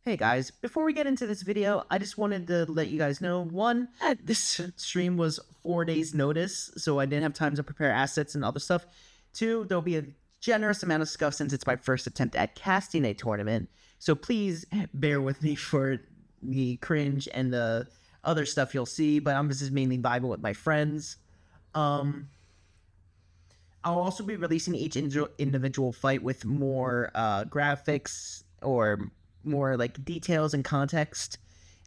Hey guys, before we get into this video, I just wanted to let you guys know, one, this stream was 4 days notice, so I didn't have time to prepare assets and other stuff. Two, there'll be a generous amount of scuff since it's my first attempt at casting a tournament, so please bear with me for the cringe and the other stuff you'll see, but I'm just mainly vibing with my friends. I'll also be releasing each individual fight with more graphics or more like details and context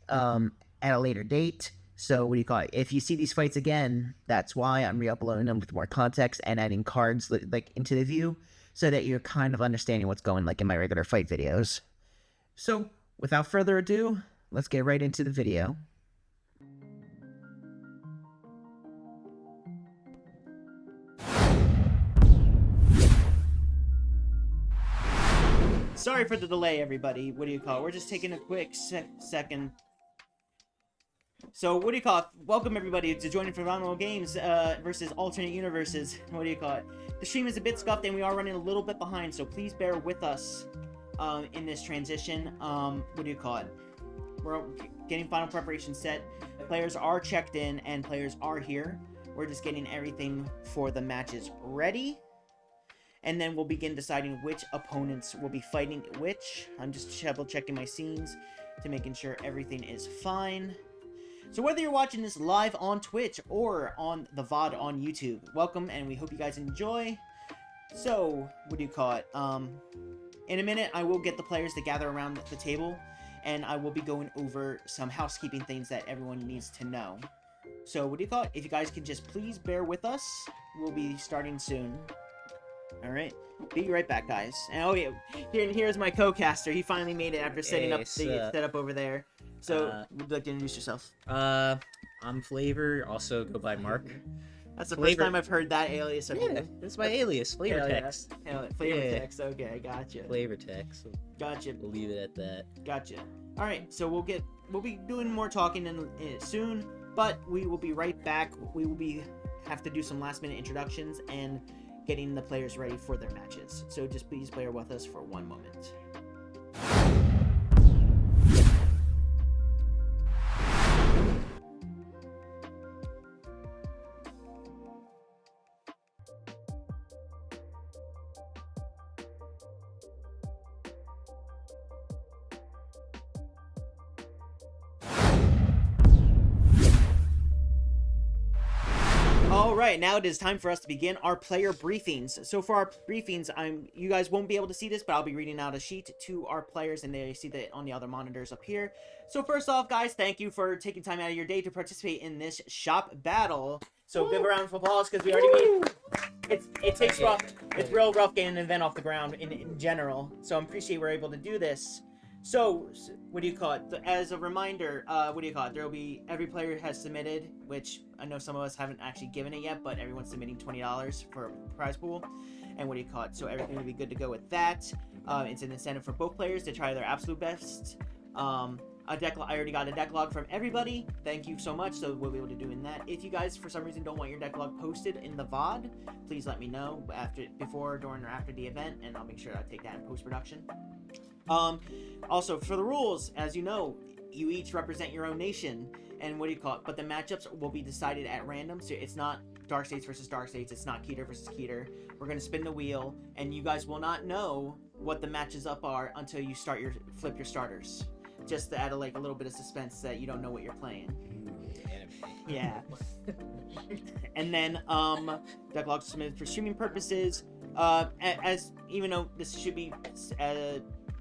at a later date. So what do you call it? If you see these fights again, that's why I'm re-uploading them with more context and adding cards like into the view so that you're kind of understanding what's going like in my regular fight videos. So without further ado, let's get right into the video. Sorry for the delay, everybody. What do you call it? We're just taking a quick second. So, what do you call it? Welcome, everybody, to joining Phenomenal Games versus Alternate Universes. What do you call it? The stream is a bit scuffed, and we are running a little bit behind, so please bear with us in this transition. What do you call it? We're getting final preparation set. Players are checked in, and players are here. We're just getting everything for the matches ready. And then we'll begin deciding which opponents will be fighting which. I'm just double checking my scenes to making sure everything is fine. So whether you're watching this live on Twitch or on the VOD on YouTube, welcome, and we hope you guys enjoy. So, what do you call it? In a minute, I will get the players to gather around the table, and I will be going over some housekeeping things that everyone needs to know. So, what do you call it? If you guys can just please bear with us, we'll be starting soon. Alright, be right back, guys. And oh yeah, here's my co-caster. He finally made it after setting up the setup over there. So, would you like to introduce yourself? I'm Flavor, also go by Mark. That's the first time I've heard that alias of you. That's my alias, Flavor Text. Yeah. Flavor Text, okay, gotcha. Flavor Text. Gotcha. We'll leave it at that. Gotcha. Alright, so we'll be doing more talking soon, but we will be right back. We will have to do some last minute introductions and getting the players ready for their matches. So just please bear with us for one moment. Alright, now it is time for us to begin our player briefings. So for our briefings, you guys won't be able to see this, but I'll be reading out a sheet to our players, and they see that on the other monitors up here. So first off, guys, thank you for taking time out of your day to participate in this shop battle. So give a round of applause, because we already made it's real rough getting an event off the ground in general. So I appreciate we're able to do this. So, what do you call it? As a reminder, what do you call it? There will be, every player has submitted, which I know some of us haven't actually given it yet, but everyone's submitting $20 for a prize pool. And what do you call it? So everything will be good to go with that. It's an incentive for both players to try their absolute best. I already got a deck log from everybody. Thank you so much. So we'll be able to do in that. If you guys, for some reason, don't want your deck log posted in the VOD, please let me know before, during, or after the event, and I'll make sure I take that in post-production. Also, for the rules, as you know, you each represent your own nation, and what do you call it? But the matchups will be decided at random, so it's not Dark States versus Dark States, it's not Keter versus Keter. We're going to spin the wheel, and you guys will not know what the matches up are until you flip your starters. Just to add a little bit of suspense that you don't know what you're playing. Yeah. And then, deck logs submitted for streaming purposes. Even though this should be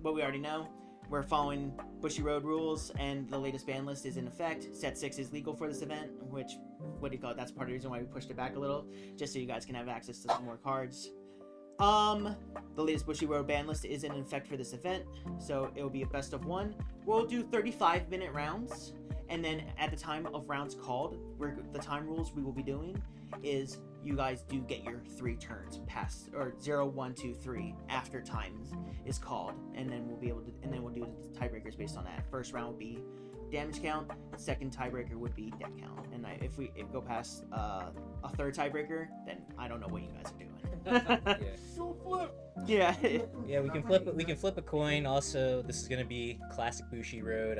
what we already know, we're following Bushy Road rules, and the latest ban list is in effect. Set 6 is legal for this event, which, what do you call it? That's part of the reason why we pushed it back a little, just so you guys can have access to some more cards. The latest Bushy Road ban list is in effect for this event, so it will be a best of 1. We'll do 35-minute rounds, and then at the time of rounds called, the time rules we will be doing is you guys do get your 3 turns past, or 0, 1, 2, 3 after time is called, and then we'll be able to, and then we'll do the tiebreakers based on that. First round would be damage count, second tiebreaker would be deck count, and if we go past a third tiebreaker, then I don't know what you guys are doing. Yeah. Yeah, we can flip it. We can flip a coin. Also, this is gonna be classic Bushi Road.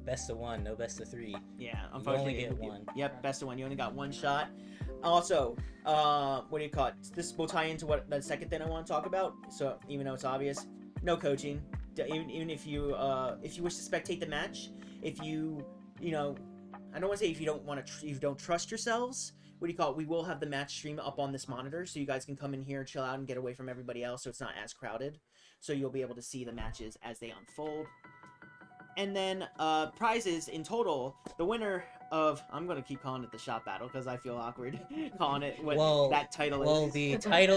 Best of one, no best of three. Yeah, You unfortunately. only get one. Yep, best of one. You only got one shot. Also, what do you call it? This will tie into what the second thing I want to talk about. So even though it's obvious, no coaching. Even if you wish to spectate the match, if you know, I don't want to say if you don't trust yourselves. What do you call it? We will have the match stream up on this monitor, so you guys can come in here, chill out, and get away from everybody else, so it's not as crowded. So you'll be able to see the matches as they unfold. And then prizes in total. The winner of, I'm gonna keep calling it the shop battle because I feel awkward calling it what that title is. Well,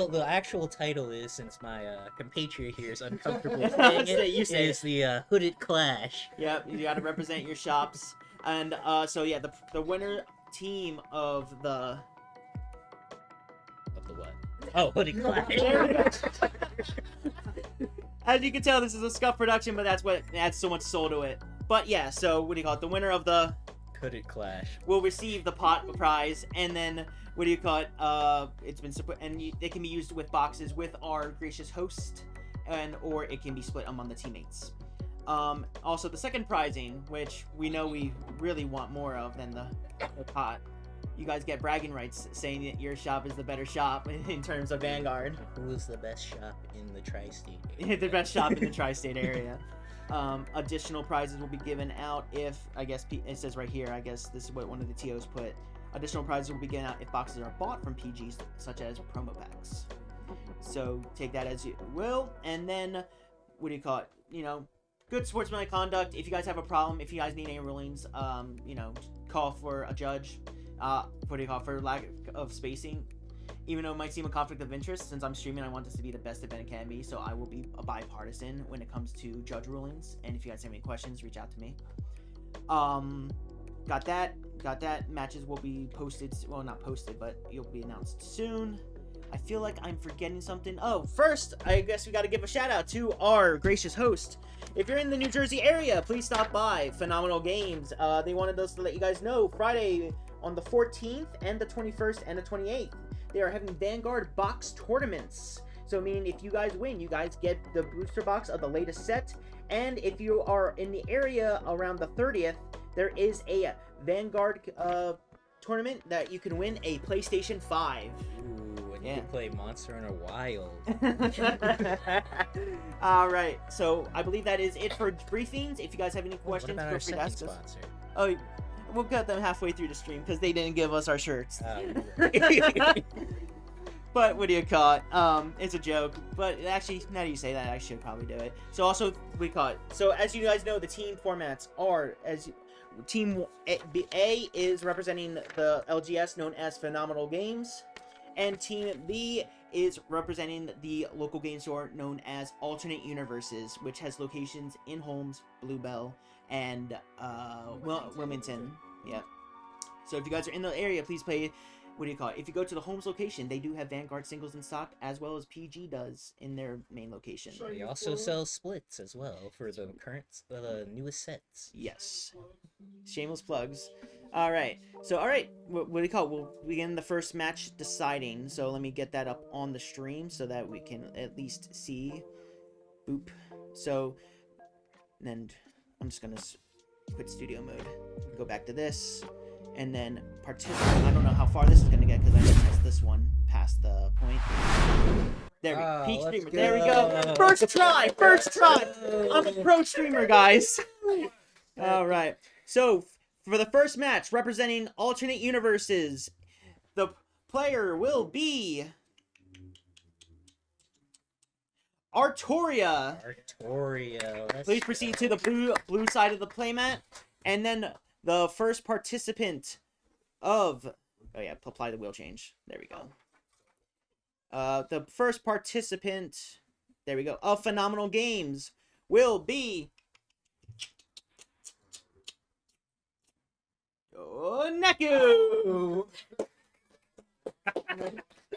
the actual title is, since my compatriot here is uncomfortable saying it, you say is the Hooded Clash. Yep, you got to represent your shops. And so yeah, the winner team of the what? Oh, Hooded Clash. As you can tell, this is a scuff production, but that's what adds so much soul to it. But yeah, so what do you call it? The winner of the Hooded Clash will receive the pot prize, and then what do you call it? It's been it can be used with boxes with our gracious host, or it can be split among the teammates. Also, the second prizing, which we know we really want more of than the pot. You guys get bragging rights saying that your shop is the better shop in terms of Vanguard. Who is the best shop in the tri-state area? The best shop in the tri-state area. Additional prizes will be given out if, I guess, it says right here, I guess this is what one of the TOs put. Additional prizes will be given out if boxes are bought from PGs, such as promo packs. So take that as you will. And then, what do you call it? You know, good sportsmanlike conduct. If you guys have a problem, if you guys need any rulings, you know, call for a judge. What do you call it? For lack of spacing. Even though it might seem a conflict of interest, since I'm streaming, I want this to be the best event it can be, so I will be a bipartisan when it comes to judge rulings. And if you guys have any questions, reach out to me. Got that. Matches will be posted. Well, not posted, but you'll be announced soon. I feel like I'm forgetting something. Oh, first, I guess we got to give a shout out to our gracious host. If you're in the New Jersey area, please stop by Phenomenal Games. They wanted us to let you guys know Friday on the 14th and the 21st and the 28th. They are having Vanguard box tournaments. So meaning if you guys win, you guys get the booster box of the latest set. And if you are in the area around the 30th, there is a Vanguard tournament that you can win a PlayStation 5. Ooh, and you can play Monster Hunter Wild. Alright, so I believe that is it for briefings. If you guys have any questions, feel free to ask us. Sponsor? Oh, we'll get them halfway through the stream because they didn't give us our shirts. But what do you call it? It's a joke. But actually, now that you say that, I should probably do it. So also, we call it. So as you guys know, the team formats are Team A is representing the LGS known as Phenomenal Games, and Team B is representing the local game store known as Alternate Universes, which has locations in Holmes, Bluebell, and Wilmington. Yep. So if you guys are in the area, please play. What do you call it? If you go to the Holmes location, they do have Vanguard singles in stock, as well as PG does in their main location. They also sell splits as well for the newest sets. Yes. Shameless plugs. All right. So, all right. What do you call it? We'll begin the first match deciding. So let me get that up on the stream so that we can at least see. Boop. So, then I'm just going to quit studio mode. Go back to this. And then participate. I don't know how far this is going to get because I didn't test this one past the point. There we go. Peak streamer. There we go. First try. I'm a pro streamer, guys. All right. So for the first match, representing alternate universes, the player will be Artoria. Please proceed to the blue side of the playmat, and then the first participant of... Oh, yeah, apply the wheel change. There we go. The first participant... There we go. Of Phenomenal Games will be... Neku!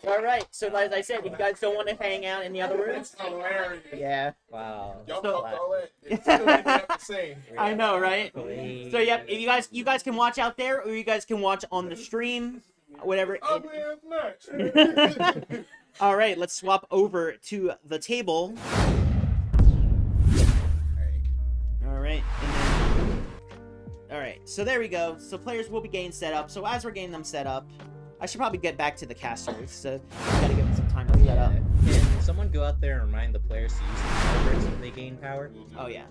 Alright, so as I said, if you guys don't want to hang out in the other rooms... Yeah. Wow. I know, right? So, yep, if you guys can watch out there, or you guys can watch on the stream, whatever. All right, let's swap over to the table. All right, and then, all right. So there we go. So players will be getting set up. So as we're getting them set up, I should probably get back to the casters. So we gotta give them some time to set up. Can someone go out there and remind the players to use the power bricks when they gain power? Oh yeah,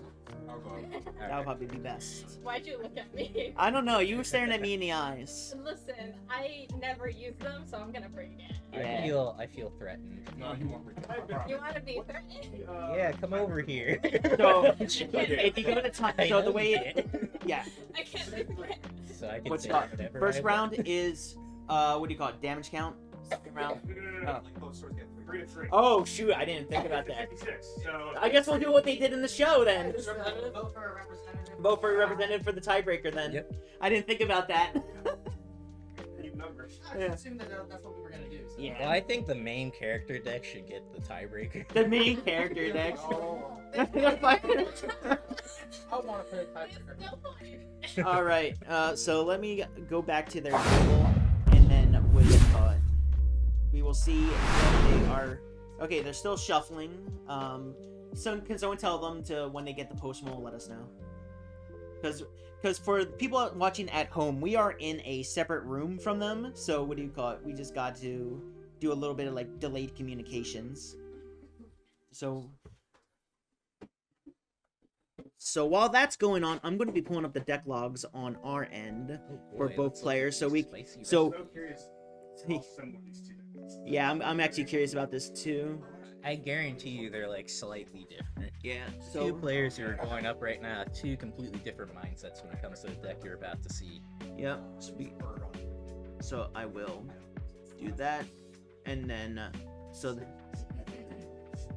I'll go. that would probably be best. Why'd you look at me? I don't know. You were staring at me in the eyes. Listen, I never use them, so I'm gonna bring it. Yeah. I feel threatened. No, you won't. You wanna be threatened? Yeah, come over here. So if you go to time, so the way yeah. I can't be threatened. So I can What's say got whatever first I round want. is what do you call it? Damage count. Second round. No. Both swords get 3 to 3. Oh shoot! I didn't think about that. 56. So I guess we'll do what they did in the show then. vote for a representative. Vote for a representative for the tiebreaker then. Yep. I didn't think about that. Even numbers. I I assumed that that's what we were gonna do. So. Well, Yeah. I think the main character deck should get the tiebreaker. The main character deck. Oh. I I want to put a tiebreaker. All right. So let me go back to their table, and then what do you call it? We will see if they are. Okay, they're still shuffling. So can someone tell them to when they get the Postmal, let us know. Because for people watching at home, we are in a separate room from them. So what do you call it? We just got to do a little bit of like delayed communications. So while that's going on, I'm going to be pulling up the deck logs on our end for both players. So we I'm so so curious how similar these two decks. yeah, I'm actually curious about this too. I guarantee you they're like slightly different. Yeah. Two So players who are going up right now have two completely different mindsets when it comes to the deck you're about to see. yeah. So I will do that, and then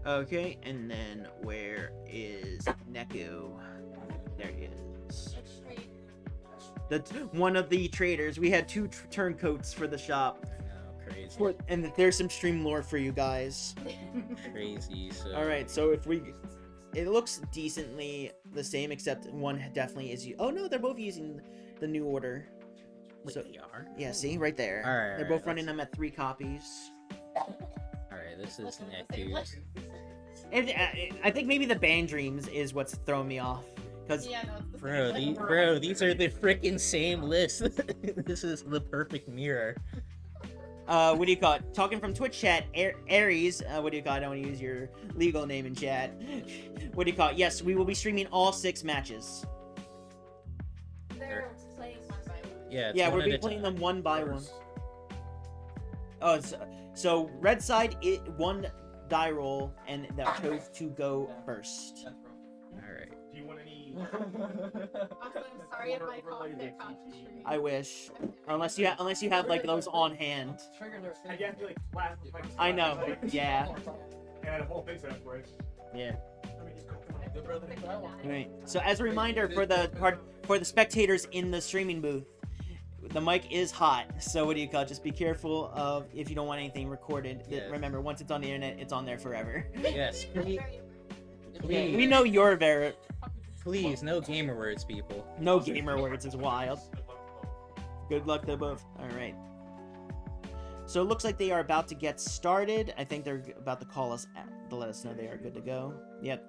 okay, and then where is Neku? There he is. One of the traders. We had two turncoats for the shop. Oh, crazy. And there's some stream lore for you guys. Crazy. So. All right, so it looks decently the same, except one definitely is. Oh no, they're both using the new order. Wait, So they are? yeah, see right there. Alright, they're both running them at 3 copies. Alright, this is Neku's. And I think maybe the band dreams is what's throwing me off. Cause Yeah, no, it's the same. Bro, these are the freaking same list. This is the perfect mirror. what do you call it? Talking from Twitch chat, Aries. What do you call it? I don't want to use your legal name in chat. What do you call it? Yes, we will be streaming all 6 matches. They're playing one by one. Yeah, it's Yeah, one we'll at be a playing time. them one by one. Oh, so red side, one die roll, and that chose to go first. Alright. Do you want any? Also, I'm sorry if my content caught you streaming. I wish, unless you have like those on hand. And you have to like laugh. I know, yeah. And a whole thing set up for it. Yeah. I mean, just go. Right. So as a reminder for the spectators in the streaming booth, the mic is hot. So what do you call it? Just be careful of if you don't want anything recorded. Yes. Remember, once it's on the internet, it's on there forever. Yes, please, We know you're very please, no gamer words, people. no gamer words is wild. Good luck to both. All right. So it looks like they are about to get started. I think they're about to call us to let us know they are good to go. Yep.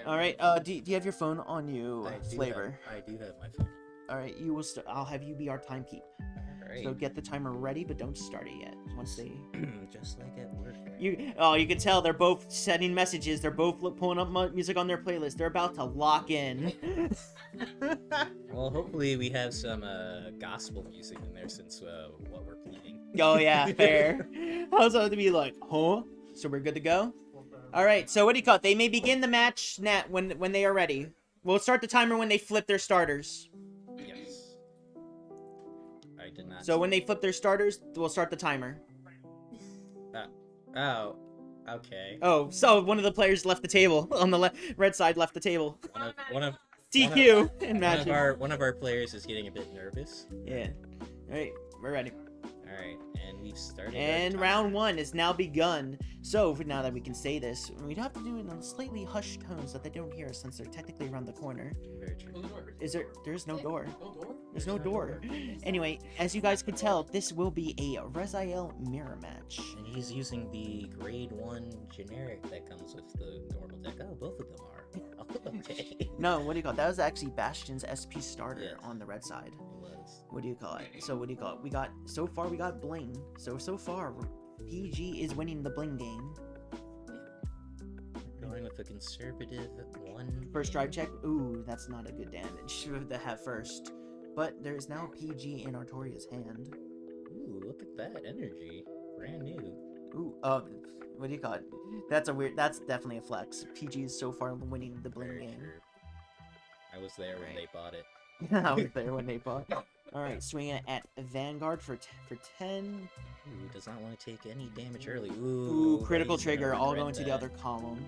All right. Do you have your phone on you, Flavor? I do have my phone. All right. You will. I'll have you be our timekeep. Alright. So get the timer ready, but don't start it yet. Once they Just like at work. you can tell they're both sending messages. They're both pulling up music on their playlist. They're about to lock in. Well, hopefully we have some gospel music in there since what we're pleading. Oh yeah, fair. I was about to be like, huh? So we're good to go. All right. So what do you call it? They may begin the match when they are ready. We'll start the timer when they flip their starters. Yes. I did not. So when they flip their starters, we'll start the timer. Oh, okay. Oh, so one of the players left the table on the red side. Left the table. One of DQ and magic. one of our players is getting a bit nervous. Yeah. All right, we're ready. All right, and we've started. And our round timer. 1 is now begun. So, now that we can say this, we'd have to do it in slightly hushed tones so that they don't hear us since they're technically around the corner. Very true. There's no door. No door? There's no door. Anyway, as you guys can tell, this will be a Rezael mirror match. And he's using the grade 1 generic that comes with the normal deck. Oh, both of them are. Okay. No, what do you call it? That was actually Bastion's SP starter Yes. on the red side. It was. What do you call it? So what do you call it? We got Bling. So far, PG is winning the Bling game. Going with a conservative 1. First drive check. Ooh, that's not a good damage to have first. But there's now PG in Artoria's hand. Ooh, look at that energy. Brand new. Ooh, what do you call it? That's definitely a flex. PG is so far winning the Bling Very game. true. I was there when Right. they bought it. I was there when they bought. All right, swinging it at Vanguard for 10. Ooh, does not want to take any damage early. Ooh, but critical he's gonna trigger, all regret going to the that. other column.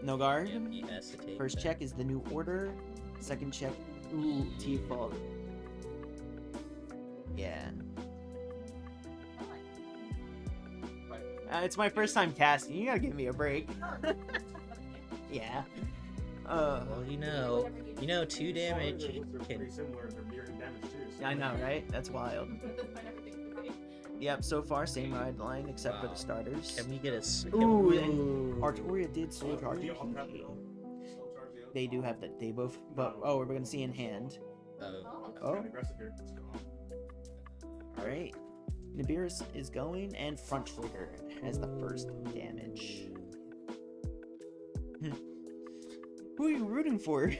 No guard. Yep, he has to take First that. check is the new order. Second check. Ooh, T-fault. Yeah. It's my first time casting. You gotta give me a break. Yeah. Well, you know, 2 damage They're can. pretty similar in their mirrored damage too. So I know, right? That's wild. Yep, so far, same ride line except for Wow. the starters. Can we get a? Ooh, we- and Artoria did slow charge PG. They do have that. They both. But oh, we're gonna see in hand. Oh, Oh. Aggressive here. All right. Nibiris is going and front trigger has the first damage. Who are you rooting for?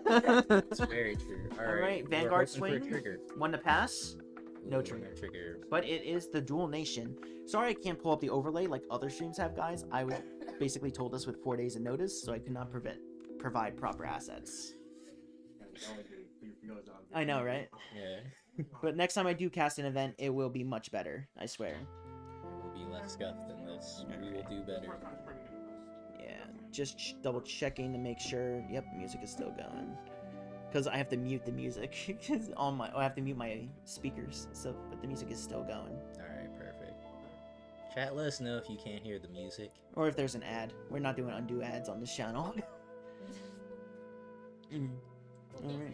it's very true. All All right, right, we're Vanguard hoping for a swing. trigger. One to pass, no Ooh, trigger. Trigger. But it is the Dual Nation. Sorry I can't pull up the overlay like other streams have, guys. I was basically told this with 4 days of notice, so I could not provide proper assets. I know, right? Yeah. But next time I do cast an event, it will be much better. I swear. We'll be less scuffed than this. We will do better. Yeah, just double checking to make sure. Yep, music is still going. Because I have to mute the music. I have to mute my speakers. So, but the music is still going. Alright, perfect. Chat, let us know if you can't hear the music. Or if there's an ad. We're not doing undue ads on this channel. Alright.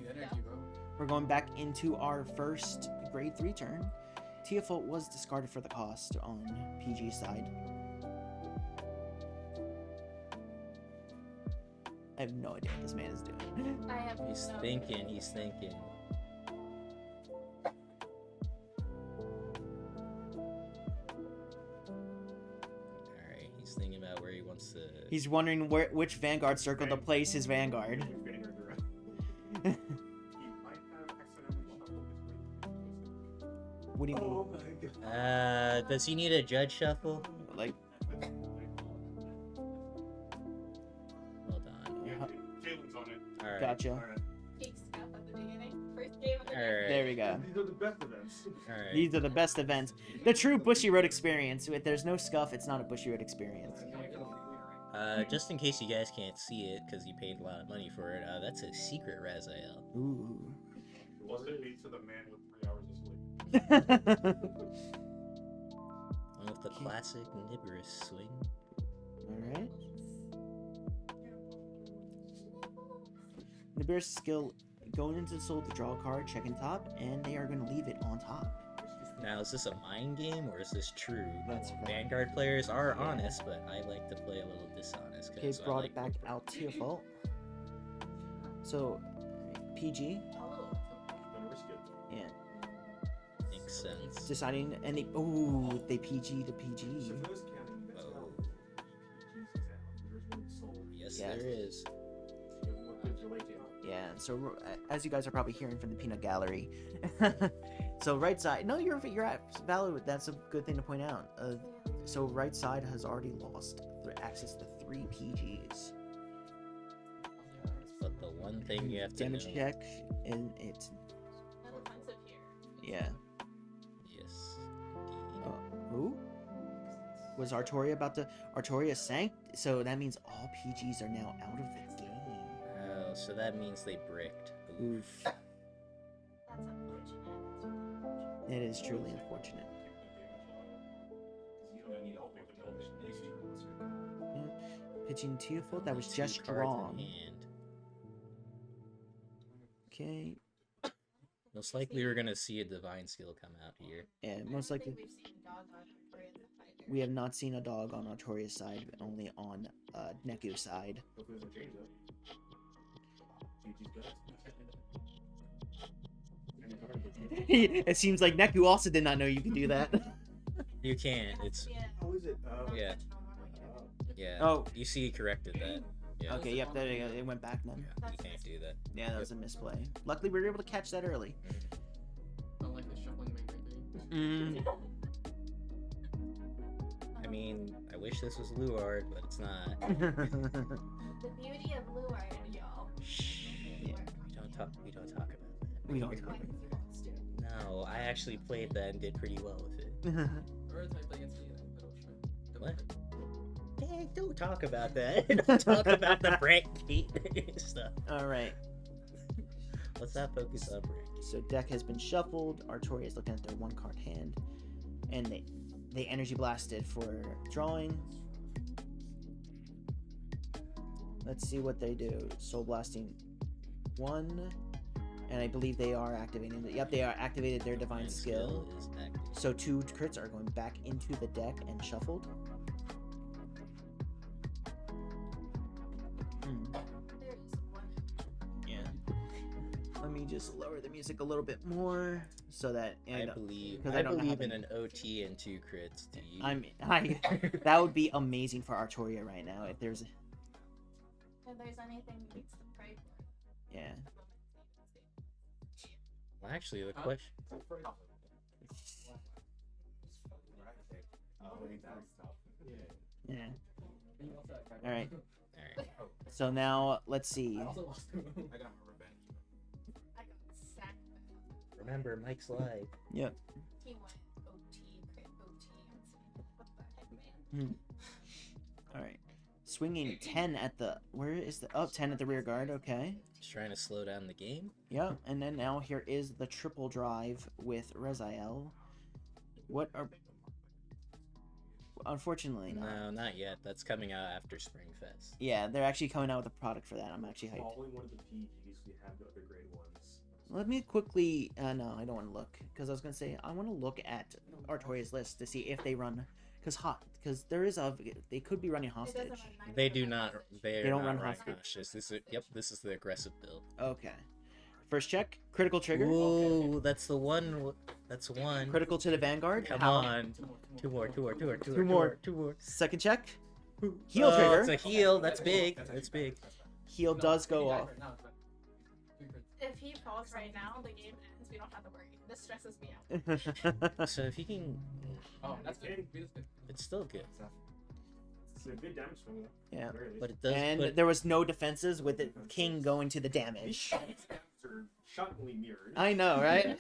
We're going back into our first grade 3 turn. Teofault was discarded for the cost on PG side. I have no idea what this man is doing. I have He's no thinking, he's thinking. Alright, he's thinking about where he wants to... He's wondering which Vanguard circle to place his Vanguard. What do you mean? Oh my god. Does he need a judge shuffle? Like, Well done. Jalen's on it. Alright. gotcha. Alright. big scuff at the beginning. First game of the day. Alright. There we go. These are the best events. Alright. These are the best events. The true Bushy Road experience. If there's no scuff, it's not a Bushy Road experience. Just in case you guys can't see it, because you paid a lot of money for it, that's a secret Rezael. Ooh. Was it beat to the man with 3 hours of sleep? One with the classic Nibiris swing. Alright. Nibiris skill going into the soul to draw a card, checking top, and they are going to leave it on top. Now, is this a mind game, or is this true? That's right. Vanguard players are honest, but I like to play a little dishonest. Okay, 'cause I brought like it back poker. out to your fault. So, PG, Oh. Better risk it. yeah, Makes sense. deciding, and they, ooh, they PG to PG. So for this canon, that's Oh. how there's one soul. Yes, Yes. there is. What gives you weight to? Yeah, so as you guys are probably hearing from the peanut gallery, so right side, no, you're at valid. That's a good thing to point out. So right side has already lost access to 3 PGs. But the one thing you have to Damage know... check, and it's An offensive here. yeah. Yes. Who? Was Artoria about to? Artoria sank, so that means all PGs are now out of the game. Oh, so that means they bricked. Oof. That's unfortunate. It is truly unfortunate. Yeah. Pitching Tearful, that was Two just cards in drawn. hand. Okay. Most likely we're gonna see a divine skill come out here. Yeah, I most don't likely. think we've seen a dog on Artoria's side. We have not seen a dog on Artoria's side, but only on Neku's side. It seems like Neku also did not know you could do that. You can't. It's How is it? yeah, yeah. Oh. You see, he corrected that. Yeah. Okay, yep, there you go. It went back then. Yeah, you can't do that. Yeah, that was a misplay. Luckily, we were able to catch that early. I like the shuffling thing. I mean, I wish this was Luard, but it's not. The beauty of Luard, y'all. Shh. Yeah. We don't talk about that. We don't Why talk did you lost it? No, I actually played that and did pretty well with it. Or a type against me, but I'll try. What? Hey, don't talk about that. Don't talk about the break stuff. Alright, Let's not focus on break. so deck has been shuffled. Artoria is looking at their 1-card hand. And they energy blasted for drawing. Let's see what they do. Soul Blasting 1. And I believe they are activating it. Yep, they are activated their divine skill. is active. So 2 crits are going back into the deck and shuffled. There is one. Yeah. Let me just lower the music a little bit more so that I believe 'cause I I don't believe have in any- an OT and 2 crits. Do you? that would be amazing for Artoria right now if there's If there's anything he needs to pray for. yeah. Well, actually, the question. Yeah. All right. All right. So now let's see. I also lost to him. I got my revenge. I got sacked. Remember, Mike's live. Yep. He went OT, crit OT. What the heck, man? All right. Swinging 10 at the where is the 10 at the rear guard. Okay. Just trying to slow down the game. Yep. And then now here is the triple drive with Rezael. What are unfortunately not. No, not yet. That's coming out after Spring Fest. Yeah, they're actually coming out with a product for that. I'm actually hyped. Following one of the PGs, we have the other grade ones. Let me quickly. No, I don't want to look because I was gonna say I want to look at Artoria's list to see if they run because there is a they could be running It doesn't hostage. run neither They of do them not. hostage. They don't not run running hostage. This is the aggressive build. Okay. First check, critical trigger, Ooh, that's the one. That's one. critical to the Vanguard. Come How- on. Two more. Two more. Second check, heal Oh, trigger. it's a heal. That's big. That's big. Heal does go off. If he falls right now, the game ends. We don't have to worry. This stresses me out. So if he can, Oh, that's good. it's still good. It's a good damage swing. Yeah. But it does And put. there was no defenses with the king going to the damage. Are shockingly mirrored. I know, right?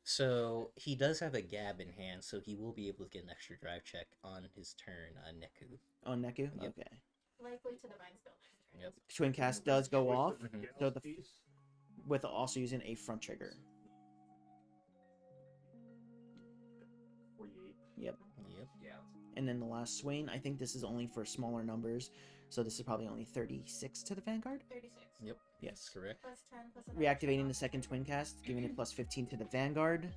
So he does have a gab in hand, so he will be able to get an extra drive check on his turn on Neku. On Neku. Yep. Okay. Likely to divine skill. Yep. Twin cast does go off Mhm. So the- with also using a front trigger. 48. Yep. Yep. Yeah. And then the last swing, I think this is only for smaller numbers, so this is probably only 36 to the Vanguard. 36. Yep. Yes. That's correct. Plus 10 plus an Reactivating the extra second twin cast, giving it plus 15 to the Vanguard,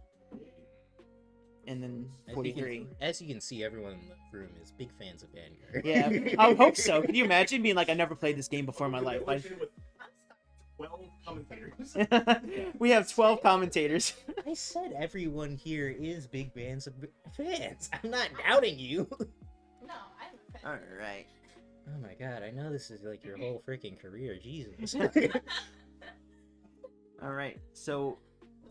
and then As you 43. can- As you can see, everyone in the room is big fans of Vanguard. Yeah, I would hope so. Can you imagine being like, I never played this game before in my life? With I'm stuck. 12 commentators. We have 12 commentators. I said everyone here is big fans of fans. I'm not doubting you. No, I'm a fan. All right. Oh my god, I know this is like your whole freaking career, Jesus. All right. So,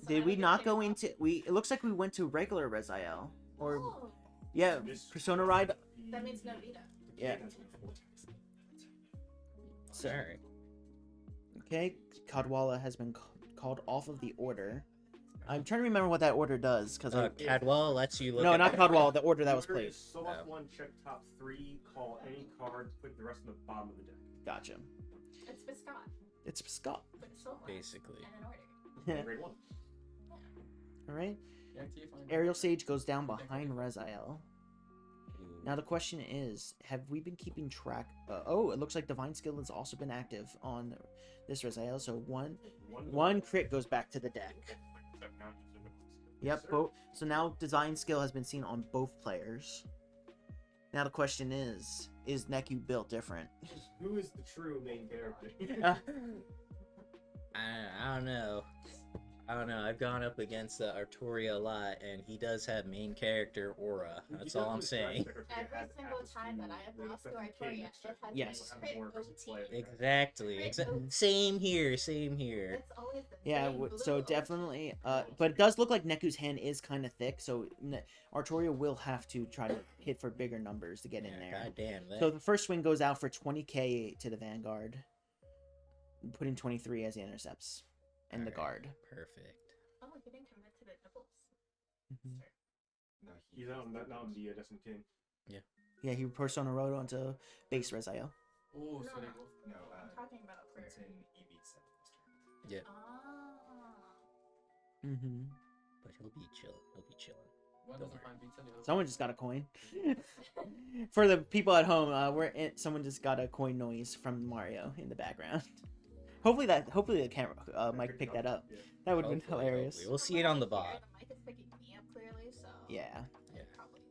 So did I we would not take go off. into It looks like we went to regular Rezael, or Oh, yeah, Persona Ride. that means no Vita. Yeah. So, Alright. okay, Cadwalla has been called off of the order. I'm trying to remember what that order does because Cadwell lets you look no, at not Cadwalla. The order that was Order played. is Soul off 1, check top 3, call any card, put the rest in the bottom of the deck. Gotcha. It's Biscott, It's Scott. but it's so hard. basically. And an order. Grade 1. All right. Yeah, TF Aerial Sage goes down behind Rezael. Now the question is, have we been keeping track? Oh, it looks like Divine Skill has also been active on this Rezael. So one crit goes back to the deck. Yep. So now Design Skill has been seen on both players. Now the question is Neku built different? Who is the true main character? I don't know. I've gone up against Artoria a lot, and he does have main character aura. That's all I'm saying. Every single time that I have lost to Artoria, it has Yes. been crit OT. Exactly. Same here. It's always the Yeah. same So blue. definitely. But it does look like Neku's hand is kind of thick. So Artoria will have to try to hit for bigger numbers to get in there. God damn that. So the first swing goes out for 20k to the Vanguard, putting 23 as the intercepts and the guard. Perfect. Oh, he didn't commit to the doubles. No, he's not on the Destin King. Yeah, he Persona Road onto base Rezael. Oh, so No. they both. No, I'm talking about for. it's in EV7. Yeah. Ah. Mm-hmm. But he'll be chill. He'll be chilling. One Don't doesn't find beats on the other. Someone just got a coin. For the people at home, someone just got a coin noise from Mario in the background. Hopefully the camera mic picked that up. That would have been Hopefully, hilarious. hopefully. We'll see it on the Here, bot. The mic is picking me up clearly, so. Yeah. Yeah. Probably.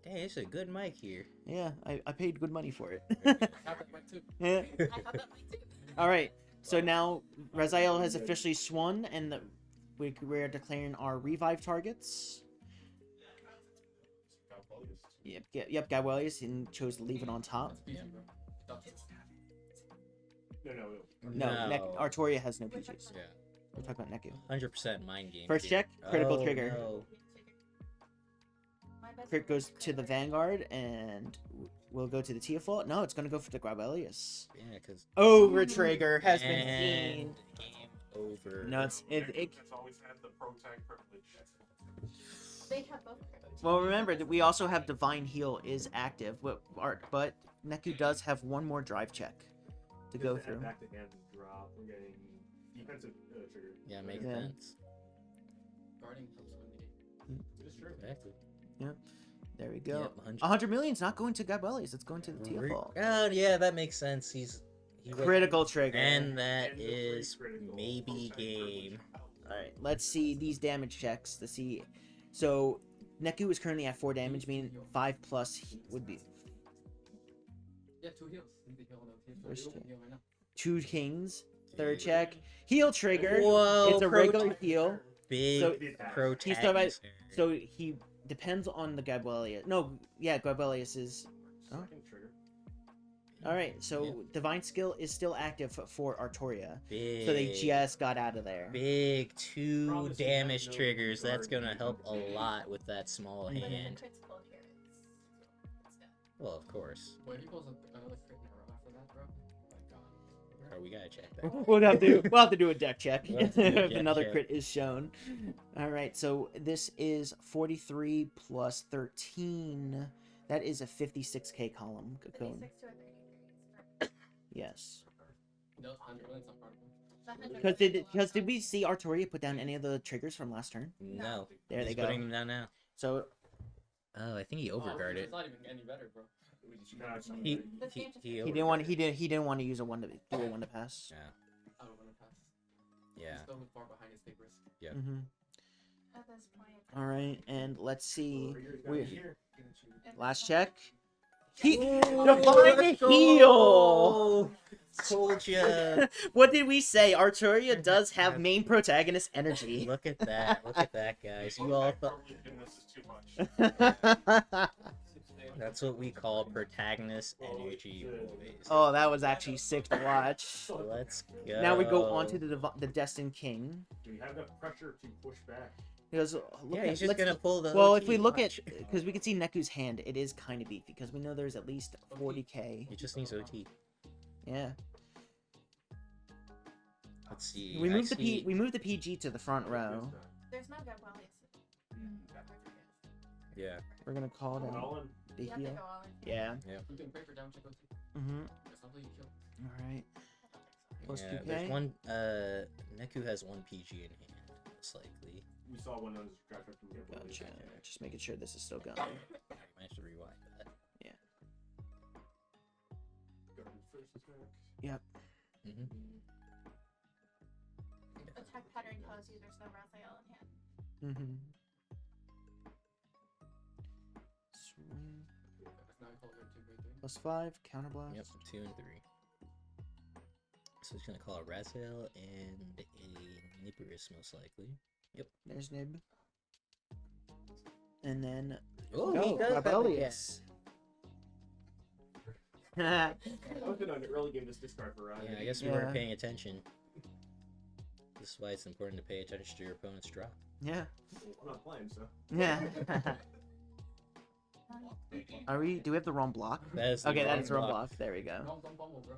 Hey, it's a good mic here. Yeah, I paid good money for it. I have that mic too. Yeah. I have that mic too. All right. So now Rezael has officially swung, and we're declaring our revive targets. Yep. Gawelius and chose to leave it on top. That's PG, bro. That's No, Artoria has no PGs. Yeah. We're talking about Neku. 100% mind game. First here. check, critical Oh, trigger. no. My best Crit friend goes is to the crit. Vanguard, and we'll go to the Teofalt. No, it's going to go for the Grabelius. Yeah, because. Over trigger has been seen. Game over. No, it's It's always had the pro tag privilege. They have both crit. Well, remember that we also have Divine Heal is active, but Neku does have one more drive check to go through. Back to hand and drop. We're getting defensive trigger. Yeah, makes Yeah. sense. Guarding helps win the game. It is true. Exactly. There we go. Yep, 100 million's not going to Grabelius, it's going to the Teofalt. Oh, yeah, that makes sense. He was- Critical trigger. And that And the is free critical maybe pro tag game. Alright, let's see these damage checks to see. So, Neku is currently at 4 damage, meaning 5 plus would be Yeah, 2 heals. Leave the heal on the heal. First Heal check. right now. 2 kings. Third check. Heal trigger. Whoa, It's a pro regular tag. heal. Big So- protagonist. So he depends on the Grabelius. No, yeah, Grabelius is. Oh. Second trigger. Alright, so Yeah. Divine Skill is still active for Artoria. Big, So they just got out of there. big 2 Promising damage that no triggers. That's guard gonna help a damage. lot with that small But if hand. the crit's pulled here, it's dead. Well, of course. Wait, he pulls another crit in a row after that, bro. My god. Bro, we gotta check that. We'll have to do a deck check We'll have to do a if deck another check. crit is shown. All right, so this is 43 plus 13. That is a 56k column. Cocoon. 56 to a 33. Yes. No, 100 million's not part of it. The 100 Because million did we see Artoria put down any of the triggers from last turn? No. There He's they go. putting them down now. So Oh, I think he Oh, overguarded. It's not even any better, bro. No, it's not He right. This game just- he he didn't want to use a one to do a one to pass. Yeah. I don't want to pass. Yeah. He's still far behind his take risk. Yeah. Mm-hmm. At this point. All right, and let's see. Trigger's We- down here. It's Last not- check. He Ooh, Divine let's go! Heal. Told ya. What did we say? Artoria does have main protagonist energy. Look at that. Look at that, guys. You all thought This is too much. that's what we call protagonist energy, boys. Oh, that was actually sick to watch. Let's go. Now we go on to the Destined King. Do we have enough pressure to push back? Because Yeah, he's just gonna pull the. Well, OT, if we look at, watch. because we can see Neku's hand, it is kind of beefy. Because we know there's at least 40k. He just needs OT. Yeah. Let's see. We I moved see- we moved the PG to the front row. There's no Gabriel. Yeah. We're gonna call Going down all in. the You have to heal. go all in. Yeah. You can pray for damage check OT. Mhm. That's not how you kill. All right. I don't think so. Plus Yeah, 2k. there's one. Neku has one PG in hand, most likely. we saw one on his draft from the Gotcha. Just making sure this is still going. I might have to rewind that. Go to the first attack. Yep. Mm-hmm. Attack pattern tells you there's no Rezael in hand. Mm-hmm. Swing. Now I call it 2 +5, counterblast. Yep, 2 and 3. So he's gonna call a Rezael and a Nibiris most likely. Yep. There's Nib. And then Oh, go, he does have a Rebellious. I was in an early game, just discard variety. Yeah, I guess we weren't paying attention. This is why it's important to pay attention to your opponent's drop. Yeah. I'm not playing, so. Yeah. Are we? Do we have the wrong block? That is the Okay, wrong that's the wrong block. block. There we go. Don't bumble, bro.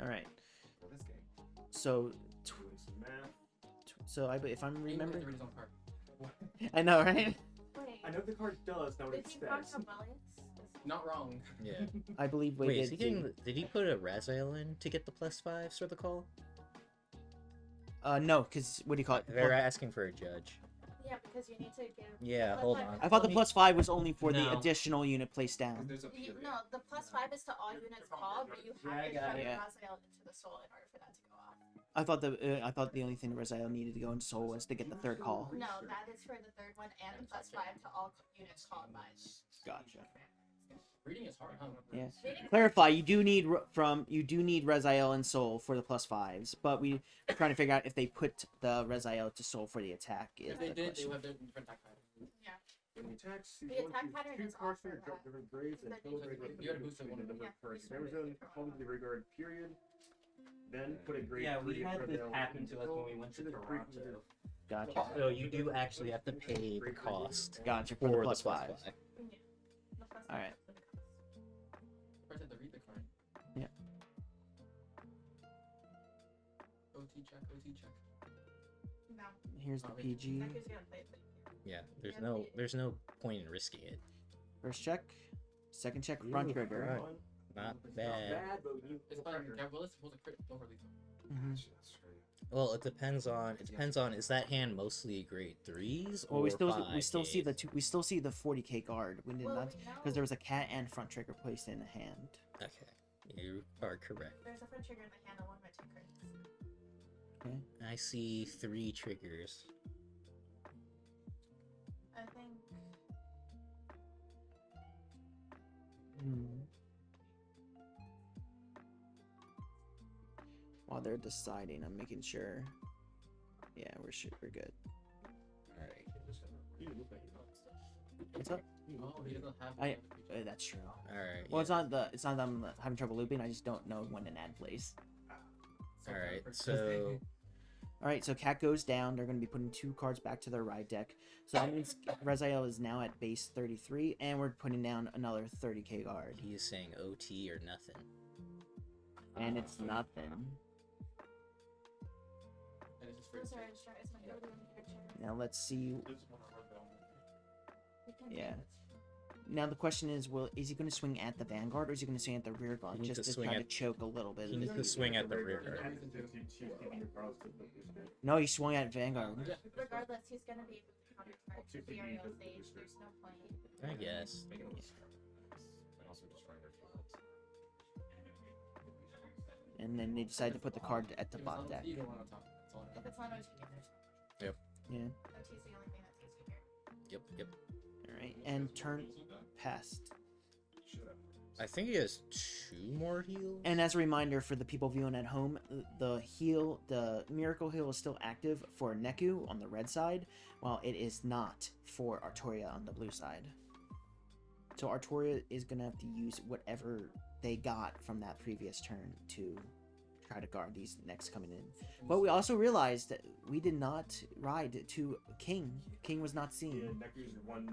All right. For this game. So, Doing some math. if I'm Remember remembering, the his own card. I know, right? Wait. I know the card does, now what Did it you block says. Rebellious? Not wrong. Yeah. I believe we Wait, did. is he getting? Did he put a Rezael in to get the +5s for the call? No, because what do you call it? They're asking for a judge. Yeah, because you need to give. Yeah, But hold like- on. I thought the +5 was only for the No. additional unit placed down. There's a You, period. no, the +5 is to all units called, but you have Yeah, I to got shove it. Yeah. Rezael into the soul in order for that to go off. I thought the only thing Rezael needed to go into Soul was to get the third call. No, that is for the third one and +5 to all units called by. Gotcha. Reading is hard, huh? Yeah. Reading- Clarify, you do need Rezael and Soul for the +5s, but we're trying to figure out if they put the Rezael to Soul for the attack. Is If they the did, they question. would have different attack patterns. Yeah. When he attacks, The he's going attack to pattern choose is cards also from that. different grades and That total you- grade you gotta boost it the one. number Yeah, of cards. boost Never one. done call the regard period. Then put a grade. Yeah, we 3 had this Rezael happen to us into when we went to the Toronto. Gotcha. So you do actually have to pay the cost Gotcha for the for the +5s. +5. Yeah. The +5 Alright. is for the cost. First, I had to read the card. Yeah. OT check, OT check. No. Here's the Oh, wait. PG. Neku's gonna play it. Yeah, there's no point in risking it. First check. Second check, front trigger. Right. Not bad. But you It's fine. Gab Willis supposed to crit over lethal. Mhm. Well, it depends on is that hand mostly grade 3s or Well, we still 5Ks? see we still see the 40k guard. We did Well, not we know because there was a cat and front trigger placed in the hand. Okay, you are correct. there's a front trigger in the hand on one of my 2 crits. Okay. I see 3 triggers. I think. Hmm. While they're deciding, I'm making sure. Yeah, we're good. All right. What's up? Oh, he doesn't have. I- That's true. All right. Well, yeah. it's not that I'm having trouble looping. I just don't know when an ad plays. All right. So All right, so cat goes down. They're going to be putting 2 cards back to their ride deck. So that means Rezael is now at base 33, and we're putting down another 30k guard. he is saying OT or nothing. And it's nothing. And it's just free. Those are is my Odium picture. Now let's see. This one I read down. You can Yeah. do it. Now the question is, is he going to swing at the Vanguard or is he going to swing at the rear guard He needs just to to swing try to at- choke a little bit? He needs to swing at the rear guard. No, he swung at Vanguard. Regardless, he's gonna be able to countercharge the aerial stage. There's no point. I guess. And then they decide to put the card at the If it's bot on deck. OT, you don't want to talk. That's all I If know. it's not OT, there's no Yep. Yeah. OT is the only thing that takes you here. Yep. Alright, and turn passed. I think he has 2 more heals. And as a reminder for the people viewing at home, the miracle heal is still active for Neku on the red side, while it is not for Artoria on the blue side. So Artoria is gonna have to use whatever they got from that previous turn to try to guard these next coming in. But we also realized that we did not ride to King. King was not Yeah, seen. Neku's one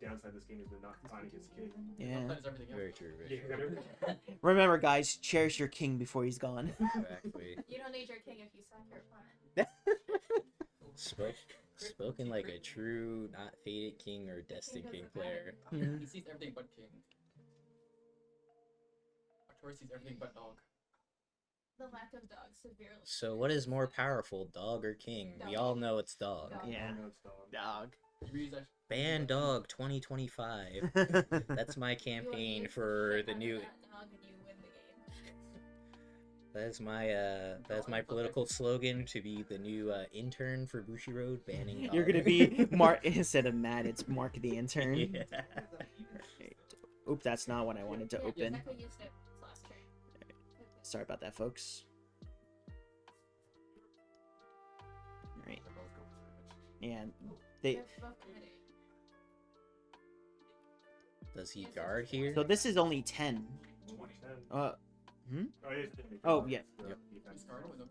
downside of this game is they're not finding his king. Yeah. Sometimes everything else. Very true. Yeah, Very you true. got everything. Remember, guys, cherish your king before he's gone. Exactly. You don't need your king if you sack your opponent. Spoken like a true, not fated king or destined king player. Mhm. He sees everything but king. Artoria sees everything but dog. The lack of dogs severely. So what is more powerful, dog or king? We all know it's dog. Dog. Yeah. I know it's dog. Dog. Ban dog 2025. That's my campaign for the new. Dog and you win the game. That's my political slogan to be the new intern for Bushi Road, banning dog. You're gonna be Mark instead of Matt. It's Mark the intern. Yeah. Oop, that's not what I wanted to open. Neku used it last turn. Sorry about that, folks. Alright. And they. They're both committed. Does he guard here? So this is only 10. 2010. Hmm? Oh, it is 50. Oh, yeah. Yep.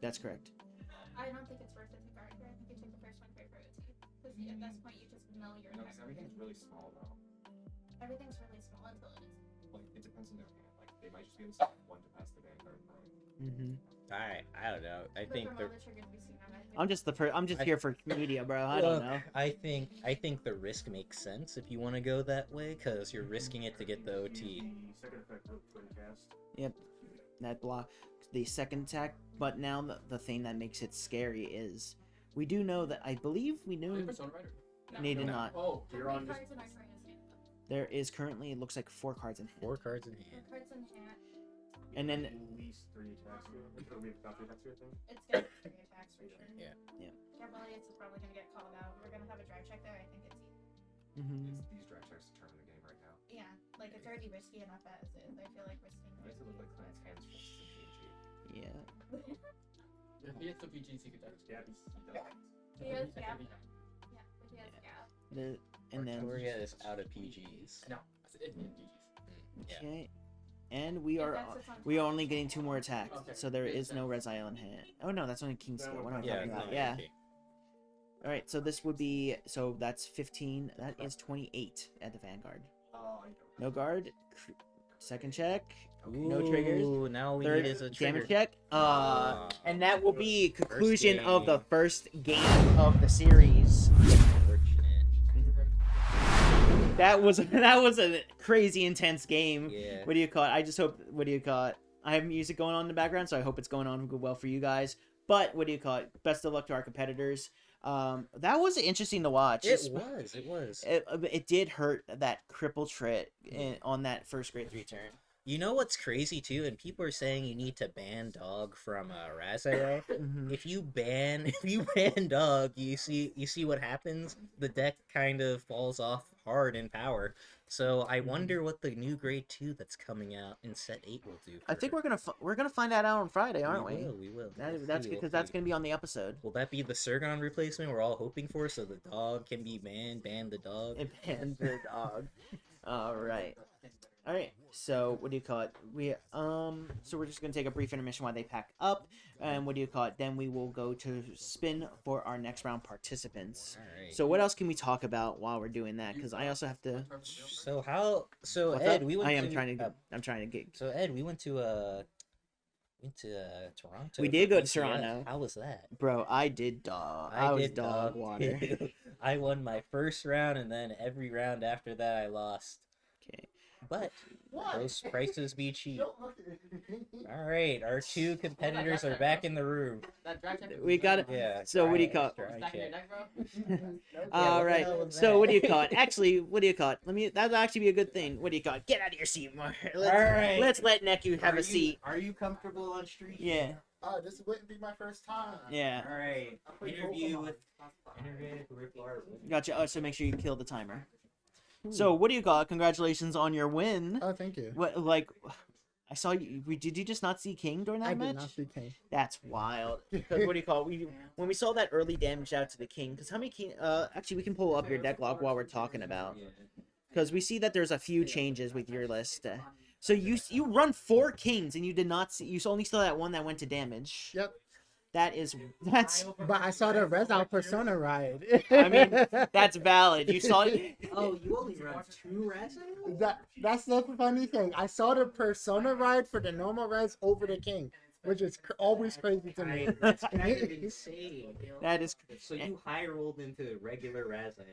That's correct. I don't think it's worth it to guard here. I think you take the first one for OT. Because at this point you just mill your No, attack. because everything's really small though. Everything's really small until it is. Like, it depends on their hand. Like, they might just be able to send one to pass the Vanguard. Mm-hmm. I don't know. I think From the all the triggers we've seen on it, I'm just I'm just here for media, bro. I don't know. I think the risk makes sense if you want to go that way, because you're risking it to get the OT. The second effect of twin cast. Yep. That block the second attack, but now the thing that makes it scary is we do know that I believe we knew they did not. Oh, You're on just. cards in Artoria's hand. There is currently, it looks like 4 cards in hand. 4 cards in Four hand. cards in hand. And then At least 3 attacks here. Or maybe not 3 attacks here, I think. It's gonna be 3 attacks for sure. Yeah. Gamalius is probably gonna get called out. We're gonna have a drive check there. I think it's mhm. These drive checks determine the game right now. yeah. Like it's already risky enough as is. I feel like risking It makes it look like that's Clan's hands crazy. flips in PG. Yeah. If he hits the PG, he could die. Yeah, he does. He has gap. Yeah, but he has gap. And then Artoria is out of PGs. No, I said if he hit PGs. Yeah. okay. And we If are that's what's on we are top, only getting it's 2 more all- attacks, Okay. so there Makes is no sense. Rezael in hand. Oh no, that's only King Scale. What am I Yeah. talking No, about? Yeah. okay. All right, so this would be that's 15. That is 28 at the Vanguard. Oh, I know. No guard. Second check. No triggers. Ooh, now we Third need is a trigger. damage check. And that will be First conclusion of the game. first game of the series. Unfortunate. That was a crazy intense game. Yeah. What do you call it? I just hope. What do you call it? I have music going on in the background, so I hope it's going on well for you guys. But what do you call it? Best of luck to our competitors. That was interesting to watch. It was. It did hurt that cripple trit on that first grade 3 turn. You know what's crazy too, and people are saying you need to ban dog from Rezael. Mhm. If you ban dog, you see what happens. The deck kind of falls off hard in power. So I wonder what the new grade 2 that's coming out in set 8 will do. I think we're gonna find that out on Friday, aren't we? We will. That's because that's gonna be on the episode. Will that be the Surgon replacement we're all hoping for, so the dog can be banned? Ban the dog. And the dog. All right. All right. So what do you call it? So we're just gonna take a brief intermission while they pack up, and what do you call it? Then we will go to spin for our next round participants. All right. So what else can we talk about while we're doing that? Because I also have to. So What's Ed, up? we went. I am trying to. I'm trying to get. So Ed, we went to Toronto. We did go to for BCS. Toronto. How was that? Bro, I did dog. I was did dog water. too. I won my first round, and then every round after that, I lost. Okay. But those prices be cheap. All right, our 2 competitors are back in the room. We got it. Yeah. So what do you call it? try Back in your check. neck, bro. All what the right. hell was So that? what do you call it? Actually, what do you call it? That'll actually be a good thing. What do you call it? Get out of your seat, Mark. right. Let's let Neku have Are a seat. Are you comfortable on street? Yeah. Oh, this wouldn't be my first time. Yeah. All right. Interview with Rick Larson. Gotcha. Oh, so make sure you kill the timer. So what do you call it? Congratulations on your win. Oh, thank you. What I saw you. Did you just not see King during that I match? did not see King. That's wild. 'Cause what do you call it? When we saw that early damage out to the King? Because how many King? Actually, we can pull up your deck log while we're talking about. Because we see that there's a few changes with your list. So you run 4 Kings and you did not see. You only saw that one that went to damage. Yep. That's. But I saw the Rezael Persona ride. I mean, that's valid. You saw. Oh, you only run 2 Rezael? That's the funny thing. I saw the Persona ride for the normal res over the King. which is always crazy to me. That's kind of insane. That is. So you high rolled into regular Rezael.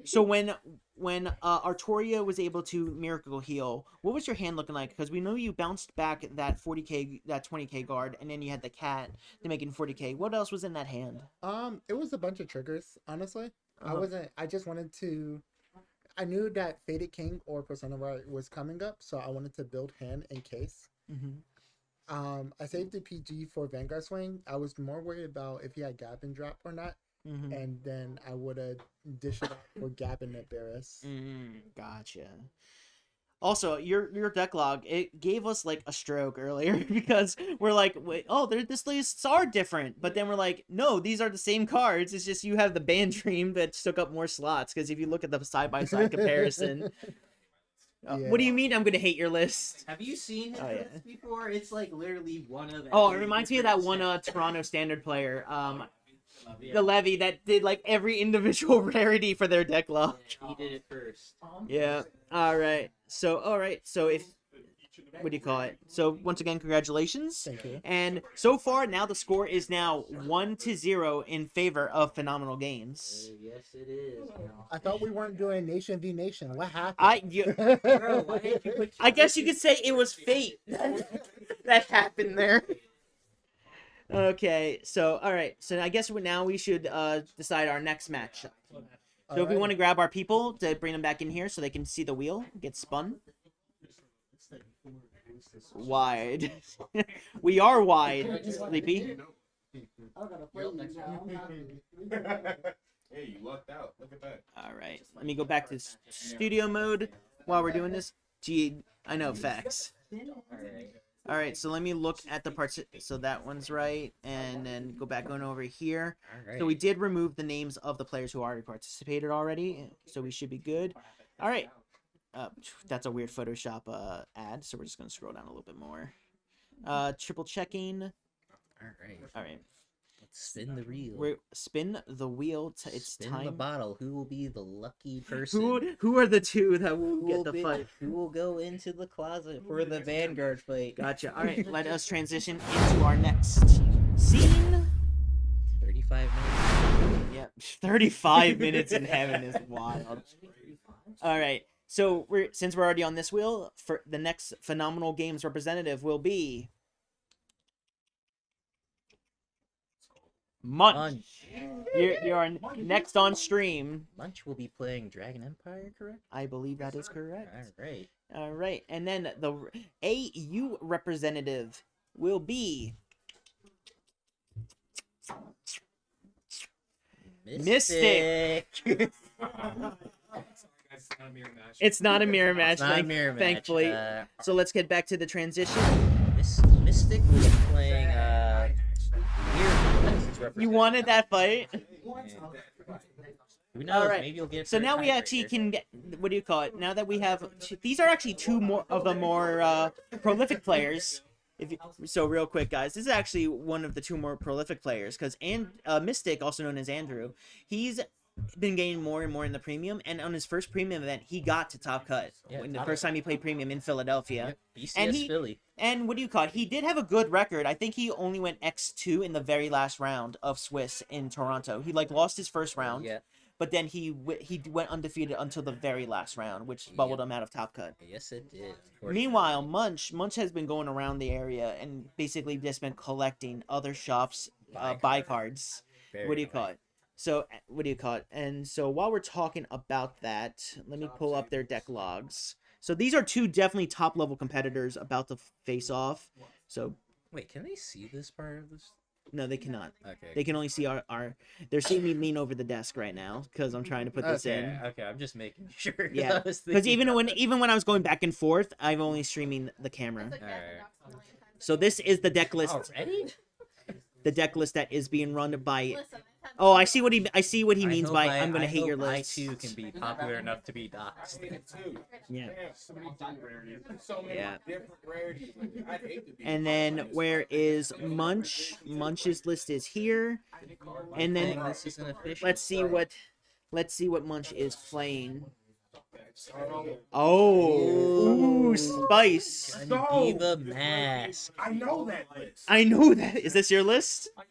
So when Artoria was able to miracle heal, what was your hand looking like? Because we know you bounced back that 40k, that 20k guard, and then you had the cat to make it 40k. What else was in that hand? It was a bunch of triggers, honestly. Uh-huh. I just wanted to. I knew that Faded King or Persona was coming up, so I wanted to build hand in case. Mm-hmm. I saved the PG for Vanguard Swing. I was more worried about if he had Gavin drop or not, Mm-hmm. and then I would have dished it out for Gavin at Barris. Gotcha. Also, your deck log, it gave us like a stroke earlier because we're like, wait, oh, this lists are different, but then we're like, no, these are the same cards. It's just you have the Band Dream that took up more slots. Because if you look at the side by side comparison, Yeah. what do you mean? I'm gonna hate your list. Have you seen his Oh, yeah. list before? It's like literally one of. Oh, it every reminds me of that one different Toronto Standard player, set. the Levy that did like every individual rarity for their deck log. He did it first. Yeah. All right. So if what do you call it? So once again, congratulations. Thank you. And so far now the score is now 1-0 in favor of Phenomenal Games. Yes, it is. I thought we weren't doing Nation v Nation. What happened? Bro, why did you put I guess you could say it was fate that happened there. Okay, so all right, so I guess now we should decide our next match. So if we want to grab our people to bring them back in here so they can see the wheel get spun. Wide. We are wide, Sleepy. Hey, you lucked out. Look at that. All right, let me go back to studio mode while we're doing this. Gee, I know facts. All right, so let me look at the parts. So that one's right, and then go back on over here. So we did remove the names of the players who already participated already, so we should be good. All right. That's a weird Photoshop ad, so we're just gonna scroll down a little bit more. Triple checking. All right. Let's spin the reel. We spin the wheel. It's Spin time. the bottle. Who will be the lucky person? Who are the two that will Who get will the be- fight? Who will go into the closet for the Vanguard fight? Gotcha. All right, let us transition into our next scene. 35 minutes. Yep, 35 minutes in heaven is wild. All right, so since we're already on this wheel, for the next Phenomenal Games representative will be Munch. You're next on stream. Munch will be playing Dragon Empire, correct? I believe that is correct. All right. All right, and then the AU representative will be Mystic. It's not a mirror match. It's not a mirror match. Thankfully. So let's get back to the transition. Mystic will be playing You wanted that fight? Who knows? All right. Maybe you'll get. So for a now we actually tiebreaker. can get, what do you call it? Now that we have, these are actually two more of the more prolific players. So real quick, guys, this is actually one of the two more prolific players because Mystic, also known as Andrew, he's been gaining more and more in the premium, and on his first premium event, he got to top cut. When the first time he played premium in Philadelphia. Yep. BCS And Philly. And what do you call it? He did have a good record. I think he only went X2 in the very last round of Swiss in Toronto. He lost his first round. Yeah. But then he went undefeated until the very last round, which bubbled him out of top cut. Yes, it did. Of course. Meanwhile, Munch has been going around the area and basically just been collecting other shops' buy cards. Very What do you nice. call it? So what do you call it? And so while we're talking about that, let me pull up their deck logs. So these are two definitely top level competitors about to face off. So Wait, can they see this part of this? no, they cannot. Okay. They can only see our they're seeing me lean over the desk right now because I'm trying to put this in. Okay, I'm just making sure. Yeah, because even when I was going back and forth, I'm only streaming the camera. So this is the deck list. Already? The deck list that is being run by. Oh, I see what he means by I'm gonna hate your I list. too can be popular enough to be doxxed. Yeah. So many different rarities. So many Yeah. different rarities. I'd hate to be. And then where is Munch? Munch's list is here. And then This isn't official. let's see what Munch is playing. Oh, ooh, spice. Gandeeva mask. I know that list. I know that. Is this your list? What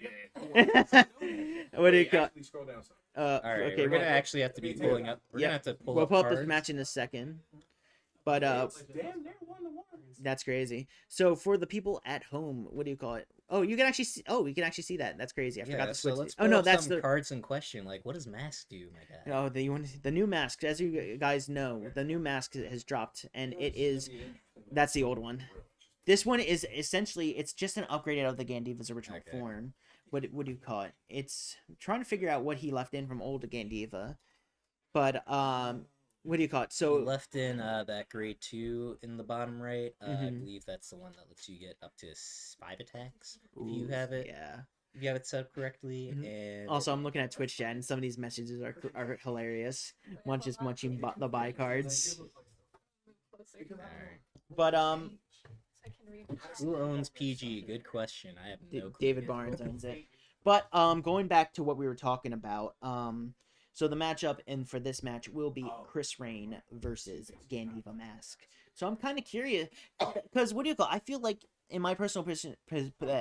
do you got? Actually, scroll down some. All right, okay, we're gonna well, actually have to be pulling up. We're Yep. gonna have to pull we'll up pull up this cards. match in a second. But Damn, they're 1-1. that's crazy. So for the people at home, what do you call it? Oh, you can actually see. Oh, we can actually see that. That's crazy. I forgot Yeah, to so switch. let's Oh pull no, up that's some the. cards in question. Like, what does mask do, my guy? Oh, the new mask. As you guys know, the new mask has dropped, and it is. That's the old one. This one is essentially it's just an upgrade out of the Gandeeva's original Okay. form. What do you call it? It's I'm trying to figure out what he left in from old Gandeeva, but what do you call it? So So left in that grade 2 in the bottom right. I Mhm. believe that's the one that lets you get up to 5 attacks if ooh, you have it. yeah. If you have it set up correctly. Mhm. And Also, I'm looking at Twitch chat, and some of these messages are hilarious. Munch is munching the buy cards, Alright. but I can read. Who owns PG? Good question. I have no clue. David Barnes owns it. But going back to what we were talking about, so the matchup and for this match will be Krysrain versus Gandeeva Mask. So I'm kind of curious because what do you call? I feel like in my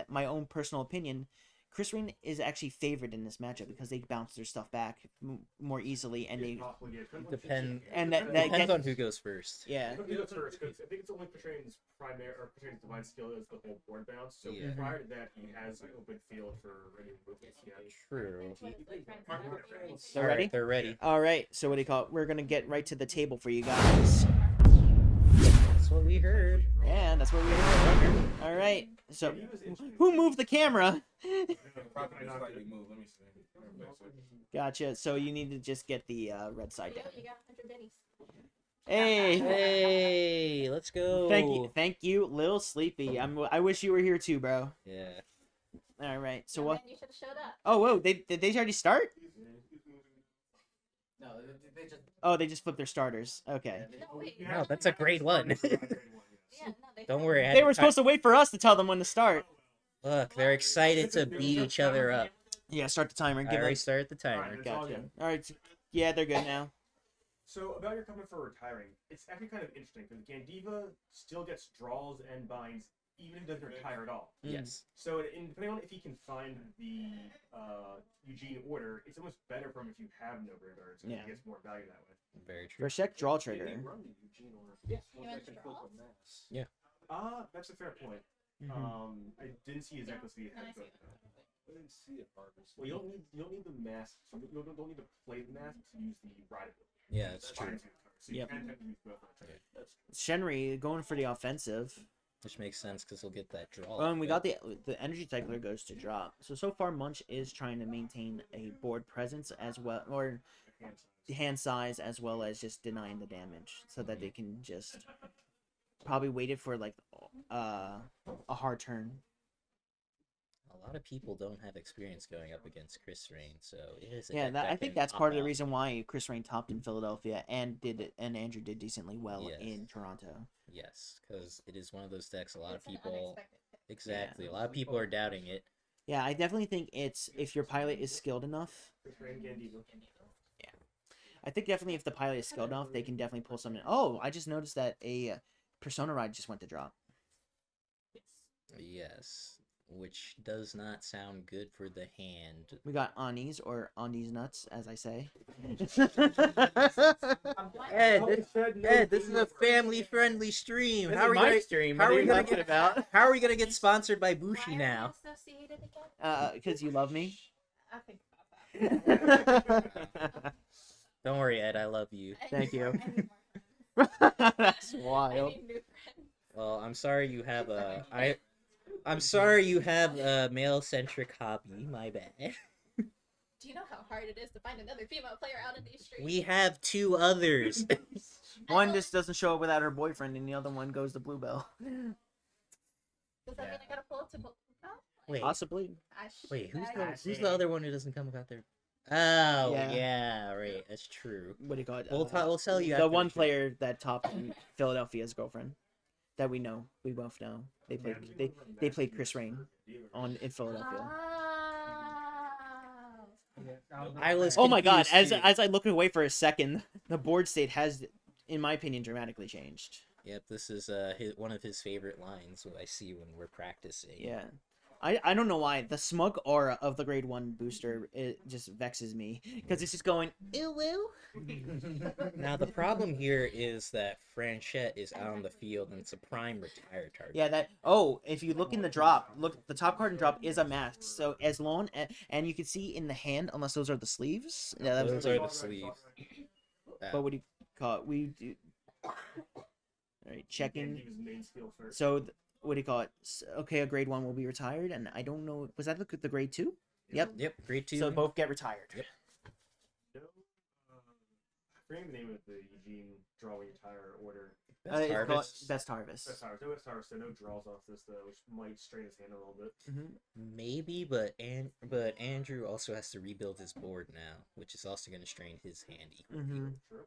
my own personal opinion, Krysrain is actually favored in this matchup because they bounce their stuff back more easily and they Depend. and that Depends get, on who goes first. yeah. I think it's only Krysrain's primary or Krysrain's divine skill is the whole board bounce. So Yeah. prior to that, he has an open field for any movements he has. True. They're ready? They're ready. All right. So what do you call it? We're gonna get right to the table for you guys. That's what we heard. Yeah, that's what we heard. All right. So who moved the camera? Gotcha. So you need to just get the red side down. You got 100 bennies. Hey, Hey, let's go. thank you, Lil Sleepy. I wish you were here too, bro. Yeah. All right. So Yeah, what? man, you should have showed up. Oh, whoa! Did they already start? No, they just. Oh, they just flipped their starters. Okay. No, wait. No, that's a grade 1. Yeah, no, they Don't had- worry. I They had were time. supposed to wait for us to tell them when to start. Look, they're excited to beat each other up. Yeah, start the timer. I Give already them. started the timer. Alright, it's all Gotcha. good. All right. Yeah, they're good now. So about your comment for retiring, it's actually kind of interesting because Gandeeva still gets draws and binds even if he doesn't retire at all. Yes. So depending on if he can find the Eugene order, it's almost better for him if you have no regards. Yeah. He gets more value that way. Very true. First check, draw trigger. Yes. You want to draw? That's a fair point. I didn't see exactly what he No, I had. see But, well, you don't need the mask. So you don't need to play the mask to use the ride. Yeah, that's true. So you Yep. can use both. Shenri going for the offensive. Which makes sense because he'll get that draw. Well, and we got the energy cycler goes to drop. So far Munch is trying to maintain a board presence as well, or hand size as well as just denying the damage, so that they can just probably wait it for like a hard turn. A lot of people don't have experience going up against Krysrain, so it is. A Yeah, deck I think can that's part of the pop out. reason why Krysrain topped in Philadelphia and Andrew did decently well Yes. in Toronto. Yes, because it is one of those decks. A lot of It's an people. unexpected pick. Exactly. A lot of people are doubting it. Yeah, I definitely think it's if your pilot is skilled enough. I think definitely if the pilot is skilled enough, they can definitely pull something. Oh, I just noticed that a Persona ride just went to drop. Yes, which does not sound good for the hand. We got Anis or Anis nuts, as I say. Ed, this is a family-friendly stream. How are we gonna, stream. how are we gonna get about? How are we gonna get sponsored by Bushi Why now? are we associated again? Because you love me. I think about that. Don't worry, Ed. I love you. Thank you. I need more friends. That's I wild. need new friends. Well, I'm sorry you have a I'm sorry you have a male-centric hobby. My bad. Do you know how hard it is to find another female player out in these streets? We have 2 others. One just doesn't show up without her boyfriend, and the other one goes to Bluebell. Does that mean I gotta pull up to both? Oh, Wait, Possibly. wait. Who's I- who's the other one who doesn't come without their? Oh, Yeah. yeah, right. That's true. What do you call it? We'll tell you the after one the show. player that topped Philadelphia's girlfriend that we know. We both know. They played Krysrain in Philadelphia. Oh. I was. Oh my god! confused, As too. I look away for a second, the board state has in my opinion, dramatically changed. Yep, this is one of his favorite lines. What I see when we're practicing. Yeah. I don't know why the smug aura of the grade 1 booster, it just vexes me because it's just going ew ew. Now the problem here is that Franchette is out on the field and it's a prime retired target. Yeah, that. If you look in the drop, look, the top card in drop is a mask. So as long and you can see in the hand, unless those are the sleeves. Yeah, that was Those are the sleeves. But what do you call it? We do. All right, checking. Gandeeva's main skill first. So what do you call it? Okay, a grade 1 will be retired, and I don't know. Was that the grade 2? Yep. Yep, grade 2. So both get retired. Yep. No, I forget the name of the Eugene draw when you retire order. Best It's called harvest. Best Harvest. Best harvest. No best harvest. So no draws off this though, which might strain his hand a little bit. Maybe, but Andrew also has to rebuild his board now, which is also going to strain his hand equally. True.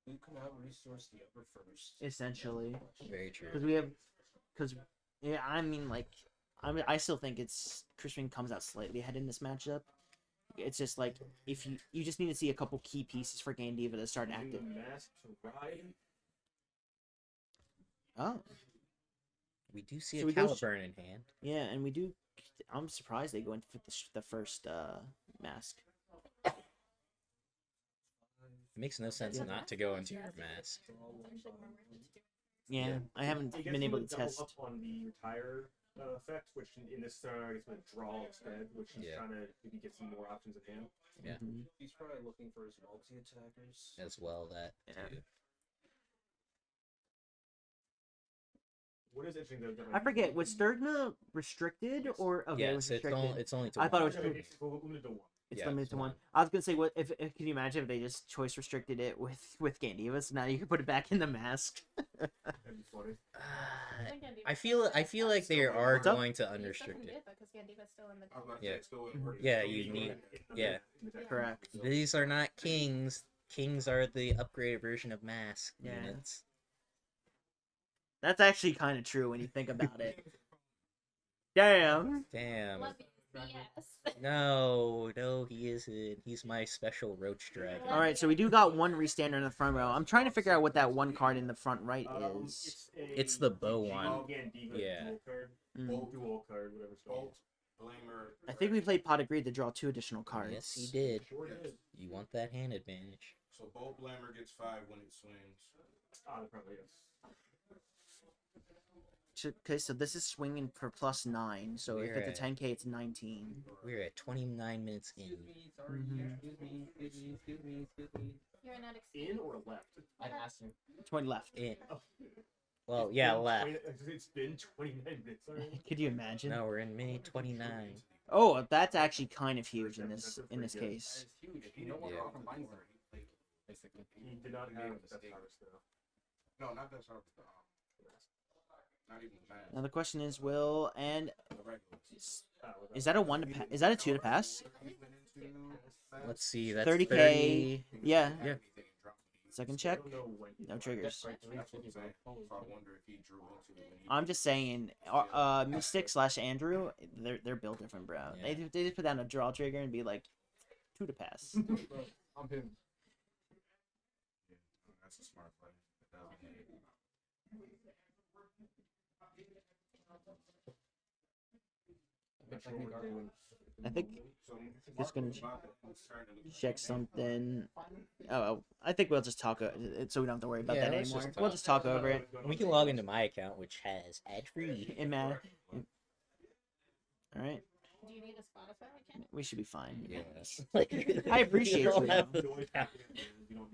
Who can out resource the upper first? Essentially, Very true. because yeah, I mean, like, I still think it's Krysrain comes out slightly ahead in this matchup. It's just like if you just need to see a couple key pieces for Gandeeva to start active. Mask to ride. Oh, We do see So a we go Caliburn in hand. yeah, and we do. I'm surprised they go into the first mask. It makes no sense not to go into your mask. It's actually more worth it to do. Yeah, I haven't You guys been able to double test. up on the retire effect, which in this scenario is going to draw instead, which is Yeah. trying to maybe get some more options at hand. Yeah. Mhm. He's probably looking for his multi-attackers. As well, that Yeah. too. What is interesting though? that, I forget, was Sturgna restricted or okay? It was Yes, restricted. it's only to I thought it one. was Okay, it's limited to one. It's Yeah, limited it's to one. one. I was gonna say, what if can you imagine if they just choice restricted it with Gandeeva? So now you can put it back in the mask. That'd be funny. I feel like they are What's up? going to unrestrict it. Because Gandeeva's still in the. I was about to Yeah. say, it's still in work. Yeah, you need. Yeah. Correct. These are not kings. Kings are the upgraded version of mask Yeah. units. That's actually kind of true when you think about it. Damn. Damn. Love you. Yes. No, he isn't. He's my special roach dragon. All right, so we do got one restander in the front row. I'm trying to figure out what that one card in the front right is. It's the bow one. Gandeeva Yeah. dual card. Mm. Dual card, whatever it's called. Blamer. I think we played Pot Agreed to draw 2 additional cards. Yes, he did. Sure did. You want that hand advantage. So Bolt Blamer gets 5 when it swings. Probably yes. Okay, so this is swinging for +9. So if We're it's a at- 10K, it's 19. We're at 29 minutes in. Excuse me, sorry. Mhm. Excuse me. You're not In or left? I asked him. 20 left. In. Oh. Well, It's yeah, been left. 20 It's been 29 minutes already. Could you imagine? No, we're in minute 29. Oh, that's actually kind of huge in That's this pretty good. That case. is huge. If you no longer Yeah. combines them, basically. He did not have the best harvest though. No, not that sharp. Not even the mask. Now the question is, will and The regular. is that a 1 to pass? Is that a 2 to pass? Let's see, that's 30K. 30. Yeah. Yeah. Second check. I don't know when he No got triggers. that. That's what I'm saying. So I wonder if he drew into it when he. I'm just saying, Mystic / Andrew, they're built different, bro. Yeah. They just put down a draw trigger and be like, 2 to pass. I'm him. Yeah, that's a smart play. I think So just gonna Marco's about to turn and check something. Oh, I think we'll just talk so we don't have to worry about Yeah, that let's anymore. just We'll talk. just talk over it. We can log into my account, which has ad-free. It matter. All right, Do you need a Spotify account? we should be fine. Yes. I appreciate you, though.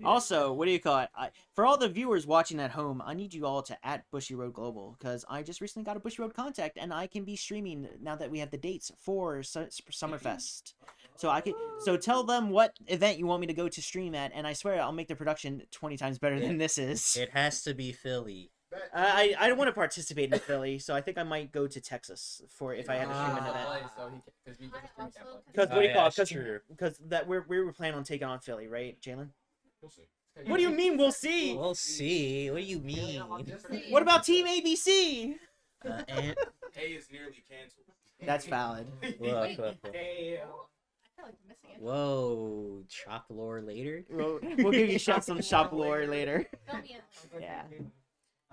Also, what do you call it? For all the viewers watching at home, I need you all to @Bushy Road Global because I just recently got a Bushy Road contact and I can be streaming now that we have the dates for Summerfest. So tell them what event you want me to go to stream at, and I swear I'll make the production 20 times better than this is. It has to be Philly. I don't want to participate in Philly, so I think I might go to Texas for if I have to stream an event. So he because we just stream can't play. Because what do you Oh, call yeah, it? it's true. Because that we were planning on taking on Philly, right, Jalen? We'll see. What do you mean we'll see? We'll see. What do you mean? What about Team ABC? And A is nearly canceled. That's valid. look. Hey, feel like I'm missing it. Whoa, chop lore later? We'll give you some shop lore later. Fill me in. Yeah.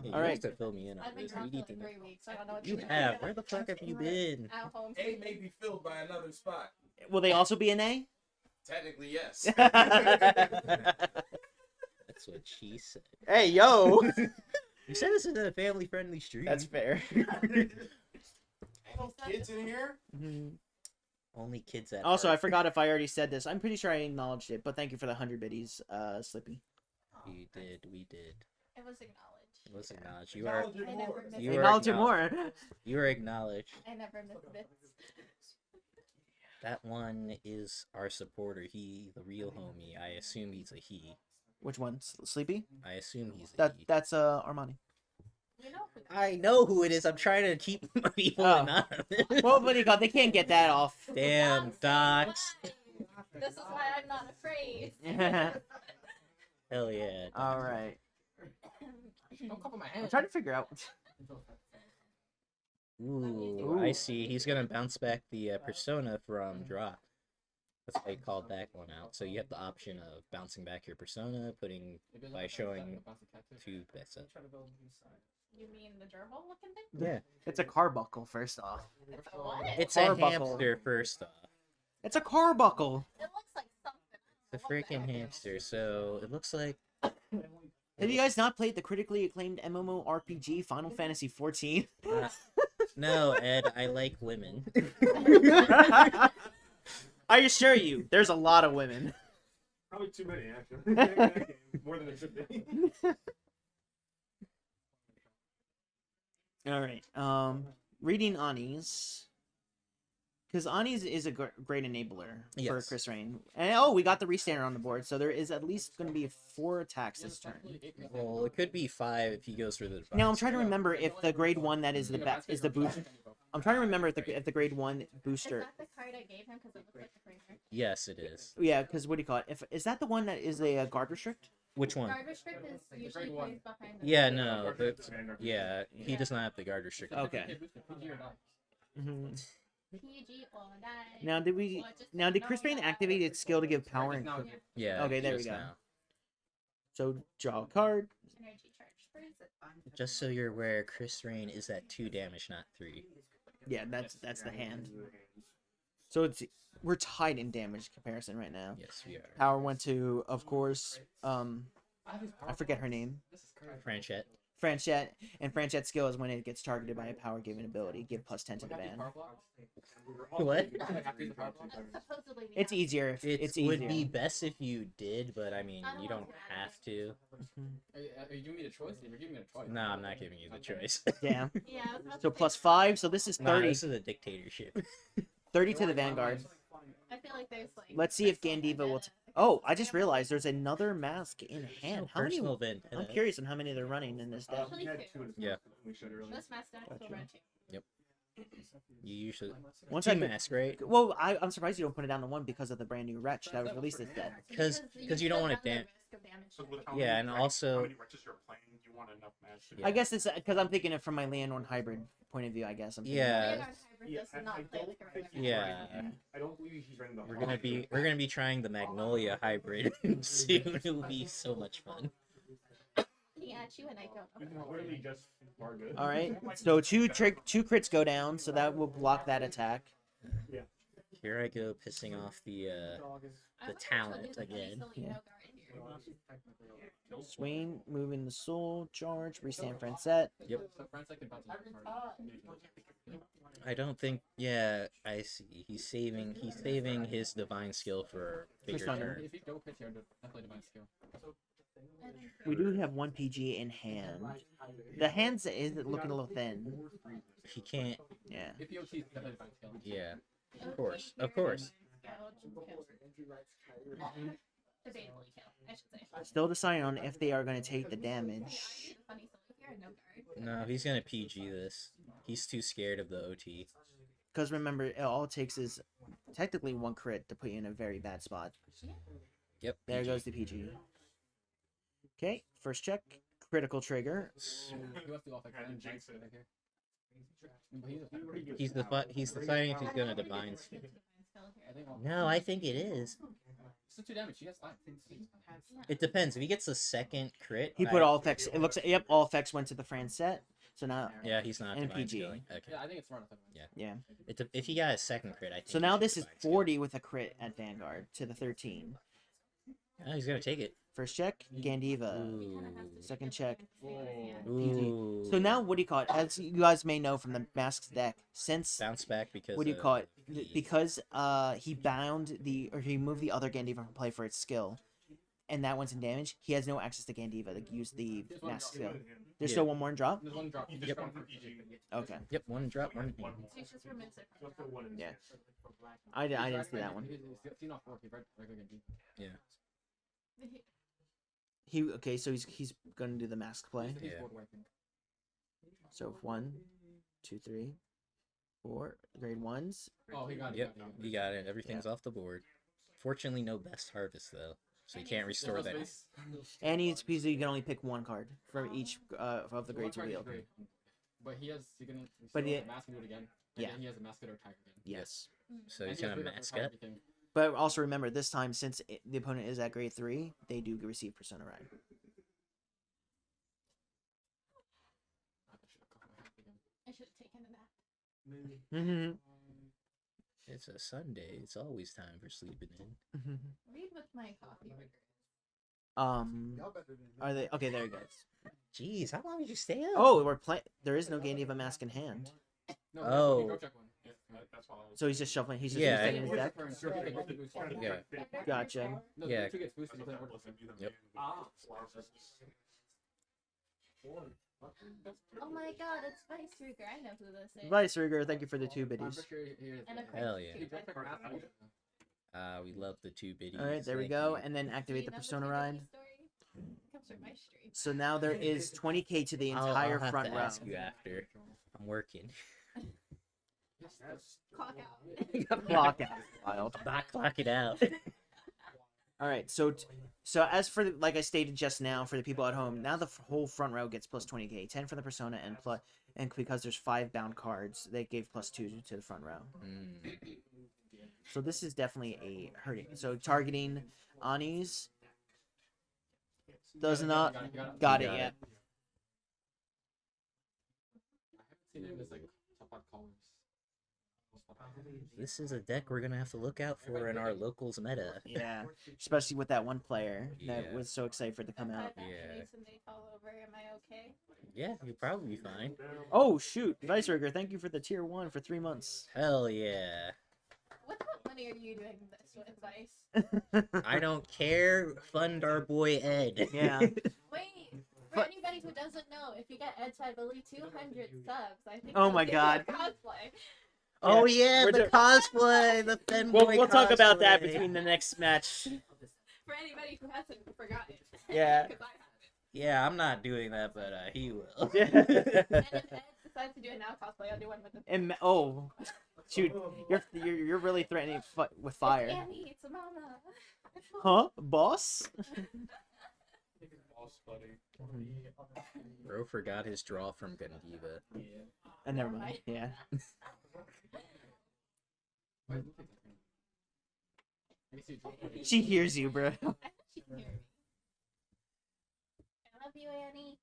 Yeah, you Alright. have to fill me in on I've been this. gone We for need like to know. 3 weeks. I don't know what You to do. have. Where the fuck have you been? At home. A may be filled by another spot. Will they also be an A? Technically, yes. That's what she said. Hey, yo! You said this is a family-friendly stream. That's fair. Ain't no kids in here. Only kids at Also, I heart. forgot if I already said this. I'm pretty sure I acknowledged it, but thank you for the 100 biddies, Slippy. We did. It was acknowledged. It was acknowledged. You are. Acknowledge it I more. never missed You it. are Acknowledge it acknowledged. more. You are acknowledged. I never missed it. That one is our supporter. He, the real homie. I assume he's a he. Which one? Sleepy? I assume he's a That's he. Armani. You know who that I know who it is. I'm trying to keep people Oh. anonymous. Well, what do you got? They can't get that off. Damn, Not docs. saying why. This is why I'm not afraid. Hell yeah. All right. Don't cover my I'm head. trying to figure out. Ooh, I see. He's gonna bounce back the persona from drop. That's why I called that one out. So you have the option of bouncing back your persona, putting by showing two bets up. You mean the gerbil looking thing? Yeah, It's a car buckle, first off. It's a what? it's Car a buckle. hamster first off. It's a car buckle. It looks like something. The freaking hamster. So it looks like Have you guys not played the critically acclaimed MMORPG Final Fantasy XIV? no, Ed. I like women. I assure you, there's a lot of women. Probably too many, actually. More than it should be. All right. Reading Ani's. Because Ani's is a great enabler for Yes. Krysrain. And we got the restander on the board, so there is at least going to be 4 attacks this turn. Well, it could be 5 if he goes for the. Now I'm trying to remember if the grade 1 that is the boost. I'm trying to remember if the grade 1 Is booster. that the card I gave him? Because it looks like the framer. Yes, it is. Yeah, because what do you call it? Is that the one that is a guard restrict? Which one? Guard restrict is usually placed behind the Yeah, no. Vanguard. Yeah, he does not have the guard restriction. Okay. Mhm. PG or die. Now did Krysrain activate its skill to give power and quick? Yeah. Okay, there we just go. now. So draw a card. Energy charge. Where is it? Just so you're aware, Krysrain is at 2 damage, not 3. Yeah, that's the hand. So we're tied in damage comparison right now. Yes, we are. Power went to, of course, I forget her name. Franchette. Franchette, and Franchette's skill is when it gets targeted by a power-given ability, give +10 to the band. What? Supposedly we It's have- easier. If, It it's would easier. be best if you did, but I mean, you don't have to. Are you giving me the choice? You're giving me a choice. No, I'm not giving you the choice. Damn. Yeah. I was about So to say, +5. So this is No, 30. this is a dictatorship. 30 to the Vanguard. I feel like there's like. Let's see if Gandeeva will. Oh, I just realized there's another mask in hand. How many? Personal vendetta. I'm curious on how many they're running in this deck. Actually, We had two. 2 in this Yeah. we showed earlier. Most mass decks will Gotcha. run 2. You usually Once two I mask, right? well, I'm surprised you don't put it down to 1 because of the brand new Wretch that was released this deck. 'Cause you don't still wanna have the dam- risk of damage So to with it. how Yeah, many and wretches- also- how many wretches you're playing, you want enough mass. Yeah. I guess it's because I'm thinking it from my Landorn hybrid point of view. I guess. I'm thinking Yeah. Vanguard hybrid Yeah, does I not play don't like a think regular he's Vanguard. Yeah. I don't believe he's running the We're gonna be trying the Magnolia hybrid soon. It'll be so much fun. Looking at you and I don't know. Literally just Varga. All right. So two crits go down, so that will block that attack. Here I go, pissing off the I the wonder if talent she'll do the again. Silly Yeah. Vanguard here. Swing, moving the soul, charge, restand Francette. Yep. So France I can bounce back the card. I don't think. Yeah, I see. He's saving his divine skill for a bigger Persona. turn. If you go crit here, definitely divine skill. We do have 1 PG in hand. The hands is looking a little thin. He can't. Yeah. If you OT, definitely divine skill. Yeah. Of course. Of course. Debatably kill, I should say. Still deciding on if they are going to take the damage. Funny silly here, no guard. No, he's gonna PG this. He's too scared of the OT. Because remember, all it takes is technically 1 crit to put you in a very bad spot. Yep. There PG. goes the PG. Okay, first check. Critical trigger. You have to go off like And that. jinx it. Right here. But he's a He's deciding if he's gonna divine skill. Divine skill here. I think No, I think it is. It's still 2 damage. She has 5. It depends. If he gets a second crit, He put all effects. It looks. Yep, all effects went to the Fran set. So now. Yeah, he's not and divine PG. skilling. Okay. Yeah, I think it's smart enough. Yeah. If he got a second crit, I think. So he now should this is divine skill. 40 with a crit at Vanguard to the 13. Oh, he's gonna take it. First check, Gandeeva. Ooh. Second check, Ooh. So now, what do you call it? As you guys may know from the Masks deck, since Bounce back because. what do you call it? Because he bound he moved the other Gandeeva from play for its skill, and that one's in damage. He has no access to Gandeeva to use the mask skill. There's Yeah. still one more in drop. There's 1 drop. You just Yep. one for PG. Okay, Yep, one drop, one. It's just for mid-set. Just the one in Yeah. I didn't see that one. He's not 4. He's regular Gandeeva. So he's gonna do the mask play. He's Yeah. board wiping. So 1, 2, 3, 4 grade ones. Oh, he got it. Yep, got it. you got it. Everything's off the board. Fortunately, no best harvest though, so you can't There's restore no that. space. And each piece you can only pick one card from each of the One grades card is revealed. great. But he can But restore he- the mask and do it again. Yeah. And then he has a mask or tire again. Yes. So And he's he has gonna rid of mask retire it. everything. But also remember, this time, since the opponent is at grade 3, they do receive Persona Ride. I should have taken a nap. Mm-hmm. It's a Sunday. It's always time for sleeping in. Read with my coffee order. Y'all better than me. Are they okay? There you go. Jeez, how long did you stay up? Oh, we're playing. There is no Gandeeva mask in hand, No, Oh. go check one. That's all. so he's just shuffling. He's just Yeah. using his deck. Yeah. Gotcha. No, Yeah. 2 gets boosted. You play order. Yep. Oh my god, it's Vice Ruger. I know who this is. Vice Rigger, thank you for the 2 I'm biddies. pretty sure he is. And a Hell quick yeah. He dropped like a mask. We love the 2 biddies. All right, there we Thank go, you. and then Do activate you the know Persona 2 Ride. Billy story? Comes from my stream. So now there is 20k to the I'll entire have front to row. ask you after. I'm working. Clock out. Clock out. Wild. Not clock it out. All right, so as for like I stated just now for the people at home, now the whole front row gets plus 20k, 10 for the Persona and because there's 5 bound cards, they gave plus 2 to the front row. So this is definitely a hurting. So targeting Ani's does not got it Got yet. it. I haven't seen it in this like top 5 colors. This is a deck we're gonna have to look out for in our locals meta. Yeah, especially with that one player that Yeah. was so excited for it to come out. Yeah. And they fall over. Am I okay? Yeah, you'll probably be fine. Oh shoot, Vice Rigger, thank you for the tier 1 for 3 months. Hell yeah. What money are you doing this with, Vice? I don't care. Fund our boy Ed. Yeah. Wait, for But- anybody who doesn't know, if you get Ed I believe 200 subs, I think. Oh you'll my get God. a cosplay. Oh yeah, We're the do- cosplay, the fanboy. We'll talk about that cosplay. between the next match. For anybody who hasn't forgotten. Yeah. 'Cause I haven't. Yeah, I'm not doing that, but he will. Yeah. And if Ed decides to do it now cosplay, I'll do one with the. And shoot, you're really threatening with It's fire. Annie, it's Mama. Huh, boss? Boss buddy. Bro forgot his draw from Gandeeva. Never mind. Yeah. She hears you, bro. I thought she can hear me. I love you, Annie.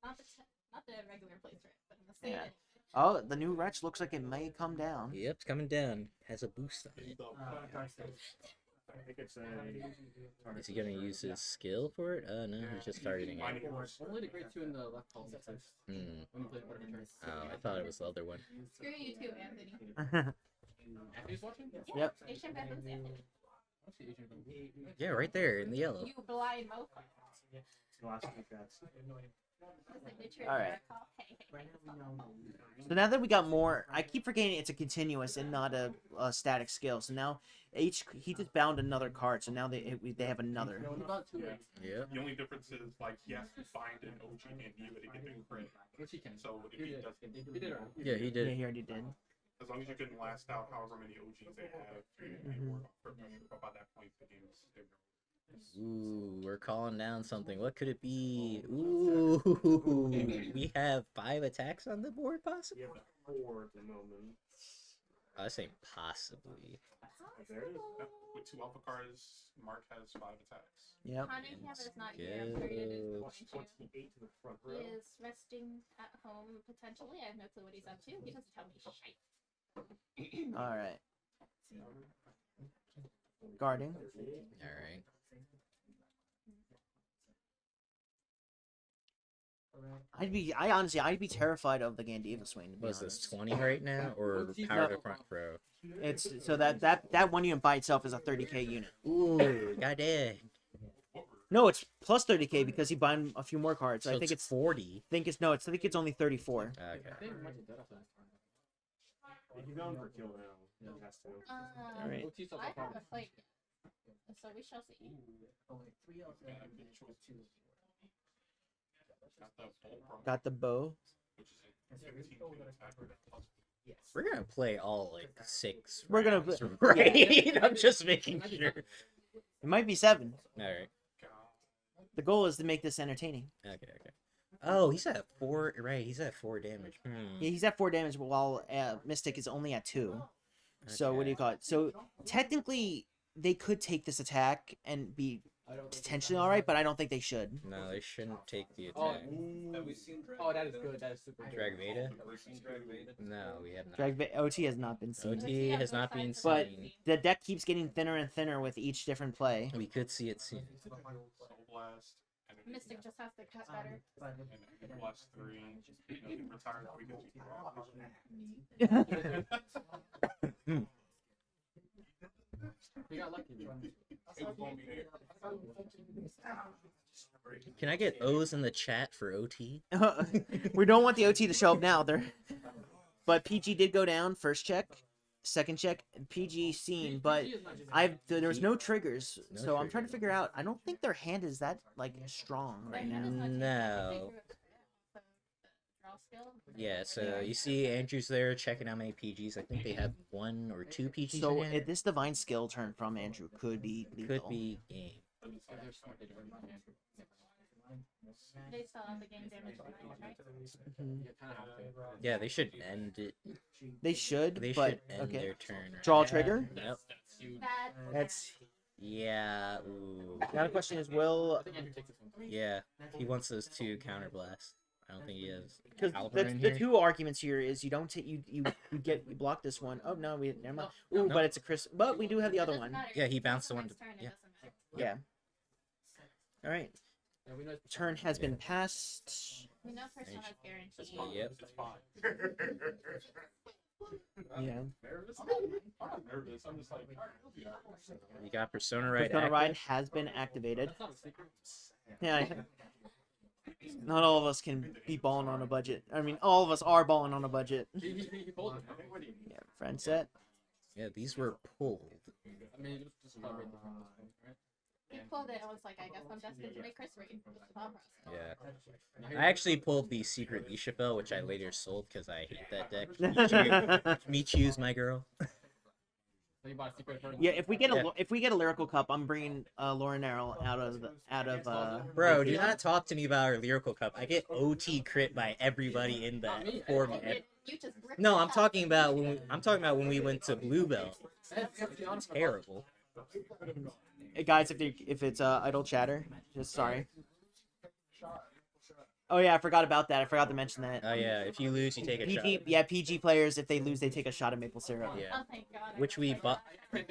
Not the regular place for it, but in the state. Yeah. Oh, the new wretch looks like it may come down. Yep, it's coming down. Has a boost on it. I think it's a. Is he gonna use his skill for it? No, he's just targeting it. Only the grade 2 in the left column exists Hmm. when you play order turn. Oh, I thought it was the other one. Screw you too, Anthony. Anthony's watching? Yep. Asian Bamboo's Anthony. What's the Asian one? Yeah, right there in the yellow. You blind mofo. Last week, that's. All right. So now that we got more, I keep forgetting it's a continuous and not a static skill. So now he just bound another card. So now they have another. What about 2 Yeah. rates? Yep. The only difference is like he has to find an OG Gandeeva to get the crit. Which he can. So if He he did. does, He did already. Yeah, he Yeah, did. he already did. as long as you can last out however many OGs they have, you work off crit pressure. But by that point, the game is ignorant. Ooh, we're calling down something. What could it be? Ooh, we have 5 attacks on the board, We possibly. have 4 at the moment. I say possibly. There it is. With 2 alpha cards, Mark has 5 attacks. Yep. Hunting him is not Good. here. I'm afraid it is Plus going to. 28 to the front He row. is resting at home potentially. I have no clue what he's up to. He doesn't tell me shit. All right. Guarding. All right. I'd be terrified of the Gandeeva swing. To be What's this, honest. 20 right now, or power to front row? It's so that one unit by itself is a 30k unit. Ooh, goddamn. No, it's plus 30k because you buy a few more cards. So I think it's 40. I think it's only 34. Okay. He's going for kill now. He has to. All right. I haven't played yet, so we shall see. Got the bow. Which is a 17 attack plus. We're gonna play all like 6. We're gonna rounds, play- right? I'm just making sure. It might be 7. All right. The goal is to make this entertaining. Okay. Oh, he's at 4. Right, he's at 4 damage. Yeah, he's at 4 damage, while Mystic is only at 2. So what do you call it? So technically, they could take this attack and be potentially all right, but I don't think they should. No, they shouldn't take the Oh, attack. Have we seen Drag? oh, that is good. That is super good. Drag Veda? Have we seen Drag Veda? No, we have not. OT has not been seen. OT has not been But seen. the deck keeps getting thinner and thinner with each different play. We could see it soon. Soul Blast. Energy Mystic just has to cut better. and plus 3. Retire if we get You got lucky. It was gonna be there. Can I get O's in the chat for OT? We don't want the OT to show up now. But PG did go down. First check, second check, and PG seen. But there was no triggers, No so I'm trying to triggers. figure out. I don't think their hand is that like strong right now. No. Yeah, so you see Andrew's there checking how many PGs. I think they have 1 or 2 PGs. So in hand. this divine skill turn from Andrew could be lethal. Could be game. They still have the game damage line, right? Mhm. You kind of have to. Yeah, they should end it. They should, They but should end okay. their turn. Draw trigger. Yep. Bad. That's Yeah. Ooh. now the question is, will I think Andrew takes this one. Yeah. He wants those 2 counterblast. I don't think he has. because Caliber the in the here? 2 arguments here is you don't take you block this one. Oh no, we never mind. Ooh, No. but it's a Chris. But we do have the It other doesn't one. matter. Yeah, he bounced the one Next to- turn, it yeah. doesn't matter. Yeah. All right. Yeah, we know it's- Turn has been passed. We know Persona's guaranteed. It's fine. Yep. It's fine. Yeah. Nervous? I'm not nervous. I'm just like, alright, we'll do that. You got Persona Ride. Persona active. Ride has been activated. That's not a secret. Yeah. Not all of us can be balling on a budget. I mean, all of us are balling on a budget. He pulled it. Yeah. Friend set. Yeah, these were pulled. I mean, it was just collaborate the front, right? He pulled it and was like, I guess I'm destined to make Krysrain. Thought process. Yeah. Now here- I actually pulled the Secret Leisha Bell, which I later sold because I hate that deck. Michu, Michu's my girl. So you bought a secret first? Yeah, if we get Yeah. if we get a lyrical cup, I'm bringing Lauren Errol out of Bro, do not talk to me about our Lyrical Cup. I get OT crit by everybody in Not me. that format. You just ripped No, it I'm up. talking about when we went to Bluebell. Terrible. Hey, guys, if it's idle chatter, just sorry. Oh yeah, I forgot about that. I forgot to mention that. Oh yeah, if you lose, you take a PG, shot. yeah, PG players, if they lose, they take a shot of maple syrup. Yeah. Oh, thank God. I Which don't we like bought. that.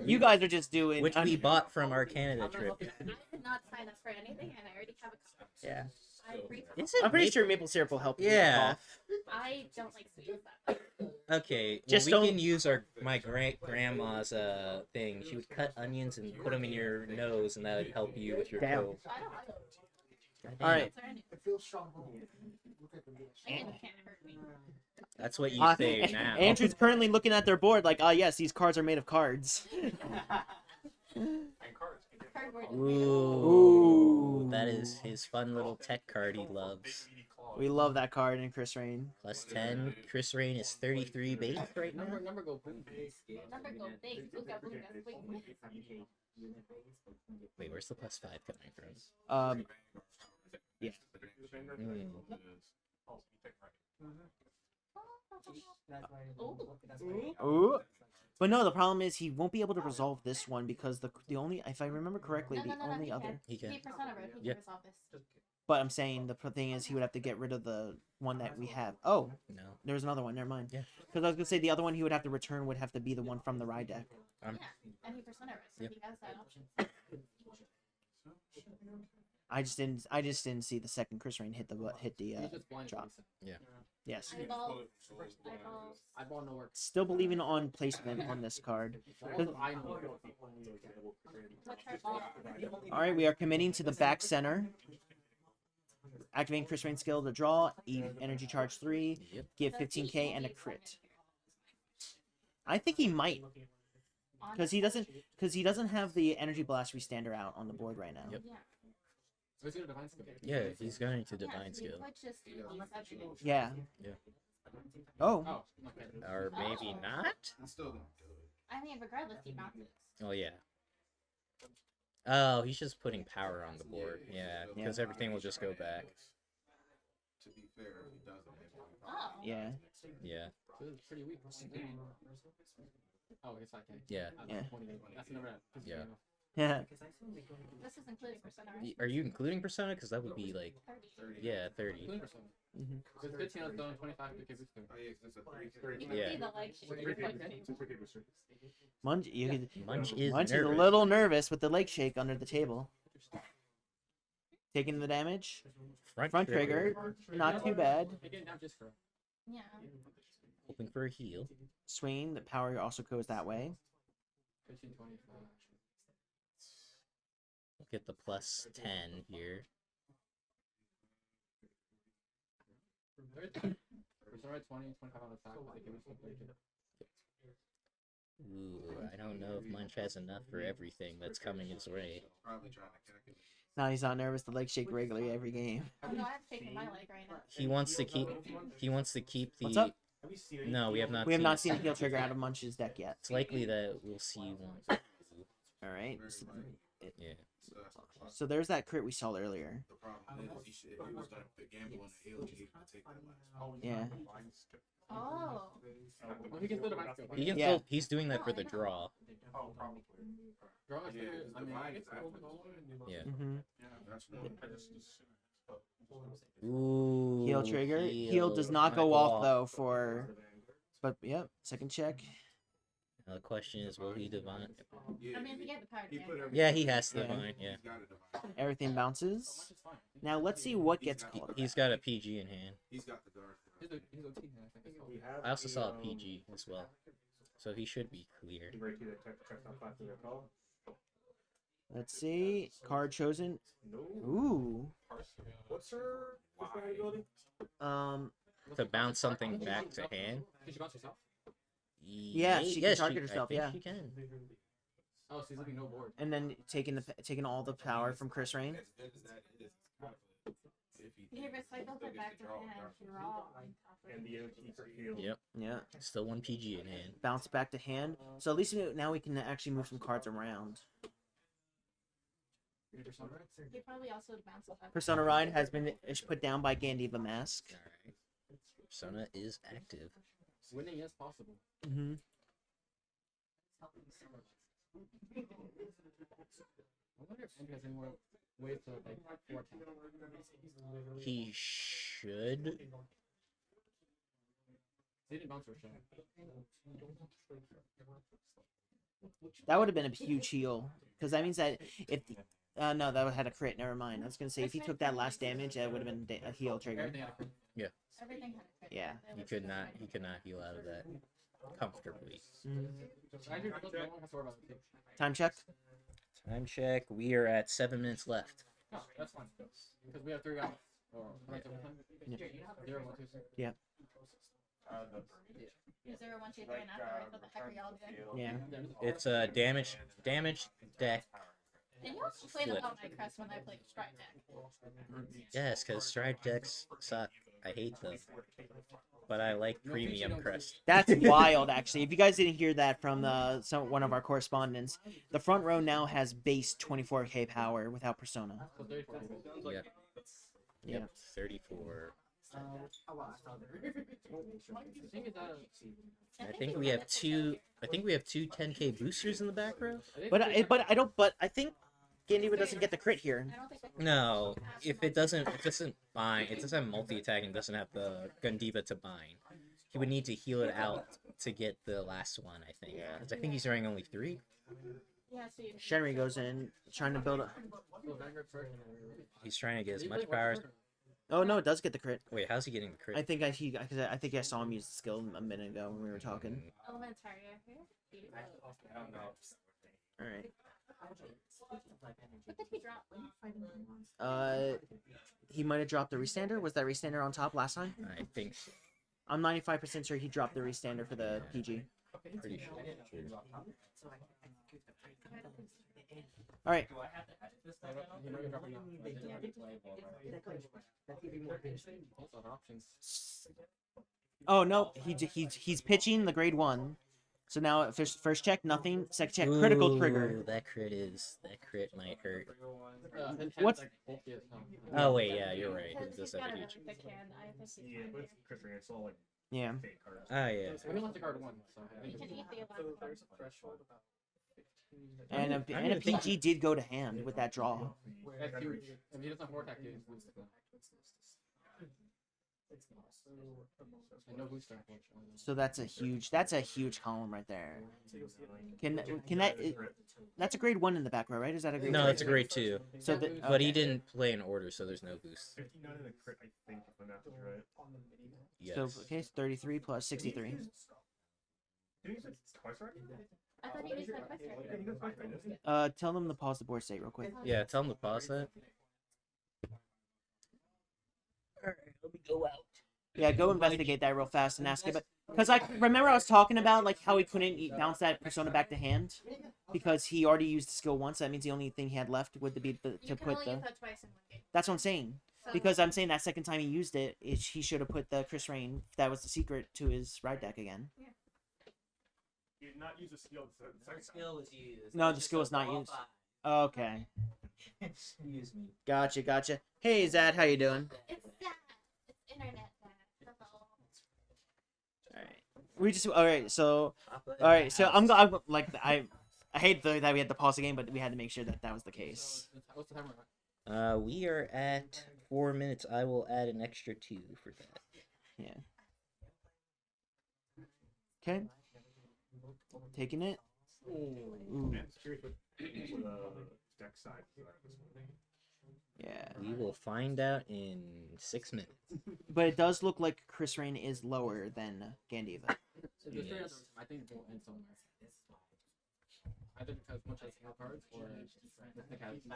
You guys are just doing. Which we bought from our Canada trip. I did not sign up for anything, and I already have a cup. Yeah. I agree. Is it I'm pretty maple- sure maple syrup will help you Yeah. off. I don't like sweets that much. Okay, Just well, we don't- can use my grandma's thing. She would cut onions and put them in your nose, and that would help you with your Damn. cold. I don't like it. All right. It feels strong. And you can't hurt me. That's what you say now. Andrew's currently looking at their board like, yes, these cards are made of cards. And cards. Cardboard is made of- Ooh, that is his fun little tech card he loves. We love that card in Krysrain. Plus 10. Krysrain is 33 base right now. Number go boom. Number go big. Booga booga bling. Wait, where's the plus 5 coming from? Yeah. Mm. Ooh. But no, the problem is he won't be able to resolve this one because the only, if I remember correctly, the only other. He can. He persona road. He Yep. can resolve this. But I'm saying the thing is he would have to get rid of the one that we have. Oh, No. there's another one. Never mind. Yeah. Because I was gonna say the other one he would have to return would have to be the one from the ride deck. Yeah, and he persona road, so Yep. he has that option. I just didn't see the second Krysrain hit the He's just blind. drop. Yes. Eyeballs. Eyeball no work. Still believing on placement on this card. Also, I know. What's her ball? All right, we are committing to the back center. Activating Krysrain skill to draw, energy charge 3, Yep. give 15k and a crit. I think he might, because he doesn't have the energy blast restander out on the board right now. Yep. Yeah. So he's gonna divine skill. Yeah, he's going to Yeah, divine so he skill. could just do the subject. Yeah. Yeah. Oh. Oh, okay. Or maybe not? I mean, regardless, he bounces. Oh, yeah. Oh, he's just putting power on the board. Yeah, because everything will just go back. To be fair, he doesn't have Oh. Yeah. Yeah. So it's pretty weak. Oh, it's like Yeah. Yeah. That's another. Yeah. Yeah. This is including persona, right? Are you including persona? Because that would be like, 30. yeah, 30. Including persona. Mhm. So it's 15 on zone, 25 to give Oh, yeah, 'cause it's a 3. You can Yeah. see the leg shake. Munch, Munch is Munch is a nervous. little nervous with the leg shake under the table. Taking the damage. Front trigger. Not too bad. Again, now just for. Yeah. Hoping for a heal. Swing. The power also goes that way. 15, 25. Get the plus 10 here. Persona 20, 25 on attack, but they give us something. Ooh, I don't know if Munch has enough for everything that's coming his way. Probably trying to calculate. Now he's not nervous. The leg shake regularly every game. Oh, no, I have faith in my leg right now. He wants to keep. He wants to keep the. What's up? No, we have not. We have not seen seen a heal trigger out of Munch's deck yet. It's likely that we'll see one. All right. Yeah. So there's that crit we saw earlier. The problem is, if he was done the gamble on the hill, he could take that last one. Yeah. Oh. Well, he can still divine skill. He can Yeah. still, he's doing that for the draw. Draw is Yeah, good. I mean, divine it's is after cool. Yeah. Mm-hmm. That's Ooh. Heal trigger. Heal does not go off though for. But yep. Second check. Now the question is, will he divine? Yeah, I mean, if you get the power to gamble. Yeah, he has to Yeah. divine. Yeah. He's got a divine. Everything bounces. Now let's see what gets called. He's got a PG in hand. He's got the guard. He's OT, I think. I also saw a PG as well, so he should be clear. Let's see. Card chosen. Ooh. What's her ability? To bounce something back to hand. Did you bounce yourself? Yeah, she can target herself, I think yeah. she can. Oh, so he's looking no board. And then taking all the power from Krysrain. As good as that is, if he He recycles it back to hand. Draw on top of And it. the OT for heal. Yep. Yeah. Still one PG in hand. Bounce back to hand. So at least now we can actually move some cards around. He probably also bounces back. Persona Ride has been put down by Gandeeva Mask. Alright. Persona is active. Winning is possible. Mm-hmm. I wonder if Andrew has any more ways to like foretell. He should. He didn't bounce or shot. That would have been a huge heal. Because that means that if... no, that would have had a crit. Never mind. I was going to say, if he took that last damage, that would have been a heal trigger. Everything had a crit. Everything had a crit. Yeah. He could not. He could not heal out of that comfortably. Mhm. Andrew doesn't know how to worry about it. Time check. Time check. We are at 7 minutes left. No, that's fine. Because we have 3 guys. Or right over time. Yeah. 0, 1, 2, 3. Yeah. 0, 1, 2, 3, and after, right? What the heck are y'all doing? Yeah. It's a damage deck. And you also played Flip. about my crest when I played Stride deck. Yes, because stride decks suck. I hate them. But I like premium crest. That's wild, actually. If you guys didn't hear that from one of our correspondents, the front row now has base 24k power without Persona. So 34. Yep. Yeah. Yep. 34. I think we have two. I think we have two 10K boosters in the back row. But I think Gandeeva doesn't get the crit here. I don't think No, if it doesn't bind. It doesn't have multi-attack and doesn't have the Gandeeva to bind. He would need to heal it out to get the last one. I think. Yeah. 'Cause I think he's running only 3. Yeah, so you Shenri goes in, trying to build a... He's trying to get as much power. Oh no, it does get the crit. Wait, how's he getting the crit? I think I think I saw him use the skill a minute ago when we were talking. Elementaria here. All right. What did he drop? He might have dropped the restander. Was that restander on top last time? I think so. I'm 95% sure he dropped the restander for the PG. Pretty sure. All right. Oh no, he's pitching the grade 1. So now first check, nothing. Second check, critical trigger. Ooh, that crit might hurt. What's- Oh wait, yeah, you're right. Because It does he's have got a it huge. with the can. I think he's Yeah, fine. but Krysrain, it's all like Yeah. fake cards. Ah, yeah. We only have to guard one, so I You think can eat the so 11. there's a threshold about 15. And I'm a gonna think- PG did go to hand with that draw. That's huge. If he doesn't have more attack, he loses the and no booster, unfortunately. So that's a huge column right there. Can that that's a grade 1 in the back row, right? Is that a grade? No, two? it's a grade 2. So the, But he okay. didn't play in order, so there's no boost. 59 in the crit, I think, if my math is right. Yes. So okay, it's 33 plus 63. Did he use it twice already? I thought he was that twice Yeah, already. he did twice, didn't he? Tell them to pause the board state real quick. Yeah, tell him to pause that. Yeah, go investigate that real fast and ask it. Because I remember I was talking about like how he couldn't bounce that persona back to hand because he already used the skill once. So that means the only thing he had left would be to You can put only the. use that twice in one game. That's what I'm saying. So, Because I'm saying that second time he used it, he should have put the Krysrain, if that was the secret, to his ride deck again. He did not use the skill the second time. Skill was used. No, It's the just skill a was not raw used. file. Okay. Excuse me. Gotcha. Hey, Zad, how you doing? it's that. It's internet that. Hello. Alright. So I hate that we had to pause the game, but we had to make sure that was the case. What's the timer? We are at 4 minutes. I will add an extra 2 for that. Yeah. Okay. Taking it. Ooh. Man, I'm curious what the deck size is like this one. Yeah. We will find out in 6 minutes. But it does look like Krysrain is lower than Gandeeva. So the Yes. I think it will end somewhere. Either because Munch has no cards, or Mystic has no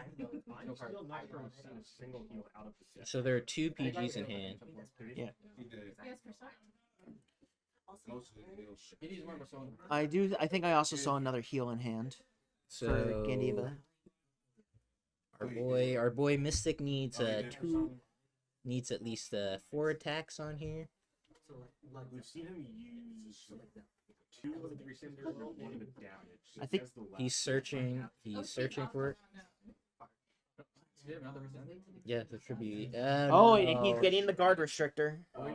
cards. Still not from seeing a single heal out of the set. So there are 2 PGs in hand. Yeah. He did. Yes, persona. Most of the heals. He needs more persona. I think I also saw another heal in hand for So Gandeeva. our boy Mystic needs needs at least 4 attacks on here. We've seen him use 2 of the 3 cinders, won't even damage. I think That's the last He's searching for it. Do you have another reason? Yeah, there should be. Oh, and he's no. getting the guard restrictor. We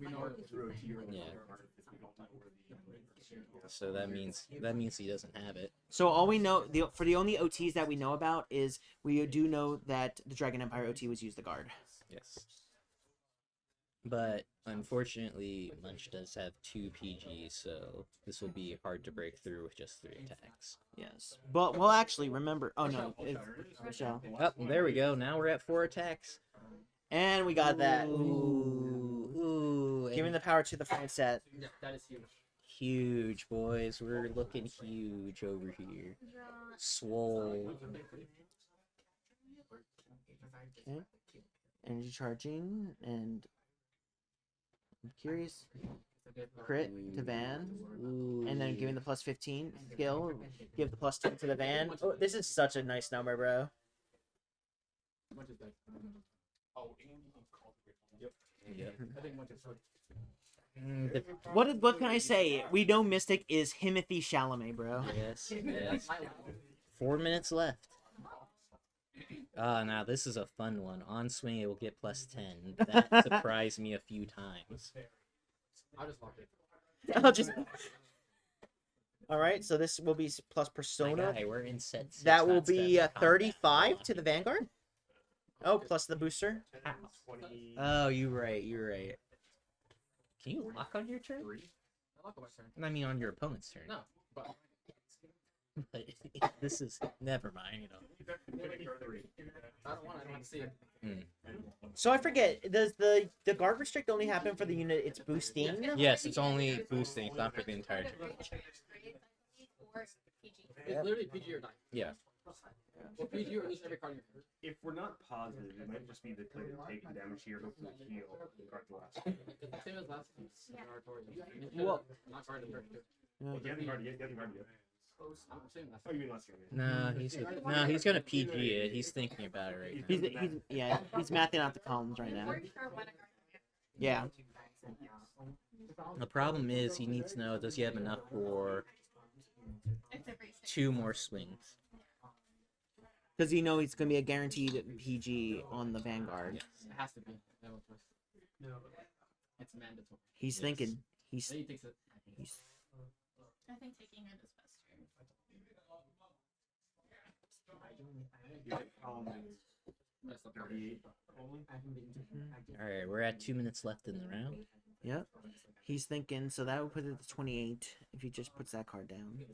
know where through a tier. Yeah. So that means he doesn't have it. So all we know, for the only OTs that we know about is we do know that the Dragon Empire OT was use the guard. Yes. But unfortunately, Munch does have 2 PGs, so this will be hard to break through with just 3 attacks. Yes. But well, actually, remember. Oh no, Michelle. Oh, there we go. Now we're at 4 attacks. And we got that. Ooh. Giving And the power to the front set. Yeah, that is huge. huge, boys. We're looking huge over here. Swole. Okay. Energy charging and I'm curious. Crit to Van. And then giving the plus 15 skill. Give the plus 2 to the Van. Oh, this is such a nice number, bro. Munch is dead. Yep. I think Munch is dead. What can I say? We know Mystic is Timothy Chalamet, bro. Yes, yes. 4 minutes left. Now this is a fun one. On swing, it will get +10. That surprised me a few times. I'll just lock it. I'll just. All right, so this will be plus My persona. guy, we're in set 6, That will not step be in combat. 35 to the Vanguard. Oh, plus the booster. Oh, you're right. You're right. Can you lock on your turn? I'll lock on my turn. I mean, on your opponent's turn. No, but But this is never mind. You know. I don't want. I don't want to see it. So I forget. Does the guard restrict only happen for the unit it's boosting? Yes, it's only boosting. It's not for the entire turn. It's literally PG or die. Yeah. Well, PG or lose every card in your hand. If we're not positive, it might just be the player taking damage here, go for the heal, and guard the last. It's the same as last time. Artoria. Well- Not guard the turn too. Well, you haven't guarded yet. You haven't guarded yet. I'm saying last Oh, time. you mean last game? No, he's gonna PG it. He's thinking about it right now. He's mathing out the columns right now. Yeah. The problem is he needs to know, does he have enough for 2 more swings? Because you know it's gonna be a guaranteed PG on the Vanguard. Yes, it has to be. That was first. It's mandatory. He's Yes. thinking. He's. Then he takes it. he's I think taking it is best here. That's the 38 only. Alright, we're at 2 minutes left in the round. Yep. He's thinking. So that would put it to 28 if he just puts that card down.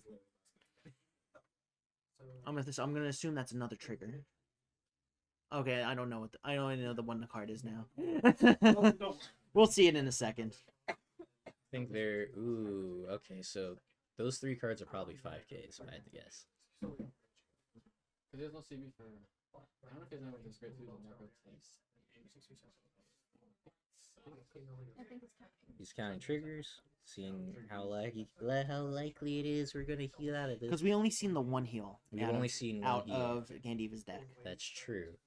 I'm gonna assume that's another trigger. Okay, I don't know what I don't even know the card is now. We'll see it in a second. I think they're... Ooh, okay, so those 3 cards are probably 5K, so I had to guess. Because there's no CB for. I don't know if there's anyone who's great too. I think it's coming. He's counting triggers, seeing how likely it is we're gonna heal out of this. Because we only seen the one heal. We've out only of- seen out one heal. of Gandeeva's deck. That's true.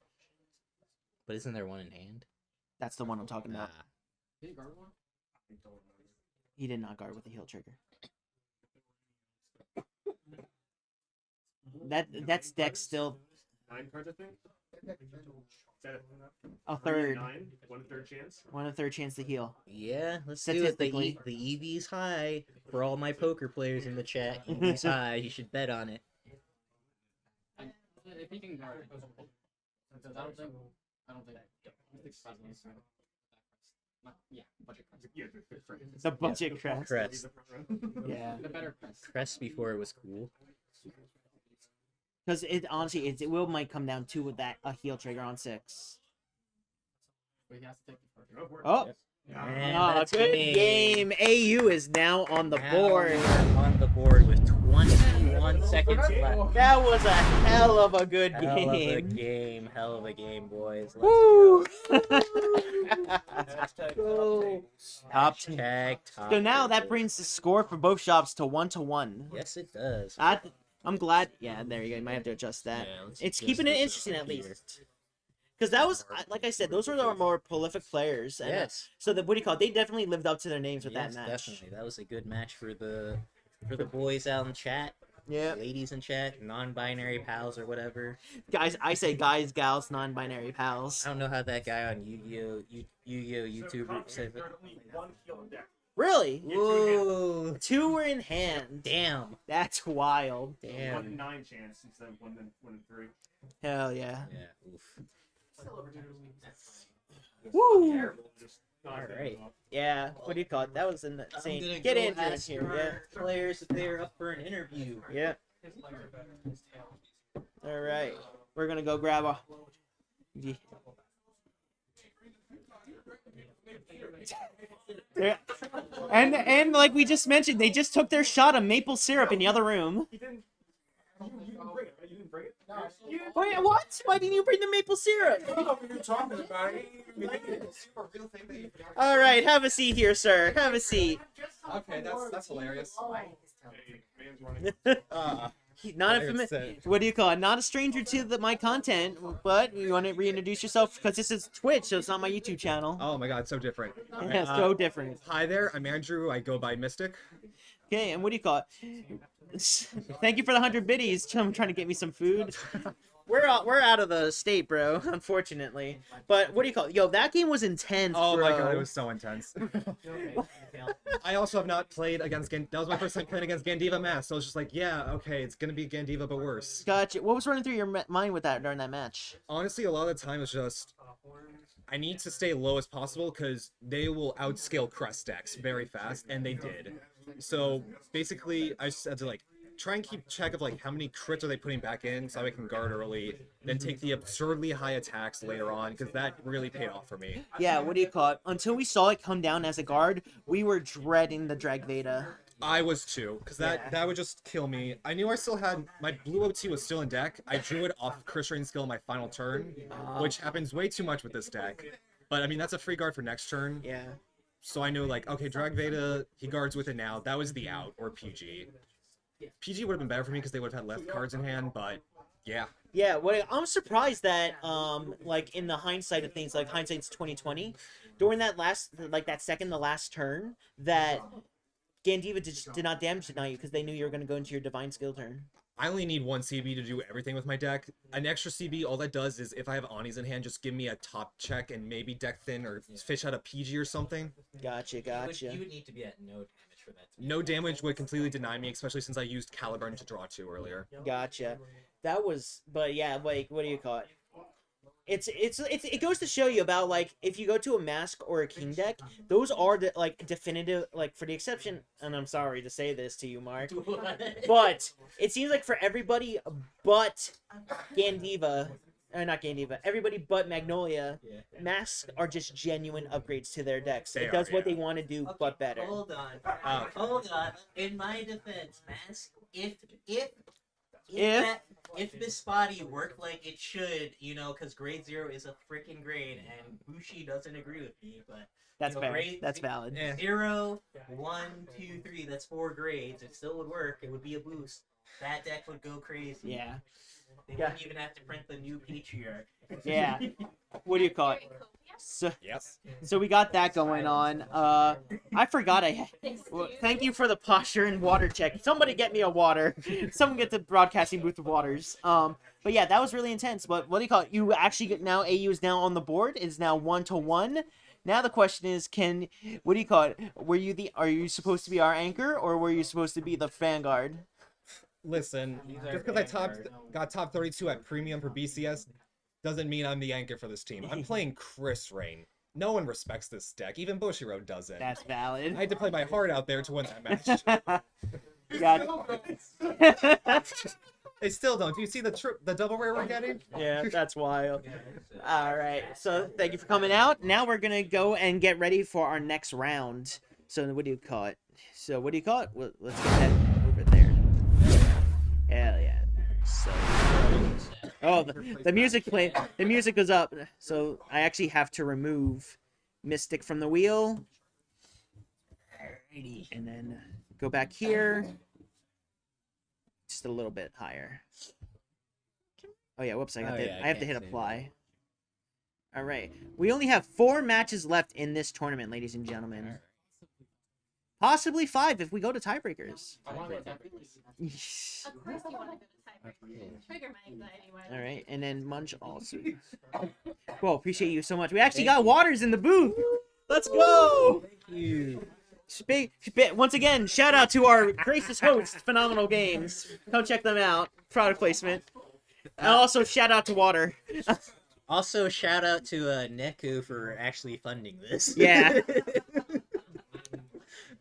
But isn't there one in hand? That's the one I'm talking about. Did he guard one? He did not guard with a heal trigger. That's deck still 9 cards, I think. Is that a third. 9? 1/3 chance. 1/3 chance to heal. Yeah, let's do it. Statistically. The EV's high. For all my poker players in the chat, EV's high. You should bet on it. If he can guard, because I don't think. I think President's yeah, budget crest. Yeah, The budget crest. Crest. Yeah. The better crest. Crest before it was cool. Because it honestly, it will might come down to with that a heal trigger on 6. But he has to take the first. Go for it. Oh, And oh that's good game. AU is now on the board. We're on the board with 21 seconds left. That was a hell of a good Hell of a game. game. Hell of a game, boys. Let's Woo! go. Top Tag, top So now that table. brings the score for both shops to 1-1. Yes, it does. I'm glad. Yeah, there you go. You might have to adjust that. Yeah, let's It's adjust keeping it this interesting over at here. least. Because that was, like I said, those were our more prolific players. And Yes. So what do you call it? They definitely lived up to their names with Yes, that match. definitely. That was a good match for the boys out in chat. Yeah. Ladies in chat, non-binary pals or whatever. Guys, I say guys, gals, non-binary pals. I don't know how that guy on Yu-Gi-Oh YouTuber said it. There's only 1 heal in deck. Really? Whoa! 2 were in hand. Damn. That's wild. 1 Damn. in 9 chance instead of 1 in 3. Hell yeah. Yeah. Oof. Woo! Just Alright. Yeah. What do you call it? That was insane. I'm gonna Get go Andrew in ask here. our players if they're up for an interview. Yeah. Yeah. All right. We're gonna go grab a. Yeah. And like we just mentioned, they just took their shot of maple syrup in the other room. You didn't bring it. You didn't bring it? Wait, what? Why didn't you bring the maple syrup? You're talking about it. All right, have a seat here, sir. Have a seat. Okay, that's hilarious. Hey, man's running. Not a what do you call it? Not a stranger to my content, but you want to reintroduce yourself because this is Twitch, so it's not my YouTube channel. Oh my god, so different. Yeah, so different. Hi there, I'm Andrew. I go by Mystic. Okay, and what do you call it? Thank you for the 100 biddies. I'm trying to get me some food. we're out of the state, bro. Unfortunately, but what do you call it? Yo, that game was intense. Oh bro. my god, it was so intense. I also have not played against that was my first time playing against Gandeeva Mass, so I was just like, yeah, okay, it's gonna be Gandeeva but worse. Gotcha. What was running through your mind with that during that match? Honestly, a lot of the time it's just I need to stay low as possible because they will outscale crest decks very fast, and they did. So basically, I just had to like try and keep check of like how many crits are they putting back in so I can guard early, then take the absurdly high attacks later on because that really paid off for me. Yeah, what do you call it? Until we saw it come down as a guard, we were dreading the Drag Veda. I was too, because that would just kill me. I knew I still had my blue OT was still in deck. I drew it off of Krysrain skill in my final turn, which happens way too much with this deck. But I mean that's a free guard for next turn. Yeah. So I knew like, okay, Drag Veda, he guards with it now. That was the out, or PG. PG would have been better for me because they would have had less cards in hand, but yeah. Yeah, what I'm surprised that like in the hindsight of things, like hindsight's 2020, during that last turn, that Gandeeva did not damage deny you because they knew you were going to go into your divine skill turn. I only need one CB to do everything with my deck. An extra CB, all that does is if I have Anis in hand, just give me a top check and maybe deck thin or fish out a PG or something. Gotcha. You would need to be at no damage for that. No damage would completely deny me, especially since I used Caliburn to draw 2 earlier. Gotcha. That was, but yeah, like, what do you call it? It goes to show you about, like, if you go to a Mask or a King deck, those are, like, definitive, like, for the exception, and I'm sorry to say this to you, Mark, but it seems like for everybody but Gandeeva, not Gandeeva, everybody but Magnolia, Masks are just genuine upgrades to their decks. It does what they want to do, but better. Hold on. In my defense, Mask, if this body worked like it should, you know, because grade 0 is a freaking grade, and Bushi doesn't agree with me, but that's fair. Grade, that's valid. 0, 1, 2, 3. That's 4 grades. It still would work. It would be a boost. That deck would go crazy. Yeah. They wouldn't even have to print the new Patriarch. Yeah. What do you call it? So, yes. So we got that going on. I forgot well, thank you for the posture and water check. Somebody get me a water. Someone get the broadcasting booth of waters. But yeah, that was really intense. But what do you call it? You actually get now AU is now on the board. It's now 1-1. Now the question is, what do you call it? Are you supposed to be our anchor, or were you supposed to be the Vanguard? Listen, just because I got top 32 at premium for BCS doesn't mean I'm the anchor for this team. I'm playing Krysrain. No one respects this deck. Even Bushiroad doesn't. That's valid. I had to play my heart out there to win that match. They still don't. Do you see the double rare we're getting? Yeah, that's wild. All right. So thank you for coming out. Now we're gonna go and get ready for our next round. So what do you call it? Well, let's get that over there. Hell yeah. So. Oh, the music played. The music was up. So I actually have to remove Mystic from the wheel. Alrighty, and then go back here. Just a little bit higher. Oh yeah, whoops! I have to hit apply. All right, we only have 4 matches left in this tournament, ladies and gentlemen. Possibly 5 if we go to tiebreakers. Of course you want to go to tiebreakers. Trigger my anxiety. All right, and then Munch also. Well, appreciate you so much. We actually got waters in the booth. Let's go. Thank you. Once again, shout out to our gracious hosts, Phenomenal Games. Come check them out. Product placement. And also shout out to Water. Also shout out to Neku for actually funding this. Yeah.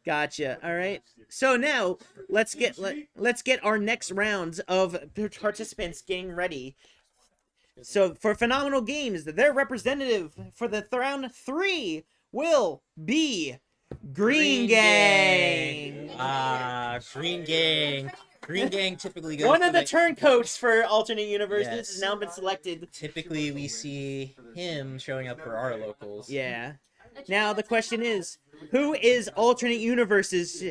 Gotcha. All right. So now let's get our next rounds of participants getting ready. So for Phenomenal Games, their representative for the round 3 will be GreenGang. GreenGang. GreenGang typically goes one of the turncoats for alternate universes has now been selected. Typically we see him showing up for our locals. Yeah. Now the question is, who is alternate universes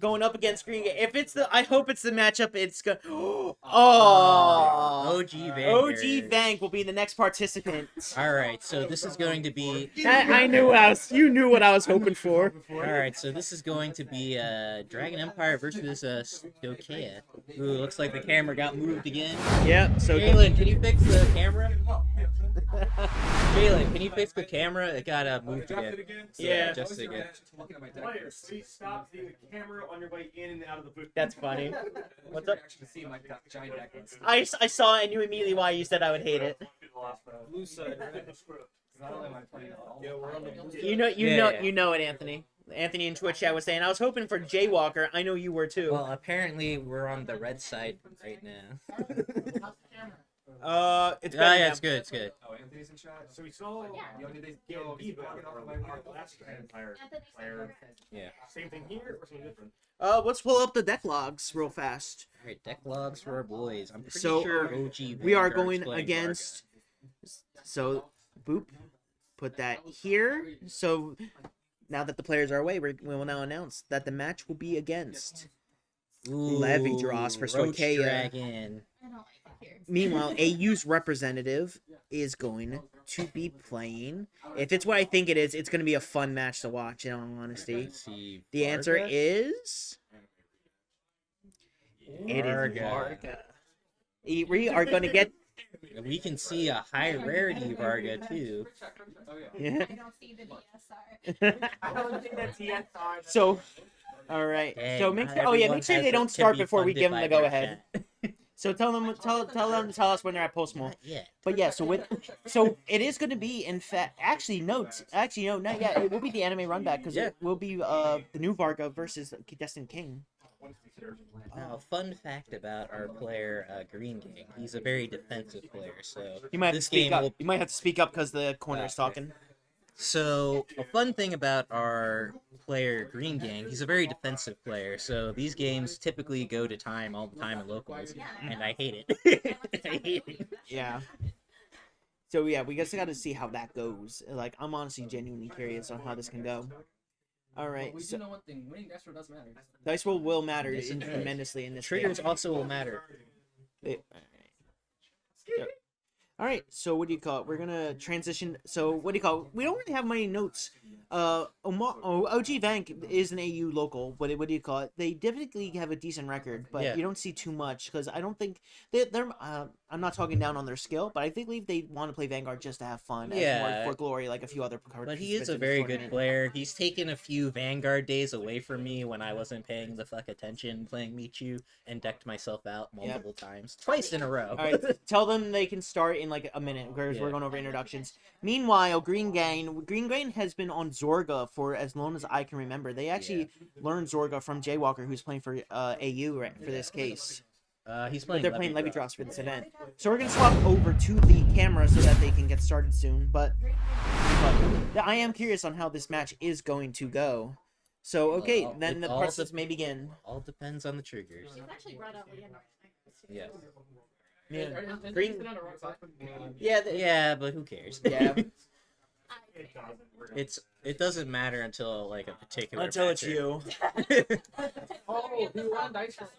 going up against GreenGang. If it's the, I hope it's the matchup. It's go. Oh, OGVanq will be the next participant. All right, so this is going to be. I knew you knew what I was hoping for. All right, so this is going to be Dragon Empire versus Stokea, who looks like the camera got moved again. Yep. So Jalen, can you fix the camera? Jalen, can you fix the camera? It got moved again. So, Yeah. Just again. Players, please stop seeing the camera on your way in and out of the booth. That's funny. What's up? Actually, see my giant deck list. I saw it and knew immediately why you said I would hate it. You know it, Anthony. Anthony in Twitch chat was saying I was hoping for JayWalker. I know you were too. Well, apparently we're on the red side right now. It's better now. It's good. It's good. Oh, Anthony's in chat. So we saw Gandeeva, our last Empire player. Yeah. Same thing here or something different? Let's pull up the deck logs real fast. All right, deck logs for our boys. I'm pretty So, sure OG. We are Vanguard's going playing against. So, boop. Put that here. So, now that the players are away, we will now announce that the match will be against Varga. Ooh, Levidras for Roach Stokea. Dragon. I don't like it here. Meanwhile, AU's representative is going to be playing. If it's what I think it is, it's going to be a fun match to watch, in all honesty. Let's see, The answer Varga? is... It is Varga. Varga. We are going to get... We can see a high rarity Varga too. Yeah. I don't see the DSR. I don't think that's the answer. So, all right. Dang, So make not sure. Oh yeah, everyone make sure has they it don't to start be before we funded give them by the go their ahead. chat. So tell them to tell us when they're at post mall. Not yet. But yeah, so it is going to be, in fact, actually no, not yet. It will be the anime run back because it will be the new Varga versus Destined King. Now, fun fact about our player GreenGang, he's a very defensive player. So You might have to this speak game up. will. You might have to speak up because the corner is talking. So a fun thing about our player GreenGang, he's a very defensive player. So these games typically go to time all the time in locals, and I hate it. I hate it. Yeah. So yeah, we just got to see how that goes. Like, I'm honestly genuinely curious on how this can go. All right. We So do know one thing: winning dice roll does matter. dice roll will matter Yes, it does. tremendously in this Triggers game. also will matter. All right, so what do you call it? We're gonna transition. So what do you call it? We don't really have many notes. OGVanq is an AU local. What do you call it? They definitely have a decent record, but Yeah. you don't see too much because I don't think they're. I'm not talking down on their skill, but I think they want to play Vanguard just to have fun. Yeah. For glory, like a few other. But he is participants a in this very good tournament. player. He's taken a few Vanguard days away from me when I wasn't paying the fuck attention playing Michu and decked myself out multiple times. Twice in a row. All right, tell them they can start in like a minute because we're Yeah. going over introductions. Meanwhile, GreenGang has been on Zorga for as long as I can remember. They actually learned Zorga from JayWalker, who's playing for AU for this case. He's But playing. they're playing Levidras for this event. So we're gonna swap over to the camera so that they can get started soon. But I am curious on how this match is going to go. So okay, Well, then it the all process may begin. All depends on the triggers. She's actually brought up Leon. Yeah. Yeah. Green. Green- On the wrong side. Yeah, Yeah, but who cares? yeah. It doesn't matter until like a particular. Until it's matchup. you. Oh, he won dice roll.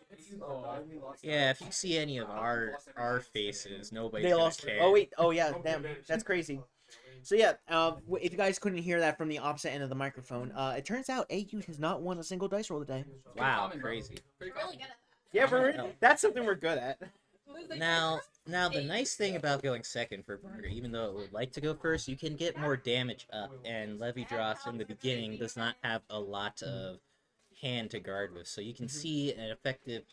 Oh, we lost. Yeah, if you see any of our faces, nobody's They gonna lost. care. Oh wait. Oh yeah. Damn. That's crazy. So yeah, if you guys couldn't hear that from the opposite end of the microphone, it turns out AU has not won a single dice roll today. Wow, crazy. We're really good at that. Yeah, that's something we're good at. Losing Now the nice thing about going second for Varga, even though it would like to go first, you can get more damage up, and Levidras in the beginning does not have a lot of hand to guard with, so you can see an effective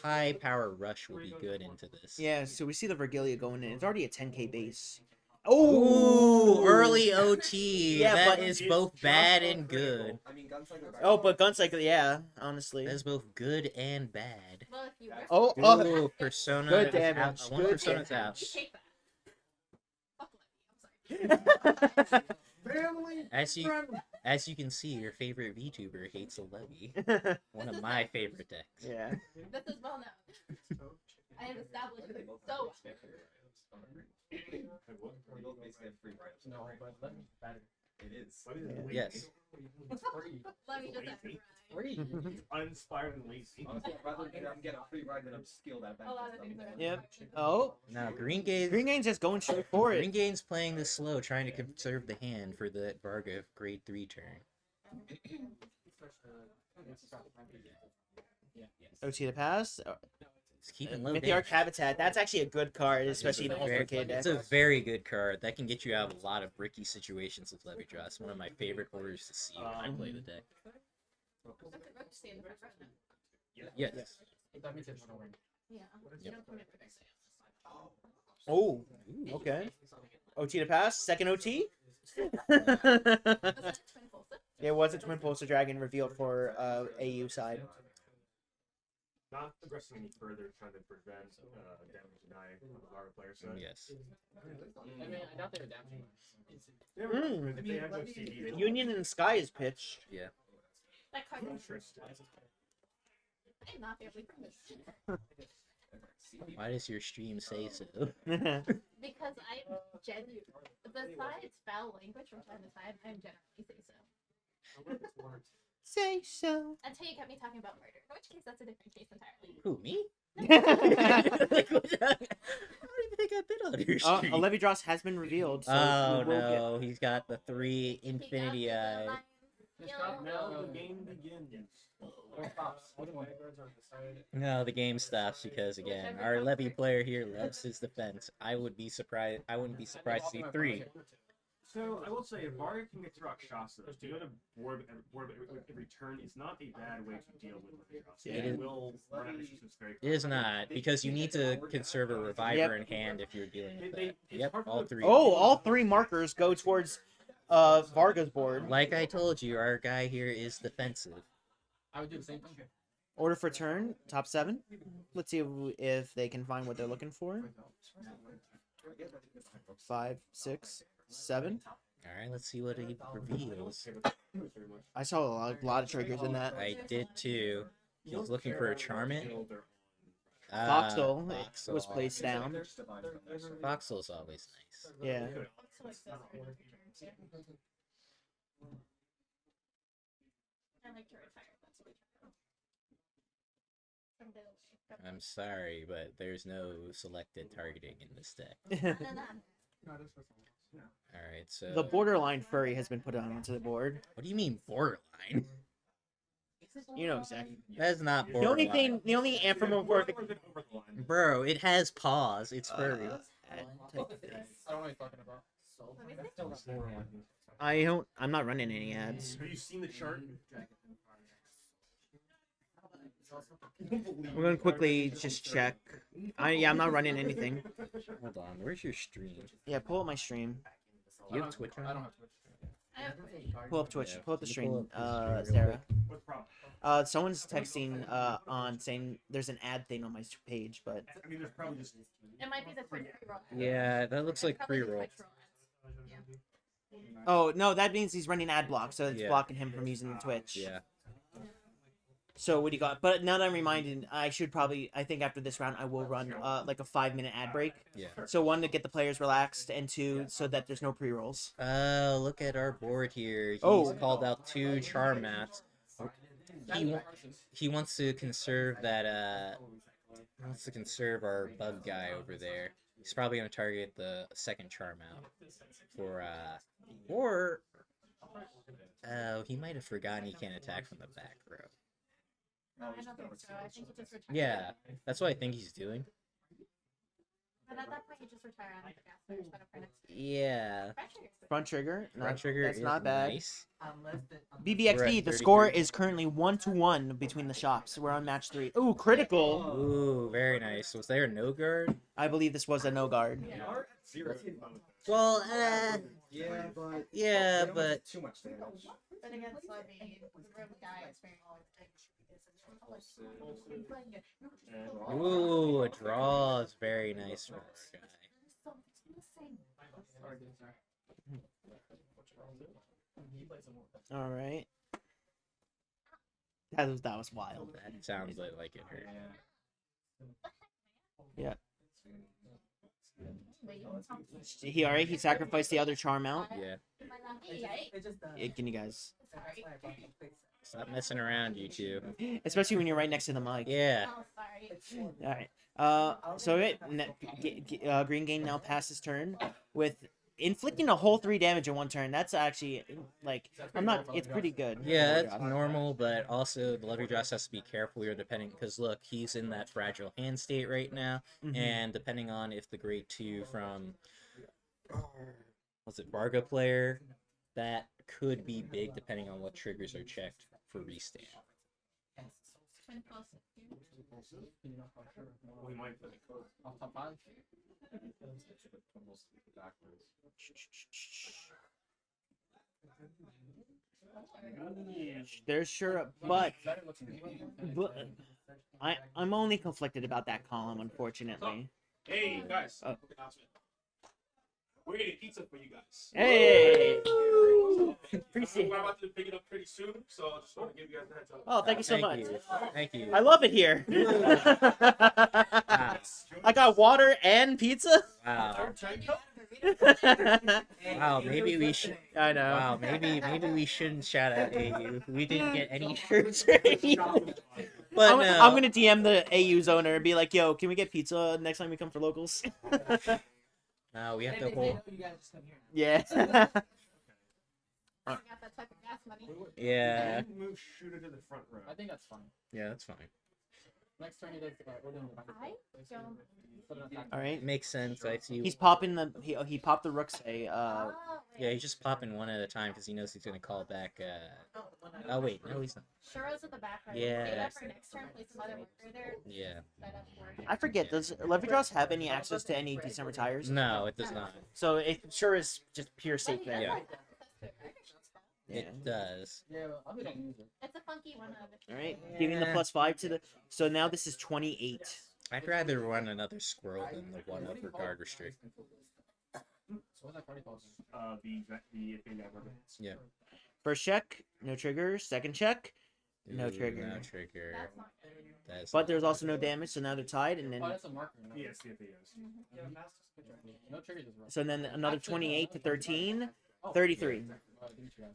high power rush will be good into this. Yeah. So we see the Vergilia going in. It's already a 10k base. Ooh, early OT. Yeah, That but- is both bad and good. I mean, guns like Oh, but Guncycle, yeah, honestly. That is both good and bad. Well, if you Oh, Ooh, Persona. Good is damage, out. One good Persona's out. you take that. Fuck Levy, I'm sorry. Family As you can see, your favorite VTuber hates a Levy. One of my favorite decks. yeah. This is well known. I have established it so well. No, but let me better. It is. Yes. It's free. Let me just Lazy. Free. Uninspired and lazy. Honestly, I'd rather get a free ride than upskill that A lot of things are. Yep. Oh, Now GreenGang. GreenGang's just going straight for it. GreenGang's playing this slow, trying to conserve the hand for the Varga grade 3 turn. OT to pass. It's keeping low Mythiarch damage. Habitat. That's actually a good card, especially in the Very- Ultra K deck. It's a very good card that can get you out of a lot of bricky situations with Levidras. One of my favorite orders to see when I play the deck. Yes. That means it's gonna win. Yeah. You don't commit for next Oh, okay. OT to pass. Second OT. Was that twin pulsar? There was a Twin Pulsar Dragon revealed for AU side. Not progressing any further, trying to prevent damage deny on the Varga player side. Yes. I mean, I doubt they're damaging. They have no CD. They don't- Union in the Sky is pitched. Yeah. That card is. Interesting. I am not able to bring this. Why does your stream say so? Because I'm genuine. Besides foul language from time to time, I'm generally say so. Say so. Until you get me talking about murder. In which case, that's a different case entirely. Who, me? Like, what- I don't even think I've been on your stream. Levidras has been revealed. So Oh we will get- no, he's got the 3 Infinity Eye. Now the game begins. No, the game stops because again, our Levy player here loves his defense. I wouldn't be surprised to see 3. So I will say, if Varga can get to Rakshasa, to go to board every turn is not a bad way to deal with Rakshasa. It is- will run out of issues very It is not, because you need to conserve a Reviver Yep. in hand if you're dealing with They- that. it's Yep, hard for all them- 3. Oh, all 3 markers go towards Varga's board. Like I told you, our guy here is defensive. I would do the same thing. Order for turn, top 7. Let's see if they can find what they're looking for. 5, 6, 7. Alright, let's see what he reveals. I saw a lot of triggers in that. I did too. He's looking for a Charmant. Voxel Voxel. was placed down. Voxel's always nice. Yeah. I like to retire. That's what I'm sorry, but there's no selected targeting in this deck. Alright, so... The borderline furry has been put onto the board. What do you mean borderline? You know exactly. That's not The borderline. only thing, the only anthropomorphic. Bro, it has paws. It's furry. I don't know what you're talking about. I'm not running any ads. Have you seen the chart? We're gonna quickly just check. I'm not running anything. Hold on, where's your stream? Yeah, pull up my stream. You have Twitch I on? don't have Twitch. Pull up Twitch. Yeah, Pull up the you stream, pull up the stream real Sarah. What's the problem? Someone's texting on saying there's an ad thing on my page, but I mean, there's probably just. It might be the Twitch pre-roll. Yeah, that looks like Probably the pre-roll. Twitch roll ads. Yeah. oh no, that means he's running ad block, so it's Yeah. blocking him from using the Twitch. Yeah. So what do you got? But now that I'm reminded, I think after this round I will run like a 5-minute ad break. Yeah. So 1 to get the players relaxed, and 2 so that there's no pre-rolls. Oh, look at our board here. He's Oh. called out 2 charm mats. He wants to conserve that he wants to conserve our bug guy over there. He's probably gonna target the second charm out for or oh, he might have forgotten he can't attack from the back row. No, I don't think so. I think he just retired. Yeah, that's what I think he's doing. But at that point, you just retire on the gas fire instead of next. Yeah. Front trigger. Front trigger That's is not bad. nice. We're BBXD, at the 33. score is currently 1-1 between the shops. We're on match 3. Ooh, critical. Ooh, very nice. Was there a no guard? I believe this was a no guard. Well, Yeah, but too much damage. But against Levy, the room guy is very ooh, a draw is very nice for our guy. All right. That was wild. That sounds like it hurt. Yeah. He sacrificed the other charm out. Yeah. Can you guys? Stop messing around, you two. Especially when you're right next to the mic. Yeah. Oh, sorry. All right. GreenGang now passes turn with inflicting a whole 3 damage in 1 turn. That's actually like it's pretty good. Yeah, that's normal, but also the Levidras has to be careful here depending, because look, he's in that fragile hand state right now, and depending on if the grade 2 from was it Varga player, that could be big depending on what triggers are checked for restand. We might put it Off top 5. There's sure, but I'm only conflicted about that column, unfortunately. Hey guys, Oh. quick announcement. We're getting pizza for you guys. Hey! Appreciate. We're about to pick it up pretty soon, so I just want to give you guys a heads up. Oh, thank you so much. Thank you. I love it here. I got water and pizza. Wow. Wow, maybe we should. I know. Wow, maybe we shouldn't shout out AU. We didn't get any shirts or anything. But I'm gonna DM the AU's owner and be like, "Yo, can we get pizza next time we come for locals?" No, we have to hold. Yeah. I got that type of gas money. Yeah. Move shooter to the front row. I think that's fine. Yeah, that's fine. Next turn he does Odium. I don't. All right. Makes sense. I see. He's popping he popped the rooks. Oh, Yeah, he's just popping one at a time because he knows he's gonna call back. Oh wait, no, he's not. Shuro's in the back right. Yeah. Save that for next turn. Place some other marker there. Yeah. Set up for it. I forget. Does Levidras have any access to any December tires? No, it does not. So it sure is just pure safe bet. Yeah. Yeah. It does. Yeah, well, I don't use it. It's a funky one of it. All right. Giving the +5 to the. So now this is 28. I'd rather run another squirrel than the one over guard restrict. So what's that party called? The Vanguard. Yeah. First check, no trigger. Second check, no Ooh, trigger. No trigger. That's not good. That's But there's also no damage, so now they're tied, and then Oh, that's a marker. No? Yes, the FAOs. No triggers as well. so then another 28 to 13, Oh, 33.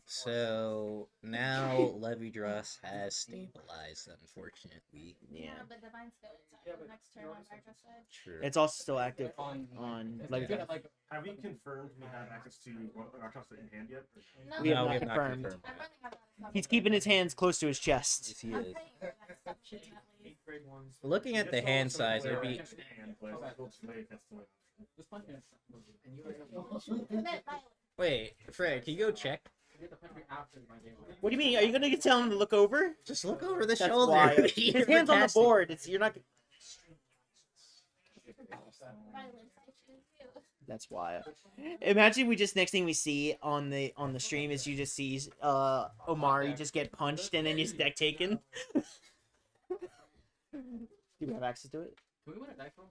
So now Levidras has stabilized, unfortunately. Yeah. But Divine Skill is next turn on Varga side. True. It's also still active on It's Levidras. good, like, Have we confirmed we have access to Artoria in hand yet? No, We have No, not we have not confirmed. confirmed. I'm running out of stuff. He's keeping his hands close to his chest. Yes, he I'm is. paying for that stuff, definitely. Looking at the hand size, it'd be. just punch me. Net violence. Wait, Fred, can you go check? You have to punch me after my game. What do you mean? Are you gonna tell him to look over? Just look over the That's shoulder. why. You're His hands on the casting. board. You're not. Violence issues too. That's why. Imagine we just next thing we see on the stream is you just see Omari just get punched and then his deck taken. Do we have access to it? Can we win a dice roll?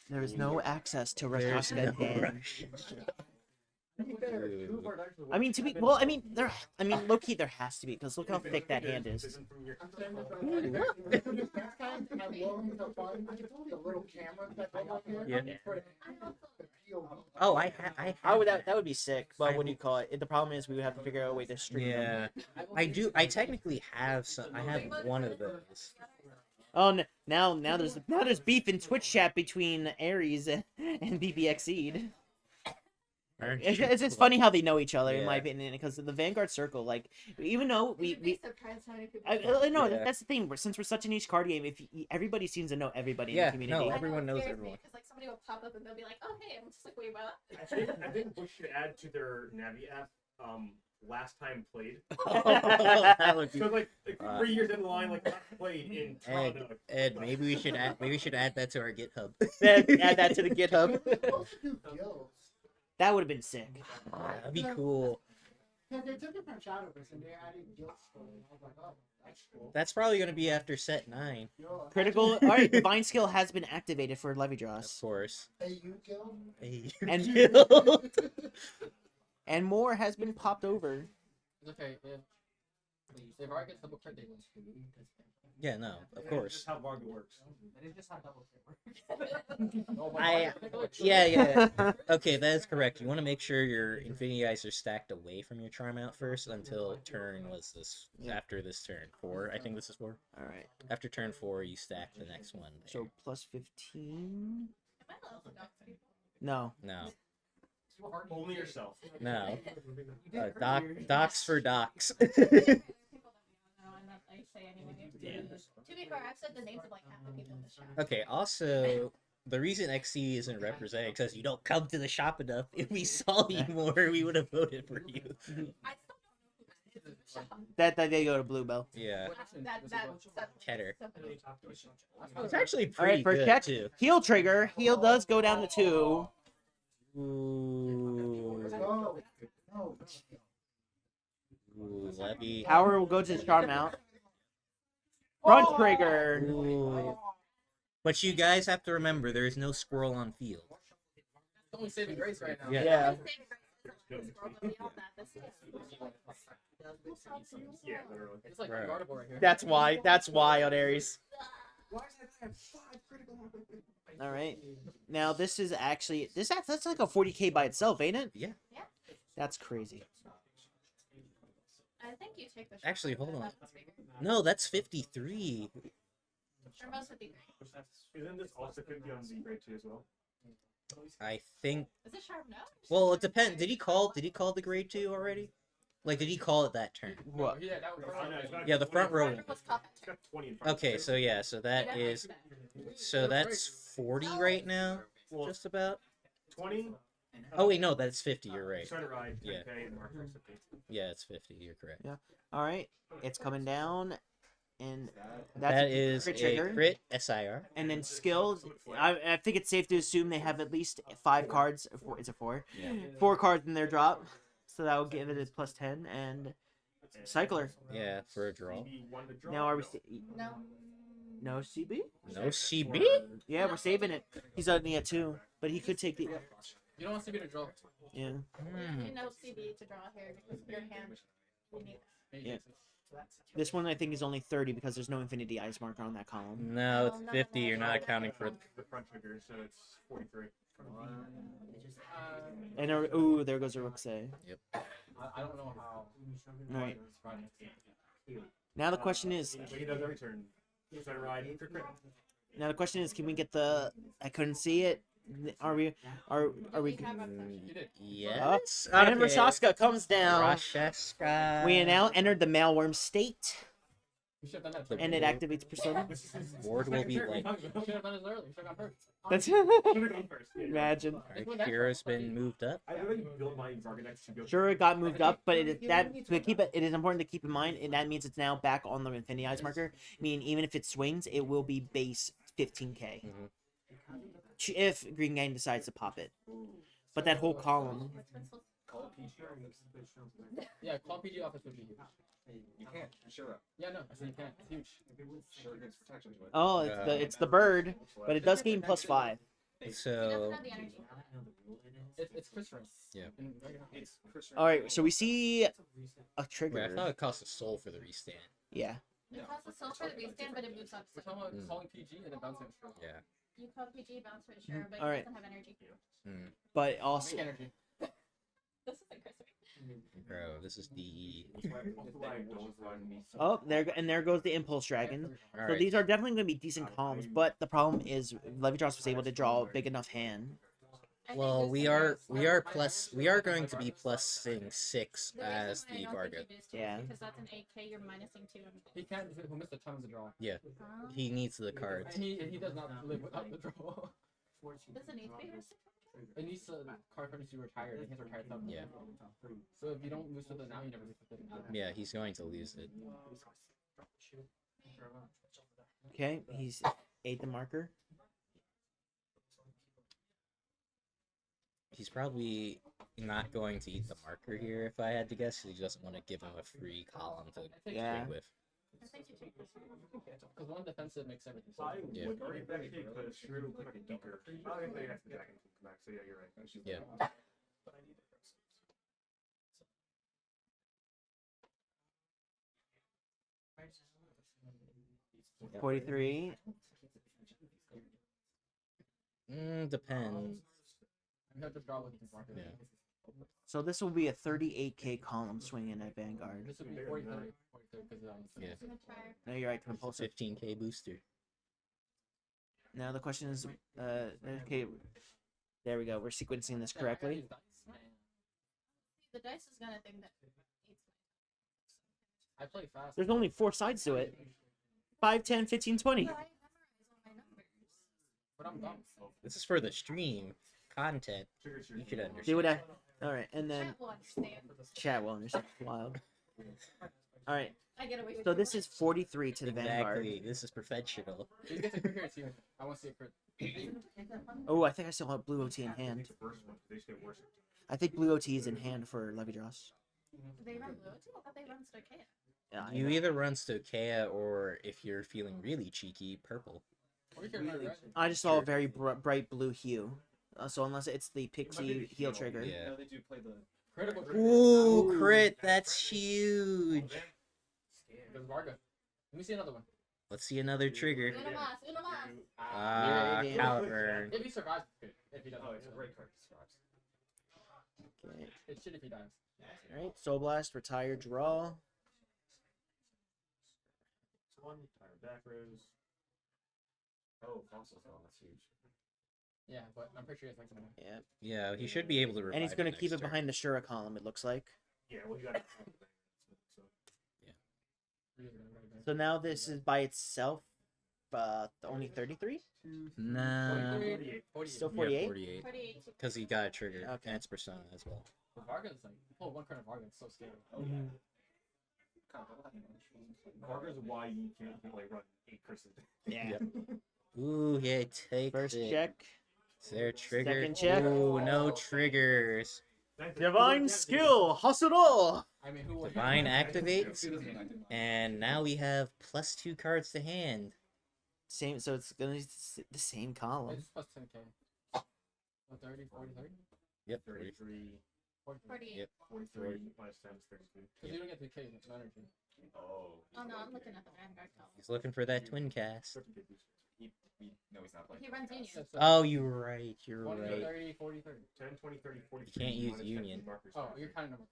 There is no access to There's Rashashka no hand. rush. I mean, low key there has to be because look how thick that hand is. Yeah. Oh, I That would be sick. But what do you call it? The problem is we would have to figure out a way to stream them. Yeah, I do. I technically have some. I have one of those. Oh, now there's beef in Twitch chat between Ares and BBXeed. It's just funny how they know each other, in my Yeah. opinion, because the Vanguard circle, like, even though You'd we be surprised how many people. I know Yeah. that's the thing. Since we're such a niche card game, if everybody seems to know everybody in Yeah, the community. no, everyone knows everyone. Because like somebody will pop up and they'll be like, "Oh hey," I'm just like, "Wait, what?" I think Bush should add to their Navi app, last time played. That would be. Because like 3 years in the line, like last played in Toronto. Ed, maybe we should add that to our GitHub. Add that to the GitHub. That would have been sick. That'd be cool. Because they took it from Shadowverse and they're adding guild story. I was like, oh, that's cool. That's probably gonna be after set 9, Critical. All right, divine skill has been activated for of Levidras, course. AU guild? Hey, And- Gil. and more has been popped over. It's okay. If Varga gets double crit, they win. Yeah, no, of That's course. just how Varga works. That is just how double crit works. Yeah. Okay, that is correct. You want to make sure your Infinity Eyes are stacked away from your Charm out first until turn was this after this turn 4. I think this is 4. All right. After turn 4, you stack the next one. There. So plus 15. Am I allowed to knock three? No. No, Only yourself. no. Docs for docs. People that we all know and that I say anyway. To be fair, I've said the names of like half the people in the shop. Okay, also, the reason XC isn't represented because you don't come to the shop enough. If we saw you more, we would have voted for you. I still don't know who that is in the shop. That they go to Bluebell. Yeah, That Keter. somebody- It's actually All right, pretty first good check. too. Heal trigger. Heal does go down to 2. Ooh, Levy. Power will go to the charm out. Front trigger. Ooh. But you guys have to remember, there is no squirrel on field. It's only saving grace right now. Yeah. Yeah, literally. It's like Right. guardable right here. That's why. That's why on Aries. Why does I have 5 critical? All right. Now this is actually that's like a 40k by itself, ain't it? Yeah. Yeah. That's crazy. I think you take the shot. Actually, hold on. That's bigger. No, that's 53. Or most of the Isn't this also 50 on the grade 2 as well? I think. Is it sharp no? Well, it depends. Did he call the grade 2 already? Like, did he call it that turn? What? Yeah, that was Oh, no, it's got Yeah, the front 20 row. What's caught that It's turn? got 20 in front. Okay, so yeah, so that is. So that's 40 right now, Well, just about. 20. Oh wait, no, that's 50. You're right. Trying to ride 10K Yeah. and marker 50. Yeah, it's 50. You're correct. All right. It's coming down, and That is crit a trigger. crit SIR. And then skills. I think it's safe to assume they have at least 5 cards. It's a 4. Yeah. 4 cards in their drop, so that will give it a plus 10 and cycler. Yeah, for a draw. Maybe one to draw. Now are we? No. No CB? No CB? Yeah, we're saving it. He's only at 2, but he could take the. You don't want to be to draw. Yeah. You know CB to draw here because your hand. You need Yeah. This one I think is only 30 because there's no infinity ice marker on that column. No, it's 50. You're not accounting for. the front trigger, so it's 43. And ooh, there goes a Rookse. Yep. I don't know how. Right. Now the question is. But he does every turn. He's trying to ride for crit. Now the question is, can we get the? I couldn't see it. Are we? Are we? You did. Yes. And Rashaska comes down. Rashaska. We now entered the mailworm state, You should have done that. and it activates persona. Board will be like. You should have done this early. You should have gone first. That's Should've gone first. Yeah. imagine. Alright, Kira's been moved up. I literally built my Varga deck to go. Sure, it got moved up, but it is important to keep in mind, and that means it's now back on the Infinity Eyes marker. Meaning, even if it swings, it will be base 15k. Mhm. If GreenGang decides to pop it. But that whole column. Yeah, call PG office would be huge. You can't. Sure. Yeah, no, I said you can't. It's huge. Sure against protection. But Oh, it's the bird, but it does gain +5. He So. doesn't have the energy. It's Krysrain. Yeah. it's Krysrain. All right, so we see a Wait, I trigger. thought it cost a soul for the restand. Yeah. It costs a soul for the restand, but it moves up. We're talking about calling PG and then bouncing. Yeah. You call PG bounce for sure, but Alright. it doesn't have energy. Hmm. But also, Make energy. This isn't Krysrain. Bro, this is DE. oh, there goes the Impulse Dragon. So Alright. these are definitely going to be decent columns, but the problem is Levidras was able to draw a big enough hand. I think Well, this we thing are is- going to be plusing 6 The reason as why I the don't Varga. think you boost it is Yeah. Because that's an 8k, you're minusing 2. He can't. Who missed the tons to draw. Oh. He needs the cards. And he does not live without the draw. Does it need to be boosted? It needs to card furnish you retired. And he has retired something. Yeah. So if you don't boost with it now, you never boost with it. Yeah, he's going to lose it. Okay, he's ate the marker. He's probably not going to eat the marker here, if I had to guess. He doesn't want to give him a free column to Yeah. trade with. I think you take this one. Because one defensive makes everything. I Yeah. would already bet because Shrew looked like a deeper. I think they have to come back, so yeah, you're right. Yeah. 43. Depends. I'm gonna just draw with the Varga. Yeah. So this will be a 38k column swinging at Vanguard. This would be 43. Because Yeah. I'm gonna try. No, you're right. Compulsive. 15k booster. Now the question is, okay, there we go. We're sequencing this correctly. The dice is gonna think that it's I play fast. There's only 4 sides to it. 5, 10, 15, 20. but I memorize all my numbers. But I'm dumb. This is for the stream content. You should understand. See what I? All right, and then Chat will understand. chat will understand. Wild. All right. I get away with So too this much. is 43 to the Vanguard. Exactly. This is professional. Please get the crit here, too. I want to see a crit. Oh, I think I still have blue OT in hand. I think blue OT is in hand for Levidras. Do they run blue too? I thought they run Stochea. Yeah, I You know. either run Stochea or, if you're feeling really cheeky, purple. Or you can run red. I just saw a very bright blue hue. So unless it's the pixie heal trigger. Yeah. They do play the Critical crit. Ooh, crit! That's huge. There's Varga. Let me see another one. Let's see another trigger. Una mas, una mas. Ah, Yeah, Caliburn. If he survives, it's good. If he doesn't, Oh, it's a great card. Describes. Okay. it's shit if he dies. All right. Soul Blast, retire, draw. One, tire back rows. Oh, fossil stone. That's huge. Yeah, but I'm pretty sure it's like something. Yeah. Yeah, he should be able to revive And he's gonna keep next it turn. behind the Shura column. It looks like. Yeah, well, you got it. So now this is by itself. Only 33. Nah. 48. Still Yeah, 48. 48. 48. Because he got a trigger. Okay. And it's Persona as well. Varga's like, oh, one card of Varga, it's so scary. Varga's why you can't like run 8 curses. Yeah. Yep. Ooh, yeah, take First it. check. Is there a trigger? Second check. Ooh, no triggers. Divine skill. Hustle. I mean, who will Divine activates. And now we have +2 cards to hand. Same. So it's gonna be the same column. It's plus 10k. 30, 40, 30? Yep. 33, 48. Yep. 43, minus 10 is 32. Because you don't get 2k with energy. Oh. Oh no, I'm looking at the Vanguard column. He's looking for that twin cast. 30K boost. No, he's not playing. He runs Union. That's, Oh, you're right. You're 20, right. 30, 40, 30. 10, 20, 30, 40. You can't use Union. Oh, you're kind of number.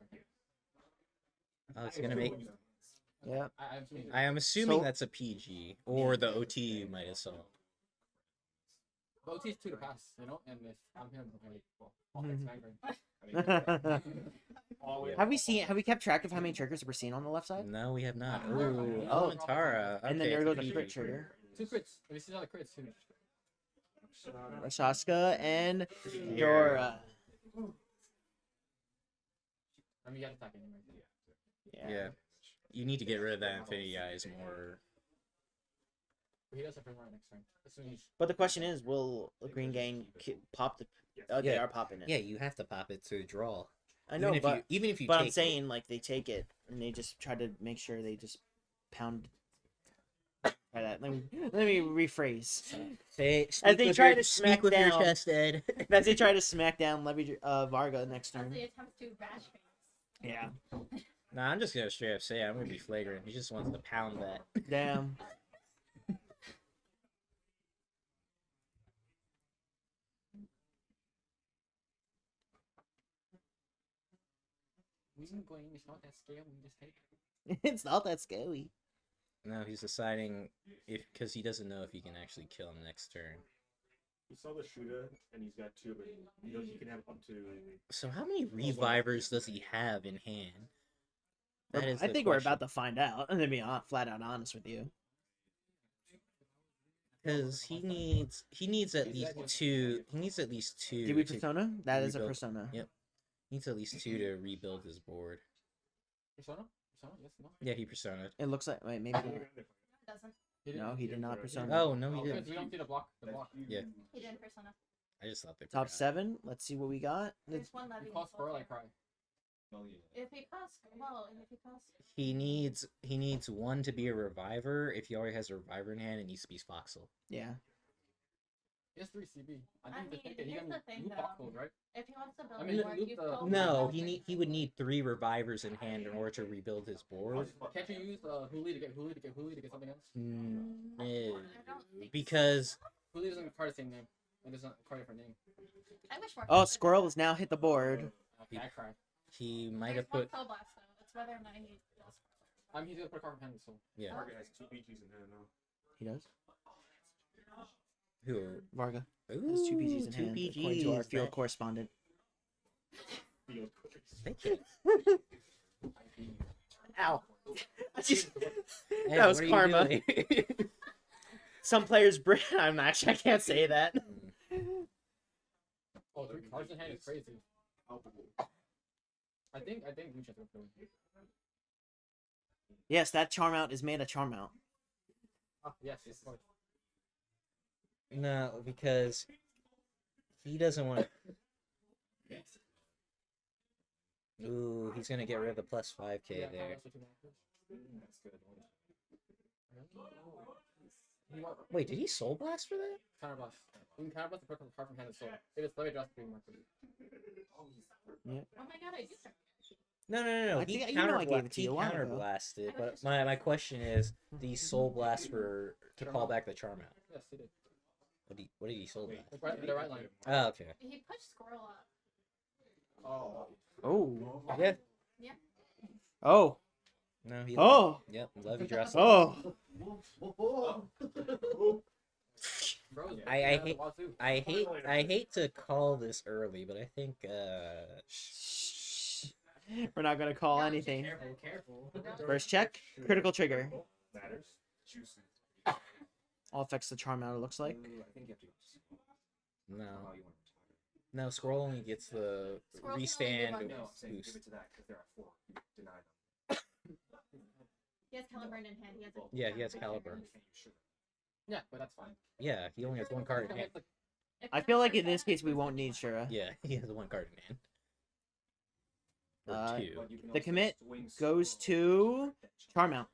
Oh, it's gonna make. Yeah. I'm assuming. I am assuming So- that's a PG or the OT you might have saw. But OT is 2 to pass, you know? And if I'm him, like, well, I'll Mhm. fix Vanguard. Have we seen? Have we kept track of how many triggers we're seeing on the left side? No, we have not. Oh. Ooh, Oh. Tara. And then Okay, there goes PG. a crit trigger. 2 crits. If you see another crits, huge. Shaska and Dora. I mean, you got attack anyway. Yeah. You need to get rid of that Infinity Eyes more. But he does have to run next turn. As soon as he's. But the question is, will GreenGang pop the? Oh, they Yeah. are popping it. Yeah, you have to pop it to draw. I know, even if but even if you but take I'm saying like they take it and they just try to make sure they just pound. Try that. Let me rephrase. Say, As speak they with try your, to speak smack with your down- chest, Ed. As they try to smack down Varga next As turn. they attempt to bash fans. Yeah. Nah, I'm just gonna straight up say I'm gonna be flagrant. He just wants to pound that. Damn. We ain't going, it's not that scale, we just take it. It's not that scary. No, he's deciding if because he doesn't know if he can actually kill him next turn. He saw the shooter, and he's got 2, but he knows he can have up to. So how many revivers does he have in hand? That is I the think we're question. about to find out. I'm gonna be flat out honest with you. Because he needs at least two. He needs at least 2. Did we to- persona? That is a rebuild. persona. Yep. He needs at least 2 to rebuild his board. Persona? Persona? Yes, no? Yeah, he personaed. It looks like wait, maybe. No, it doesn't. No, he did not persona. Oh no, he Because didn't. we don't see the block. The block. Yeah, He didn't persona. I just thought they Top forgot. 7. Let's see what we got. There's one He levy. calls Squirrel, I cry. If he costs, well, if he costs, He needs 1 to be a reviver. If he already has a reviver in hand, it needs to be Foxel. Yeah. He has 3 CB. I I think the mean, thing that he here's can the thing, loop though. box right? if he wants to build I mean, more, loop you the- told No, me he would need 3 revivers in hand in order to rebuild his board. Can't you use Huli to get something else? Yeah, because Who leaves in the card the same name? It doesn't card different name. I wish more. Oh, Squirrel has now hit the board. Okay, I cried. he might There's have put. one Soul Blast though. It's whether or not he does. He's gonna put a card from hand, so. Yeah. Varga has 2 PGs in hand now. He does. Who? Varga Ooh, has 2 PGs in 2 hand, according to our PGs, field that- correspondent. Field course. Thank you. Ow. Ed, That was what are you karma. doing? Some players bring. I'm actually. I can't say that. Oh, 3 cards in hand is crazy. I think Munch has to go. Yes, that charm out is made a charm out. Ah, yes, of course. No, because he doesn't want. Ooh, he's gonna get rid of the plus 5k Yeah, there. that's good. Wait, did he soul blast for that? Counter blast. You can counter blast the card from hand and soul. If it's Levidras, it's more for you. Oh my god, I do start. No. I He think- you know I gave it to he you a while counter ago. blasted, but my question is, the soul blast for to call back the charm out. Yes, he did. What did he soul blast? The right line. Oh, okay. He pushed Squirrel up. Oh. Oh. Yeah. Yeah. Oh. No, he. Oh. Yep. Levidras. Oh. Bro, I hate to call this early, but I think We're not gonna call anything. Careful. First check. Critical trigger. Matters. Juicy. All affects the charm out. It looks like. I think you have to no. Oh, you want to No, Scroll only gets the Squirrel can only restand give up- No, I'm saying give boost. it to that because there are 4. You deny them. He has Caliburn in hand. He has a Yeah, he has Caliburn. You should. Yeah, but that's fine. Yeah, he only has one card in hand. If I it's feel not like in for this that, case we won't need Shura. Yeah, he has one card in hand. Or Uh, 2. But you can The also commit swing goes slow. to charm out.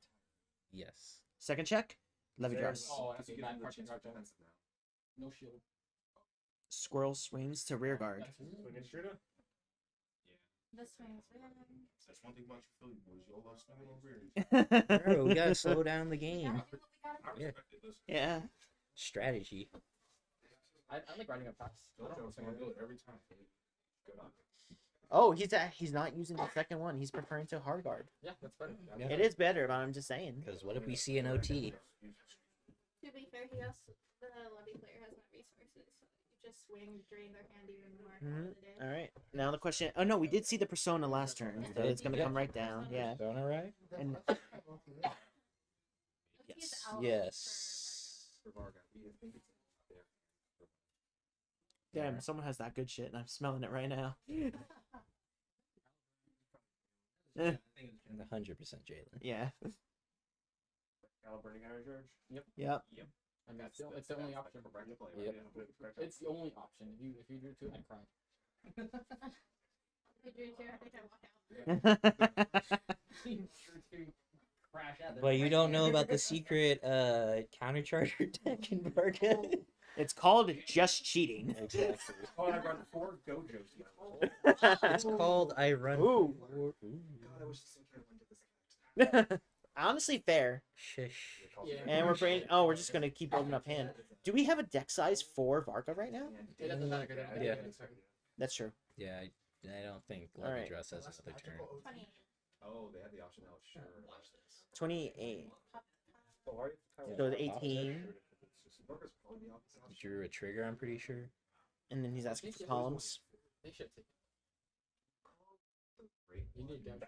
Yes. Second check. Levidras. Oh, Because that's you a give bad them the card chance to for grab defensive now. No shield. Squirrel swings to rear guard. Against Shooter? The swings. That's one thing about you Philly boys. You all love swinging over here. Bro, we gotta slow down the We game. gotta do what we gotta do. Yeah. Respect it. Listen, Yeah. Strategy. I like riding up fast. I don't know Jojo's what's gonna going do on. it every time. Philly. Good on. Oh, he's not using the second one. He's preferring to hard guard. Yeah, that's better. Yeah. It is better, but I'm just saying. Because what if we see an OT? To be fair, he also the lobby player has no resources, so you just swing, drain their hand even more. Call it a day. All right. Now the question. Oh no, we did see the persona last turn, so it's gonna come right down. Yeah. Don't right? And Let's use Yes. Owl's Yes. For Varga. We think it's there. damn, someone has that good shit, and I'm smelling it right now. Eh, 100% Jalen. yeah. Caliburning Iron Charge? Yep. I mean, it's the only option. Yep. It's the only option. If you do two, I'd cry. If you do too, I think I walk out. Crash out. But you don't know about the secret countercharger deck in Varga? It's called just cheating. Exactly. Oh, and I got 4 Gojos. It's called I Run. Ooh. Ooh. God, I wish this character went to this. Honestly, fair. Shush. Yeah. And we're just gonna keep building up hand. Do we have a deck size for Varga right now? It doesn't matter. Yeah. That's true. Yeah, I don't think All right. Levidras has another turn. 28. Oh, they had the option now. Sure. Watch this. 28. Oh, are you? So the 18, Varga's probably the opposite option. Drew a trigger, I'm pretty sure. and then he's asking for columns. They should take. Great. You need damage.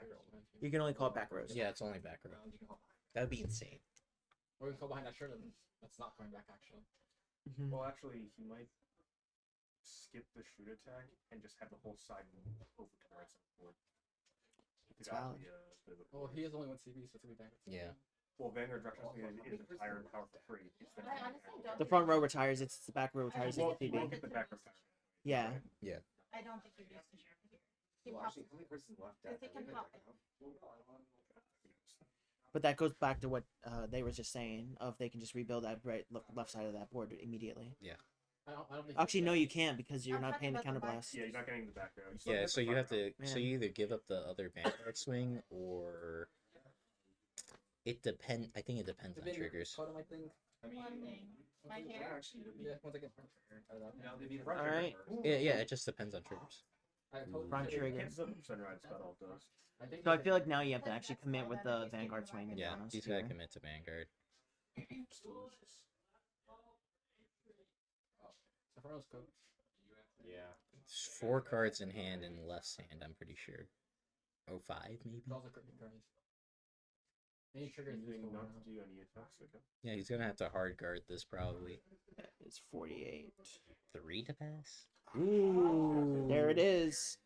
You can only call it back rows. Yeah, it's only back row. Round, you can hop back. That would be insane. Or we can go behind that shirt and that's not coming back actually. Mhm. Well, actually, he might skip the shoot attack and just have the whole side move over to the right side of the board. It's valid. Well, he has only one CB, so it's gonna be back. Yeah. Well, Vanguard drops is entire power for free. It's the I honestly don't. The front row retires. It's the back row retires. Well, It's you won't PB. get the back row. Yeah. I don't think he used the shirt here. He Well, pops. actually, how many cards is left? Because he can pop it. But that goes back to what they were just saying. Of they can just rebuild that left side of that board immediately. I don't think Actually, no, you can't because you're I'm not talking paying the about the counterblast. Yeah, you're not getting the back row. Yeah, so you have to. So Yeah. you either give up the other Vanguard swing, or it depend. I think it depends on triggers. Totem, I think. One thing. My hair. Yeah, once again. All right. Yeah, it just depends on triggers. Front trigger. Cancels up the sunrise spell all does. So I feel like now you have to actually commit with the Vanguard swing. Yeah, on us he's gotta here. commit to Vanguard. Yeah. There's 4 cards in hand in left's hand, I'm pretty sure. Oh, 5 maybe? Any triggers Using useful not now. to do any attacks. Okay. Yeah, he's gonna have to hard guard this probably. It's 48. 3 to pass? Ooh, there it is.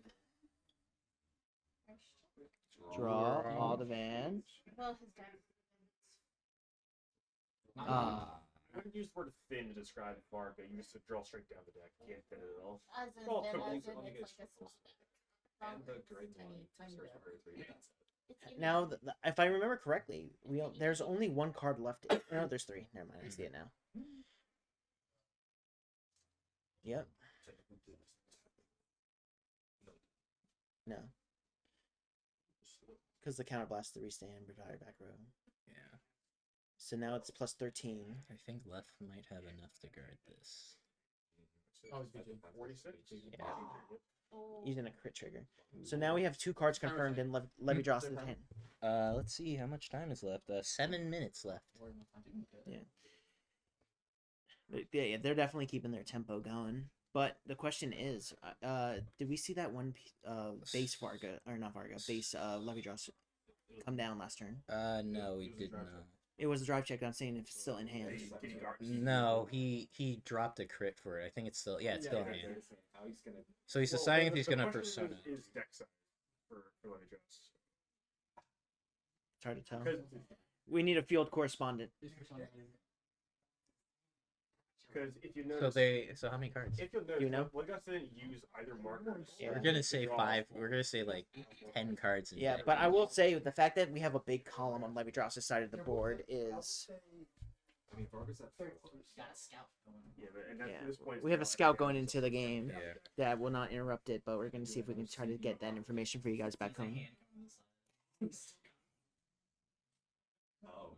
Draw all the van. Well, his deck. Ah. I wouldn't use the word thin to describe Varga. You just draw straight down the deck. You can't thin it at all. As in, Well, then, could as be. in it's like a small deck. And the great one. Tiny deck. It's even- Now, if I remember correctly, there's only 1 card left. No, there's 3. Never mind. I see it now. Yep. No. Because the counterblast the restand, retire back row. Yeah. So now it's plus 13. I think left might have enough to guard this. Oh, it's BG. 46. Yeah. Oh. Using a crit trigger. So now we have 2 cards confirmed in Levidras' hand. Let's see how much time is left. 7 minutes left. Yeah, they're definitely keeping their tempo going. But the question is, did we see that one base Varga, or not Varga, base Levidras come down last turn? No, we did not. It was a drive check. I'm saying if it's still in hand. Did he guard? No, he dropped a crit for it. I think it's still, yeah, it's still in hand. How he's gonna. So he's deciding if he's gonna persona. Is deck size for Levidras. It's hard to tell. Because We need a field correspondent. if you notice, So how many cards? if you'll notice, You know? Levidras didn't use either markers. Yeah. We're gonna say 5. We're gonna say like 10 cards in Yeah, deck. but I will say the fact that we have a big column on Levidras' side of the board is I mean, Varga's at 4. Got a scout going. Yeah, but and that's, Yeah. at this point, we have a scout going into the game Yeah. that will not interrupt it, but we're gonna see if we can try to get that information for you guys back home. Oh.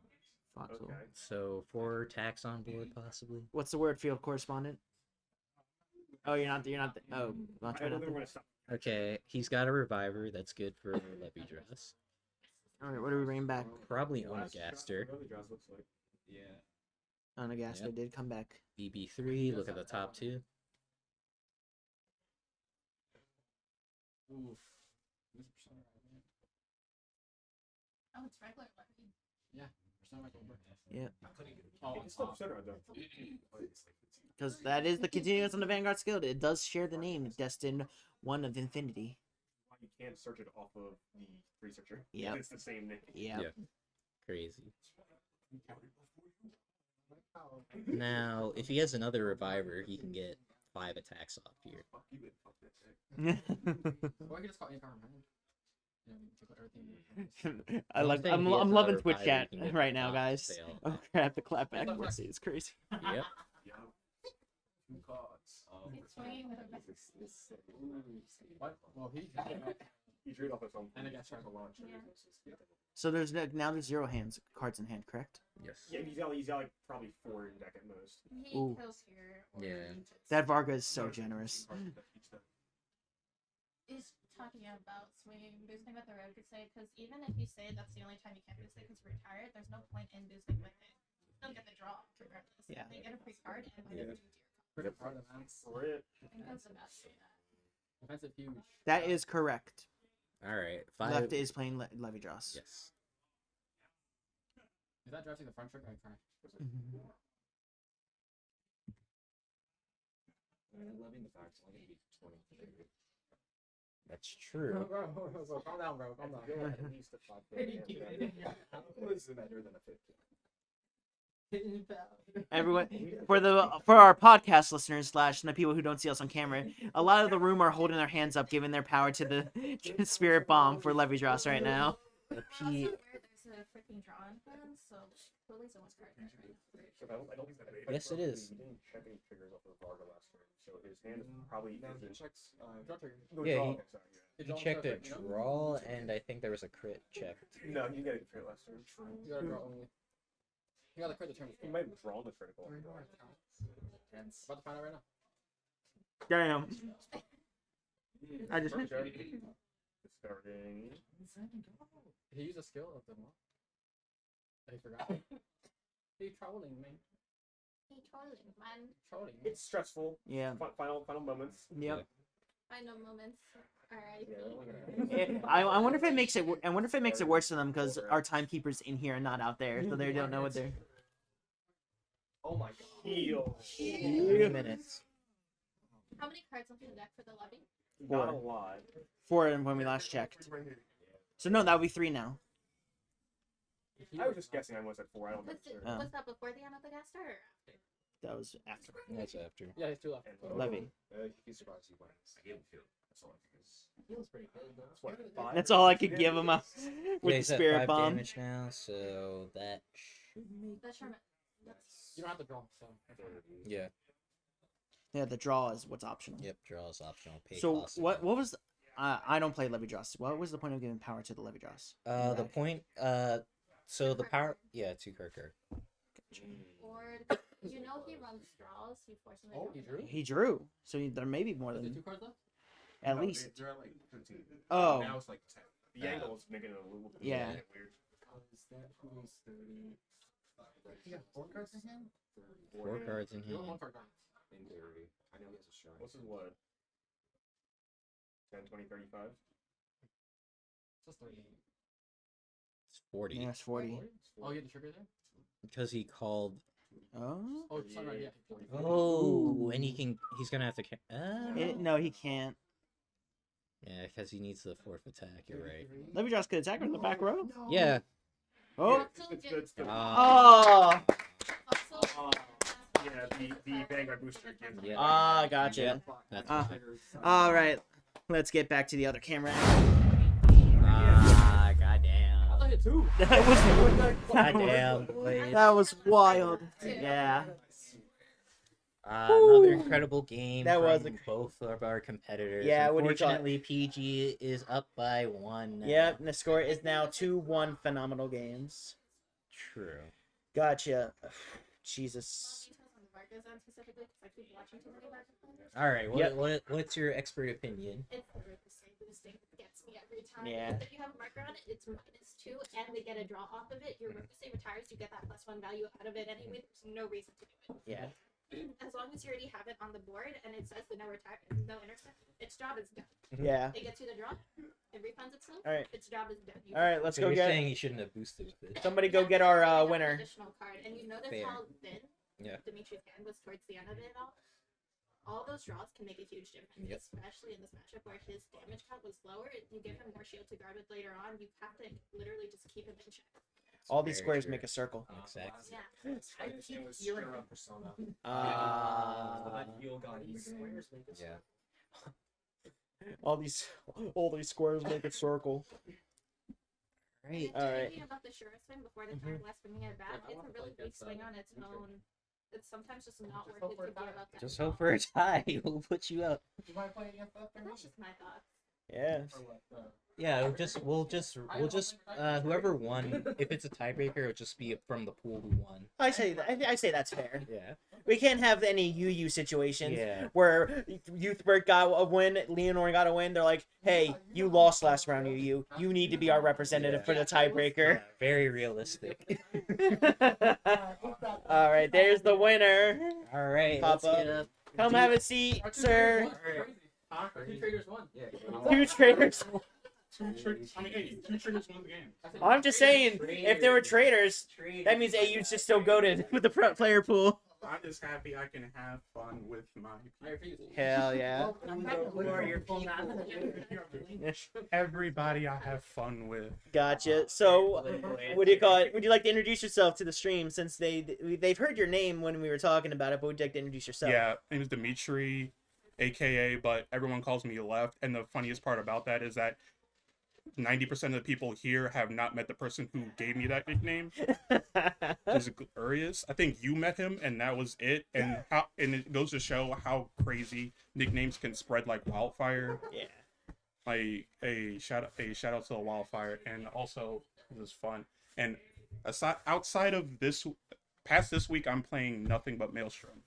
Foxhole. Okay. So 4 attacks on board possibly. What's the word, field correspondent? Oh, you're not. Oh, not I trying don't not think to. we're gonna stop. Okay, he's got a reviver. That's good for Levidras. All right, what are we bringing back? Probably Last Onegaster. draft, Levidras looks like. Yeah. Onagaster Yep. did come back. BB3. Look at the top 2. Oof. This is persona, right? Oh, it's regular levy. Persona like over. Yeah. Oh, It's still Persona though. Because that is the continuance on the Vanguard skill. It does share the name, Destined One of Infinity. Why you can't search it off of the researcher? Yep. It's the same name. Yeah. Yeah. Crazy. Now, if he has another reviver, he can get 5 attacks off here. Fuck you and fuck that deck. Or I could just call any card from hand. You know, take out everything. I'm he has loving another Twitch reviver, chat he can get right now, 5 guys. sale. Oh crap! The clap back. Let's see. It's crazy. Yep. Yeah. 2 cards. It's swinging with a back. What? Well, he. You drew it off his own. And I got trying to launch. Yeah. So now there's 0 cards in hand, correct? Yes. Yeah, he's got like probably 4 in deck at most. He Ooh. kills here. Or Yeah. he just That Varga is so generous. is talking about swinging, boosting with the road could say, because even if you say that's the only time you can't boost it because you're retired, there's no point in boosting with it. They'll get the draw regardless. Yeah. They get a free card and Yeah. yeah. Pretty part of that. Rip. I think that's the best way that. Offensive huge. That is correct. All right. 5. Left is playing Levidras. Yes. Is that drafting the front trick? I cry. Loving the fact it's only gonna be 20. That's true. Bro, calm down, bro. Calm down. At least a 5. How is it better than a 50? Everyone, for our podcast listeners / the people who don't see us on camera, a lot of the room are holding their hands up, giving their power to the spirit bomb for Levidras right now. The Also P. where there's a freaking draw in hand, so totally someone's card there right now. Yes, it is. He didn't check any triggers off of Varga last turn, so his hand is probably No, he isn't. checks. Draw trigger. No, Yeah, draw, he- sorry, He checked a draw, and I think there was a crit checked. No, you got it last turn. You gotta draw only. You got the card determined. He might have drawn the critical. About to find out right now. Damn. I just Discarding. He used a skill of them. He forgot. He trolling, man. Hey, trolling, man. Trolling. It's stressful. Yeah. Final moments. Yep. Final moments. Alright. I wonder if it makes it. I wonder if it makes it worse for them because our timekeeper's in here and not out there, so they don't know what they're. Oh my god. Heal. 3 minutes. How many cards onto the deck for the levy? Not a lot. 4 when we last checked. So no, that would be 3 now. I was just guessing. I was at 4. I don't know. Oh. Was that before the end of the gas star or after? That was after. That's after. Yeah, he's 2 left. Levy. He's surprised he wins. That's all I think is. Feels pretty good, though. That's what, 5? That's all I could give him with Yeah, the he's at spirit 5 bomb. damage now, so that should make. That's Sherman. You don't have to draw, so. Yeah. Yeah, the draw is what's optional. Yep. Draw is optional. Pay So cost what again. was? I don't play Levidras. What was the point of giving power to the Levidras? The point. So the power. Yeah, 2 card card. Or, you know he runs straws, you force him to Oh, draw he the drew? deck. He drew, so there may be more Is there than 2 cards left? at No, least. They're at like 15. Oh. Now it's like 10. The angle is making it a little bit Yeah. weird. Is that who's 30? He got 4 cards in hand? 4 cards in You have hand. 1 card gone. In theory. I know he has a shrine. This is what? 10, 20, 35? Just 30. It's 40. Yeah, it's 40. Oh, you had the trigger there? Because he called. Oh. Oh, sunrise, yeah. Oh, and he's gonna have to. No, he can't. Yeah, because he needs the 4th attack. You're right. Levidras could attack from the back row. Yeah. Oh. Also, It's good. It's good. Oh. also, Yeah, the Vanguard booster gives Yeah. Ah, gotcha. Yeah, that's Ah. fine. All right. Let's get back to the other camera. Ah, goddamn. I thought you had 2. That was Goddamn. boys. that was wild. Yeah. Another incredible game. That was from both of our competitors. Yeah, what do you call it? Unfortunately, PG is up by 1. Yep. And the score is now 2-1. Phenomenal games. True. Gotcha. Jesus. details on the Vargas end specifically, because I keep watching too many Vargas players. All right. Yep. What's your expert opinion? It's the same boosting that gets me every time. Yeah. If you have a marker on it, it's -2, and they get a draw off of it. Your Ricochet retires, you get that +1 value out of it anyway. There's no reason to do it. Yeah. As long as you already have it on the board and it says the no retire, no intercept, its job is done. Yeah. It gets you the draw, it refunds itself. All right. Its job is done. You All right. Let's So go you're get. saying you shouldn't have boosted with it. Somebody go Yeah, get you our already have an winner. Additional card, and you notice Fair. how thin Yeah. Dimitri's hand was towards the end of it all. All those draws can make a huge difference, Yep. especially in this matchup where his damage count was lower. You give him more shield to guard with later on. You have to literally just keep him in check. All these Very squares true. make a circle. Exactly. Yeah. I keep hearing about Persona. Yeah. All these squares make a circle. Right. And All right. thinking about the sure swing before the turn left swinging it back, it's a really weak swing on its own. It's sometimes just not worth it to give up that. Just draw. hope for a tie. We'll put you up. You might play against that But that's just my thoughts. Yeah. Yeah, we'll just whoever won, if it's a tiebreaker, it'll just be from the pool who won. I say that's fair. Yeah. We can't have any UU situations Yeah. where Youthbert got a win, Leonor got a win. They're like, hey, you lost last round, UU. You need to be our representative for the tiebreaker. Very realistic. All right, there's the winner. All right. Papa. Let's get up. Come have a seat, sir. Two traders won. Two traders. Two triggers won the game. I'm just saying, if there were traders, that means AU's just still goated with the player pool. I'm just happy I can have fun with my Hell yeah. everybody I have fun with. Gotcha. So, what do you call it? Would you like to introduce yourself to the stream since they've heard your name when we were talking about it? But would you like to introduce yourself? Yeah, my name is Dimitri, aka, but everyone calls me Left. And the funniest part about that is that 90% of the people here have not met the person who gave me that nickname. Which is Urias. I think you met him, and that was it. And it goes to show how crazy nicknames can spread like wildfire. Yeah. Like a shout out to the wildfire, and also it was fun. And outside of this past this week, I'm playing nothing but Maelstrom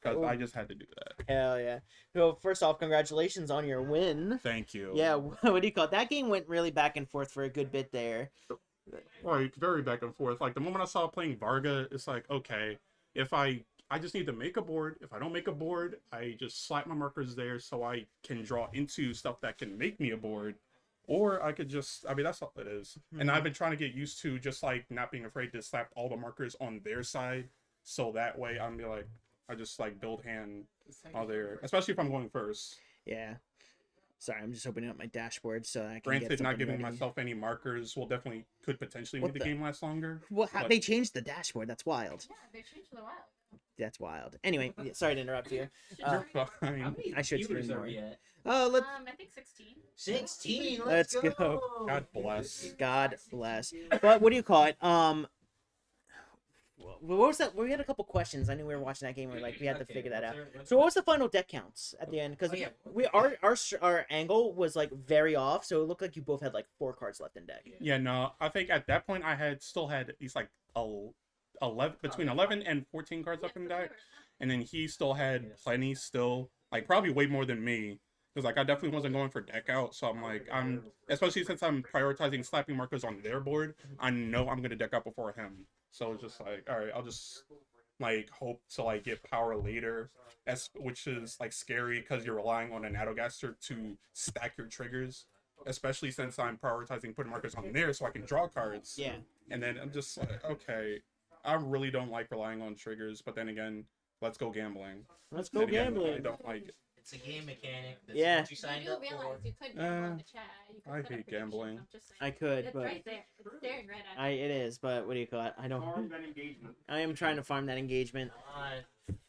because I just had to do that. Hell yeah. So first off, congratulations on your win. Thank you. Yeah, what do you call it? That game went really back and forth for a good bit there. Like very back and forth. Like the moment I saw playing Varga, it's like, okay, if I just need to make a board. If I don't make a board, I just slap my markers there so I can draw into stuff that can make me a board. Or I could just, I mean, that's all it is. And I've been trying to get used to just like not being afraid to slap all the markers on their side. So that way I'm be like, I just like build hand all there, especially if I'm going first. Yeah. Sorry, I'm just opening up my dashboard so I can Granted, get not something giving ready. myself any markers could potentially What make the the- game last longer. Well, but- they changed the dashboard. That's wild. Yeah, they changed the wild. That's wild. Anyway, yeah, sorry to interrupt you. You're How fine. many I should viewers stream are more. we at? Let's I think 16. 16. Let's Let's go. go. God bless. God bless. But what do you call it? What was that? We had a couple questions. I knew we were watching that game. We had to Okay, figure that out. let's- So what was the final deck counts at the end? Because Oh, yeah. our angle was like very off, so it looked like you both had like 4 cards left in deck. Yeah, no, I think at that point I still had at least like 11 between 11 and 14 cards up in deck, and then he still had plenty still, like probably way more than me. Because like I definitely wasn't going for deck out, so I'm like especially since I'm prioritizing slapping markers on their board, I know I'm gonna deck out before him. So it's just like, all right, I'll just like hope to like get power later, which is like scary because you're relying on an Autogaster to stack your triggers, especially since I'm prioritizing putting markers on there so I can draw cards. Yeah. And then I'm just like, okay, I really don't like relying on triggers, but then again, let's go gambling. Let's go Then again, I gambling. don't like it. It's a game mechanic. That's Yeah. what you signed You up realize for. you could gamble in the chat. You could I set up hate predictions, gambling. I'm just saying. I could, It's but right there. It's staring right at you. it is. But what do you call it? I don't. Farm that engagement. I am trying to farm that engagement.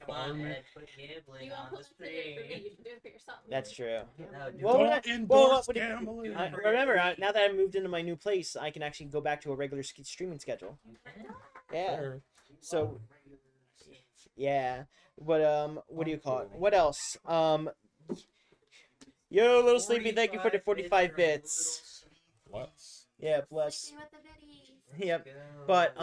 Come on, Ed, put gambling You on won't the put it for me. screen. You should do it for yourself. That's true. No, dude. Well, Don't what- endorse what do you- gambling. Remember, now that I moved into my new place, I can actually go back to a regular streaming schedule. Yeah. Fair. So, yeah. But what do you call it? What else? Yo, little sleepy, thank you for the 45 bits. What? Yeah, bless. With the biddies. Yep. But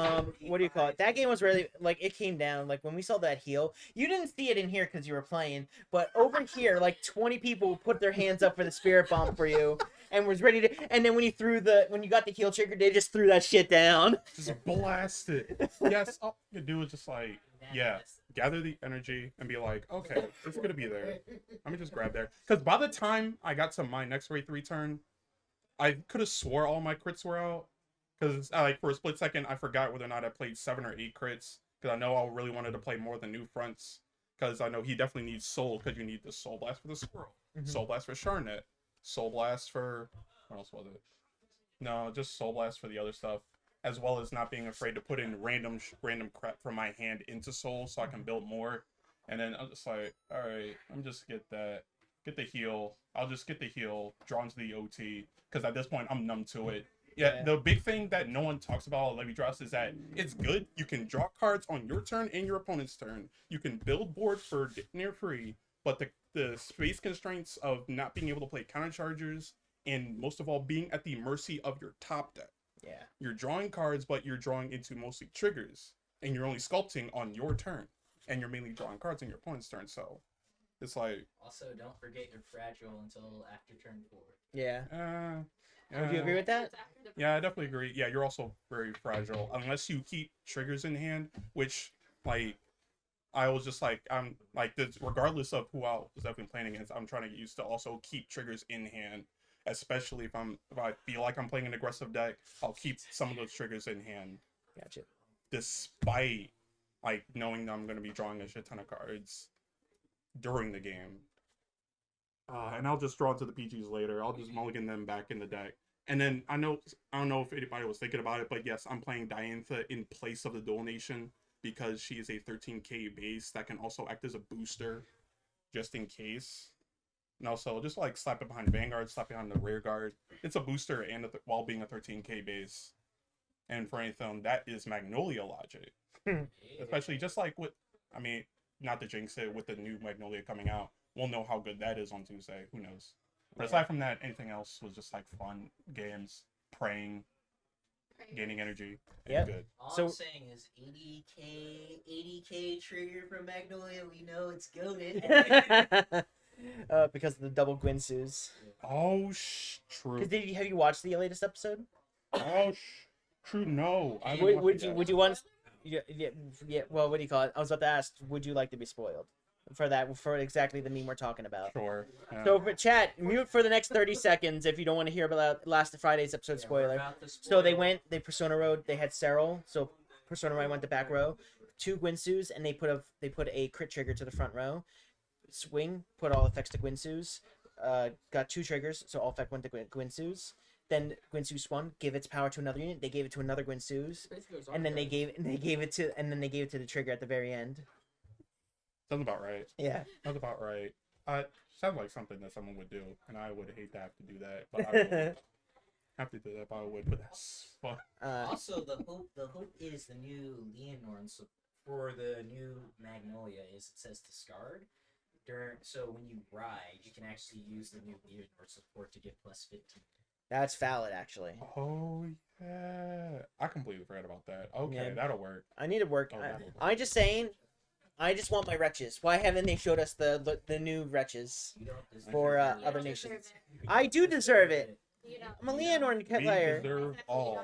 what do you call it? That game was really like it came down. Like when we saw that heal, you didn't see it in here because you were playing, but over here, like 20 people put their hands up for the spirit bomb for you, and was ready to. And then when you got the heal trigger, they just threw that shit down. Just blast it. Yes, all you do is just like, yeah, gather the energy and be like, okay, it's gonna be there. Let me just grab there. Because by the time I got to my next rate 3 turn, I could have swore all my crits were out. Because like for a split second, I forgot whether or not I played 7 or 8 crits. Because I know I really wanted to play more than New Fronts. Because I know he definitely needs Soul. Because you need the Soul Blast for the Squirrel, Soul Blast for Charnet, Soul Blast for what else was it? No, just Soul Blast for the other stuff. As well as not being afraid to put in random crap from my hand into Soul so I can build more. And then I'm just like, all right, I'm just get the heal. I'll just get the heal, draw into the OT. Because at this point, I'm numb to it. Yeah, the big thing that no one talks about on Levidras is that it's good. You can draw cards on your turn and your opponent's turn. You can build board for near free, but the space constraints of not being able to play counterchargers and most of all being at the mercy of your top deck. Yeah. You're drawing cards, but you're drawing into mostly triggers, and you're only sculpting on your turn, and you're mainly drawing cards on your opponent's turn. So it's like. Also, don't forget you're fragile until after turn 4. Yeah. Would you agree with that? Yeah, I definitely agree. Yeah, you're also very fragile unless you keep triggers in hand, which like I was just like I'm like this regardless of who I was definitely playing against, I'm trying to get used to also keep triggers in hand, especially if I feel like I'm playing an aggressive deck, I'll keep some of those triggers in hand. Gotcha. Despite like knowing that I'm gonna be drawing a shit ton of cards during the game. And I'll just draw into the PGs later. I'll just mulligan them back in the deck. And then I don't know if anybody was thinking about it, but yes, I'm playing Diantha in place of the Dual Nation because she is a 13k base that can also act as a booster just in case. And also just like slap it behind Vanguard, slap it behind the rear guard. It's a booster and while being a 13k base. And for anything, that is Magnolia logic. Especially just like with, I mean, not to jinx it, with the new Magnolia coming out. We'll know how good that is on Tuesday. Who knows? But aside from that, anything else was just like fun games, praying. gaining energy. And Yep. Good. All So- I'm saying is 80k trigger from Magnolia. We know it's goaded. Because of the double Gwinsus. Oh, true. Because have you watched the latest episode? Oh, true. No. I haven't Would, watched would it you yet. would you want? Yeah. Well, what do you call it? I was about to ask. Would you like to be spoiled for exactly the meme we're talking about? Sure. Yeah. So for chat, mute for the next 30 seconds if you don't want to hear about last Friday's episode spoiler. So they Persona Road, they had Serral, so Persona Road went to back row, 2 Gwinsus, and they put a crit trigger to the front row. Swing, put all effects to Gwinsus, got 2 triggers, so all effect went to Gwinsus. Then Gwinsu swung, give its power to another unit, they gave it to another Gwinsus, and then they gave it to the trigger at the very end. Sounds about right. Yeah. Sounds about right. Sounds like something that someone would do, and I would hate to have to do that, but I would have to do that, but I would. But that's fun. Also, the hope is the new Leonorn for the new Magnolia is it says discard. So when you ride, you can actually use the new Leonor support to get +15. That's valid, actually. Oh yeah, I completely forgot about that. Okay, Yeah. that'll work. I need to work. Oh, that'll work. I'm just saying. I just want my wretches. Why haven't they showed us the new wretches You don't deserve for it. other nations? I do deserve it. You don't. I'm a Leonor We player. deserve all.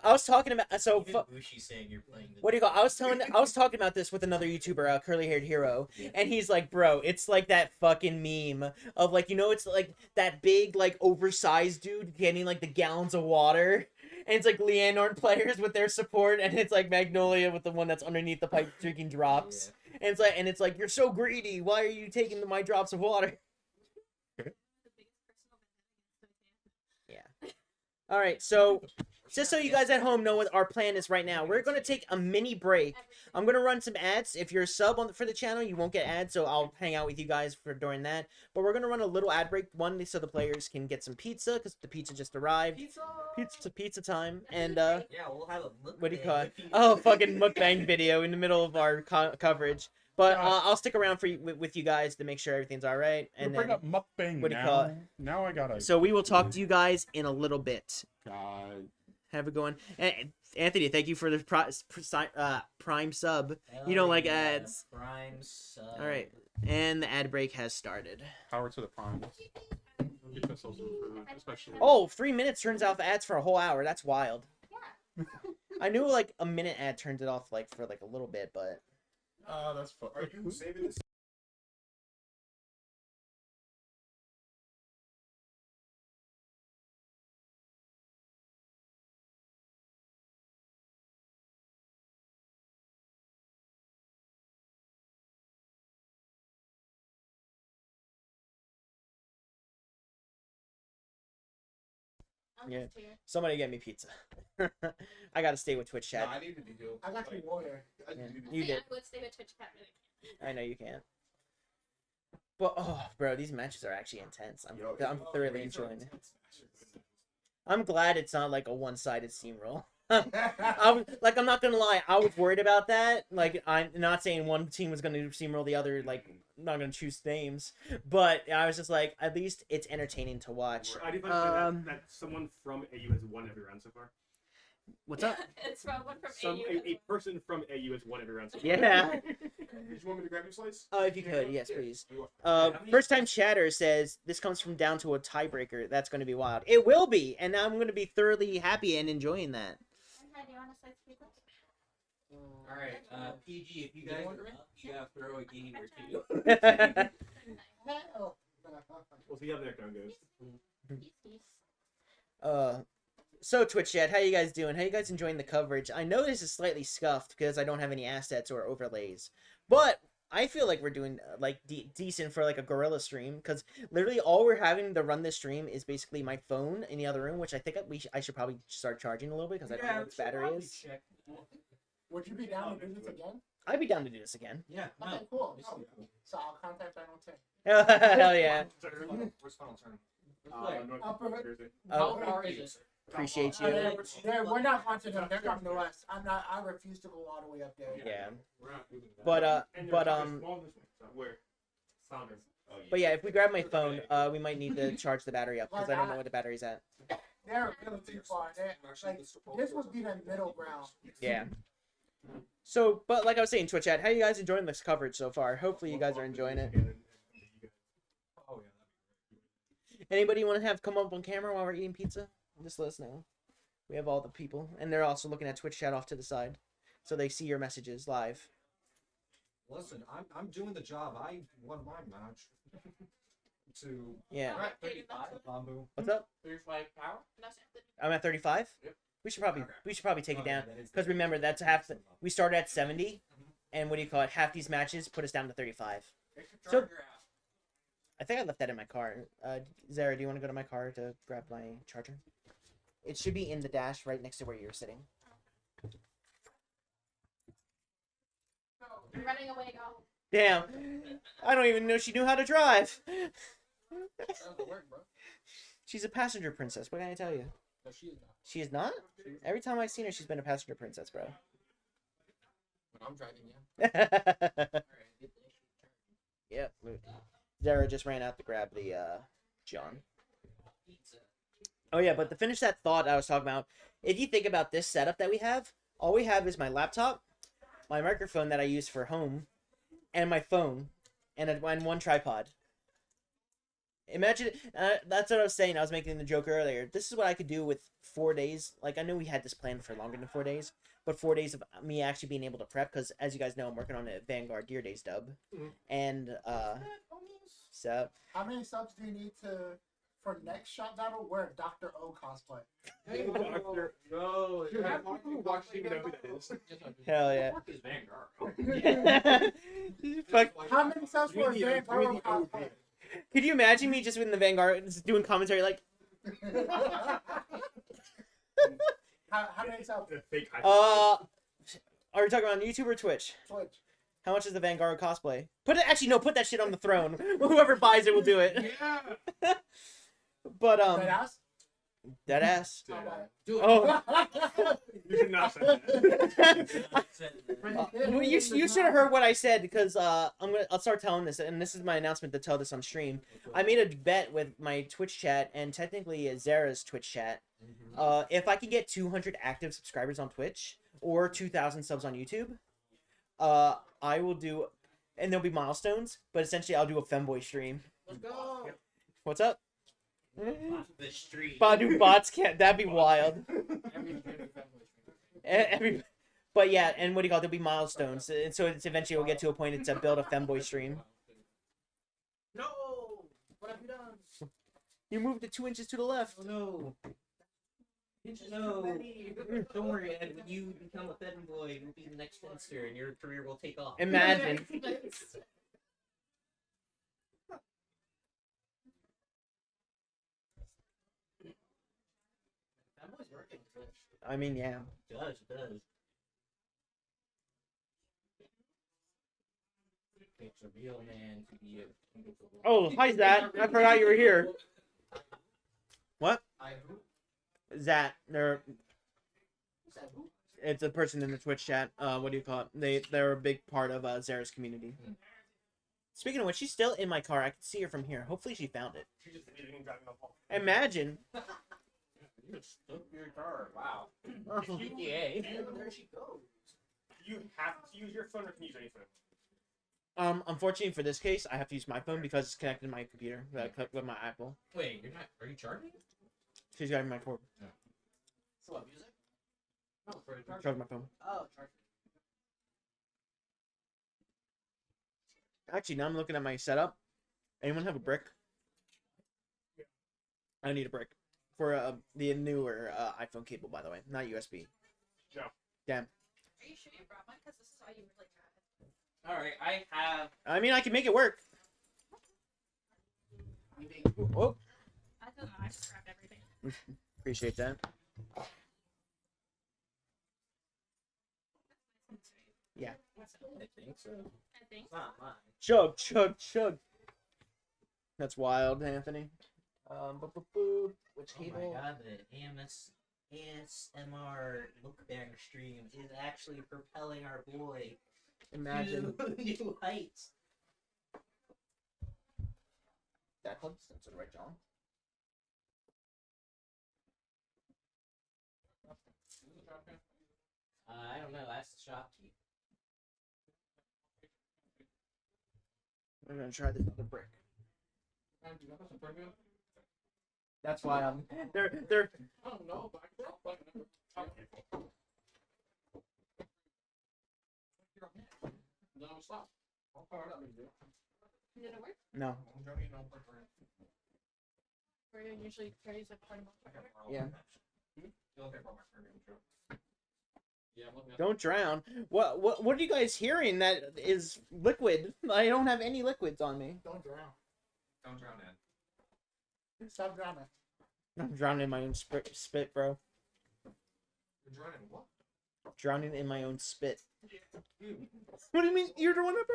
I was talking about Even Bushi saying you're playing the what do you call? I was talking about this with another YouTuber, curly haired hero, and he's like, "Bro, it's like that fucking meme of like it's like that big like oversized dude getting like the gallons of water, and it's like Leonor players with their support, and it's like Magnolia with the one that's underneath the pipe drinking drops, and it's like you're so greedy. Why are you taking my drops of water?" All right, so just so you guys at home know what our plan is right now, we're going to take a mini break. I'm going to run some ads. If you're a sub for the channel, you won't get ads, so I'll hang out with you guys during that. But we're going to run a little ad break, one, so the players can get some pizza, because the pizza just arrived. Pizza time. And, Yeah, we'll have a mukbang. what do you call it? Oh, fucking mukbang video in the middle of our coverage. But I'll stick around with you guys to make sure everything's all right. And bring then, up mukbang what do you now. call it? Now I gotta. So we will talk to you guys in a little bit. God. Have it going. Anthony, thank you for the prime sub. You don't like ads. Prime sub. All right. And the ad break has started. Power to the primes. Get yourself some food, especially. Oh, 3 minutes turns off ads for a whole hour. That's wild. Yeah. I knew like a minute ad turned it off like for like a little bit, but That's fun. Are you saving this? yeah. Somebody get me pizza. I gotta stay with Twitch chat. No, I need to be healed. I got you water. I Yeah. need to be You did. Let's stay with Twitch Cat really quick. I know you can't. But oh, bro, these matches are actually intense. I'm Yo, thoroughly these are enjoying it. intense matches. I'm glad it's not like a one-sided steamroll. I'm not gonna lie, I was worried about that. Like, I'm not saying one team was gonna steamroll the other. Like, I'm not gonna choose names, but I was just like, at least it's entertaining to watch. I do find that someone from AU has won every round so far. What's up? It's from one from Some AU. a person from AU has won every round so far. Yeah. Did you want me to grab your slice? Oh, if you could, yes, please. Yeah. First time chatter says this comes from down to a tiebreaker. That's going to be wild. It will be, and I'm going to be thoroughly happy and enjoying that. Hi, do you want a slice of pizza? Alright, PG, if you guys are up, you gotta throw a game or two. We'll see how the next round goes. Peace. So Twitch chat, how you guys doing? How you guys enjoying the coverage? I know this is slightly scuffed because I don't have any assets or overlays, but I feel like we're doing like decent for like a gorilla stream, because literally all we're having to run this stream is basically my phone in the other room, which I think I should probably start charging a little bit because I don't know what its battery is. Would you be down to do this again? I'd be down to do this again. Yeah, Okay, cool. So I'll contact Final 10. Hell yeah! Where's final turn? How far is it? Appreciate you. We're not hunting them. They're coming to us. I refuse to go all the way up there. Yeah. We're not moving that. Where? Founder. But yeah, if we grab my phone, we might need to charge the battery up because I don't know what the battery's at. they're really too far. This would be the middle ground. Yeah. So, but like I was saying, Twitch chat, how you guys enjoying this coverage so far? Hopefully you guys are enjoying it. Anybody want to have come up on camera while we're eating pizza? Just let us know. We have all the people, and they're also looking at Twitch chat off to the side, so they see your messages live. Listen, I'm doing the job. I won my match. Yeah. Alright, 35. Bamboo. What's up? 35 power? I'm at 35. Yep. We should probably take it down that is because remember that's half. We started at 70, and what do you call it? Half these matches put us down to 35. So I think I left that in my car. Zara, do you want to go to my car to grab my charger? It should be in the dash right next to where you're sitting. I'm running away, go. Damn, I don't even know she knew how to drive. She's a passenger princess. What can I tell you? No, she is not. She is not? Every time I've seen her, she's been a passenger princess, bro. When I'm driving, yeah. Alright, Yep. Zara just ran out to grab the John. Oh yeah, but to finish that thought I was talking about, if you think about this setup that we have, all we have is my laptop, my microphone that I use for home, and my phone, and one tripod. Imagine, that's what I was saying. I was making the joke earlier. This is what I could do with 4 days. Like, I know we had this planned for longer than 4 days, but 4 days of me actually being able to prep, because as you guys know, I'm working on a Vanguard Deer Days dub. And, so... How many subs do you need for next shot battle? Wear a Dr. O cosplay. Hey, Doctor. No. Dude, have people who watch TV know who that is. Hell yeah. What is Vanguard? Fuck. How many subs for a Vanguard cosplay? Could you imagine me just in the Vanguard just doing commentary like... How many subs? Are we talking about YouTube or Twitch? Twitch. How much is the Vanguard cosplay? Put that shit on the throne. Whoever buys it will do it. Yeah. But Deadass? Deadass. Do it. Oh. You did not say that. Well, you should have heard what I said because I'll start telling this, and this is my announcement to tell this on stream. I made a bet with my Twitch chat and technically Zara's Twitch chat. If I can get 200 active subscribers on Twitch or 2,000 subs on YouTube, I will do, and there'll be milestones. But essentially, I'll do a femboy stream. Let's go. What's up? The street. Badu bots can't. That'd be wild. But yeah, and what do you call it? There'll be milestones, and so it's eventually we'll get to a point it's a build a femboy stream. No. What have you done? You moved it 2 inches to the left. Oh no. No. Don't worry, Ed. When you become a femboy, you'll be the next fencer, and your career will take off. Imagine. I mean, yeah. It does. It's a real man to be a... Oh, hi, Zat. I forgot you were here. What? Zat. It's a person in the Twitch chat. What do you call it? They're a big part of Zara's community. Speaking of which, she's still in my car. I can see her from here. Hopefully she found it. She just didn't drive off. Imagine. You just took your car. Wow. GTA. There she goes. You have to use your phone or can you use any phone? Unfortunately for this case, I have to use my phone because it's connected to my computer with my Apple. Wait, you're not. Are you charging? She's got my cord. So what, music? No, for a charger. Charge my phone. Oh, charger. Actually, now I'm looking at my setup. Anyone have a brick? I need a brick for the newer iPhone cable, by the way, not USB. No. Damn. Are you sure you brought one? Because this is why you really tried. Alright, I have. I mean, I can make it work. Oh. I don't know. I just grabbed everything. Appreciate that. Yeah. I think so. I think. It's not mine. Chug, chug, chug. That's wild, Anthony. Which Oh cable? my god, the ASMR mukbang stream is actually propelling our boy Imagine. to new heights. That club? That's right, John. I don't know. Ask the shopkeep. We're gonna try this other brick. That's why I'm. They're. I don't know, but I can no, stop. Did it work? No. Or you usually carries like part of my Yeah. Yeah, I'm looking at Don't drown. What are you guys hearing that is liquid? I don't have any liquids on me. Don't drown. Don't drown in. Stop drowning. I'm drowning in my own spit, bro. You're drowning what? Drowning in my own spit. What do you mean? You're the one up?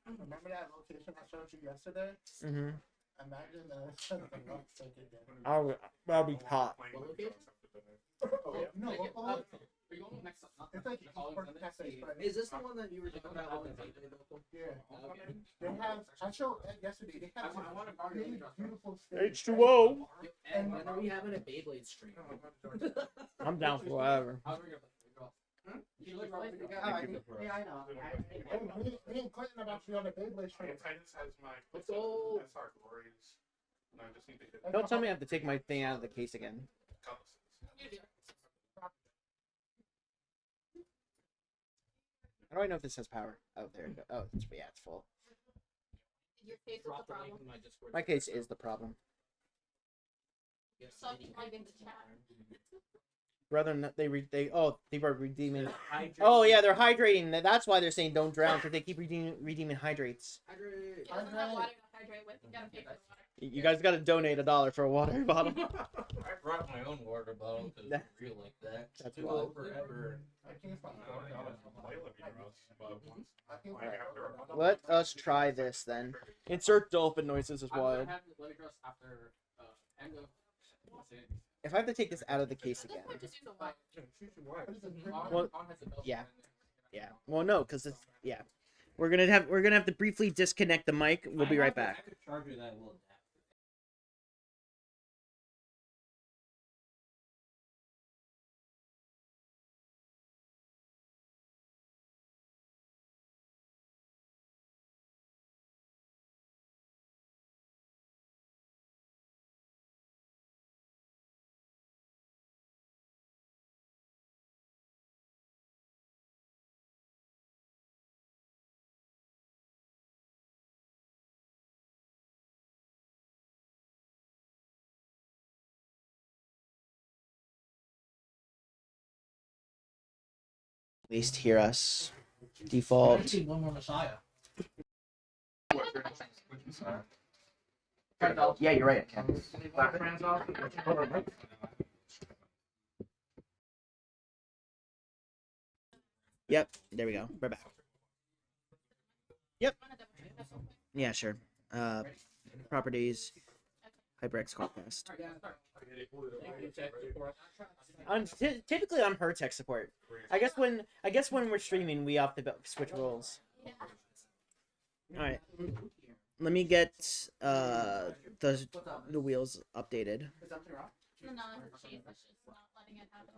Remember that location I showed you yesterday? Mm-hmm. Imagine the rock circuit there. I'll be hot. what location? Oh, yeah. No, what Are you going next? it's like Is this the one that you were talking about with the local? yeah. Okay. They have. I showed yesterday. They have I want to borrow really your beautiful stage. H2O. And when are we having a Beyblade stream? I'm down for whatever. How's it going? You look right. Yeah, I know. Me and Clinton about to be on the Beyblade stream. Titus has my Let's go. SR glories. No, I just need to hit Don't tell me I have to take my thing out of the case again. How do I know if this has power? Oh, there it goes. Oh, yeah, it's full. Your case is the Drop the link problem. in my Discord. My case is the problem. So if you plug into chat. Brother, they were redeeming. Hydrate. Oh yeah, they're hydrating. That's why they're saying don't drown, because they keep redeeming hydrates. Hydrate. It doesn't have water to hydrate with. You gotta pay for the water. You guys got to donate $1 for a water bottle. I brought my own water bottle because it's real like that. That's Took wild. forever. Let us try this then. Insert dolphin noises as I'm wild. gonna have Levidras after end of. What's it? If I have to take this out of the case At this again. point, just use the water. Well, On has the belt yeah. and then- Yeah. Well, no, because it's yeah. We're gonna have to briefly disconnect the mic. We'll be right back. I could charger that will adapt. At least hear us. Default. I need one more Messiah. Yeah, you're right. Ken. Yep. There we go. We're back. Yep. Yeah, sure. Properties. HyperX Callcast. Typically I'm her tech support. I guess when we're streaming we have to switch roles. All right. Let me get the wheels updated. No, it's cheap. It's just not letting it happen.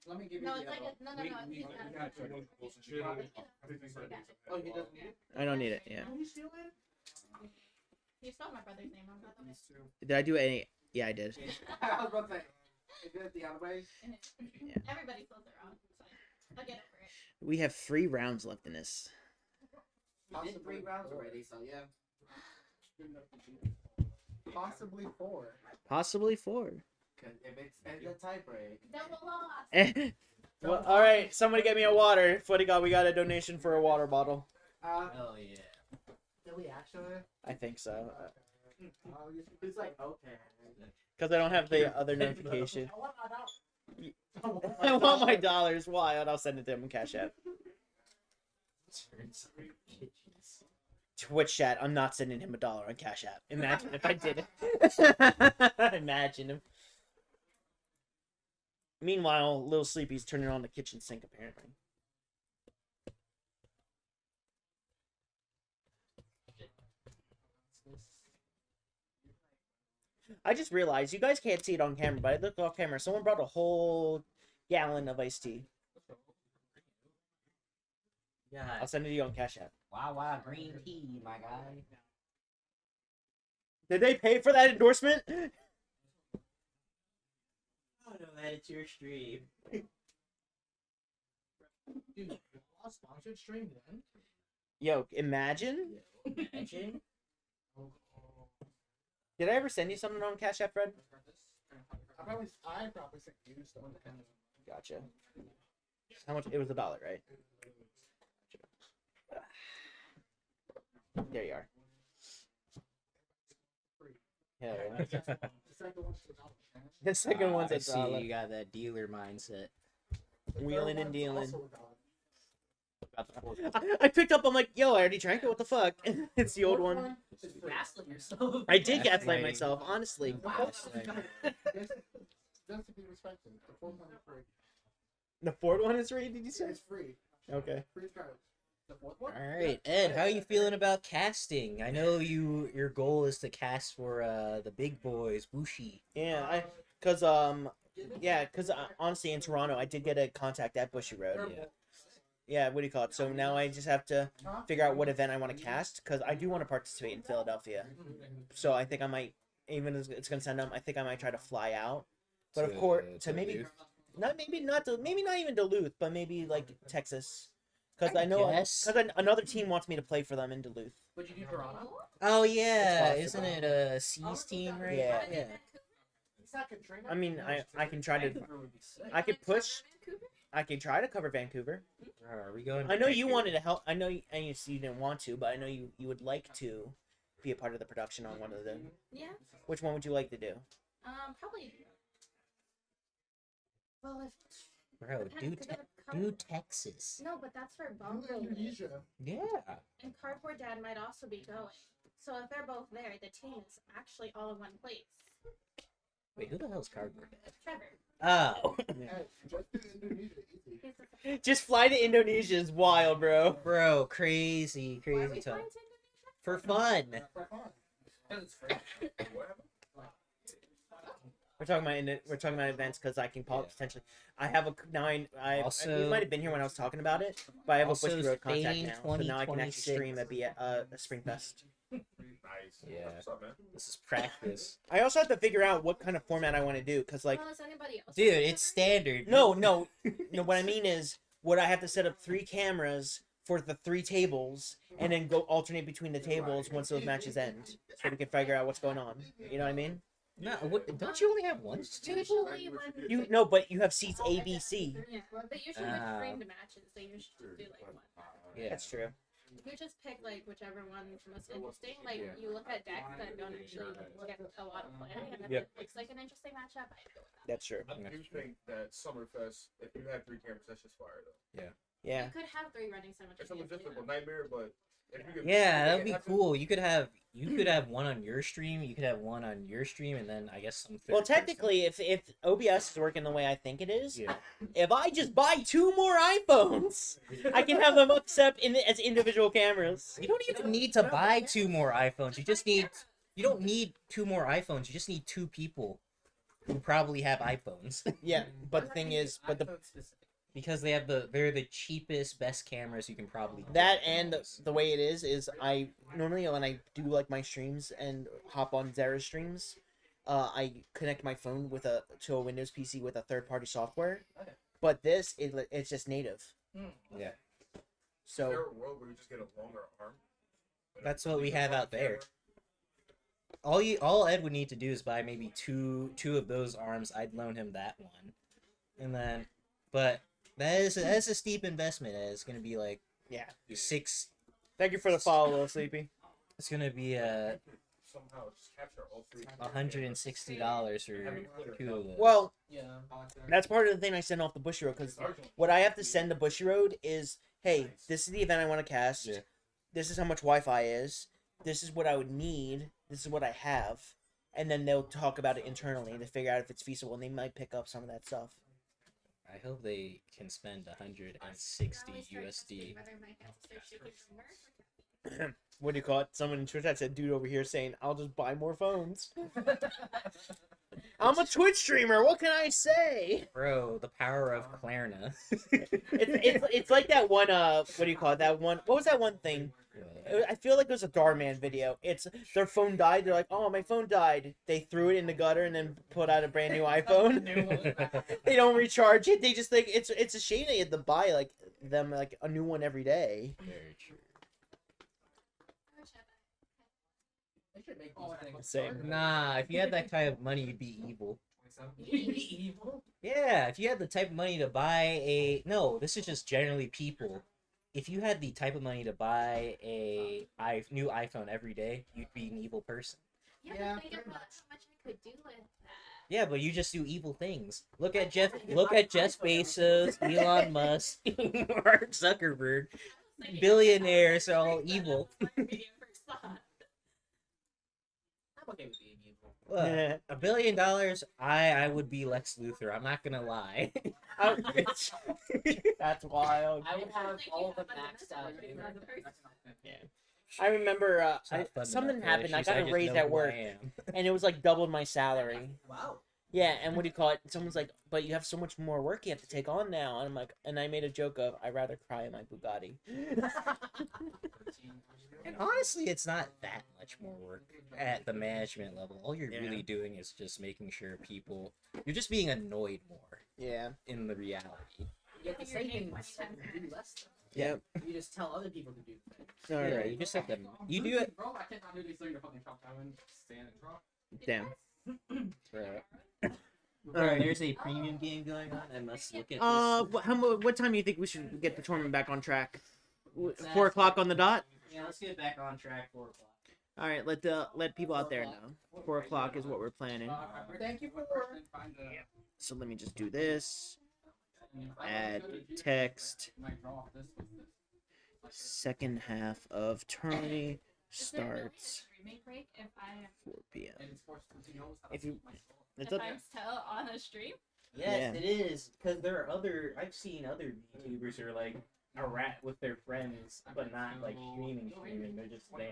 Let me give No, it's like a, no. Oh, he doesn't need it? I don't need it. Yeah. You spelled my brother's name wrong, by the way. Did I do any? Yeah, I did. I was about to say, is it the other way? Everybody spells it wrong. So I'll get over it. We have 3 rounds left in this. We did 3 rounds already, so yeah. Possibly 4. Possibly 4. Because if it's a tie break. Double loss. Well, all right. Somebody get me a water. What do you got? We got a donation for a water bottle. Hell yeah. Did we actually? I think so. It's like, okay. Because I don't have the other notification. I want my dollar. I want my dollars. Why? And I'll send it to him in Cash App. Twitch chat. I'm not sending him $1 on Cash App. Imagine if I did it. Imagine him. Meanwhile, Little Sleepy's turning on the kitchen sink apparently. I just realized you guys can't see it on camera, but I looked off camera. Someone brought a whole gallon of iced tea. Yeah. I'll send it to you on Cash App. Wow, green tea, my guy. Did they pay for that endorsement? Oh no, that it's your stream. Dude, a sponsored stream then? Yo, imagine. Imagine. Did I ever send you something on Cash App, Fred? I probably sent you stuff. Gotcha. How much? It was $1, right? There you are. Hell yeah. The second one's I a see dollar. you got that dealer mindset. Wheeling and dealing. I picked up. I'm like, yo, I already drank it. What the fuck? It's the old one. Gaslit yourself. I did gaslight myself, honestly. That's to be respected. The fourth one is free. The fourth one is free. Did you say? It's free. Okay. Free trials. The fourth one? All right, Ed, how are you feeling about casting? I know your goal is to cast for the big boys, Bushi. Yeah, cause honestly in Toronto I did get a contact at Bushy Road. Yeah. Yeah, what do you call it? So now I just have to figure out what event I want to cast because I do want to participate in Philadelphia. So I think I might, even as it's gonna send them, I think I might try to fly out. But of course, to maybe not even Duluth, but maybe like Texas. Because I know another team wants me to play for them in Duluth. Would you do Toronto? Oh yeah, isn't it a C's team, right? Yeah. Yeah. I mean, I can try to, I could push. I can try to cover Vancouver. Are we going? I know you wanted to help. I know you didn't want to, but I know you would like to be a part of the production on one of them. Yeah. Which one would you like to do? Probably. Well, if. Bro, do Texas. No, but that's for Bongo. Indonesia. Yeah. And Cardboard Dad might also be going. So if they're both there, the team is actually all in one place. Wait, who the hell's Cardboard Dad? Trevor. Oh. Just fly to Indonesia is wild, bro. Bro, crazy Why are we talk. flying to Indonesia? For fun. Because it's free. We're talking about events because I can potentially. I have a Also- you might have been here when I was talking about it, but I have Also, a Bushy Road contact Spain now, so now I can actually 2026. stream a Springfest. Nice. Yeah. What's up, man? This is practice. I also have to figure out what kind of format I want to do because like Well, is anybody else Dude, going it's over? standard. no. What I mean is, would I have to set up 3 cameras for the 3 tables and then go alternate between the tables once those matches end, so we can figure out what's going on. You know what I mean? No, don't you only have one table? Usually when But you have seats A, B, C. yeah, but usually with framed matches, they usually do like one. Yeah. That's true. You just pick like whichever one's most interesting. Like you look at decks that don't actually get a lot of play, and if it looks like an interesting matchup, I go with that. That's true. I do think that Summerfest, if you have 3 cameras, that's just fire though. Yeah. You could have 3 running It's a simultaneously. logistical nightmare, but if you could, Yeah, that'd be cool. You could have one on your stream. You could have one on your stream, and then I guess some. Well, third person. technically, if OBS is working the way I think it is, Yeah. if I just buy 2 more iPhones, I can have them up set as individual cameras. You don't even need to buy 2 more iPhones. You don't need 2 more iPhones. You just need 2 people who probably have iPhones. Yeah, but the thing is, Because they're the cheapest, best cameras you can probably get. that and the way it is I normally when I do like my streams and hop on Zara streams, I connect my phone to a Windows PC with a third-party software. Okay. But it's just native. Yeah. So is there a world where you just get a longer arm? That's what we have out there. All Ed would need to do is buy maybe two of those arms. I'd loan him that one, and then, but that's a steep investment. It's gonna be like yeah. 6. Thank you for the follow, little Sleepy. It's gonna be Somehow just capture all 3. $160 for 2 of those. Well, Yeah. that's part of the thing I send off the Bushy Road because what I have to send the Bushy Road is, hey, this is the event I want to cast. Yeah. This is how much Wi-Fi is. This is what I would need. This is what I have. And then they'll talk about it internally to figure out if it's feasible, and they might pick up some of that stuff. I hope they can spend 160 USD. what do you call it? Someone in Twitch chat said, "Dude over here saying I'll just buy more phones." I'm a Twitch streamer. What can I say? Bro, the power of Klarna. It's like that one. What do you call it? That one. What was that one thing? I feel like it was a Darman video. It's their phone died. They're like, "Oh, my phone died." They threw it in the gutter and then put out a brand new iPhone. They don't recharge it. They just think it's a shame they had to buy like them like a new one every day. Very true. They should make these things. Same. Nah, if you had that kind of money, you'd be evil. You'd be evil. Yeah, if you had the type of money to buy a... No, this is just generally people. If you had the type of money to buy a new iPhone every day, you'd be an evil person. Yeah, but think about how much I could do with that. Yeah, but you just do evil things. Look at Jeff Bezos, Elon Musk, Mark Zuckerberg. Billionaires are all evil. I'm okay with being evil. Look, $1 billion, I would be Lex Luthor. I'm not gonna lie. That's wild. I would have all the maxed out. Yeah. I remember It's not fun to something not happened. I finish, got a just raise know at who work, I am. and it was like doubled my salary. Wow. Yeah, and what do you call it? Someone's like, "But you have so much more work you have to take on now." And I'm like, and I made a joke of, "I'd rather cry in my Bugatti." And honestly, it's not that much more work at the management level. All you're Yeah. really doing is just making sure people... You're just being annoyed more Yeah. in the reality. You have to say things to do less. Yep. You just tell other people to do things. All Yeah, right. you just have to... You do it... Bro, I cannot do these things to fucking chop down and stand and drop. Damn. Alright, there's a premium game going on. I must look at this. What time do you think we should get the tournament back on track? 4 o'clock on the dot. Yeah, let's get back on track. 4 o'clock. All right, let people out there know. 4 o'clock is what we're planning. Thank you for the work. So let me just do this. Add text. Second half of tourney starts Remake break if I 4 p.m. If you, it's if up. I'm still on a stream. Yes, Yeah. it is. Because there are I've seen other YouTubers who are like a rat with their friends, but not like streaming. They're just there.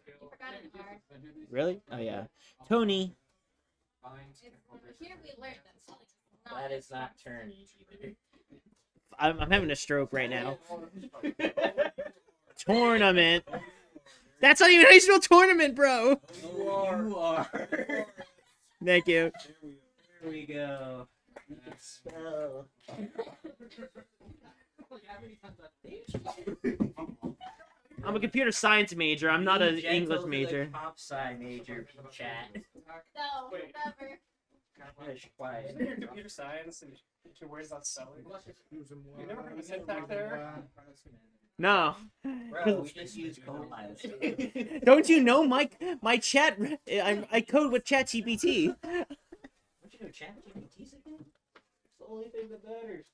You forgot an R. Really? Oh yeah. Tony. Here we learned that. That is not turning either. I'm having a stroke right now. Tournament. That's not even how you spell tournament, bro. You are. Thank you. Here we go. Spell. I'm a computer science major. I'm not an Gentle English to the major. Comp sci major. Chat. No, never. Hush, quiet. Computer science and where's that spelling? You never heard of syntax there? No. Bro, we just use Copilot. Don't you know my chat? I code with ChatGPT. Don't you know ChatGPT's again? It's the only thing that matters.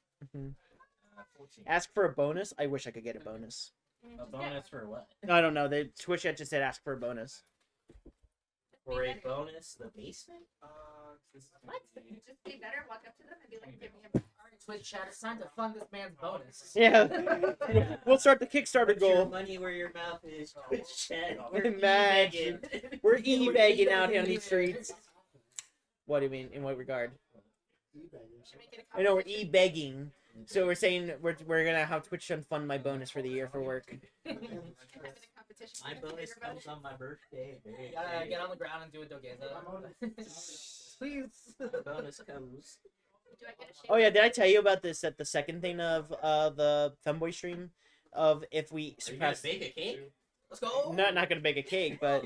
Ask for a bonus. I wish I could get a bonus. A bonus for what? I don't know. The Twitch chat just said ask for a bonus. For a bonus, the basement? What? Just be better, walk up to them and be like, give me a Twitch chat, it's time to fund this man's bonus. Yeah. We'll start the Kickstarter Put your goal. money where your mouth is. Twitch chat. Imagine. We're e-begging out here on these streets. What do you mean? In what regard? I know we're e-begging. So we're saying we're gonna have Twitch fund my bonus for the year for work. My bonus comes on my birthday. Get on the ground and do a dogeza. Please. The bonus comes. Do I get a shake? Oh yeah, did I tell you about this at the second thing of the Femboy stream? Of if we Are you gonna surpass, bake a cake? Let's go. not gonna bake a cake, but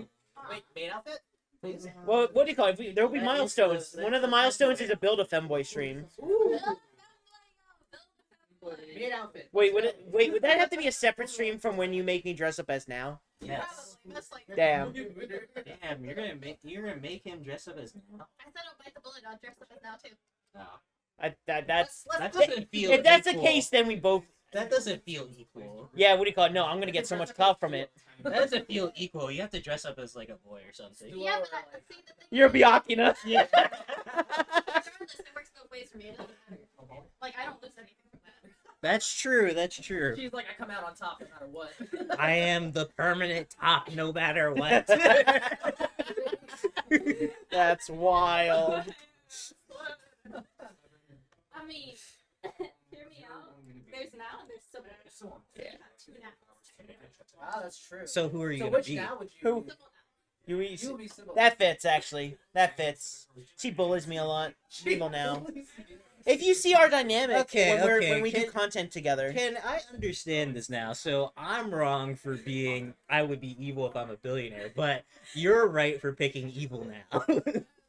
Wait, main outfit? Please. well, what do you call it? There will be That is milestones. the- One of the milestones is to build a Femboy stream. Main outfit. Wait, would that have to be a separate stream from when you make me dress up as now? Yes. Probably. Most likely. Damn. Damn, you're gonna make him dress up as now. I said I'll bite the bullet. I'll dress up as now too. No. That's That doesn't feel if that's the equal. case, then we both. That doesn't feel equal. Yeah, what do you call it? No, I'm gonna get so much clout from it. That doesn't feel equal. You have to dress up as like a boy or something. Yeah, but see the thing. You're Byakuya. Yeah. Regardless, it works both ways for me. It doesn't matter. Like I don't lose anything from that. That's true. That's true. She's like, I come out on top no matter what. I am the permanent top, no matter what. That's wild. I mean, hear me out. There's now and there's Sybil. Yeah. Two now. Ah, that's true. So who are you So gonna which be? now would you? Who? be? You You would be Sybil. that fits actually. That fits. She bullies me a lot. Evil now. If you see our dynamic Okay, when we do can- content together. Can I understand this now? So I'm wrong for being I would be evil if I'm a billionaire, but you're right for picking evil now.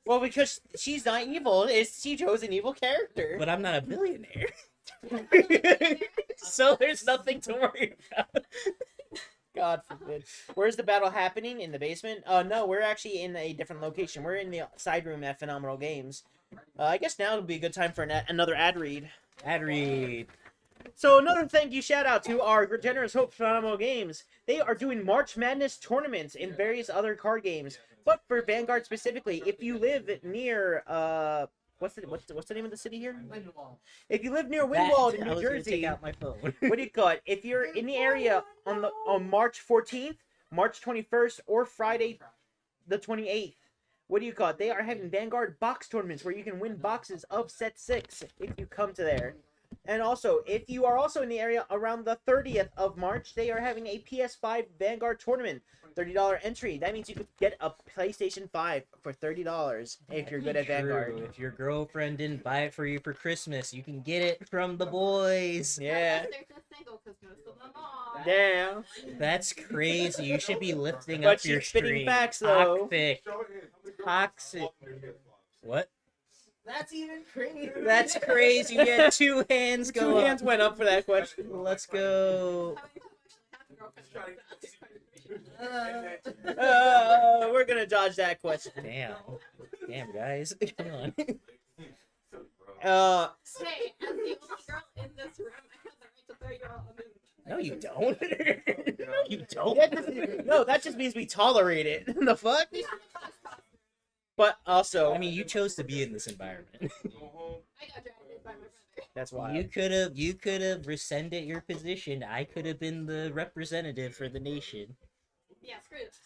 Well, because she's not evil, she chose an evil character. But I'm not a billionaire. So there's nothing to worry about. God forbid. Where's the battle happening? In the basement? No, we're actually in a different location. We're in the side room at Phenomenal Games. I guess now would be a good time for another ad read. Ad read. So another thank you shout out to our generous hope Phenomenal Games. They are doing March Madness tournaments and various other card games. But for Vanguard specifically, if you live near what's the name of the city here? Windwall. If you live near Windwall in I New was gonna Jersey, take out my phone. what do you call it? If you're in the area on March 14th, March 21st, or Friday the 28th, what do you call it? They are having Vanguard box tournaments where you can win boxes of set 6 if you come to there. And also, if you are also in the area around the 30th of March, they are having a PS5 Vanguard tournament. $30 entry. That means you could get a PlayStation 5 for $30 if you're good at Vanguard. If your girlfriend didn't buy it for you for Christmas, you can get it from the boys. Yeah. Unless they're just single, 'cause most of them are. Yeah. That's crazy. You should be lifting But up your she's spitting stream. facts, though. Toxic. Toxic. What? That's even crazy. That's crazy. You had two hands go Two up. hands went up for that question. Let's go. We're gonna dodge that question. Damn. Damn, guys. Come on. Hey, as the only girl in this room, I have the right to throw you all under the No, you don't. No, you don't. No, that just means we tolerate it. The fuck? But also, I mean, you chose to be in this environment. I got drafted by my brother. that's why. You could have rescinded your position. I could have been the representative for the nation. Yeah, screw this.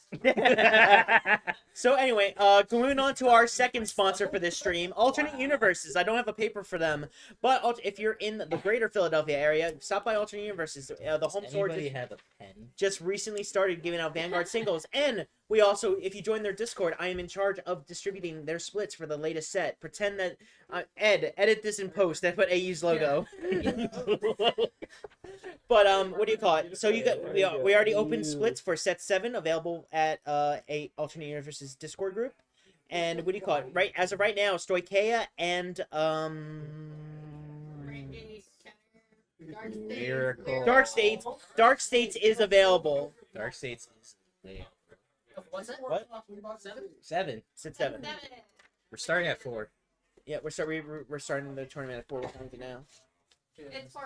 So anyway, going on to our second sponsor for this stream, Alternate Universes. I don't have a paper for them, but if you're in the greater Philadelphia area, stop by Alternate Universes. The home Does store anybody have a pen? just recently started giving out Vanguard singles, and we also, if you join their Discord, I am in charge of distributing their splits for the latest set. Pretend that Ed, edit this in post. I put AU's logo. But what do you call it? So we already opened splits for set 7, available at a Alternate Universes Discord group. And what do you call it? Right as of right now, Stoikea and Miracle. Dark States is available. Dark States is there. What's it? What? 7. Set 7. We're starting at 4. Yeah, we're starting the tournament at 4 now. It's 4-1.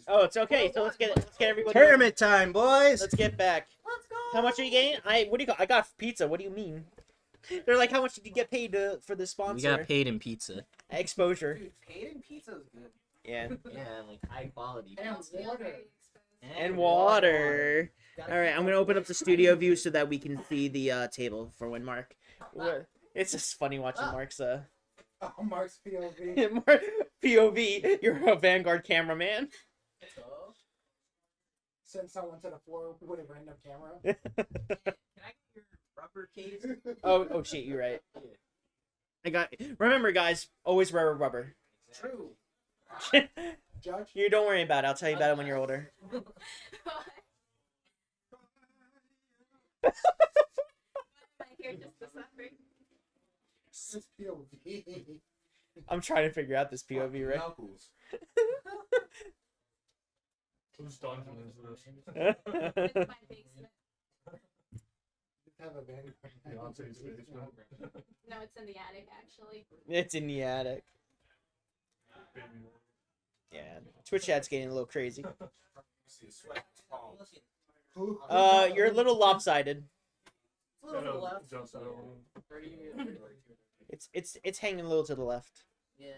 Oh, it's okay. So let's get everybody. Tournament time, boys. Let's get back. Let's go. How much are you getting? What do you got? I got pizza. What do you mean? They're like, how much did you get paid for the We sponsor? got paid in pizza. Exposure. Dude, paid in pizza is good. Yeah. Yeah, like high quality. And water. And water. All right, I'm gonna open up the studio view so that we can see the table for when Mark. It's just funny watching Mark's Oh, Mark's POV. POV. You're a Vanguard cameraman. Send someone to the floor with a random camera. Can I get your rubber case? Oh shit, you're right. Remember, guys, always wear rubber. True. Judge? You don't worry about it. I'll tell you about it when you're older. Am I here just to suffer? This POV. I'm trying to figure out this POV, right? Knuckles. Whose dungeon is this? It's my basement. Have a Vanguard. Beyonce's basement. No, it's in the attic, actually. It's in the attic. Yeah, Twitch chat's getting a little crazy. You're a little lopsided. It's a little to the left. Just Pretty- It's hanging a little to the left. Yeah.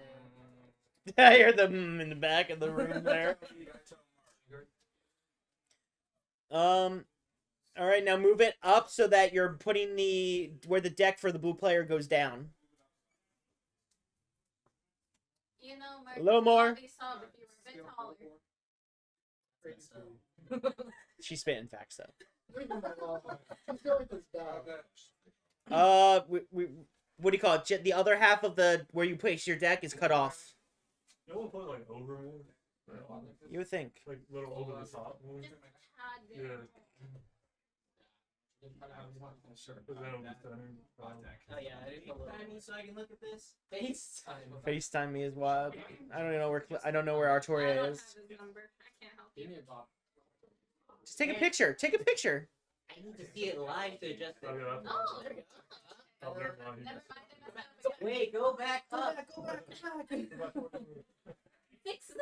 I hear them in the back of the room there. All right, now move it up so that you're putting where the deck for the blue player goes down. You know, Mark, A little more. probably saw if you were a bit taller. She's spitting facts though. What do you call it? The other half of where you place your deck is cut off. No one put like over it. You would think. Like little over the top. Just a tad bit. Yeah. Oh yeah, FaceTime me so I can look at this. FaceTime. FaceTime me is wild. I don't know where Artoria I don't is. have his number. I can't help you. Just take a picture. Take a picture. I need to see it live to adjust it. Oh, there you go. Never Never mind. Wait, go back up. Fix this.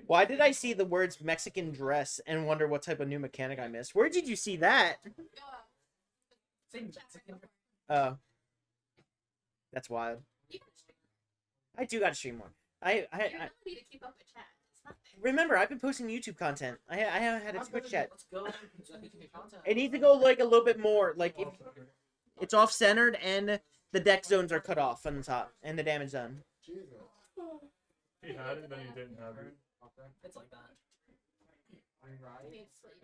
Why did I see the words Mexican dress and wonder what type of new mechanic I missed? Where did you see that? Oh. That's wild. I do gotta stream more. Your ability to keep up with chat. It's not there. Remember, I've been posting YouTube content. I haven't had a Twitch chat. Let's go. It needs to go like a little bit more. Like it's off centered and the deck zones are cut off on the top and the damage zone. He had it, then he didn't have it. It's like that. Need sleep.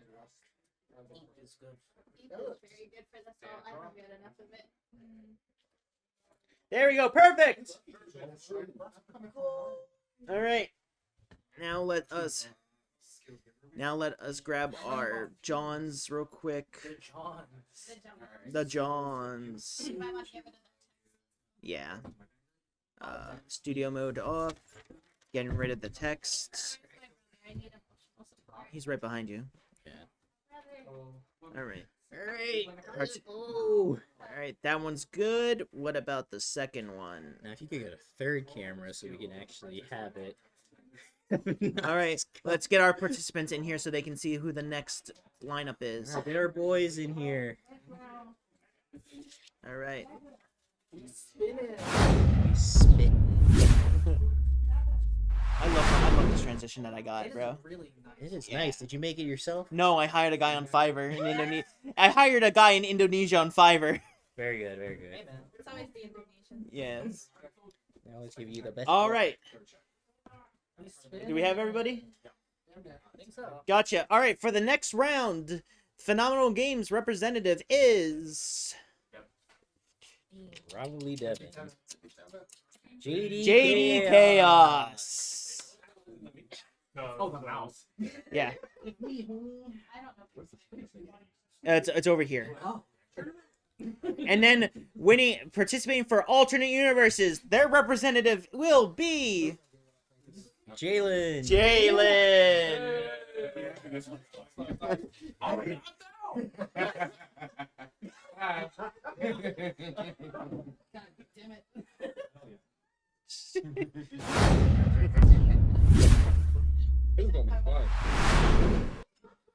Eat is good. Eat is very good for the soul. I don't get enough of it. There we go. Perfect. All right. Now let us grab our Johns real quick. The Johns. You might want to give it Yeah. Studio mode off. Getting rid of the text. I need emotional support. He's right behind you. Brother. All right. All right, that one's good. What about the second one? Now, if you could get a third camera so we can actually have it. All right, let's get our participants in here so they can see who the next lineup is. Get our boys in here. All right. Spit. I love this transition that I got, bro. It is nice. Did you make it yourself? No, I hired a guy on Fiverr in Indonesia. I hired a guy in Indonesia on Fiverr. Very good, very good. Hey man. It's always the Indonesian. Yes. I always give you the best. All right. Do we have everybody? I think so. Gotcha. All right, for the next round, Phenomenal Games representative is Probably Devin. JD JD Chaos. Oh, the mouse. Yeah. I don't know. It's over here. And then participating for alternate universes, their representative will be Jalen. Jalen. God damn it. This is gonna be fun.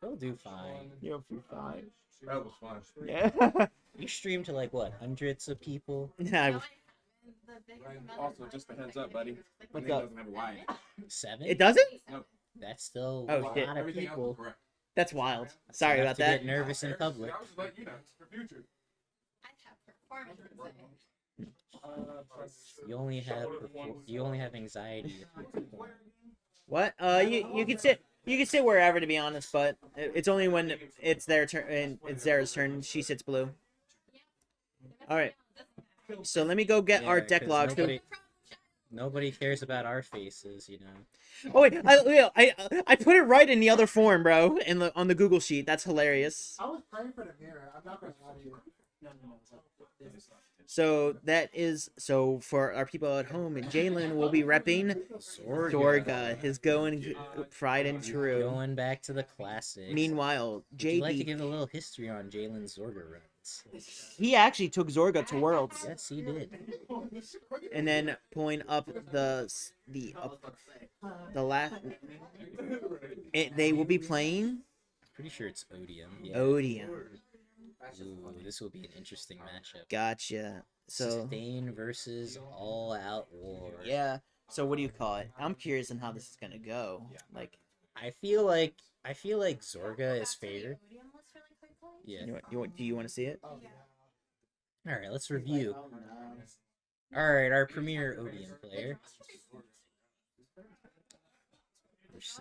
He'll do fine. You'll be fine. That was fun. Yeah. You stream to like what? Hundreds of people? Yeah. Also, just a heads up, buddy. What's It up? doesn't have a Y. 7? It doesn't? That's still Oh, a lot shit. of Everything else people. is correct. That's wild. Sorry Enough about to that. Get nervous in public. I was just like, you know, for future. I have performance. You only have anxiety. What? You can sit wherever, to be honest, but it's only when it's their turn and it's Zara's turn. She sits blue. All right. So let me go get our Yeah, deck 'cause logs. Nobody cares about our faces, you know. Oh wait, I put it right in the other form, bro, on the Google sheet. That's hilarious. I was praying for the mirror. I'm not gonna lie to you. So for our people at home, and Jalen will be repping Zorga, his going tried and true. Going back to the classics. Meanwhile, Would you like to JD, give a little history on Jalen's Zorga runs? he actually took Zorga to Worlds, Yes, he did. and then pulling up the last. They will be playing Pretty sure it's Odium. Yeah. Odium. Ooh, this will be an interesting matchup. Gotcha. So Sustain versus All Out War. yeah. So what do you call it? I'm curious on how this is gonna go. Like, I feel like Zorga is favored. Yeah. do you want to see it? All right, let's review. All right, our premier Odium player.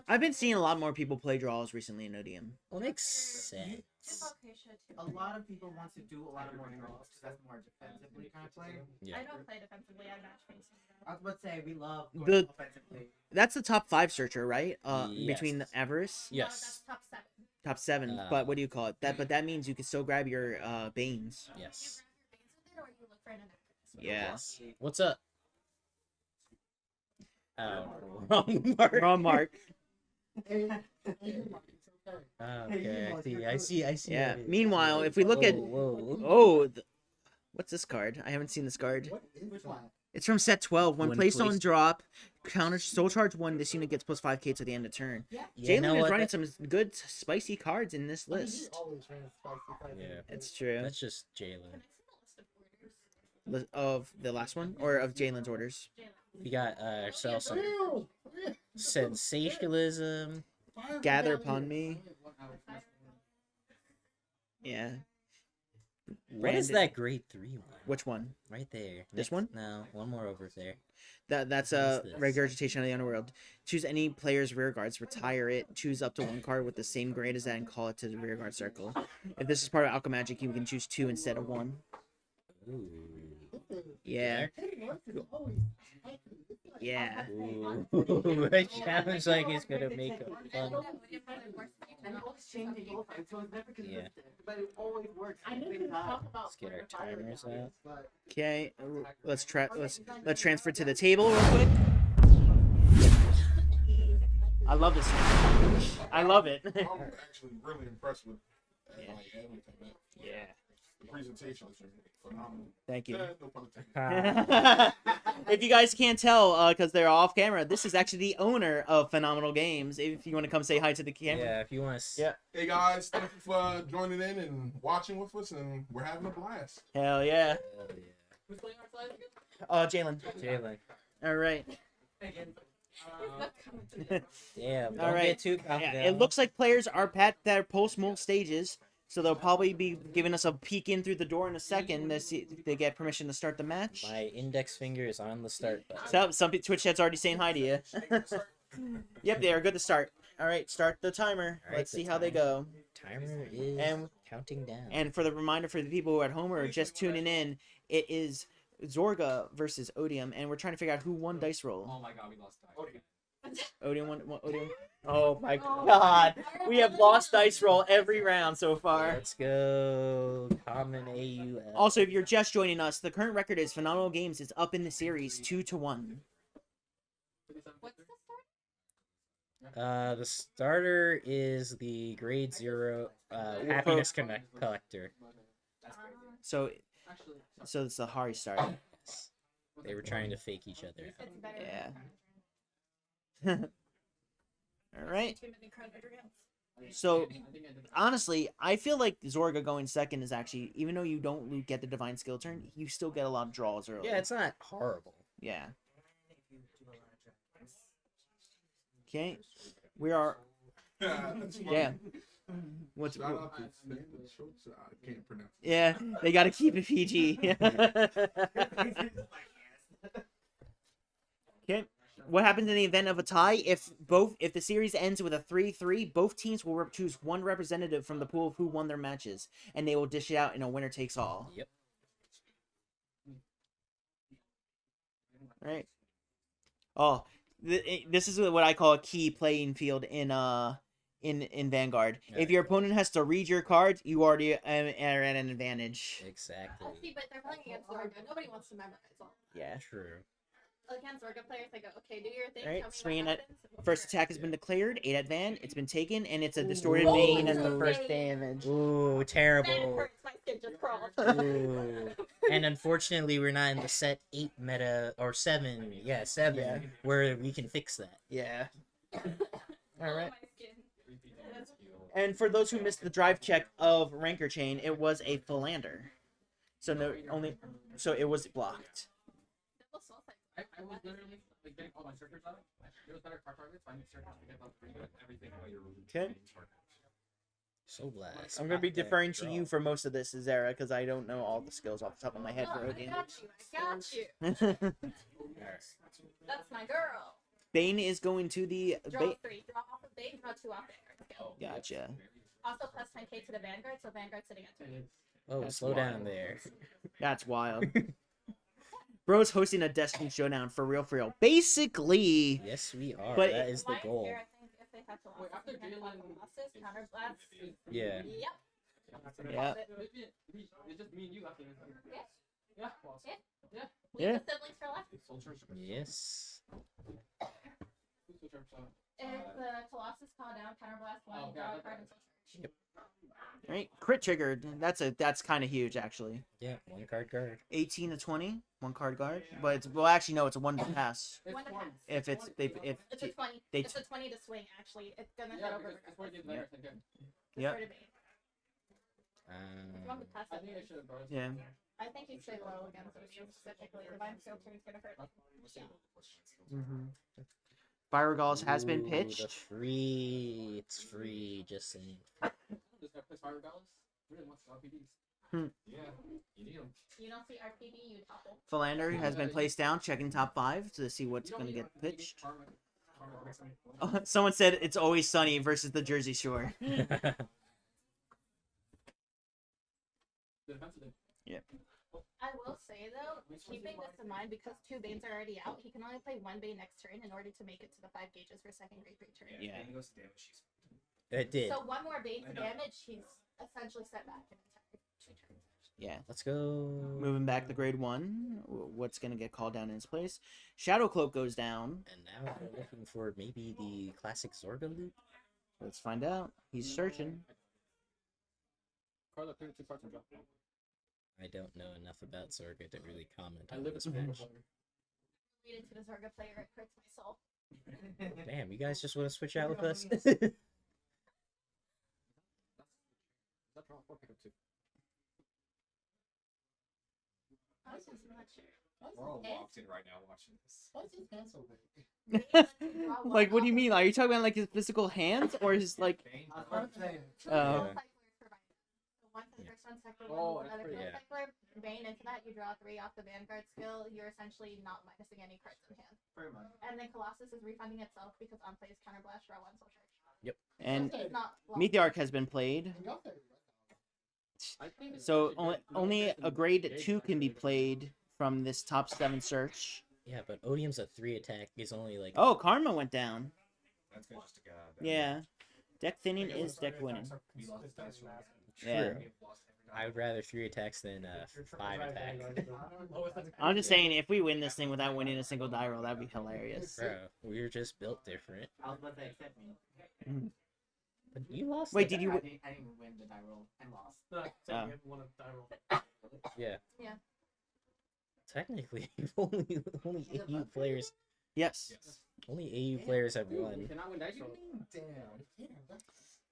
I've been seeing a lot more people play draws recently in Odium. Well, makes sense. A lot of people want to do a lot of more draws because that's more defensively kind of play. Yeah. I don't play defensively. I match facing. I was about to say we love going The- offensively. That's the top 5 searcher, right? Between Yes. Avarice, No, Yes. that's top 7. top 7. But what do you call it? But that means you can still grab your Banes. Yes. Or you look for an anachronism. Yeah. Yes. What's up? Oh, wrong mark. Wrong mark. Okay, I see. Yeah. what it is. Meanwhile, if we look at Whoa. what's this card? I haven't seen this card. What is that? It's from set 12. When, When placed on placed- drop, counter soul charge 1. This unit gets plus 5k to the end of turn. Yeah, Jalen know is what? running some good spicy cards in this list. Always running spicy fighting. Yeah. It's true. That's just Jalen. Of the last one or of Jalen's orders. We got ourselves some sensationalism. Gather upon me. Yeah. What is Brandon- that grade 3 one? Which one? Right there. This one? No, one more over there. That's What a is this? regurgitation of the underworld. Choose any player's rear guards, retire it, choose up to 1 card with the same grade as that, and call it to the rear guard circle. If this is part of Alchemy Magic, you can choose 2 instead of 1. Ooh. Yeah. Yeah. Ooh. It sounds like it's gonna make a fun. And it always changes both sides, so it's never consistent. Yeah. But it always works. I at the didn't same even time. talk about Let's get our timers out. But Okay. Let's transfer to the table real quick. I love this one. I love it. I'm actually really impressed with like everything. Man. Yeah. The presentation is phenomenal. Thank you. No pun intended. If you guys can't tell, because they're off camera, this is actually the owner of Phenomenal Games. If you want to come say hi to the camera. Yeah, if you want to. Yeah. Hey guys, thank you for joining in and watching with us, and we're having a blast. Hell yeah. who's playing our side again? Jalen. Jalen. All right. Again. Damn. Don't All right. get too Yeah, confident. it looks like players are at their post-mole stages, so they'll probably be giving us a peek in through the door in a second to see if they get permission to start the match. My index finger is on the start button. So, some Twitch chat's already saying hi to you. Yep, they are good to start. All right, start the timer. All right, Let's the see how they go. Timer is And- counting down. And for the reminder for the people who are at home or are just tuning in, it is Zorga versus Odium, and we're trying to figure out who won dice roll. Oh my god, we lost time. Odium won. Odium. Oh my god, we have lost dice roll every round so far. Let's go. Common AUF. Also, if you're just joining us, the current record is Phenomenal Games is up in the series 2-1. What's the start? The starter is the grade 0 happiness collector. So it's the Hari start. They were trying to fake each other out. It's better. Yeah. All right. Too many chronodrams. So honestly, I feel like Zorga going second is actually, even though you don't get the divine skill turn, you still get a lot of draws early. Yeah, it's not horrible. Yeah. Okay. We are. That's funny. Yeah. What's Shout out to Standard Schultz. I can't pronounce it. yeah? They got to keep it PG. Okay. What happens in the event of a tie? If the series ends with a 3-3, both teams will choose one representative from the pool of who won their matches, and they will dish it out in a winner takes all. Yep. Right. Oh, this is what I call a key playing field in Vanguard. Yeah. If your opponent has to read your cards, you already are at an advantage. Exactly. See, but they're playing against Zorga. Nobody wants to memorize all. Yeah. True. Against Zorga players, they go, okay, do your thing. All right, tell me swinging what at happens, and we'll first figure it attack has been declared. 8 at van. It's been taken, and it's a distorted Ooh. vein as the Ooh. first damage. Ooh, out. That terrible. hurts. My skin just crawled. Ooh. And unfortunately, we're not in the set 8 meta, or 7, yeah, 7, Yeah. where we can fix that. Yeah. All right. My skin. And for those who missed the drive check of Ranker Chain, it was a Philander. So no, only So it was blocked. Double soul cycle. I was literally like getting all my circuits out. It was better card targets. I need circuits to get everything. Okay. So blast. I'm gonna be Pop that deferring to draw. you for most of this, Zara, because I don't know all the skills off the top of my head Oh, for I Odium. got you. That's my girl. Bane is going to the Draw 3. Draw off of Bane, draw 2 off Vanguard. Gotcha. Also plus 10k to the Vanguard, so Vanguard sitting at 2. Oh, That's slow down wild. there. That's wild. Bro's hosting a Destiny Showdown for real, for real. Basically, Yes, we are. But- that is the Lions goal. here, I think if they had to Wait, after losses, counter blast. Yeah. Yep. yeah. It's just me and you after this. Yeah. Yeah. Well, Yeah. Yeah. We Yeah. have siblings for life. Yes. If the Colossus call down, counter blast one, draw a card and soul charge. Right, crit triggered. That's kind of huge actually. Yeah, one card guard. 18 to 20, 1 card guard. But it's, well, actually no, it's a 1 to pass. One to pass. If it's if It's a 20. they It's a 20 to swing, actually. It's gonna Yeah, head over. because it's where the better thing. Yep. It's one to pass. I think I should have brought it. yeah. I think you'd stay low against Odium specifically. Divine Filter is gonna hurt. Firegalls has been Ooh, the pitched. free. It's free. Just saying. This guy plays Fire Gallus. Really wants RPDs. Yeah, you need them. You don't see RPD, you topple. Philander has been placed down, checking top 5 to see what's going to get pitched. Oh, someone said it's always sunny versus the Jersey Shore. Yep. I will say though, keeping this in mind, because 2 Banes are already out, he can only play 1 Bane next turn in order to make it to the 5 gauges for second grade 3 turn. Yeah. And he goes to damage. She's It did. So 1 more Bane to damage, he's essentially set back an entire 2 turns. Yeah. Let's go. Moving back to grade 1. What's going to get called down in its place? Shadow Cloak goes down. And now we're looking for maybe the classic Zorga loop. Let's find out. He's searching. Carla cleared 2 cards and dropped. I don't know enough about Zorga to really comment I on live this in match. Related to the Zorga player, it hurts my soul. Damn, you guys just want to switch out with us? That draw 4 pick up 2. I was just not sure. We're all Eh? locked in right now watching this. Why is his hand so big? Like, what do you mean? Are you talking about like his physical hands or his like? Two Oh. soul cyclers provided. So one for the first one, second Oh, one, that's another pretty- soul yeah. cycler. Bane into that, you draw 3 off the Vanguard skill. You're essentially not minusing any cards in hand. Very much. And then Colossus is refunding itself because on plays counterblast, draw 1 soul charge. And So it's not long. Meteoric has been played. I think it's So actually only good. a grade 2 can be played from this top 7 search. Yeah, but Odium's a 3 attack is only like. Oh, Karma went down. That's good just to get out of Yeah. Deck thinning is deck winning. We lost his dice roll. Yeah. I would rather 3 attacks than 5 attack. I'm just saying, if we win this thing without winning a single die roll, that'd be hilarious. Bro, we're just built different. I was about to accept me. But you lost. Wait, the did you? I didn't win the die roll. I lost. No, Oh. you have one of die roll. Yeah. Yeah. Technically, only AU players. Yes. Only AU players have won. Cannot win dice roll.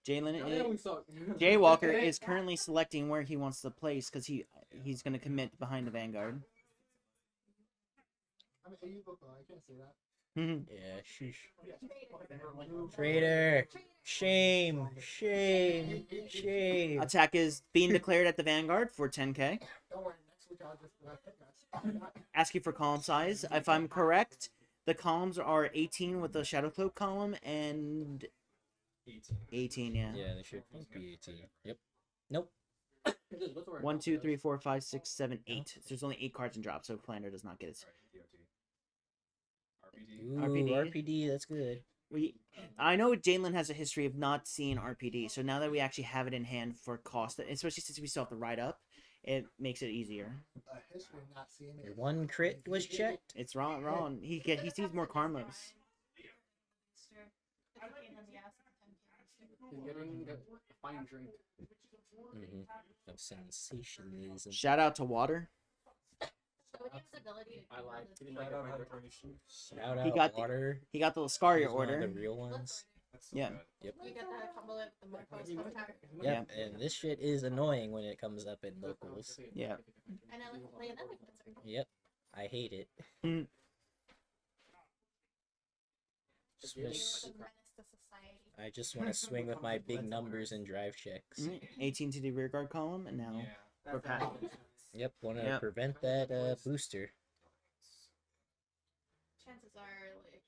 Jalen Now they don't suck. Jaywalker is currently selecting where he wants to place because he's going to commit behind the Vanguard. I'm an AU book, I can't say that. Yeah, sheesh. Traitor! Shame! Shame! Shame! Attack is being declared at the Vanguard for 10k. Don't worry, next week I'll just pick us. Asking for column size. If I'm correct, the columns are 18 with the Shadow Cloak column and 18, yeah. Yeah, they should both be 18. Yep. Nope. 1, 2, 3, 4, 5, 6, 7, 8. So there's only 8 cards in drop, so Flander does not get it. Ooh, RPD. RPD, that's good. I know Jalen has a history of not seeing RPD, so now that we actually have it in hand for cost, especially since we still have to write up, it makes it easier. A history of not seeing Your it. one crit was checked. It's wrong. He sees more karmas. It's true. It's a pain in the ass for 10k. He's getting a fine drink. Of sensationalism. Shout out to Water. Odium's ability to I lied. He didn't Shout like out it. Hydration. Shout He out got Water. he got the Lascaria He's one of order. the real ones. That's Yeah. Yep. You get that combo with the more post power. Yep. And this shit is annoying when it comes up in locals. Yeah. And I like play another Blizzard. Yep. I hate it. Mm. Just You're wanna like s- a menace to society. I just want to swing with my big numbers and drive checks. 18 to the rear guard column, and now we're past. Yep. Want to Yep. prevent that booster. Chances are, like,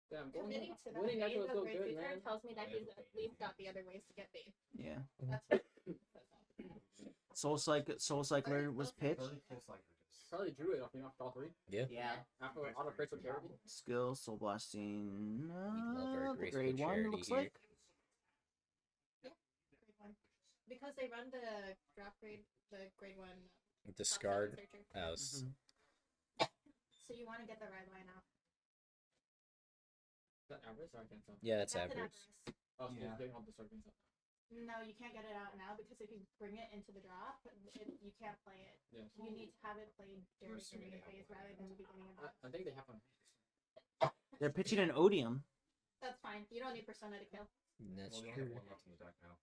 Damn, committing to that winning bait actually was of so Great good, Future man. tells me that he's at least got the other ways to get bait. Yeah. That's what Soul Cycler was picked. Probably drew it off all three. Yeah. After auto crits with charity. Skill, Soul Blasting. love our The graceful grade 1 charity looks here. like. grade 1. Because they run the drop grade, the grade 1 Discard. searcher. Oh, So you want to get the red line out. Is that average or I can't tell? yeah, that's an average. Avarice. Oh, so Yeah. just getting all the circles up. No, you can't get it out now because if you bring it into the drop, you can't play it. Yeah. You need to have it played during the main phase rather than the beginning of it. I think they have one. They're pitching an Odium. That's fine. You don't need Persona to kill. That's Well, true. one left in the deck now.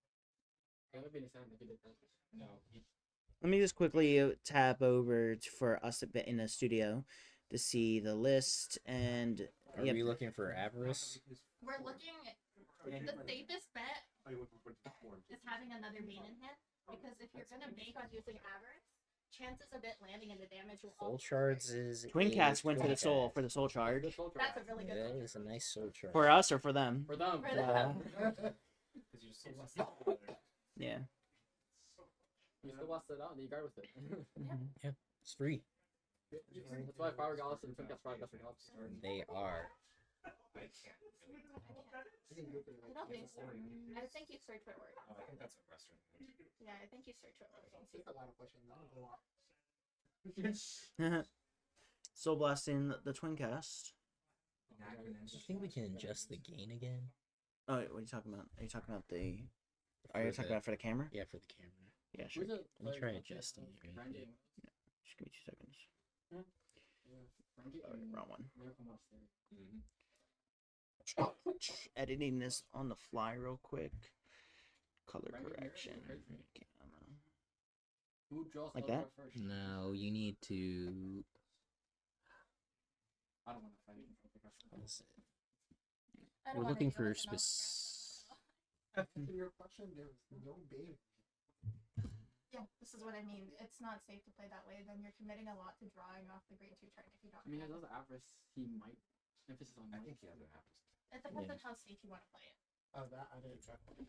That would be insane if you did that. No, Let me just quickly tab over for us a bit in the studio to see the list and. Are Yep. we looking for avarice? We're looking. The safest bet is having another Bane in hand because if you're gonna bank on using Avarice, chances of it landing in the damage will Soul all Shards is Twin a Cats went to twin the soul cat. for the soul charge. Good soul That's a charge. really good That one. is a nice soul charge. For us or for them? For them. For them. Yeah. You still lost it out and you guard with it. It's free. That's why Fire Gallus and Twin Cats Fire Gallus are Gallus. They are. I don't think so. I think you search what word. I think that's a Western. Yeah, I think you search what word and see. A lot of questions. I'll go on. Soul Blasting the Twin Cast. I think we can adjust the gain again. Oh, wait, what are you talking about? Are you talking about the? Are you For talking the- about for the camera? Yeah, for the camera. Yeah, sure. Where's it? Let me try adjusting it. Right? Ranking. Just give me 2 seconds. Ranking. Oh, wrong one. Miracle Monster. Editing this on the fly real quick. Color Ranking, correction. ranking. Camera. Who draws Like color that? first? No, you need to. I don't want to fight you. What's it? I don't We're wanna looking deal for with another In your question, there was no bait. Yeah, this is what I mean. It's not safe to play that way. Then you're committing a lot to drawing off the grade 2 chart if you don't. I mean, he have has it. avarice. He might. Emphasis on I might. think he has an Avarice. It depends Yeah. on how safe you want to play it. Oh, that I didn't check. And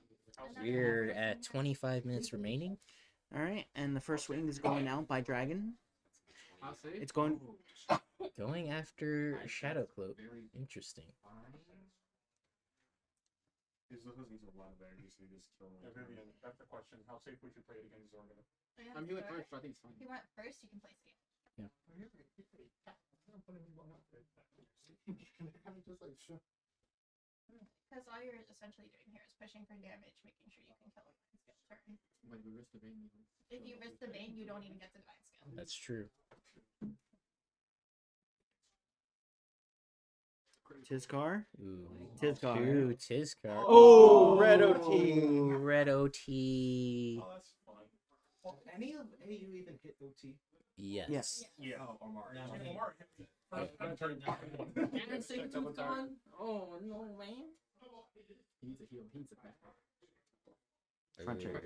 then We're Avarice at and 25 minutes remaining. All right, and the first swing is going out by Dragon. I'll say. It's going. Going after Shadow Cloak. Interesting. He's losing a lot of energy, so he just killed him. Vivian, that's the question. How safe would you play it against Zorga? Oh, yeah, I'm healing sure. first, so I think it's fine. If you want first, you can play safe. Because all you're essentially doing here is pushing for damage, making sure you can kill a divine skill turn. When you risk the bane, you lose. If you risk the bane, you don't even get the divine skill. That's true. Tizcar. Ooh. Tizcar. Ooh, Tizcar. Oh, red OT. Ooh, red OT. Oh, that's fun. Well, any of AU even hit OT? Yes. Yes. Yeah. Oh, Omar. No, Yeah. he- And Sacred Tooth's gone. Oh no, man. He needs a heal. He needs a back. Front check.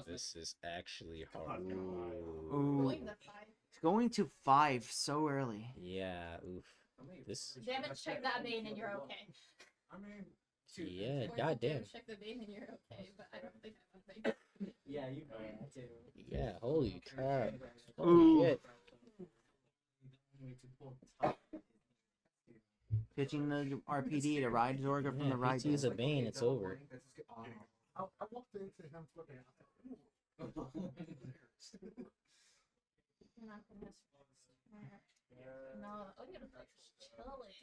This is actually hard. Ooh. Going the 5. It's going to 5 so early. Yeah, oof. This. Damage check that bane and you're okay. I mean, Yeah, Or goddamn. damage check the bane and you're okay, but I don't think I would think. Yeah, you know that too. Yeah, holy crap. Ooh. Holy shit. Pitching the RPD to ride Zorga from Yeah, the if ride. he sees a bane, it's over. I walked into him flipping out. You're not gonna miss. No, Odium is like chilling.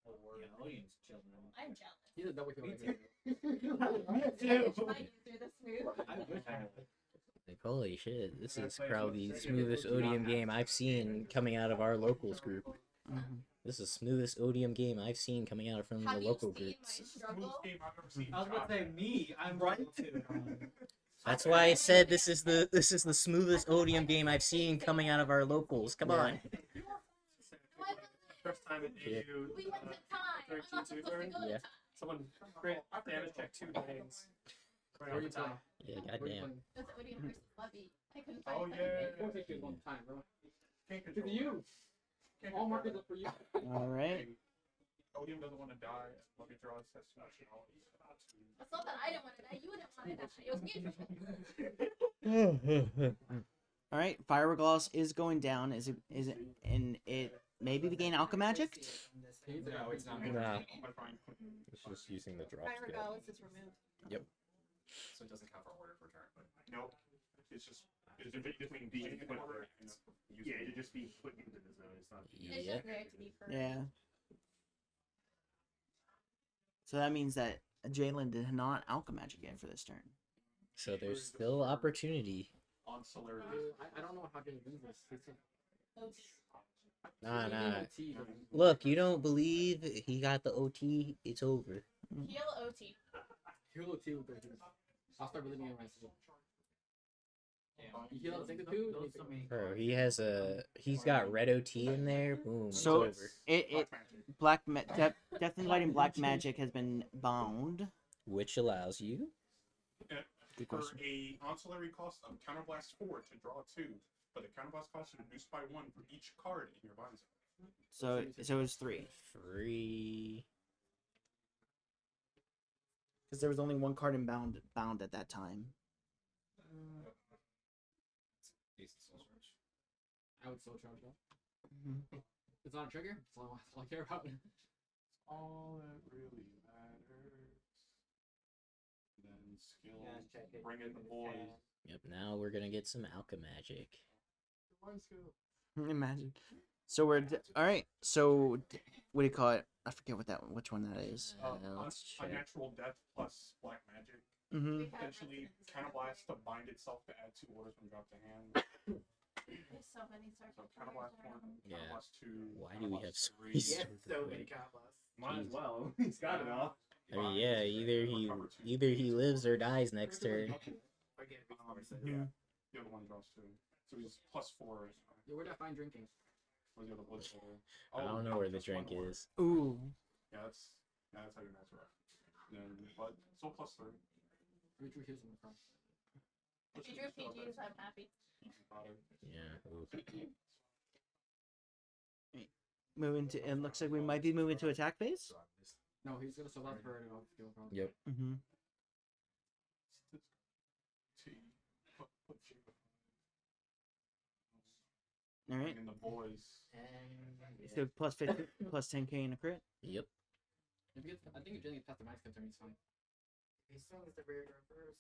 Yeah, Odium's children. I'm jealous. He's a double heal. Right here. Why you do this move? I wish I had. Like, holy shit, this is probably the smoothest Odium game I've seen coming out of our locals group. Mhm. This is the smoothest Odium game I've seen coming out from Have the you local seen groups. my struggle? Game I've ever seen. I was about to say me. I'm right too. That's why I said this is the smoothest Odium game I've seen coming out of our locals. Come on. First time in Yeah. AU. We went to time. I'm not supposed to go to Yeah. time. Someone crit damage check 2 games. Right off the top. Yeah, Where are you goddamn. playing? That's Odium versus Levy. I couldn't Oh, find yeah. Four takes one time, bro. Can't Look control at you. Can't All control markers it. up for you. All right. Odium doesn't want to die. Levidras has nationality. It's not that I didn't want to die. You didn't want to die. It was mutual. All right. Firegloss is going down. Is it? And it maybe we gain Alchemagic. No, it's not. Nah. It's just using the drop Fire skill. regardless is removed. So it doesn't count for order for turn. But Nope. It's just mean being put there. Yeah, it'd just be put into the zone. It's not. It's Yep. just there to be for. Yeah. So that means that Jalen did not Alchemagic yet for this turn. So there's still opportunity. Ancillary. I don't know how to wins this. It's Nah. OT. Look, you don't believe he got the OT, it's over. Heal OT. Heal OT with the I'll start believing in myself. You heal take the two. Bro, he's got red OT in there. Boom, So it's over. it Death and Lighting Black Magic has been bound. Which allows you. Good For question. a ancillary cost of Counterblast 4 to draw 2, but the Counterblast cost is reduced by 1 for each card in your bind zone. So it's 3. 3. Because there was only one card in bound at that time. decent soul charge. I would soul charge that. Mhm. It's not a trigger. That's all I care about. All that really matters. Then skill, bring in the boys. Yep, now we're gonna get some Alchemagic. One skill. Imagine. So we're all right. So what do you call it? I forget which one that is. Let's check. Unnatural death plus black magic. Mm-hmm. Potentially counterblast to bind itself to add 2 orders from drop to hand. There's so many So circles. counterblast 1, Yeah. counterblast 2. Why do we have counterblast so 3. many Yeah, circles? so many combos. Might as well. He's got it all. I mean, yeah, either he lives or dies next turn. Or get reinforced. Yeah. The other one draws 2. So he's plus 4. Yeah, where'd I find drinking? Where's the other blood order? I don't know where the drink is. Ooh. Yeah, that's how your match rough. Then, but still plus 3. Where drew his one from? If you drew PGs, I'm happy. Yeah. Ooh. Moving to. It looks like we might be moving to attack phase. No, he's gonna select for it off skill probably. Yep. Mm-hmm. All right. And the boys. So plus 50, plus 10k in a crit. Yep. If he gets, I think if Jalen gets past the max turn, he's fine. He still has the rear reverse.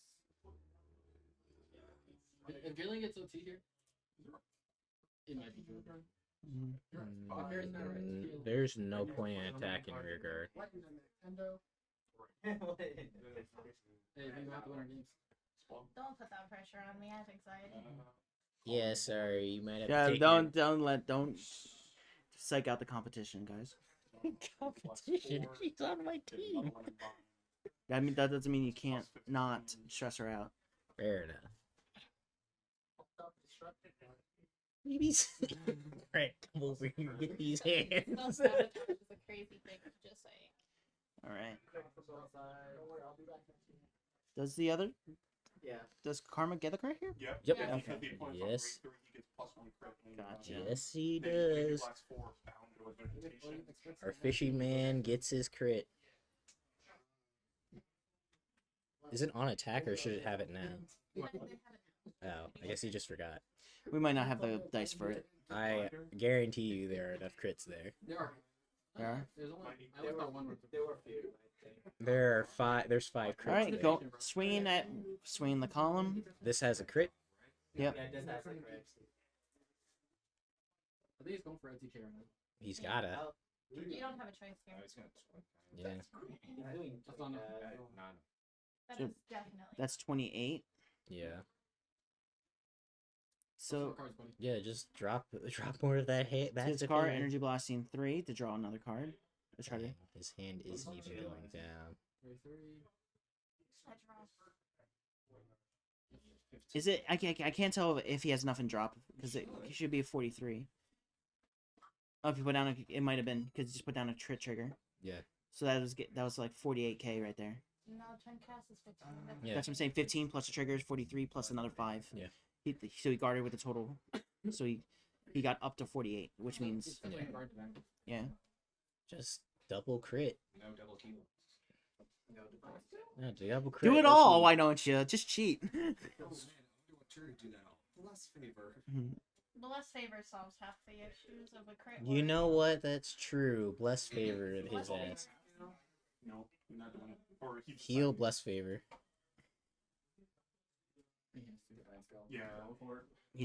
If Jalen gets OT here, it might be good. There's no point in attacking rear guard. Hey, we have to win our games. Don't put that pressure on me. I have anxiety. Yeah, sorry, you might have Yeah, to take don't psych out the competition, guys. competition. She's on my team. That doesn't mean you can't not stress her out. Fair enough. Maybe right, come over here and get these hands. No sabotage is a crazy thing. Just saying. All right. Does the other? Yeah. Does Karma get the crit here? Yep. Yep. And Okay. if the opponent's on Yes. grade 3, he gets plus 1 crit. and, Gotcha. Yes, he then he does. blast 4 bound or vegetation. Our fishing man gets his crit. Is it on attack or should it have it now? They have it now. Oh, I guess he just forgot. We might not have the dice for it. I guarantee you there are enough crits there. There are. There are? There's only. I always thought one was. There were a few, I think. There's 5 crits All right, there. go swinging the column. This has a crit. Yep. Yeah, it does have the correct. I think he's going for LTK right now. He's gotta. You don't have a choice here. Yeah. He's doing That's not enough. That So is definitely. That's 28. Yeah. So cards, buddy. Yeah, just drop more of that hit. his card, Energy Blasting 3 to draw another card. Let's try to. His hand isn't even going down. 3. Is it? I can't tell if he has enough in drop because it should be a 43. Oh, if you put down it might have been because you just put down a trigger. Yeah. So that was like 48k right there. No, 10 cast is 15. Yeah. That's what I'm saying. 15 plus the triggers, 43 plus another 5. Yeah. So he guarded with a total. So he got up to 48, which means yeah. Just double crit. No double heal. No double. No double crit. Do it all. Why don't you? Just cheat. Less favor. The less favor solves half the issues of a crit. You know what? That's true. Bless favor of his ass. No, not doing it. Or he's Heal bless favor. Yeah. I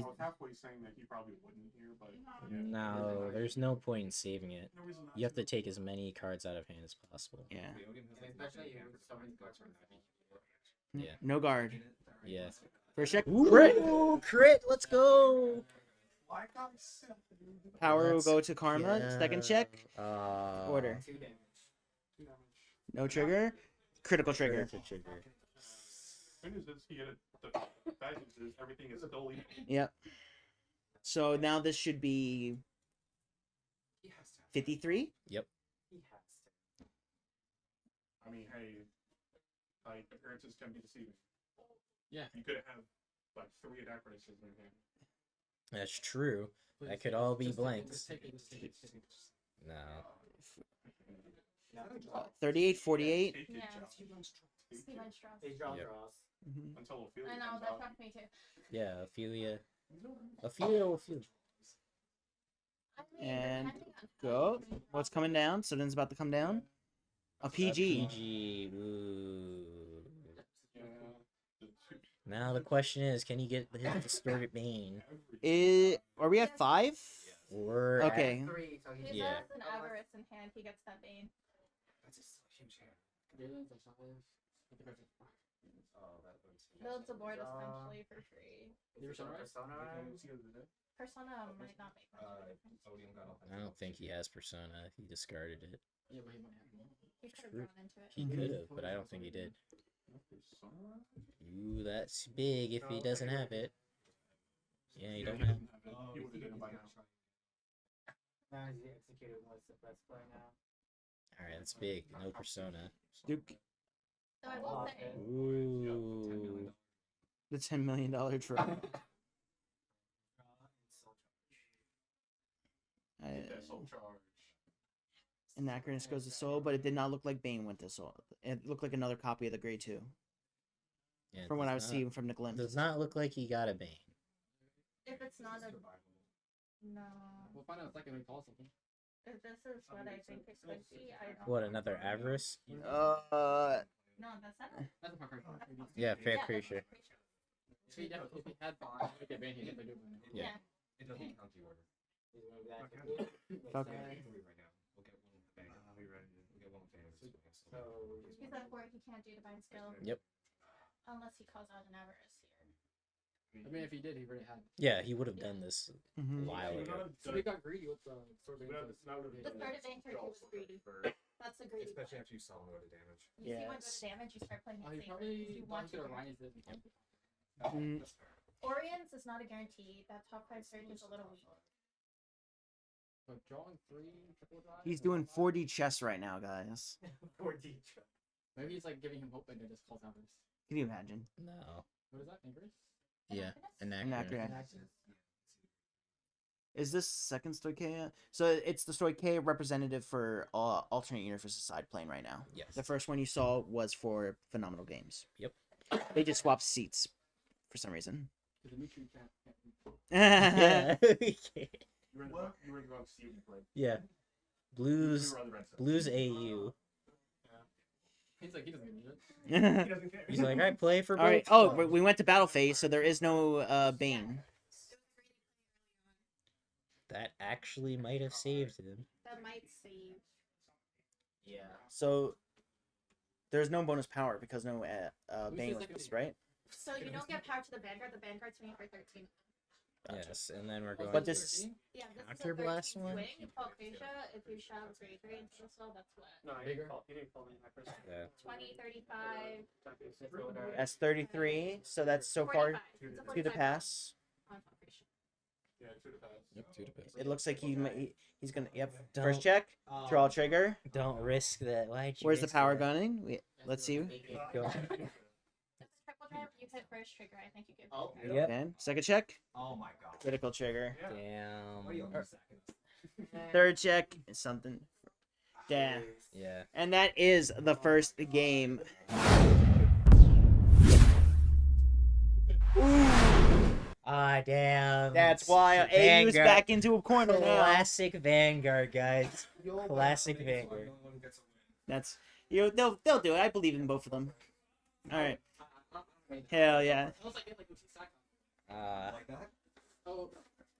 was halfway saying that he probably wouldn't here, but No, there's no point in saving it. You have to take as many cards out of hand as possible. Yeah. Especially with so many cards from Yeah. No guard. Yeah. First check. Ooh, crit! Let's go! Power will go to Karma. Yeah. Second check. Order. 2 damage. No trigger. Critical trigger. Trigger. Good news is the bad news is everything is deleted. Yep. So now this should be 53. Yep. I mean, hey, like appearances can be deceiving. Yeah. You could have like 3 anachronisms in here. That's true. That could all be Just blanks. take it. No. 38, 48. Take it, Yeah. Josh. Steven Strauss. They draw Yeah. draws. Until Ophelia I know, comes that out. shocked me too. Yeah, Ophelia. Ophelia. I mean, And depending on go. how many What's coming down? So then's about to come down. A PG. PG. Ooh. Yeah. The two- Now the question is, can you get his distorted bane? Are we at 5? Or Okay. 3, so He he's Yeah. has an avarice in hand, he gets that bane. That's a huge hand. Builds a board essentially for free. Persona? Persona might not make much. Odium got off. I don't think he has persona. He discarded it. Yeah, but he might have one. He could have True. drawn into it. He could have, but I don't think he did. Ooh, that's big if he doesn't have it. Yeah, you Yeah, don't he have. doesn't have it. He would have done it by now. Now he's executed once the best play now. Alright, that's big. No persona. Duke. So I will say, Ooh. The $10 million draw. That soul charge. Anachronist goes to soul, but it did not look like Bane went to soul. It looked like another copy of the Grade 2. Yeah, From what I was does seeing from the glimpse. Does not look like he got a bane. if it's not a... No. We'll find out second when he calls something. If this is what I think it could be, I don't... What, another avarice? No, that's not it. That's a fair creature. Yeah, fair Yeah, creature. that's a creature. If he had bond, okay, man, he definitely do it. Yeah. It doesn't count the order. Fuck. We'll get 3 right now. We'll get 1 with the bag. We'll get 1 with the He's at 4, he can't do divine skill. Yep. Unless he calls out an avarice here. I mean, if he did, he already had. Yeah, he would have done this a Mhm. while ago. So he got greedy with the sword bane. The start of Banter, he was greedy. That's a greedy Especially play. after you saw him go to damage. You see one go Yes. to damage, you start playing Oh, with he favor. probably You want could to have guarantee. Ryan's it. Mm, Orions is not a guarantee. That top card search is a little weak. But drawing 3 triple drive. He's doing 4D chess right now, guys. Maybe he's like giving him hope and then just calls avarice. Can you imagine? No. What is that? Ingress? Yeah, Anachronist. anachronist. Is this second Stoicheia? So it's the Stoicheia representative for alternate universes side playing right now. Yes. The first one you saw was for Phenomenal Games. Yep. They just swapped seats for some reason. Because the Michu can't. Yeah. You were in the wrong seat when you played. Yeah. We Blues. were on the red side. Blues AU. He's like, he doesn't need it. He doesn't care. He's like, I play for both. All right. Oh, we went to battle phase, so there is no Bane. That actually might have saved him. That might save. Yeah. So there's no bonus power because no Bane Who's the was second this, seed? right? So you don't get power to the Vanguard. The Vanguard's swinging for 13. Gotcha. Yes, and then we're going. But this, Yeah, this Counter is a blast 13 one? swing. Hypocrisia, if you shove grade 3 into the cell, that's what. No, he didn't call me my first. Yeah. 20, 35, that's 33. So that's so far 45. It's a to the 45 pass. on Hypocrisia. Yeah, to the pass. Yep, 2 to pass. It looks like he's gonna. Yep. Don't- First check. Draw trigger. Don't risk that. Why'd you Where's the risk power that? gunning? Let's see. Go. It's a triple drive. You hit first trigger. I think you get first trigger. Yep. Okay. Second check. Oh my god. Critical trigger. Damn. What are you on seconds? Third check is something. Damn. Yeah. And that is the first game. Ah, damn. That's why AU's Vanguard. back into a corner now. Classic Vanguard, guys. Classic Vanguard. That's they'll do it. I believe in both of them. All right. Hell yeah. Uh,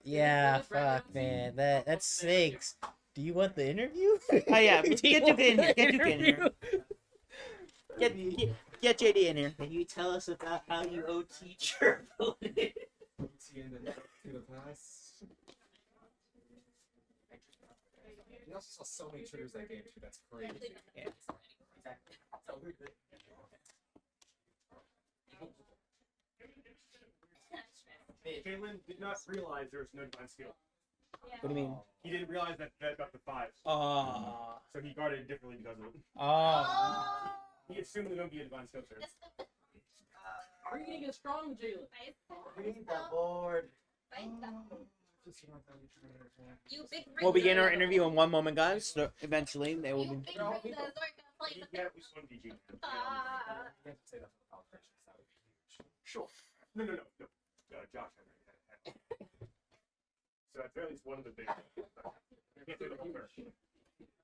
yeah, fuck, man. That stinks. Do you want the interview? Oh yeah. Do Get you Duke want in here. the Get Duke in here. interview? Get JD in here. Can you tell us about how you OT triple it? To the pass. You also saw so many triggers that game too. That's crazy. Yeah. Jalen did not realize there was no divine skill. What do you mean? He didn't realize that got the 5s. Oh. So he guarded it differently because of it. Oh. He assumed there was going to be a divine skill turn. Are you gonna get strong, Jalen? Read the board. You big We'll begin our interview in one moment, guys. So eventually, they will be. big Zorga, play the Yeah, we just one DG. Sure. No. Josh had it. So at very least one of the big. I can't say the whole version.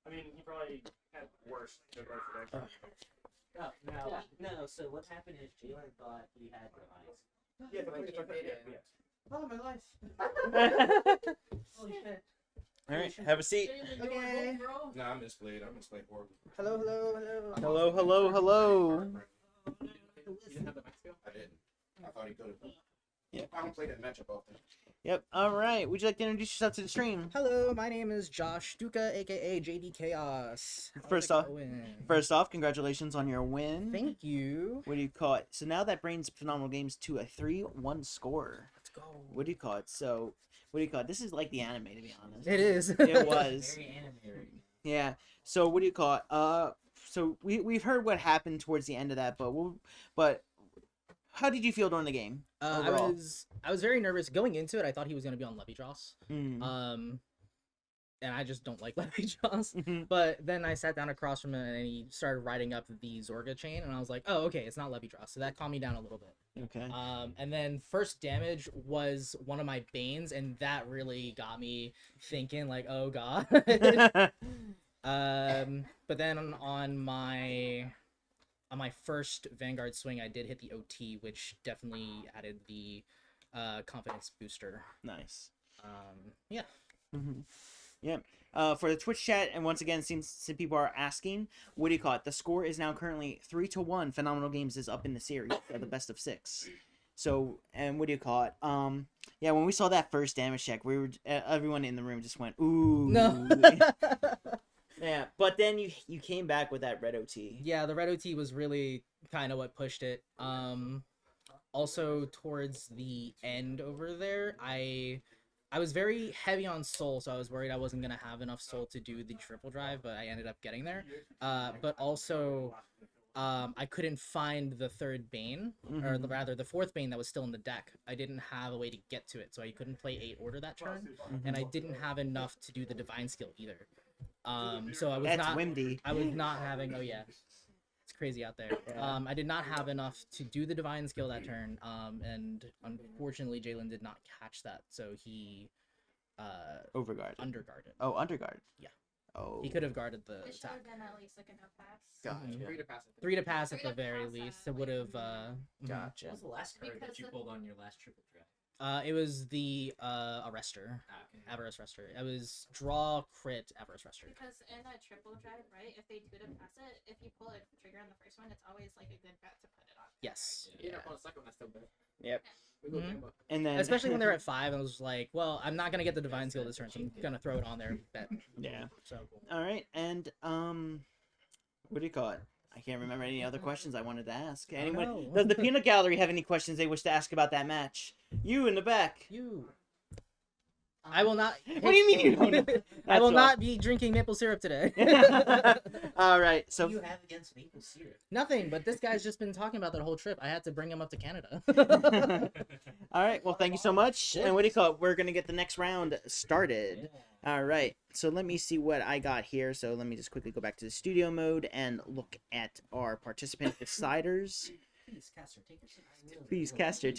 I mean, he probably had worse than most of Oh, no. So what happened is Jalen thought he had device. Yeah, but Oh my life. Holy shit. All right, have a seat. Okay. No, I'm misplayed. I'm misplayed horrible. Hello. Hello. You didn't have the max skill? I didn't. I thought he could have. Yeah. I don't play that matchup often. Yep. All right. Would you like to introduce yourself to the stream? Hello, my name is Josh Duca, aka JD Chaos. First off, congratulations on your win. Thank you. What do you call it? So now that brings Phenomenal Games to a 3-1 score. Let's go. What do you call it? So, what do you call it? This is like the anime, to be honest. It is. It was. Very animated. Yeah. So what do you call it? So we've heard what happened towards the end of that, but how did you feel during the game? I overall? was very nervous going into it. I thought he was gonna be on Levidras. Mm. And I just don't like Levidras. Mm-hmm. But then I sat down across from him and he started writing up the Zorga chain, and I was like, oh, okay, it's not Levidras. So that calmed me down a little bit. Okay. And then first damage was one of my Banes, and that really got me thinking, like, oh god. But then on my first Vanguard swing, I did hit the OT, which definitely added the confidence booster. Nice. Yeah. Mm-hmm. Yeah. For the Twitch chat, and once again, seems some people are asking, what do you call it? The score is now currently 3-1. Phenomenal Games is up in the series at the best of 6. So, and what do you call it? Yeah, when we saw that first damage check, we were everyone in the room just went, ooh. No. Yeah, but then you came back with that red OT. Yeah, the red OT was really kind of what pushed it. Also towards the end over there, I was very heavy on soul, so I was worried I wasn't gonna have enough soul to do the triple drive, but I ended up getting there. But also, I couldn't find the third Bane, or rather the fourth Bane that was still in the deck. I didn't have a way to get to it, so I couldn't play 8 order that turn, and I didn't have enough to do the divine skill either. So I was That's not. windy. I was not having. Oh yeah, it's crazy out there. Yeah. I did not have enough to do the divine skill that turn. And unfortunately, Jalen did not catch that, so he Overguard. underguarded. Oh, underguard. Yeah. Oh. He could have guarded the It should attack. have been at least like enough pass. Gotcha. 3 to pass. 3 to pass at Three the to very pass least. that It would have. Gotcha. What was the last card Because that you the- pulled on your last triple draft? It was the Arrestor. Avarice Arrestor. It was draw crit Avarice Arrestor. Because in a triple drive, right, if they do to pass it, if you pull a trigger on the first one, it's always like a good bet to put it on. Yes. Even if on the second one, that's still better. Yep. We go Mhm. Gamma. And then Especially when they're at 5, I was like, well, I'm not gonna get the Divine Seal this turn, so I'm gonna throw it on there. Bet. Yeah. So All right, and what do you call it? I can't remember any other questions I wanted to ask. Anyone? know. Does the Peanut Gallery have any questions they wish to ask about that match? You in the back. you. I will not. What do you mean you don't know? I will That's not be drinking maple syrup today. All right, so What do you have against maple syrup? Nothing, but this guy's just been talking about that whole trip. I had to bring him up to Canada. all right, well, thank you so much. And what do you call it? We're gonna get the next round started. All right, so let me see what I got here. So let me just quickly go back to the studio mode and look at our participant deciders. Please, Caster, take your seat. Please, Caster.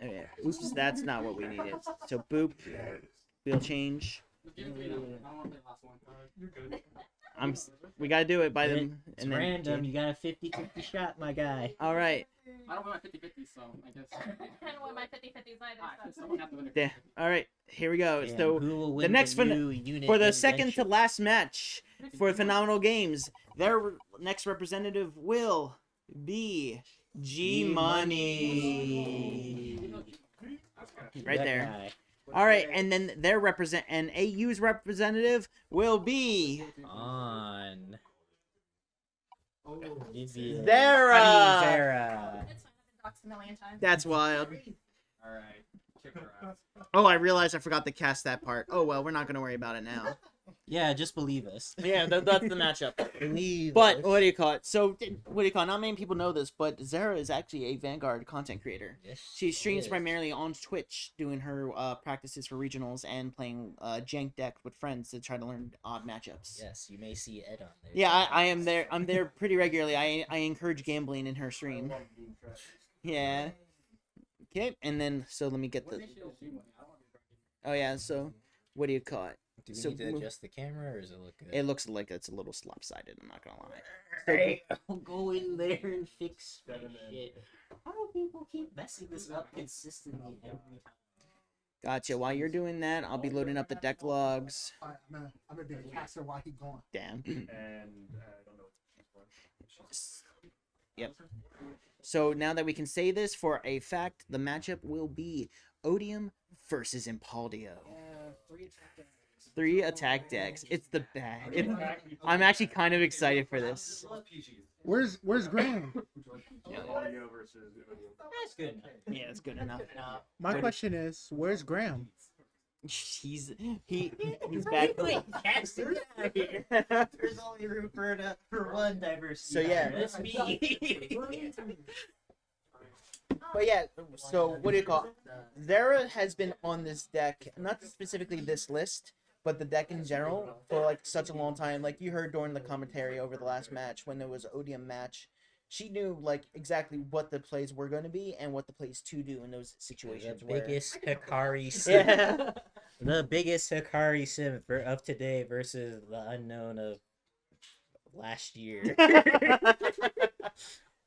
Oh, yeah. Oops, that's not what we needed. So boop, wheel change. We gotta do it by them. It's random. You got a 50-50 shot, my guy. All right. I don't want my 50-50, so I guess. I don't want my 50-50s either. Someone has to win. Yeah. All right. Here we go. Damn, So who will the win next new unit for the second to invention? last match for Phenomenal Games, their next representative will be G Money. Right That there. guy. All right, and then their AU's representative will be On. Vivian. Zara. Honey, Zara. It's fine. I've been doxed a million times. That's wild. Alright. Kick her ass. Oh, I realized I forgot to cast that part. Oh well, we're not gonna worry about it now. Yeah, just believe us. Yeah, that's the matchup. Believe But us. what do you call it? So what do you call it? Not many people know this, but Zara is actually a Vanguard content creator. Yes, She streams is. primarily on Twitch, doing her practices for regionals and playing jank deck with friends to try to learn odd matchups. Yes, you may see Ed on there. Yeah, I am there. I'm there pretty regularly. I encourage gambling in her stream. Yeah. Okay, and then so let me get the. Oh yeah, so what do you call it? Do we So need to adjust the camera, or does it look good? It looks like it's a little lopsided. I'm not gonna lie. Alright, I'll go in there and fix shit. How do people keep messing this up consistently every time? Gotcha. While you're doing that, I'll be loading up the deck logs. I'm gonna be the caster while he going. Damn. And I don't know what she's for. Yep. So now that we can say this for a fact, the matchup will be Odium versus Impauldio. 3 attack decks. It's the bad. I'm actually kind of excited for this. Where's Graham? Audio versus That's good enough. Yeah, it's good enough. My question is, where's Graham? He's back. Caster, get out of here. There's only room for one diversity. So, yeah. That's me. But yeah, so what do you call it? Zara has been on this deck, not specifically this list, but the deck in general for like such a long time. Like you heard during the commentary over the last match when there was Odium match, she knew like exactly what the plays were going to be and what the plays to do in those situations. The biggest Hikari sim. Yeah. The biggest Hikari sim of today versus the unknown of last year.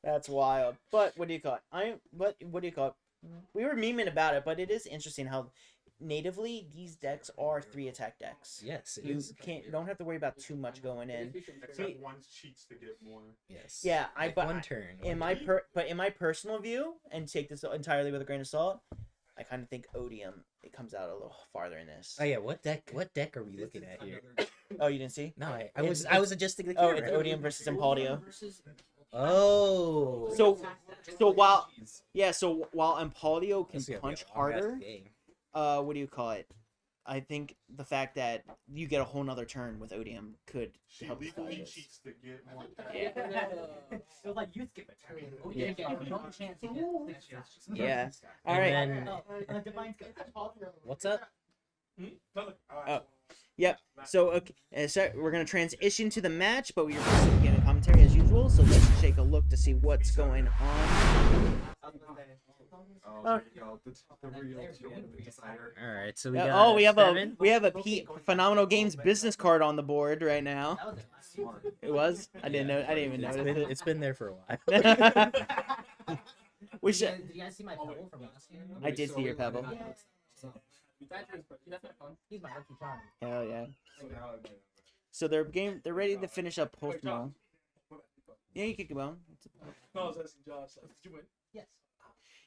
That's wild. But what do you call it? What do you call it? We were memeing about it, but it is interesting how natively these decks are 3 attack decks. Yes, You don't have to worry about too much going in. Except one cheats to get more. Yes. Yeah, but one turn. in my personal view, and take this entirely with a grain of salt, I kind of think Odium it comes out a little farther in this. Oh yeah, what deck are we looking at here? Oh, you didn't see? No, I It's- was adjusting the Oh, camera. it's Odium versus Impauldio. Oh. So while Impauldio can That's gonna be punch a long-ass harder, game. what do you call it? I think the fact that you get a whole nother turn with Odium could She help decide legally this. cheats to get more. Yeah. It was like you skip a turn. Oh, Yeah. yeah. No chance to get 6 shots. Yeah. All And right. then, what's up? Oh. Yep. So okay, so we're gonna transition to the match, but we're first beginning commentary as usual. So let's take a look to see what's going on. Oh, the real tournament decider. All right, so we Yeah, got we have seven. Phenomenal Games business card on the board right now. It was? I didn't know. I didn't even notice it. It's been there for a while. We should. Did you guys see my pebble from last year? I did see your pebble. He's my lucky charm. Hell yeah. So they're ready to finish up post mall. Yeah, you can go on. No, I was asking Josh. Did you win? Yes.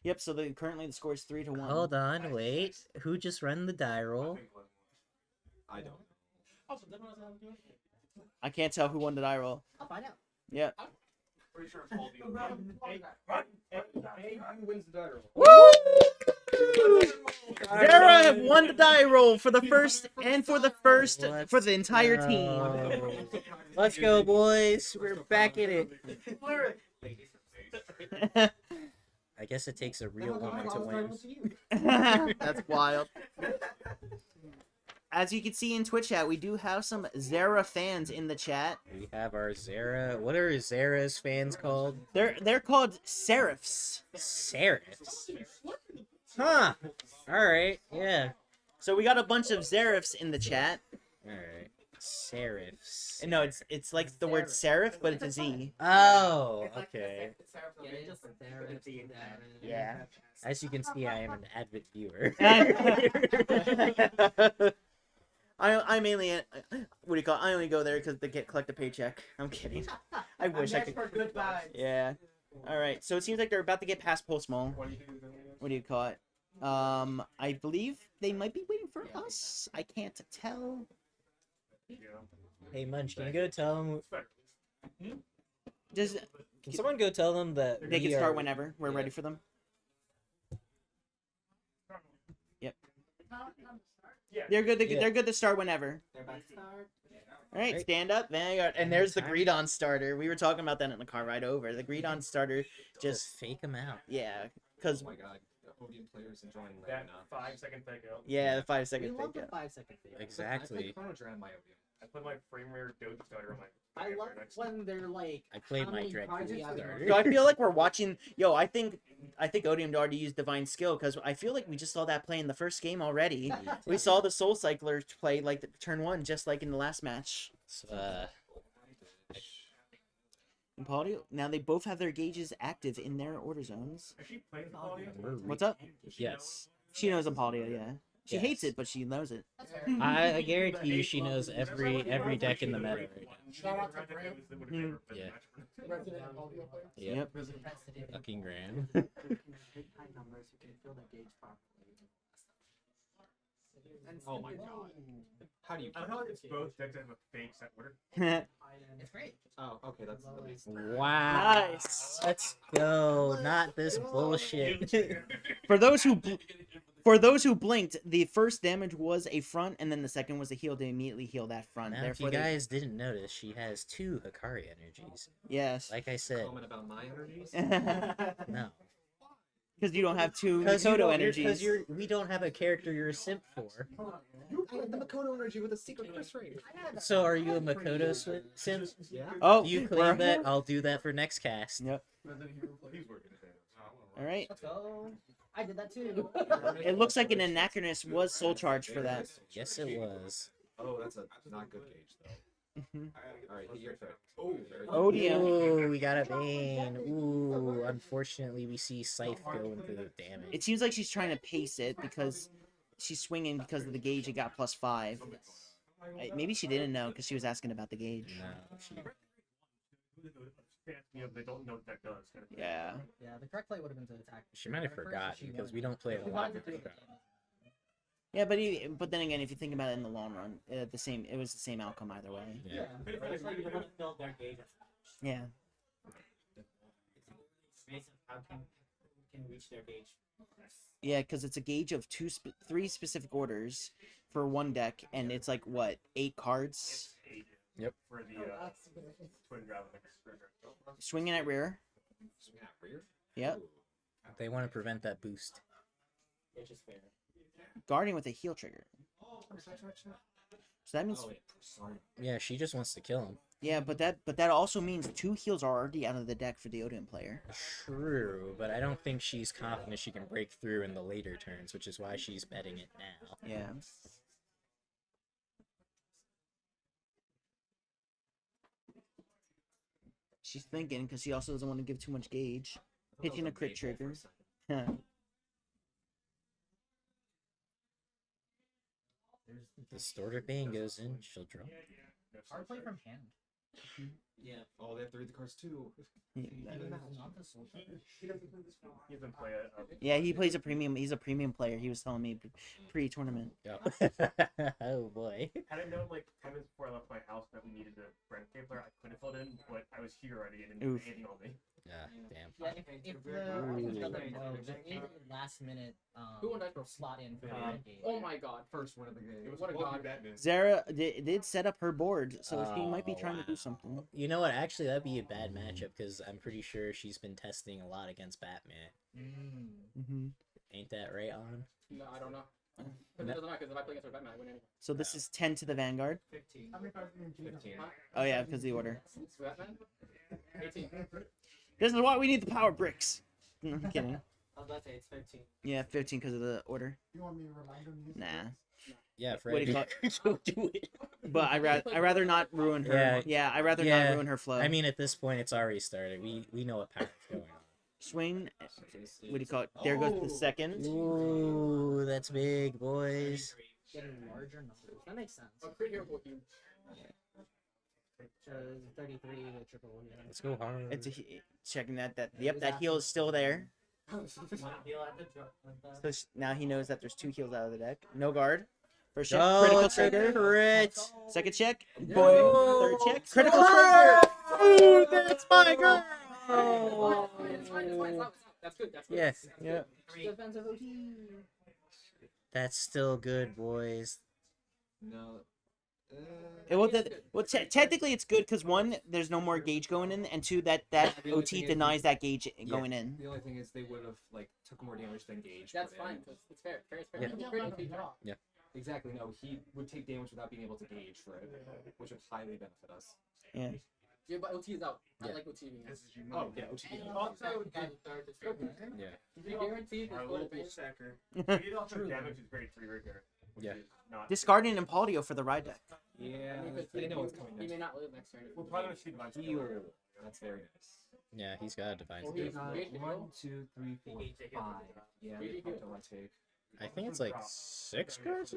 Yep. So currently the score is 3-1. Hold on, wait. Who just run the die roll? I don't. I can't tell who won the die roll. I'll find out. Yep. Pretty sure Impauldio wins the die roll. Zara have won the die roll for the first for the entire team. Let's go, boys. We're back in it. I guess it takes a real woman to win. That's wild. As you can see in Twitch chat, we do have some Zara fans in the chat. We have our Zara. What are Zara's fans called? They're called Seraphs. Seraphs. Huh. All right. Yeah. So we got a bunch of Seraphs in the chat. All right. Seraphs. No, it's like the word seraph, but it's a Z. Oh, okay. Yeah. As you can see, I am an avid viewer. I mainly what do you call it? I only go there because they collect a paycheck. I'm kidding. I wish I could. Yeah. All right. So it seems like they're about to get past Post Mall. What do you call it? I believe they might be waiting for us. I can't tell. Hey Munch, can you go tell them? Can someone go tell them that they can start whenever we're ready for them? Yep. They're good. They're good to start whenever. All right, stand up, Vanguard, and there's the Greedon starter. We were talking about that in the car ride over. The Greedon starter just fake them out. Yeah, because Oh my god, the Odium players enjoying that 5-second fake out. Yeah, the 5-second We love fake the out. 5-second fake out. Exactly. I put my frame rare Doge starter on my. I love when they're like. I played how my many Dread cards Goose you have in starter. So I feel like we're watching. Yo, I think Odium already used Divine Skill because I feel like we just saw that play in the first game already. We saw the Soul Cycler play like turn 1, just like in the last match. Impauldio. Now they both have their gauges active in their order zones. Is she playing Impauldio? What's up? Yes. She knows Impauldio, yeah. She Yes. hates it, but she knows it. I guarantee you, she knows every deck in the meta right now. Shout out to Graham. Yeah. Resident Impauldio player. Yep. Fucking Graham. Oh my god. How do you? I know it's both decks have a fake set order. It's great. Oh, okay, that's at least. Wow. Nice. Let's go. Not this bullshit. For those who blinked, the first damage was a front, and then the second was a heal to immediately heal that front. Now, if you guys didn't notice, she has 2 Hikari energies. Yes. Like I said. Comment about my energies? No. Because you don't have 2 Because Makoto energies. Because we don't have a character you're a simp for. You got the Makoto energy with a secret Krysrain. So are you a Makoto simp? Yeah. Oh, You claim that? I'll do that for next cast. Yep. All right. Let's go. I did that too. It looks like an Anachronist was soul charged for that. Yes, it was. Oh, that's a not good gauge though. Alright, hit your turn. Odium. Ooh, we got a Bane. Ooh, unfortunately, we see Scythe go into the damage. It seems like she's trying to pace it because she's swinging because of the gauge. It got +5. Maybe she didn't know because she was asking about the gauge. No, she... They don't know what that does. Yeah. Yeah, the correct play would have been to attack. She might have forgotten because we don't play it a We lot. wanted to do Yeah, but then again, if you think about it in the long run, it was the same outcome either way. Yeah. Yeah. Yeah, because it's a gauge of 3 specific orders for one deck, and it's like what 8 cards. Yep. For the twin dragon. Swinging at rear. Swing at rear? Yep. They want to prevent that boost. Which is fair. Guarding with a heal trigger. So that means. Yeah, she just wants to kill him. Yeah, but that also means 2 heals are already out of the deck for the Odium player. True, but I don't think she's confident she can break through in the later turns, which is why she's betting it now. Yeah. She's thinking because she also doesn't want to give too much gauge. Pitching a crit trigger. The Distorter Bane goes in, she'll draw. Hard play from hand. Yeah. Oh, they have to read the cards too. Yeah, He doesn't play it. yeah, he plays a premium. He's a premium player. He was telling me pre-tournament. Oh boy. Had I known like 10 minutes before I left my house that we needed a Brent Stapler, I could have filled in, but I was here already and Oof. it on me. Yeah, damn. Yeah, if the last minute slot in for that game. Oh my god, first win of the game. was What a supposed to god. be Batman. Zara did set up her board, so she might be trying to do something. You know what? Actually, that'd be a bad matchup because I'm pretty sure she's been testing a lot against Batman. Mm-hmm. Ain't that right, on? No, I don't know. Because it doesn't matter, because if I play against her Batman, I win anyway. So this is 10 to the Vanguard. 15. 15. Oh yeah, because the order. Batman? 18. This is why we need the power bricks. No, I'm kidding. I was about to say it's 15. Yeah, 15 because of the order. You want me to remind him? Nah. Yeah, What do you Fred. call Do it. But I rather not ruin her. Yeah, I rather not ruin her flow. I mean, at this point, it's already started. We know what power's going on. Swing. What do you call it? There goes the second. Ooh, that's big, boys. Getting larger numbers. That makes sense. Oh, pretty hero with you. 33 to triple. Yeah. Let's go hard. It's checking that. Yep, that heal is still there. So now he knows that there's 2 heals out of the deck. No guard. First check. Oh, Critical it's a trigger. crit. Second check. Boy. Third check. Critical Oh! trigger. Ooh, that's my girl. That's good. That's good. Yes. Yeah. Defensive OT. That's still good, boys. No. Technically it's good because 1, there's no more gauge going in, and 2, that The only OT thing is denies that gauge going in. The only thing is they would have like took more damage than Gage. That's put in. fine. It's fair. Fair is fair. Yeah. Critical feature. Yeah. Exactly. No, he would take damage without being able to gauge for it, which would highly benefit us. Yeah. Yeah, but OT is out. I Yeah. like OT being out. Oh yeah, OT. Yeah. Yeah. Guaranteed. Our it's local going to stacker. He also damage is grade 3 rigor. Which Yeah. is not Discarding Impauldio for the ride deck. Yeah, they know what's coming He may next. not live next turn. We'll probably see Divine Heal. That's very nice. Yeah, he's got a divine Well, skill. he's- Got Gage to 1, heal? 2, 3, 4, 5. Yeah, Gage to that's heal. what I take. I think it's like 6 cards.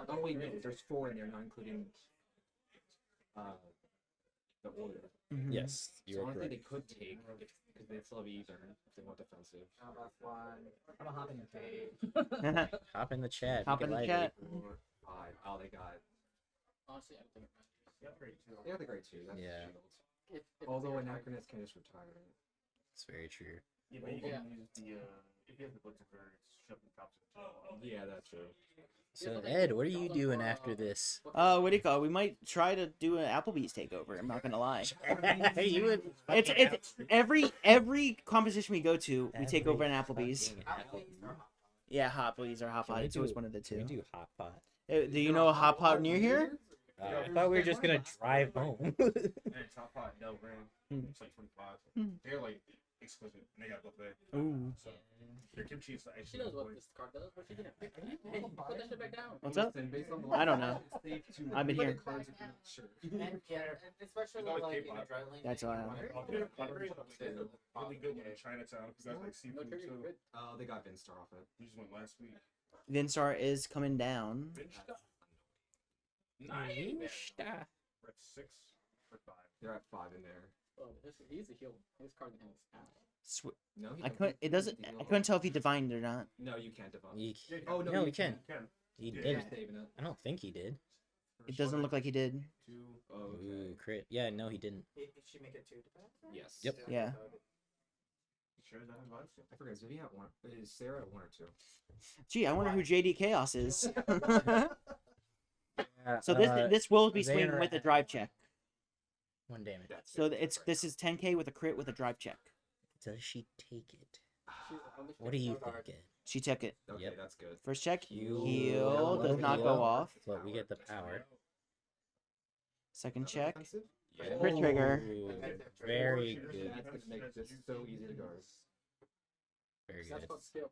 Oh wait, no, there's 4 in there, not including the order. Mhm. Yes, you So are honestly, correct. they could take because they still have Ezer if they want defensive. How about one? I'm gonna hop in the cave. Hop in the chat. Hop make in it the lively. chat. 4, 5. Oh, they got. Honestly, I think Yeah, grade 2. They got the grade 2. That's Yeah. shield. if Although it's Anachronist can just retire it. It's very true. Yeah, but you Yeah. can use the if he has the Blitzer, shove the top to Yeah, that's true. So Ed, what are you doing after this? What do you call it? We might try to do an Applebee's takeover. I'm not gonna lie. You would. It's every competition we go to, we take over an Applebee's. Yeah, Hot Please or Hot Pot. It's always one of the Can we 2. do hot pot? Do you know a Hot Pot near here? I thought we were just gonna drive home. And top pot, no ring. Hmm. It's like 25. Hmm. They're like exquisite. And they got both there. Ooh. So their kimchi is She actually. knows what this card does. What's she doing? Hey, put that shit back down. What's up? Listen, based on the I don't know. safe to I've been look here. at cards if you're not sure. And especially There's always like K-pop. dry lane. That's all I know. Really good one in Chinatown. You guys like No, seafood trigger, too. good. They got Vinstar off it. We just went last week. Vinstar is coming down. Nice. We're at 6 for 5. They're at 5 in there. Oh, he's a heal. His card in his ass. No, he I doesn't. couldn't. It doesn't. I couldn't tell if he divined or not. No, you can't divine. You- Oh no, no, you he can. He Yeah. did. You're saving it. I don't think he did. It doesn't look like he did. 2. Oh, Ooh, okay. crit. Yeah, no, he didn't. Did she make it 2 defense? Yes. Yep. Yeah. Sure, is that his last? I forgot. Is Vivi at 1? Is Sarah at 1 or 2? Gee, I wonder who JD Chaos is. So So this will be they swinging are with a at- drive check. 1 damage. So this is 10k with a crit with a drive check. Does she take it? What do you think, Ed? She took it. Okay, Yep. that's good. First check. Heal. Heal does not Heal. go off. But we get the power. Second check. Defensive? Crit trigger. Ooh, very good. That's gonna make this so easy to guard. Very That's good. called skill.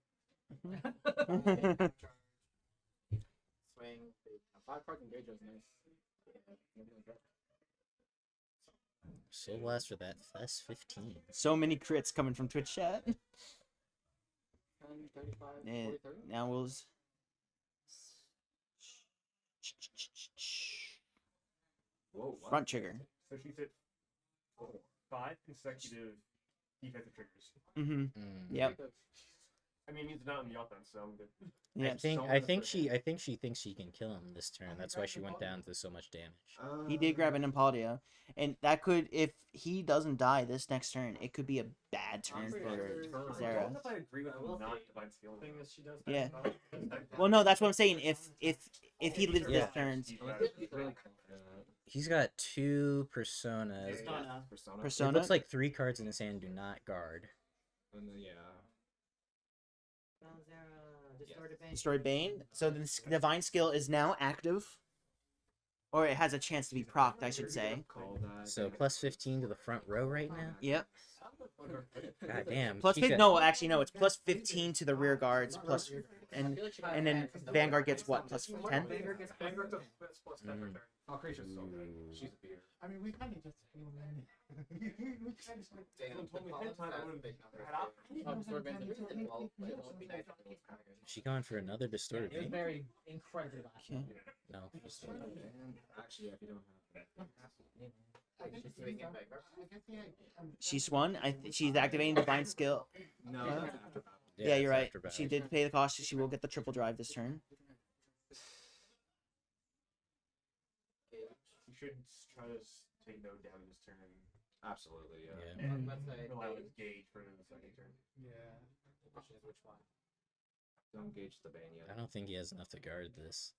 Swing. 5 cards engage is nice. Soul Blast for that plus 15. So many crits coming from Twitch chat. 10, 35, Eh, 40, 30. Now we'll. Whoa, wow. Front trigger. So she's hit 5 consecutive defensive triggers. Mm-hmm. Yep. I mean, he's not in the offense, so I'm good. Yeah. I think she thinks she can kill him this turn. That's why she went down to so much damage. He did grab an Impauldio, and that could, if he doesn't die this next turn, it could be a bad turn for I don't Zara. know if I agree with not divine stealing. Thing is she does. Yeah. Well, no, that's what I'm saying. If he lives this turn, He's got 2 personas. Persona. It looks like 3 cards in his hand do not guard. Yeah. Destroy Bane. So the divine skill is now active, or it has a chance to be procced, I should say. So plus 15 to the front row right now. Yep. God damn. Plus she's 15. got- No, actually no. It's plus 15 to the rear guards. Plus, and then Vanguard gets what? Plus 10. Oh, Krysrain's so good. She's a beer. I mean, we kind of just. She going for another distorted It was Bane? very incredibly last. Okay. No. Actually, if you don't have She's won. She's activating divine skill. No. Yeah. that's after battle. Yeah, you're it's right. after battle. She did pay the cost. She will get the triple drive this turn. You should try to take no down this turn. Absolutely, yeah. Yeah. And allow it to gauge for the second turn. Yeah. Which one? Don't gauge the bane yet. I don't think he has enough to guard this.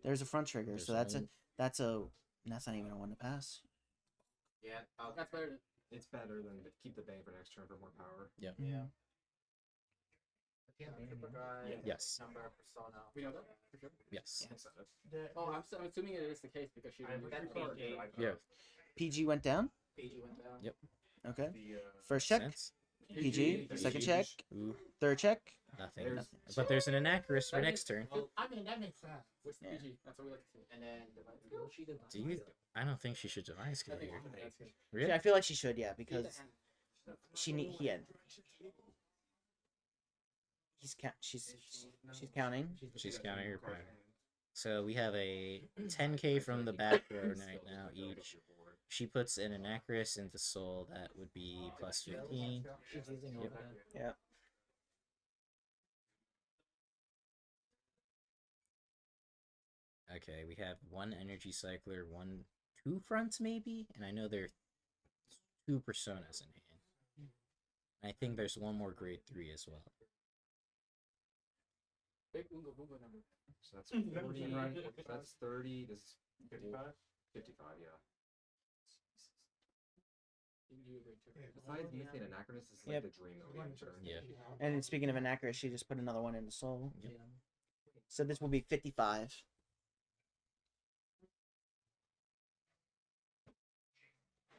There's a front trigger, so There's that's not even a one to pass. Yeah, That's better. it's better than to keep the bane for next turn for more power. Yeah. Yeah. Yes. We know that? For sure? Yes. Oh, I'm assuming it is the case because she didn't. Yeah. PG went down. PG went down. Yep. Okay. The, First check. Sense? PG. Second PG. check. Ooh, Third check. nothing. There's- But there's an inaccuracy for next turn. I mean, that makes sense. What's the Yeah. PG? That's what we like to see. And then she did. Do you? I don't think she should divine I skill think here. that's good. Really? I feel like she should, yeah, because he had. She's counting. She's counting her prior. So we have a 10k from the back row right now each. She puts an inaccuracy into soul. That would be plus 15. She's using all Yep. that. Yeah. Okay, we have 1 energy cycler, 2 fronts maybe, and I know there are 2 personas in hand. I think there's 1 more grade 3 as well. Big Oonga Boonga number. So that's 40, that's 30, this is 55? 55, yeah. You can do a great turn. Besides using anachronism, this is Yep. like the dream of the turn. Yeah. And speaking of inaccurate, she just put another one into soul. Yep. So this will be 55.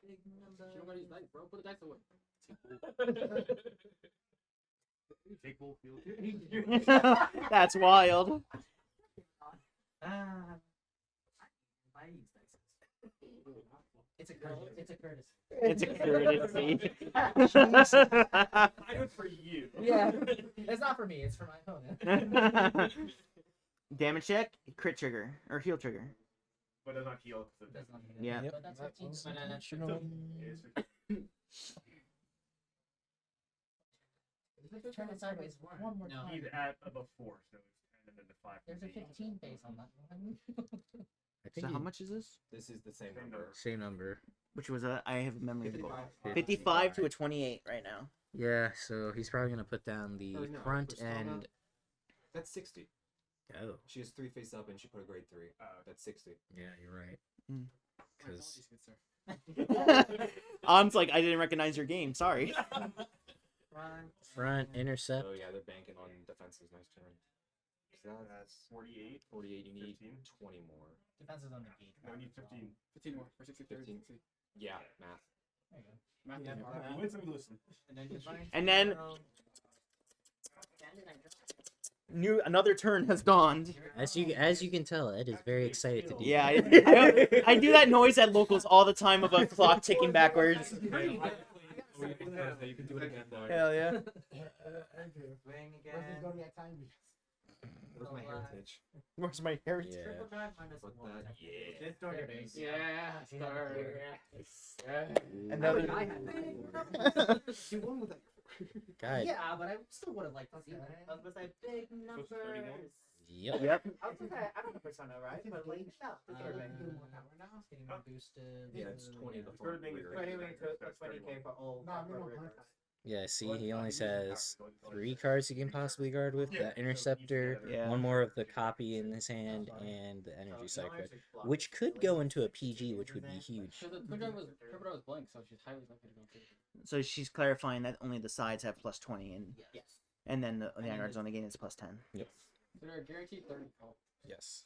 Big number. She don't gotta use dice, bro. Put the dice away. Take both field. That's wild. It's a courtesy. It's a courtesy. It's a courtesy. I do it for you. Yeah. It's not for me. It's for my opponent. Damage check, crit trigger, or heal trigger. But does not heal. That's not me. Yeah. But that's 15. Turn it sideways. One more time. He's at above 4, so it's kind of in the 5. There's a 15 base on that one. I think So how much is this? This is the same number. Same number. Which was I have a memory of 55. 55 to a 28 right now. Yeah, so he's probably gonna put down the Or no, front persona. end. That's 60. Oh, She has 3 face up and she put a grade 3. That's 60. yeah, you're right. Mm. Because On's like, I didn't recognize your game. Sorry. front intercept. So yeah, they're banking on defenses next turn. So that's 48. 48. You need 15. 20 more. Defense is on the gate. No, I need 15. 15 more. For 60 30. 15. Yeah, math. There you go. Yeah, wait till we listen. And then divine. And then another turn has dawned. As you can tell, Ed is very excited to do. Yeah, that. I do that noise at locals all the time of a clock ticking backwards. You can do it again. Hell yeah. Where's my heritage? Where's my heritage? Yeah. Triple drive minus Put 1. that. Yeah. This door is. Yeah, star. And I then I had that before. You won with that. God. Yeah, but I still would have liked to see that. I was gonna say big numbers. Yep. Yep. I was gonna say I don't know Persona, right? But like, no. Yeah, it's 20 the Sort of thing is rear. 20K for all. Yeah, see, he only has 3 cards he can possibly guard with. That Interceptor, Yeah. one more of the copy in his hand, and the Energy Cycler, which could go into a PG, which would be huge. So the Twin Drive was blank, so she's highly likely to go through. So she's clarifying that only the sides have plus 20, Yes. and then the Vanguard's only gain is plus 10. Yep. So they're guaranteed 30 call. Yes.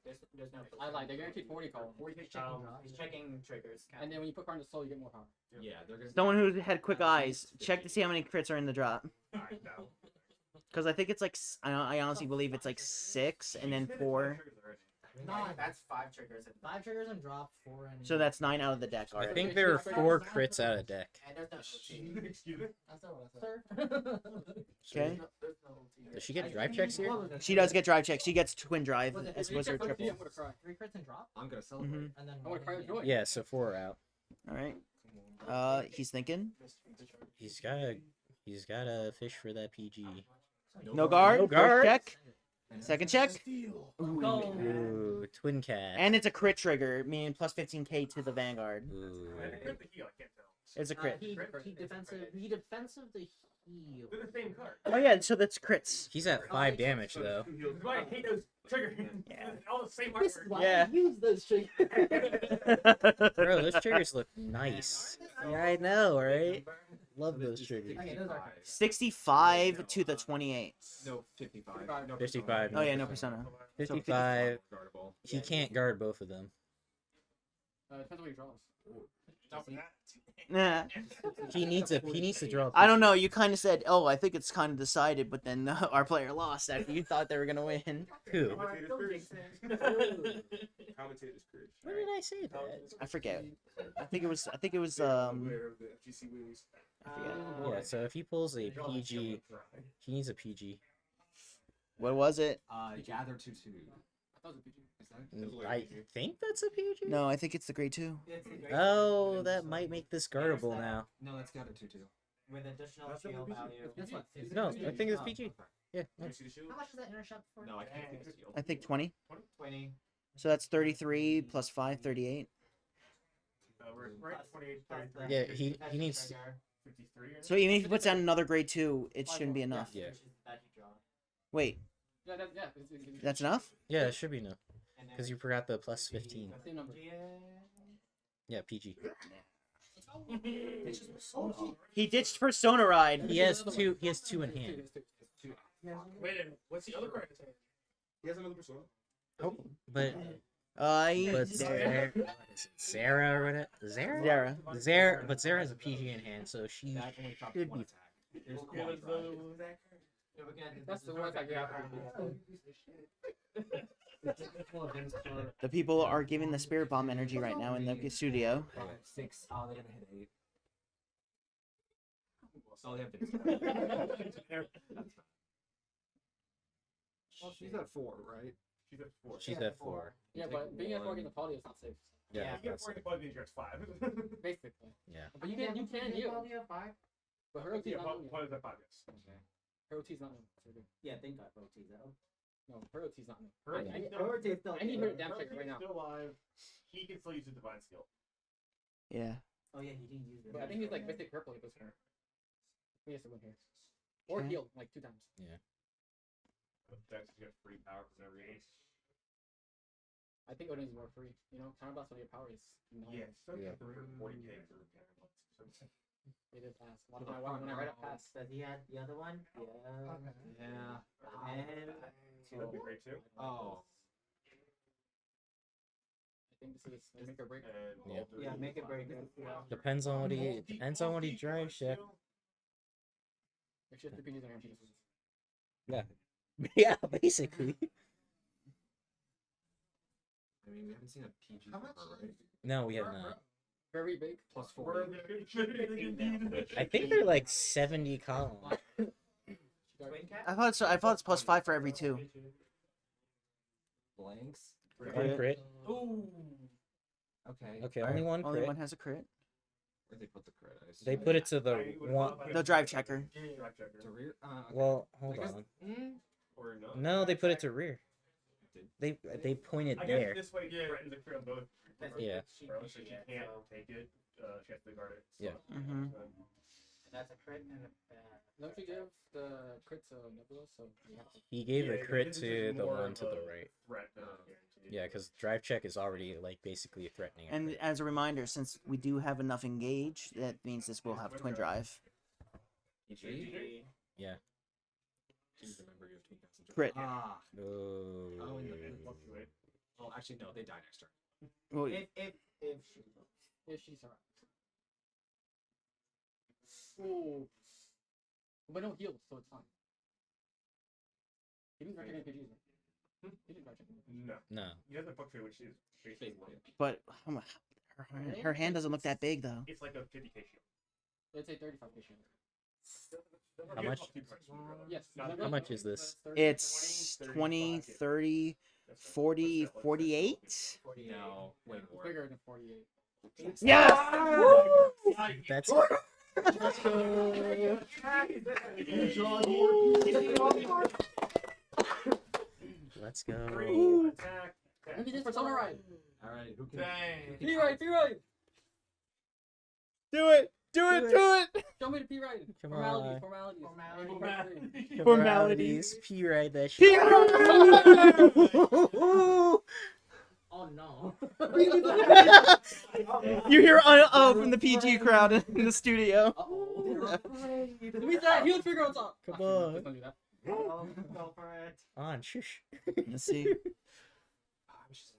There's no. I lied, they're guaranteed 40 call. He's checking triggers. And then when you put card in the soul, you get more power. Yeah, they're gonna. Someone who had quick eyes, check to see how many crits are in the drop. Because I think it's like, I honestly believe it's like 6 and then 4. No, that's 5 triggers. 5 triggers and drop 4 and. So that's 9 out of the deck I already. think there are 4 crits out of deck. And there's no OT. Excuse me? That's not what I said. Okay. Does she get drive checks here? She does get drive checks. She gets twin drive Was it as three opposed to a crits? triple. I'm gonna cry. 3 crits and drop. I'm gonna celebrate. Mhm. And then I wanna cry with joy. Yeah, so 4 are out. All right. He's thinking. He's gotta fish for that PG. No guard. No First guard. check. Second check. Ooh, Twin Cat. And it's a crit trigger, meaning plus 15k to the Vanguard. Ooh. It's a crit. He defensive the heal. They're the same card. Oh yeah, so that's crits. He's at 5 damage though. That's why I hate those trigger. Yeah. All the same This is artwork. why Yeah. I use those triggers. Bro, those triggers look nice. Yeah, I know, right? Love those triggers. Okay, those are 65 to the 28. No, 55. No, 55. Oh yeah, no persona. 55. Guardable. He can't guard both of them. Depends on what he draws. Nah. He needs to draw. I don't know. You kind of said, "Oh, I think it's kind of decided," but then our player lost after you thought they were gonna win. Who? Commentator's courage. When did I say that? I forget. I think it was. Aware of the FGC wings. I forget. Yeah, so if he pulls a PG, he needs a PG. What was it? Gather 2/2. I thought it was a PG. I think that's a PG. No, I think it's the grade 2. Oh, that might make this guardable now. No, that's Gather 2/2. with additional shield value. That's what. No, I think it's PG. Yeah. Do you see the shield? How much is that intercept for? No, I can't see the shield. I think 20. 20. So that's 33 plus 5, 38. We're right at 28, 33. Yeah, he needs. 53. So even if he puts down another grade 2, it shouldn't be enough. Yeah. Wait, Yeah, it's that's enough? Yeah, it should be no. Because you forgot the plus 15. same number. Yeah, PG. He ditched Persona Ride. He has 2. He has 2 in hand. Wait, and what's the other card? He has another persona. Oh, but But Sarah or whatever. Zara. Zara. Zara, but Zara has a PG in hand, so she That only drops should one be. attack. There's quad drive. That's the one I got. The people are giving the Spirit Bomb energy right now in the studio. 6. Oh, they're gonna hit 8. So they have to. Well, she's at 4, right? She's at 4. She's at 4. Yeah, but being at 4 in Impauldio is not safe. Yeah, You get that's 4 it. in the you're at 5. Basically. Yeah. But you can But her OT's Yeah, not known what yet. is that 5? Yes. Her OT's not known. Yeah, think I OT though. No, her OT's not known. Her I- OT's still- I need her to damn check right now. Still alive. He can still use his divine skill. Yeah. Oh yeah, he didn't use it. But I think he's like Mystic Purple at this point. He has to win here. Or Okay. heal like 2 times. But Dex has got free power for every ace. I think Odium's more free. You know, counterblast when your power is 9. Yeah, so Yeah. 40k for repair. It is pass. When I write up pass. Does he had the other one? Yeah. Yeah. And That'd be great too. Oh. I think this is make or break. And Yeah. yeah, make it very good. Depends on what he drives. Yeah. If she has 2 PGs in her hand, she just wins. Yeah. Yeah, basically. I mean, we haven't seen a PG How from much? her, right? No, we have not. Very big. Plus 4. I think they're like 70 columns. Twin cat? I thought it's +5 for every 2. Blanks. One crit. Ooh. Okay. Okay, only one Only crit. one has a crit. Where'd they put the crit? I assume They put it to the one. The drive checker. to rear. Okay. Well, hold I guess- on. Or no? No, they put it to rear. They pointed I guess there. this way it threatens the crit on both. Yeah. Bro, so she can't take it. She has to guard it. Yeah. Mm-hmm. That's a crit and a bad. Don't you give the crit to Nebula? So He gave Yeah, a crit this is to the more one of to the a right. Threat than a guarantee. Yeah, because drive check is already like basically threatening. a And crit. as a reminder, since we do have enough engage, that means this will have twin drive. EG? Yeah. Please remember you have 2,000. Crit. Ah. Oh. and then fluctuate. Well, actually, no, they die next turn. Well, if she's alright. Ooh. But no heals, so it's fine. He didn't recommend PGs. He didn't recommend. No. No. You have to fluctuate when she's basically low. but her hand doesn't look that big though. It's like a 50k shield. Let's say 35 issue. How much? Yes. How much is this? It's 20, 30, 40, 48. No, way more. Bigger than 48. Yes! That's. Let's go. Attack. Let me just persona ride. Alright, who can. P ride, P ride. Do it! Do it! Do it! Show me the P ride. Come Formalities, on. formalities. Formalities. P ride that P shit. Oh no. You hear from the PG crowd in the studio. Uh-oh. Give me that. Heal trigger on top. Come Actually, on. please don't do that. Go for it. On, shush. Let's see. I wish she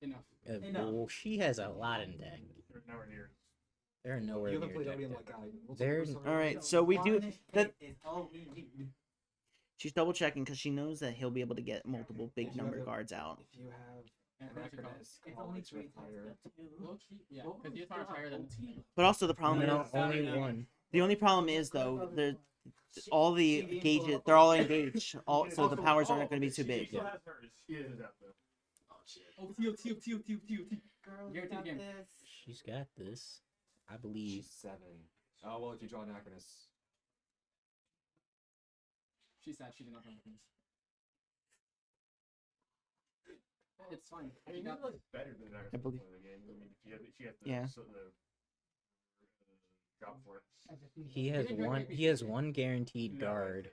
didn't have a dick, Enough. Well, she has a lot in deck. They're nowhere near. They're nowhere You near haven't played deck. Odium depth. like I. We'll They're- talk about All right, something so we else. do that. Is all we need. She's double checking because she knows that he'll be able to get multiple big If you number have a- guards out. If you have And an Krysrain acronym, comes. It's only it's 3 with times higher. the Low key, yeah, because he's not higher than. But also the problem No, is only one. the only problem is though all the gauges they're all engaged. All so the powers aren't going to be too big. She still has hers. She is out though. Oh shit. OT, OT, OT, OT, OT, OT. Girl, Guaranteed got game. this. She's got this. I believe. She's 7. Oh well, if you draw Anachronus. She's sad. She did not have things. It's fine. I She mean, got that looks better than I Iris believe- in the game. I mean, she has the, Yeah. the job for it. He has one. He has one guaranteed guard.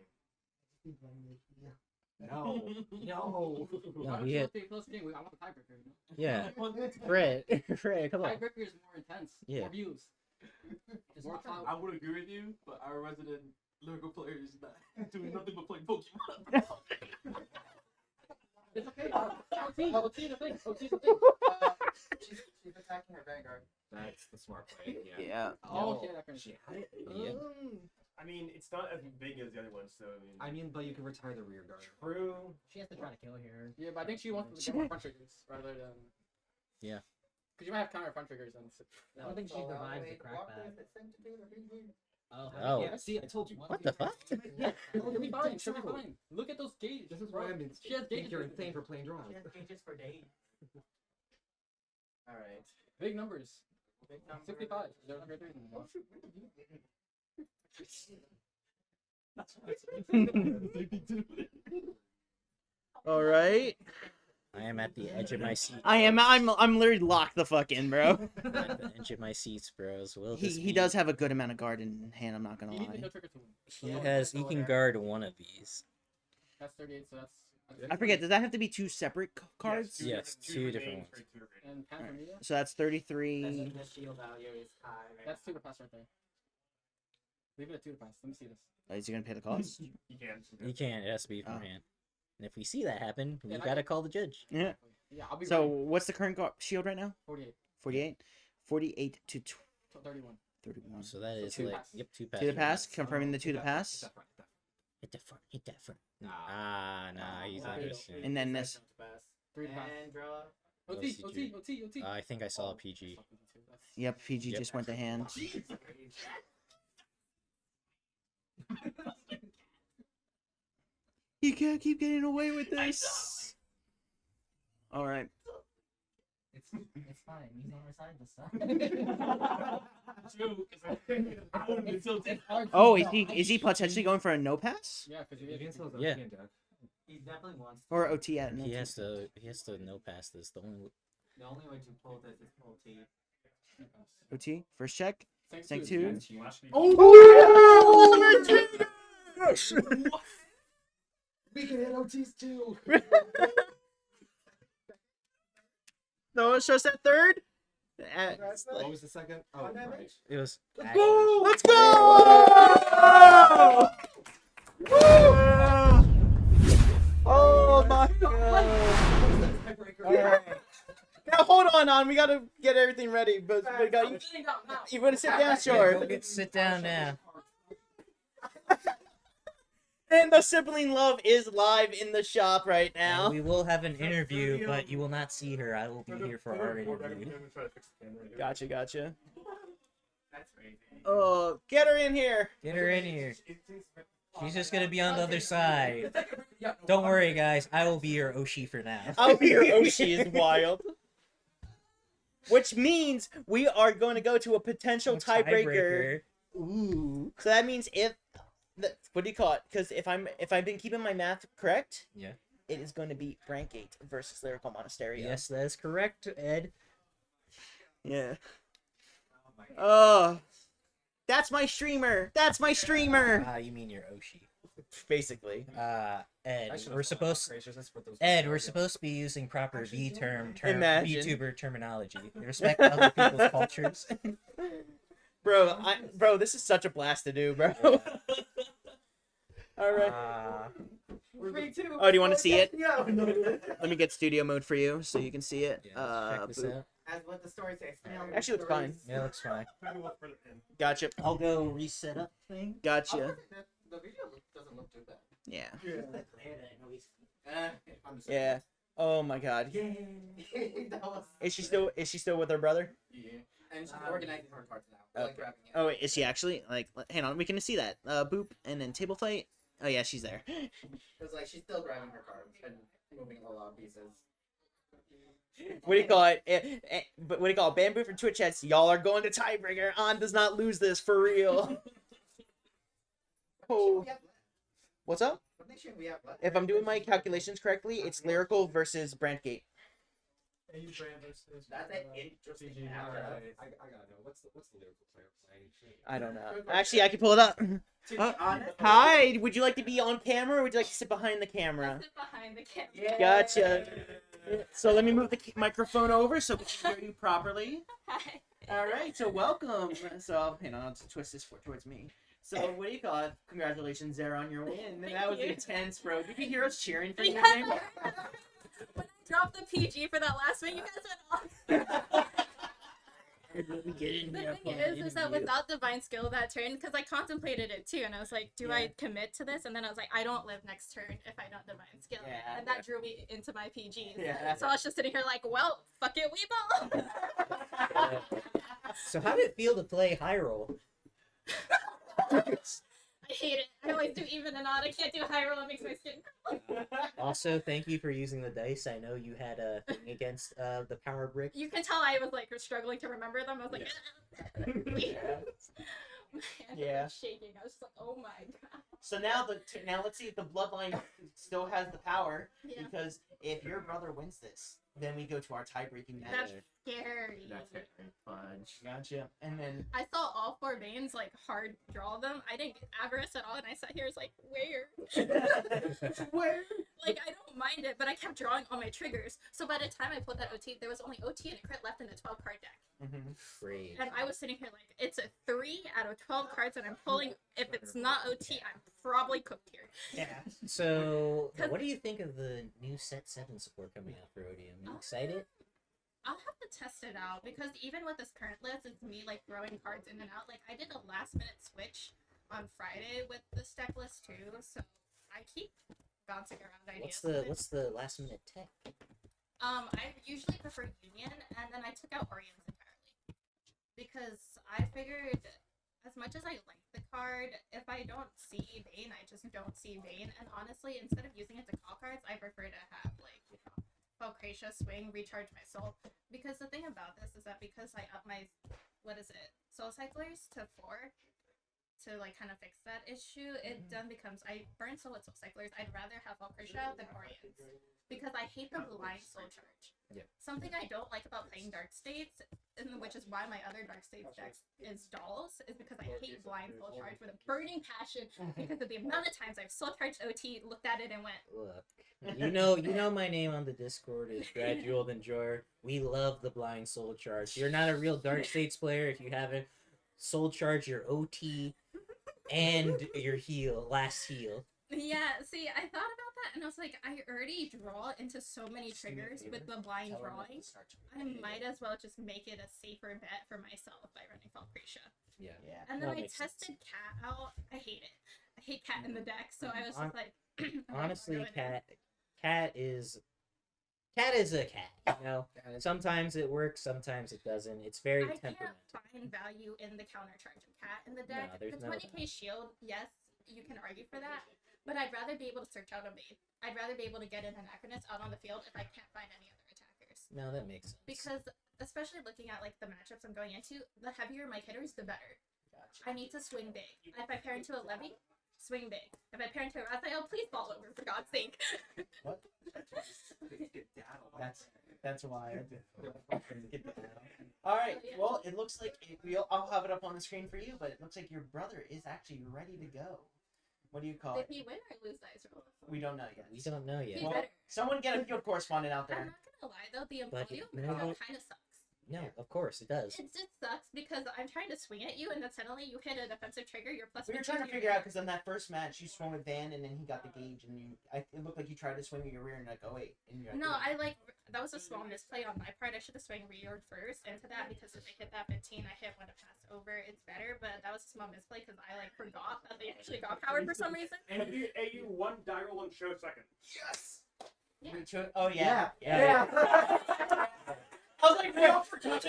No. No, No. he had. close game. I want the tiebreaker. You know? Yeah. Fred. Fred, come on. Tiebreaker is more intense. Yeah. More views. More clout. I would agree with you, but our resident lyrical player is not doing nothing but playing Pokemon. It's okay. OT the thing. OT the thing. She's attacking her Vanguard. That's the smart play. Yeah. Yeah. Oh, okay, that kind of She shit. had it. Yeah. I mean, it's not as big as the other ones, so I mean. But you can retire the rear guard. True. She has to try to kill here. Yeah, but I think she wants to get more front triggers rather than. Yeah. Because you might have counter front triggers and. I don't think she survives the crackback. Oh. Oh. Yeah, see, I told you. What the fuck? Yeah. She'll be fine. She'll be fine. Look at those gauges. This is bro. why I'm She has think gauges. you're insane for playing drive. She has gauges for days. Alright. Big numbers. Big number. 65. They're not great. All right. I am at the edge of my seat. I'm literally locked the fuck in, bro. I'm at the edge of my seats, bros. Will this He be- does have a good amount of guard in hand. I'm not gonna You need the lie. no trigger to win. He can guard one of these. That's 38, so that's. I forget. Does that have to be two separate cards? Yes, two different ones. And Panther Media? So that's 33. The shield value is high. That's 2 to pass right there. Leave it at 2 to pass. Let me see this. Is he gonna pay the cost? You can. You can't. It has to be from Oh. hand. And if we see that happen, we Yeah, I gotta get- call the judge. Yeah. Yeah, I'll be So ready. what's the current shield right now? 48. 48. 48 to 31. 31. So that is two like pass. yep, two pass. To the pass, confirming the two to pass, Hit that front. Hit that front. Nah. Nah, he's not okay. missing. and then this. 3 to pass. And draw. OT, OCG. OT, OT, OT. I think I saw a PG. That's- Yep, PG Yep. just went to hand. He can't keep getting away with this. All right. It's fine. He's on our side this time. Oh, is he potentially going for a no pass? Yeah, because you didn't Yeah. He definitely wants. Or OT at He has to no pass this. The only way to pull this is OT. OT? First check? Second two. two? Oh! We can hit OTs too. No, it's just that third? What was the second? Oh, right. It was. Let's go! Let's go! Oh my god! Alright. Now hold on, we gotta get everything ready. But you wanna sit down, sure. Sit down now. And the sibling love is live in the shop right now. We will have an interview, but you will not see her. I will be here for our interview. Gotcha. That's crazy. Oh, get her in here. Get her in here. She's just gonna be on the other side. Don't worry, guys. I will be your Oshi for now. I'll be your Oshi is wild. Which means we are going to go to a potential tiebreaker. Ooh. So that means what do you call it? Because if I've been keeping my math correct, Yeah. it is going to be Brankgate versus Lyrical Monastery. Yes, that is correct, Ed. Yeah. Oh, that's my streamer. That's my streamer. You mean your Oshi? Basically. Ed, we're supposed to be using proper VTuber terminology. Respect other people's cultures. Bro, this is such a blast to do, bro. Yeah. All right. Oh, do you want to see it? Yeah. Let me get studio mode for you so you can see it. Yeah, check this out. As what the story says. Actually, looks fine. Yeah, looks fine. Gotcha. I'll go reset up thing. Gotcha. The video doesn't look too bad. Yeah. Yeah. Yeah. Oh my God. Is she still with her brother? Yeah. And she's organizing her cards now. Like grabbing it. Oh wait, is she actually? Like, hang on, we can see that. Boop, and then table fight. Oh yeah, she's there. It's like she's still grabbing her cards and moving a lot of pieces. What do you call it? But what do you call it? Bamboo from Twitch chats. Y'all are going to tiebreaker. On does not lose this for real. Oh. What's up? What nation we have left? If I'm doing my calculations correctly, it's Lyrical versus Brandgate. That's an interesting matchup. I gotta know what's the lyrical player playing. I don't know. Actually, I can pull it up. To be honest, Hi, would you like to be on camera or would you like to sit behind the camera? Sit behind the camera. yeah. Gotcha. So let me move the microphone over so we can hear you properly. Hi. All right, so welcome. So, hang on, I'll just twist this towards me. So, what do you call it? Congratulations, Zara, on your win. Thank That was you. intense, bro. Did you hear us cheering for you? Yes, I heard that. When I dropped the PG for that last one, you guys went off. Let me get in The here. thing is that without divine skill that turn, because I contemplated it too, and I was like, do I commit to this? And then I was like, I don't live next turn if I don't divine skill. Yeah. And that drew me into my PGs. Yeah. So I was just sitting here like, well, fuck it, we ball. So how did it feel to play high roll? I hate it. I always do even and odd. I can't do high roll. It makes my skin crawl. Also, thank you for using the dice. I know you had a thing against the power brick. You can tell I was like struggling to remember them. I was like, Yeah. was shaking. I was just like, oh my god. So now let's see if the bloodline still has the power. Yeah. Because if your brother wins this, then we go to our tie-breaking match. That's scary. Fudge. Gotcha. And then I saw all four veins like hard draw them. I didn't get avarice at all, and I sat here was like, where? where? Like I don't mind it, but I kept drawing all my triggers. So by the time I put that OT, there was only OT and a crit left in the 12 card deck. Great. And I was sitting here like, it's a 3 out of 12 cards, and I'm pulling. If it's not OT, I'm probably cooked here. Yeah. So, what do you think of the new set 7 support coming out for Odium? You excited? I'll have to test it out because even with this current list, it's me like throwing cards in and out. Like I did a last minute switch on Friday with this deck list too, so I keep bouncing around ideas. What's the last minute tech? I usually prefer Union, and then I took out Orions entirely because I figured as much as I like the card. If I don't see Bane, I just don't see Bane. And honestly, instead of using it to call cards, I prefer to have, like, you know, Valkratia swing, recharge my soul. Because the thing about this is that because I up my, Soul Cyclers to 4 to, like, kind of fix that issue, it then becomes, I burn soul with Soul Cyclers. I'd rather have Valkratia than Orions. Because I hate the blind soul charge. Yeah. Something I don't like about playing Dark States, and which is why my other Dark States deck is Dolls, is because I hate blind soul charge with a burning passion because of the amount of times I've soul charged OT, looked at it, and went, Look, you know my name on the Discord is Gradual Enjoyer. We love the blind soul charge. You're not a real Dark States player if you haven't soul charged your OT and your last heal. Yeah, see, I thought about that, and I was like, I already draw into so many triggers with the blind drawing. I might as well just make it a safer bet for myself by running Valkratia. Yeah. And then I tested Cat out. I hate it. I hate Cat in the deck, so I was just like... Honestly, Cat is a cat, you know? Sometimes it works, sometimes it doesn't. It's very temperamental. I can't find value in the counter charge of Cat in the deck. No, The 20k shield, yes, you can argue for that. But I'd rather be able to search out a maid. I'd rather be able to get an Anachronist out on the field if I can't find any other attackers. No, that makes sense. Because, especially looking at, like, the matchups I'm going into, the heavier my hitters, the better. I need to swing big. If I pair into a Levy, swing big. If I pair into a Rezael, please fall over, for God's sake. What? That's why I did. All right. So, yeah. Well, it looks like I'll have it up on the screen for you, but it looks like your brother is actually ready to go. What do you call Did it? he win or lose dice roll? We don't know yet. We don't know yet. He Well, better. someone get a field correspondent out I'm there. not gonna lie though, the But Impauldio no. matchup kind of sucks. No, of course it does. It just sucks because I'm trying to swing at you and then suddenly you hit a defensive trigger, you're plus We were 15 trying to to figure your out because in that first match you swung with Van and then he got the gauge and it looked like you tried to swing with your rear and like, oh wait. And you're like, No, "Wait." that was a small misplay on my part. I should have swung reared first into that because if I hit that 15, I hit when it passed over. It's better, but that was a small misplay because I forgot that they actually got powered for some reason. And you won die roll and show second. Yes. Yeah. Oh yeah. Yeah. I was like, we all forgot.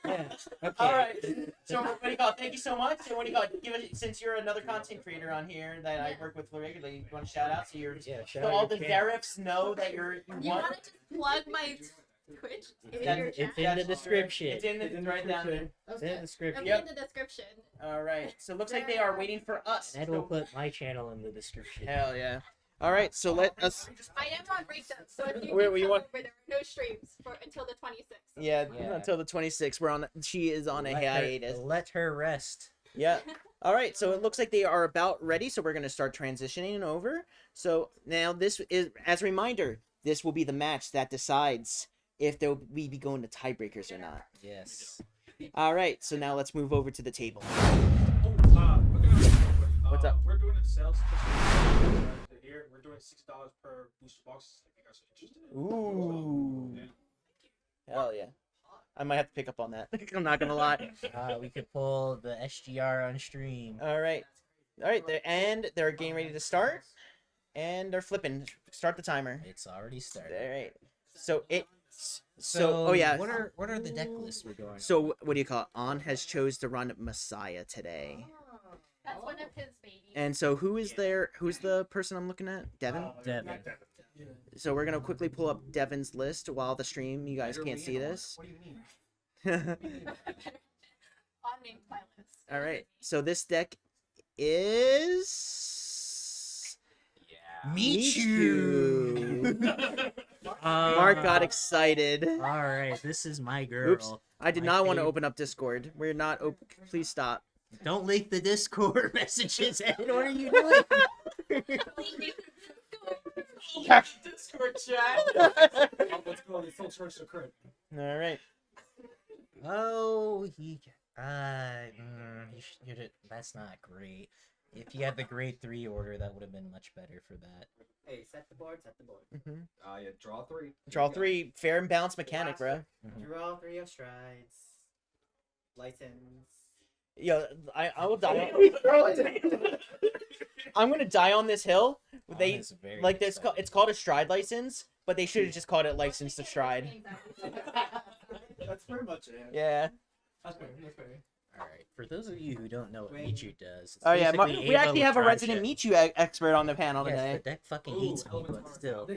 Yeah. Okay. All right. So what do you call it? Thank you so much. And what do you call it? Give it, since you're another content creator on here that I work with regularly, you want to shout out so Shout so out all your the channel. Zarifs know that you You want. want to just plug my Twitch in That's- your It's chat? in the description. It's in right down there. It's in the description. It'll be in the description. All right. So it looks like they are waiting for us. And Ed will put my channel in the description. Hell yeah. All right. So let us. I am on breakdown, so if you Wait, can you come want- over, there are no streams until the 26th. Yeah, Yeah. until the 26th. We're on. She is on a hiatus. Let her rest. Yeah. All right. So it looks like they are about ready. So we're gonna start transitioning over. So now this is, as a reminder, this will be the match that decides if we be going to tiebreakers or not. Yes. All right. So now let's move over to the table. What's up? We're doing a sales here. We're doing $6 per booster box. If you guys are interested. Ooh. Hell yeah. I might have to pick up on that. I'm not gonna lie. We could pull the SGR on stream. All right. They're getting ready to start, and they're flipping. Start the timer. It's already started. All right. So oh yeah. What are the deck lists we're going? So what do you call it? On has chose to run Messiah today. That's one of his babies. And so who's the person I'm looking at? Devin? Devin. So we're gonna quickly pull up Devin's list while the stream. You guys can't see this. What do you mean? On named my list. All right. So this deck is Michu. Mark got excited. All right, this is my girl. Oops. I did My not want to favorite. open up Discord. We're not open. Please stop. Don't leak the Discord messages, Ed. What are you doing? Discord chat. Let's go. Let's full charge the current. All right. Oh, that's not great. If you had the grade 3 order, that would have been much better for that. Hey, set the board, set the board. Mhm. Yeah, draw 3. Draw 3. Fair and balanced mechanic, bro. Draw 3 of strides. License. Yo, I will die. I'm gonna die on this hill. They It's very like this. exciting. It's called a stride license, but they should have just called it license to stride. That's pretty much it. Yeah. That's fair. That's fair. Alright, for those of you who don't know what Michu does, it's Oh yeah, basically we Ava actually with have a drive resident check. Michu expert on the panel Yes, today. the deck fucking hates me, but still.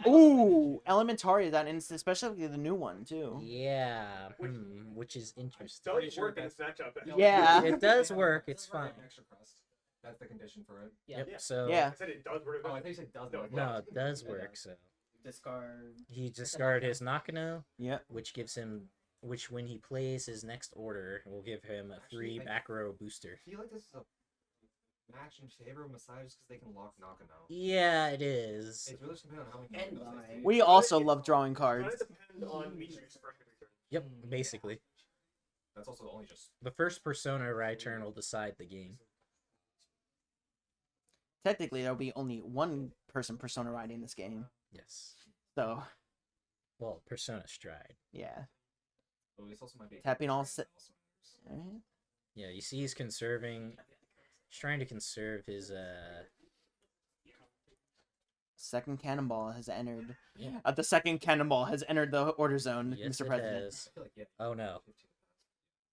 Ooh, Elementaria, that instance, especially the new one too. Yeah, which is interesting. Pretty sure in this matchup. Yeah. It does work, it's fine. Extra crust. That's the condition for it. Yep, so... Yeah. I said it does work. Oh, I thought you said does work. No, it does work, so... Discard. He discarded his Nakano, Yep. which gives him... Which, when he plays his next order, will give him a free back row booster. I feel like this is a match in favor of Messiah just because they can lock Nakano. Yeah, it is. It's really just depending on how many And combos they see. We also love drawing It's cards. gonna depend on Michu's first return. Yep, basically. That's also only just... The first Persona ride turn will decide the game. Technically, there'll be only one person Persona riding this game. Yes. So, Well, Persona Stride. yeah. Oh, this also might be... Tapping all set. Alright. Yeah, you see he's conserving... He's trying to conserve his, Second cannonball has entered. Yeah. The second cannonball has entered the order zone, Yes, Mr. it President. has. I feel like, yeah. Oh no.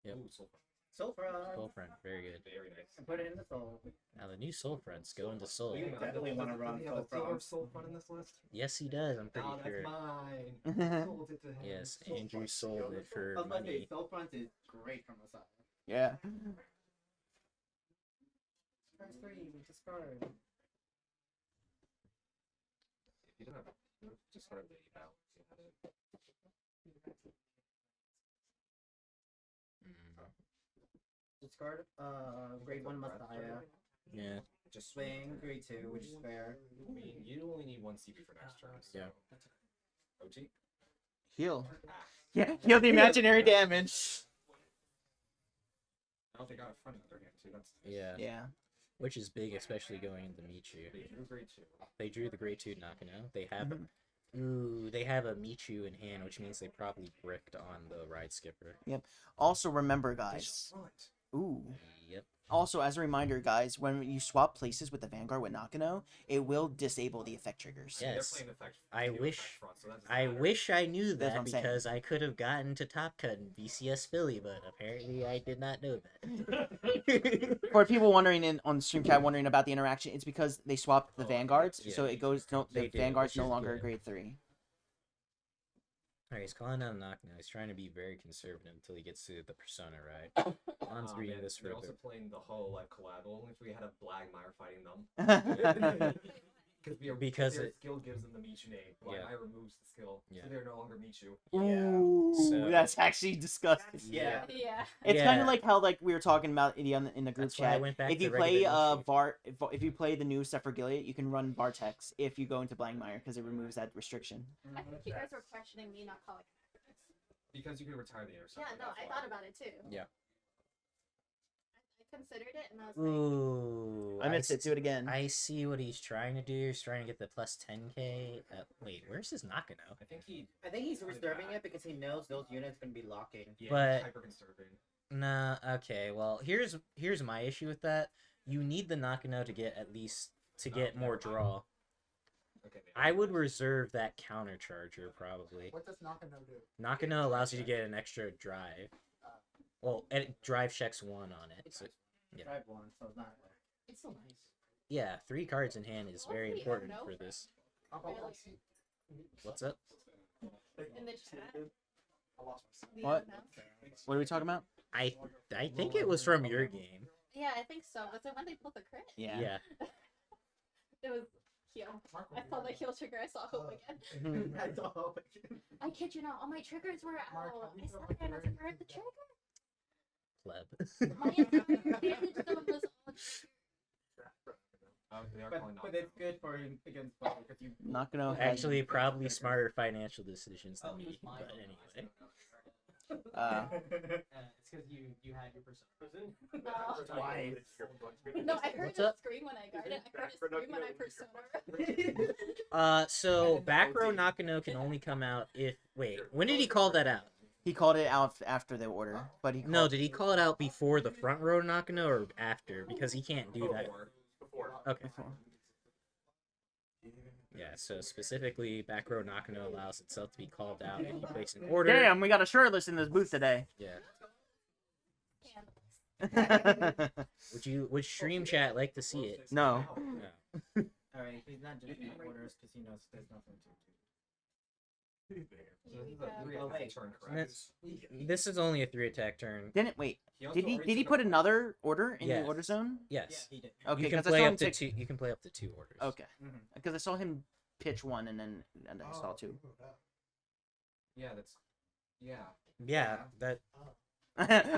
Yep. Ooh, Soul Front. Soul Front. Soul Front, very good. Very nice. And put it in the soul. Now the new Soul Fronts go into Soul. You definitely want to run Does he have Soul a Thor Front. Soul Front in this list? Yes, he does, I'm pretty Oh, that's sure. mine. Sold it to him. Yes, Andrew sold it for I was about to say, money. Soul Front is great from Messiah. Yeah. First 3, discard. If you don't have just sort of the balance, you had it. Discard, grade 1 Messiah. Yeah. Just Swing, grade 2, which is fair. I mean, you only need one CP for next turn. So. Yeah. OT? Heal. Yeah, heal the imaginary damage. I don't think I got a front of their hand too. That's Yeah. Yeah. Which is big, especially going into Michu. They drew grade 2. They drew the grade 2 Nakano. They have Mhm. Ooh, they have a Michu in hand, which means they probably bricked on the ride skipper. Also, remember, guys. Front. Ooh. Yep. Also, as a reminder, guys, when you swap places with the Vanguard with Nakano, it will disable the effect triggers. I mean, Yes. they're playing effect, I they do wish- effect front, so that doesn't I matter. wish I knew That's what that I'm saying. because I could have gotten to Top Cut in VCS Philly, but apparently I did not know that. For people wondering on stream chat, wondering about the interaction, it's because they swapped the Oh, Vanguards, yeah. so it goes the They did, Vanguard's which no is longer a good. grade 3. Alright, he's calling out Nakano. He's trying to be very conservative until he gets to the Persona ride. On's Aw, reading man, this for they're a also bit. playing the whole like collab. Only if we had a Blagmire fighting them. Because their it- skill gives them the Michu name. Yeah. Blagmire removes the skill, Yeah. so they're no longer Michu. Ooh, So- that's actually disgusting. Yeah. Yeah. It's kind Yeah. of like how we were talking about in the group That's why I chat. went back If to you regular play Michu. if you play the new stuff for Gilead, you can run Vartex if you go into Blangmire because it removes that restriction. I think you guys were questioning me not calling it acronyms. Because you could retire the interceptor. Yeah, no, that's I why. thought about it too. Yeah. I considered it and I was like, Ooh. I missed it. Do it again. I see what he's trying to do. He's trying to get the plus 10k. Wait, where's his Nakano? I think he. I think he's reserving it because he knows those units going to be locking. Yeah, But- hyper conserving. Nah, okay. Well, here's my issue with that. You need the Nakano to get at least to get more draw. Okay. maybe. I would reserve that counter charger probably. What does Nakano do? Nakano allows you to get an extra drive. Well, and it drive checks 1 on it. So, yeah. Drive 1, so it's not. it's so nice. yeah, 3 cards in hand is very Hopefully, important no for friend. this. Really? What's up? In the chat. The What? announcer. What are we talking about? I think it was from your game. Yeah, I think so. Was it when they pulled the crit? Yeah. Yeah. It was heal. I saw the heal trigger. I saw hope again. That's all. I kid you not. All my triggers were out. I saw it and I was like, where are the triggers? Pleb. My entire damage zone was all Oh, they are calling But it's good for him against Butler because you. Nakano has Actually, probably smarter financial decisions than me. But anyway. It's because you had your persona. No, I heard What's it up? scream when I guarded. I heard it scream when I persona. So back row Nakano can only come out if when did he call that out? He called it out after the order, but he No, called- did he call it out before the front row Nakano or after? Because he can't do that. Before. Okay. Yeah, so specifically back row Nakano allows itself to be called out if you place an order. Damn, we got a short list in this booth today. Yeah. Would stream chat like to see it? No. No. Alright, he's not just doing orders because he knows there's nothing to do. Oh, wait. Turn That's- This is only a 3-attack turn. Didn't wait. also Did he already took put a- another order in the Yes. order zone? Yes. he did. Okay, You can because I play saw up him to take. two. You can play up to 2 orders. Okay, Mhm. because I saw him pitch one and then I saw two. Yeah, that's. Yeah. Yeah, that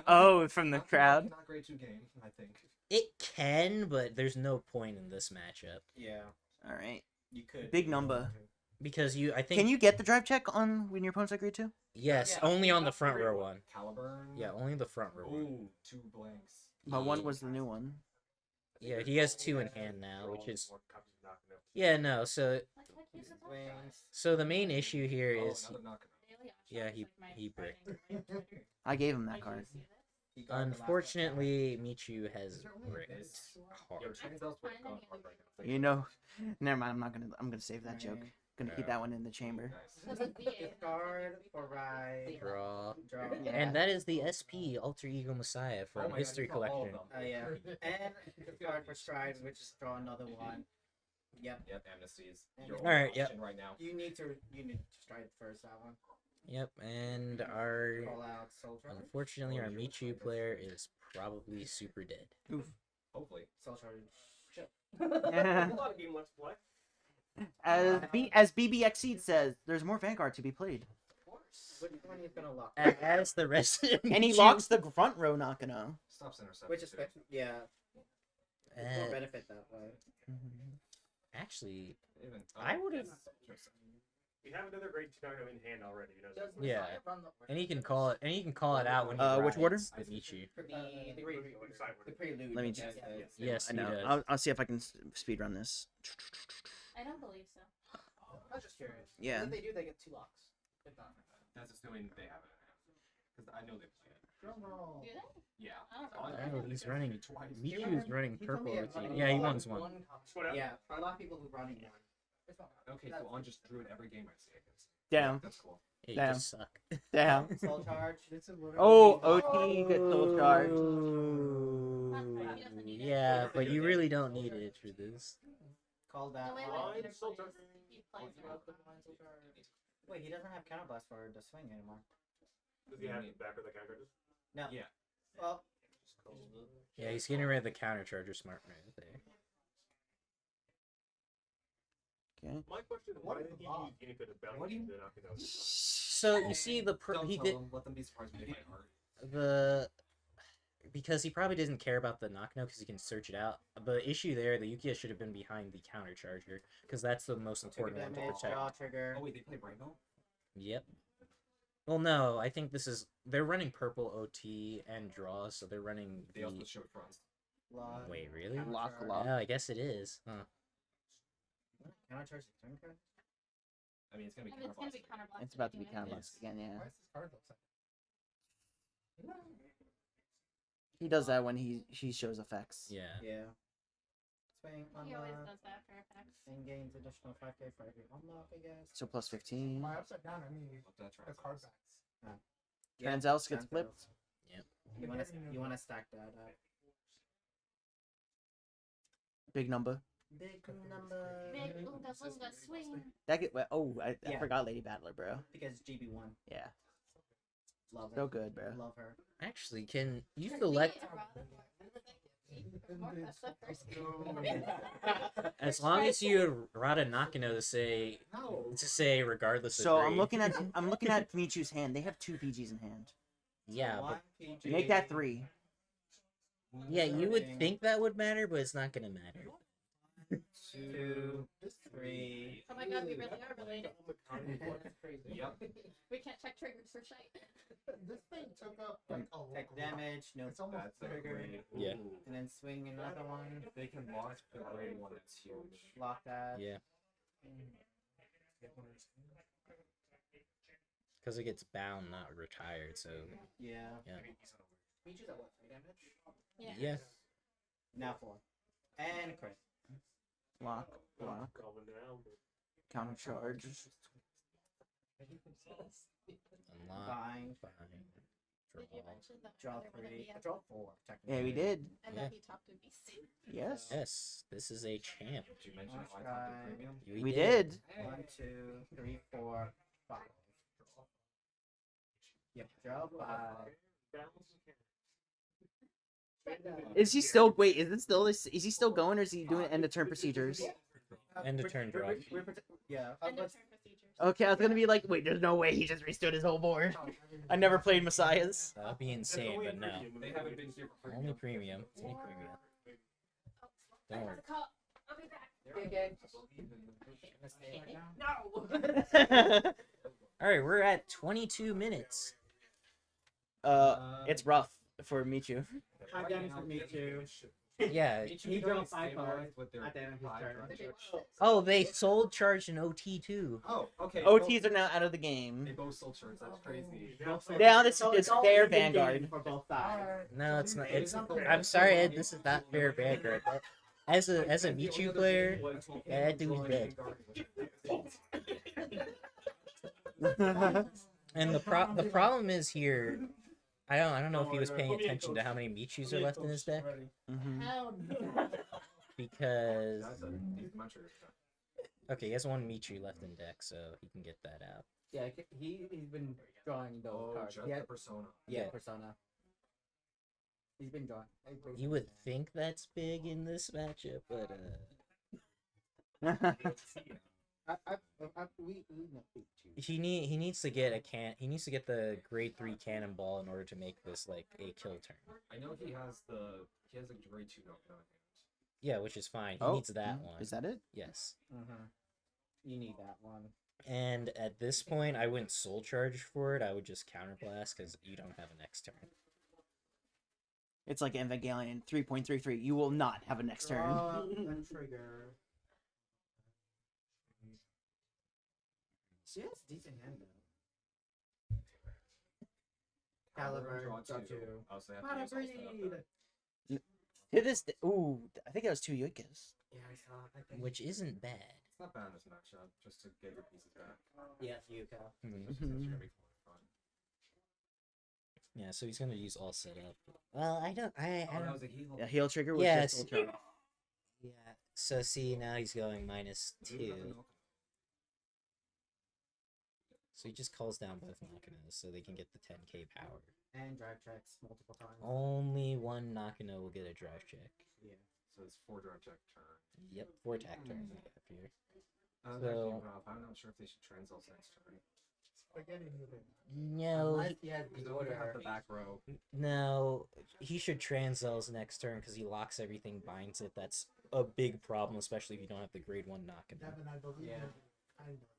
Oh, from the crowd. Not grade 2 game, I think. it can, but there's no point in this matchup Yeah, All right. you could. Big number. because I think. Can you get the drive check on when your opponent's agreed to? Yes, Yeah, only on the got front three, row what, one. Caliburn. Yeah, only the front row one. Ooh, 2 blanks. But one was the new one. Yeah, he has 2 in hand now, which is. More copies of Knocking Up. Yeah, no. So Swings. the main issue here Oh, is. another knockout. Yeah, he bricked. I gave him that card. He got the last Unfortunately, Michu has bricked Yo, hard. training bells work on hard right now. You know, never mind. I'm gonna save that joke. Right. Gonna keep that one in the chamber. Nice. Discard for ride. Draw. Draw. And that is the SP Alter Ego Messiah Oh from my God, History you got all of Collection. them. Yeah. And discard for stride, which is draw another one. Yep. Yep, amnesties. And- Your Alright, only yep. option right now. You need to stride first that one. Yep, and our Call out Soul Charge. unfortunately our Michu player is probably super dead. Hopefully. Soul Charge. Yeah. A lot of game left to play. As BBX Seed says, there's more Vanguard to be played, Which one he's gonna lock? As the rest of and he Michu- locks the front row Nakano. Stops interception. Which is too. yeah. More Uh, benefit that way. actually, Even, I would've- We have another grade 2 Knocking Up in hand already. You know. Yeah. and he can call it out when he Which order? rides the Michu. The prelude. Let me yes, check. yes. Yes, I he know. does. I'll see if I can speed run this. I don't believe so. I was just curious. Yeah. If they do, they get 2 locks. If not, That's assuming they have it in hand. Because I know they play it. drum roll. Do they? Yeah. Oh, he's running. Twice. Michu is running He told purple me OT. running Yeah, he wants one. Whatever. Yeah, for a lot of people who running one. It's not. Okay, cool. On just drew it every game I see against. Damn. That's cool. Yeah, you Damn. just suck. Damn. Soul Charge. Oh, OT gets soul charge. Yeah, but you really don't need it for this. Call that. No, wait, off. wait. Soul Charge. He plays it. Wait, he doesn't have counterblast for the swing anymore. Does he have the back of the counter? No. Yeah. Well, Yeah, he's getting rid of the counter charger smart move there. Okay. My question is, why did he use anything to balance the Knocking Up? So you see Don't he tell did them. Let them be surprised when they fight hard. because he probably doesn't care about the knockno because he can search it out. The issue there, the Yukia should have been behind the counter charger because that's the most important one to damage, protect. draw trigger. Oh wait, they play Rainbow? Yep. Well, no, I think they're running purple OT and draw, so they're running They also showed fronts. Lock. Wait, really? Lock. Yeah, I guess it is. Huh. Countercharge the turn card? I mean, it's gonna be I mean, it's gonna be counterblasted. counterblasted. It's about to be anyway. counterblasted again, yeah. Why is this card upside? He does that when he shows effects. Yeah. Yeah. Swing, He always unlock. does that for effects. And gains additional 5k for every unlock, I guess. So plus 15. By upside down, I mean What that the card translates. backs. Transels gets flipped. You wanna stack that up. Big number. Big number. Big Ooga Booga swing. That get I Yeah. forgot Lady Battler, bro. Because GB1. Yeah. Love her. So good, bro. Love her. Actually, can you select as long as you Rada Nakano to say regardless So of I'm grade. looking at Michu's hand. They have 2 PGs in hand. Yeah, One but PG. Make that 3. yeah, you would think that would matter, but it's not gonna matter. 2, 3. Oh my god, we really are related. That's crazy. Yep. We can't check triggers for shite. This thing took up like a Take lot. damage, no It's almost That's a trigger. grade. Yeah. Ooh. And then swing another one. If they can launch the grade one, that's huge. Lock that. Yeah, because it gets bound, not retired. So Yeah. yeah, Reaches at what? 3 damage? yeah. Now 4. And crit. Lock. Calling down. Counter charge. Unlock. Bind. Fine. for a Did you while. mention the Draw other one that 3. he has? Draw 4, technically. Yeah, we did. And Yeah. then he topped a beast. Yes. Yes, this is a champ. Did you mention Let's high try- top premium? We did. 1, 2, 3, 4, 5. Yep, draw 5. Is he still? Wait, is it still? Is he still going, or is he doing end of turn procedures? End of turn draw. Yeah, End of turn procedures. Okay, I was gonna be like, wait, there's no way he just restood his whole board. I never played Messiahs. That would be insane, but no. They haven't been here for Only premium. It's only premium. I Don't got worry. the call. I'll be back. No! Alright, we're at 22 minutes. It's rough for Michu. Hi, Devin, for me too. Yeah. He drew 5 cards with their at the end of his turn. Oh, they sold charge in OT too. Oh, okay. OTs are now out of the game. They both sold shirts. That's crazy. Yeah, this So is all fair even game Vanguard. for both sides. No, it's not. It's. I'm sorry, Ed. This is not fair Vanguard. As a Michu player, yeah, that dude's dead. And the problem is here. I don't know if he was paying attention to how many Michus are left in his deck, Mhm. because That's a deep muncher. okay, he has one Michu left in deck, so he can get that out. Yeah, he's been drawing those Oh, cards. just Yeah, the persona. Yeah. Persona. He's been drawing. You would think that's big in this matchup, but We know he needs to get the grade 3 cannonball in order to make this like a kill turn. I know he has a grade 2 knock on hand. Yeah, which is fine. He Oh, needs that one. Is that it? Yes. You need that one. And at this point, I wouldn't soul charge for it. I would just counterblast because you don't have a next turn. It's like Evangelion 3.33. You will not have a next turn. Trigger. She has a decent hand though. Caliber, draw draw 2. 2. Oh, so they have to Mana use all breed. stuff. To this day, ooh, I think that was 2 Yuikas. Yeah, I saw. I think. Which isn't bad. It's not bad in this matchup, just to get your pieces back. Yeah, Yuka. Since you're gonna be front. Yeah, so he's gonna use all set up. Well, I don't. I Oh, that don't. was a heal. A heal trigger was Yes. just soul charge. Yeah. So see, now he's going -2. So he just calls down both Nakanos so they can get the 10k power. And drive checks multiple times. Only one Nakano will get a drive check. Yeah. So it's 4 drive check turn. Yep, 4 attack turns we have here. That's So- actually rough. I'm not sure if they should transalts next turn. No, Unless he has Because the they're gonna have order. the back row. no, he should Transel's next turn because he locks everything, binds it. That's a big problem, especially if you don't have the grade 1 Nakano. Yeah.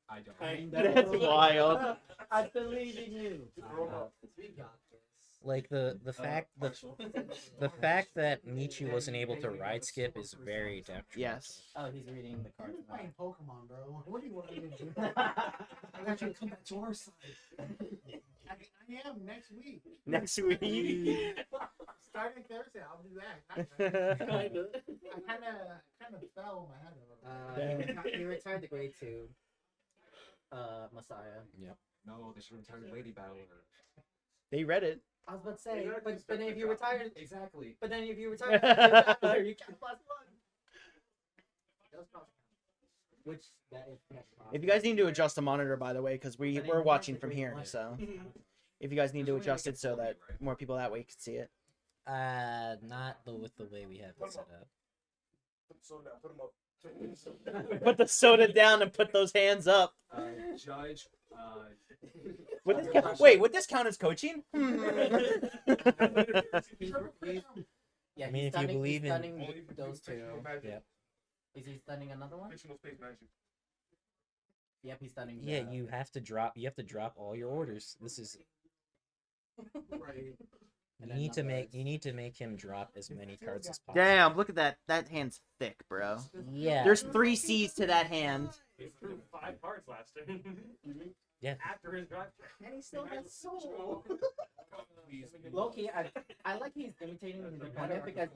I don't. That's wild. I believe in you. Like the fact that Michu wasn't able to ride skip is very detrimental. Yes. Oh, he's reading the cards. now. Playing Pokemon, bro. What do you want me to do? I want you to come back to our side. I am next week. Next week. Starting Thursday, I'll do that. I kind of fell my head over. He retired the grade 2. Messiah. No, they should retire Lady Battler. They read it. I was about to say, but then if you retired, Exactly. but then if you retired, you can't plus 1. Which that is. If you guys need to adjust the monitor, by the way, because we're watching from here, so if you guys need to adjust it so that more people that way can see it. Not with the way we have it set up. Put the soda down and put those hands up. Judge. Would this count, wait, would this count as coaching? Yeah, I mean, if you believe in- stunning those 2. Yep. Is he stunning another one? Fictional space magic. Yep, he's stunning. Yeah, the- you have to drop all your orders. This is Right. And you then need to make him drop as many cards as possible. Damn, look at that. That hand's thick, bro. Yeah. There's 3 C's to that hand. He threw 5 cards last turn. Yeah. After his drive check. And he still has soul. Loki, I like he's imitating his opponent because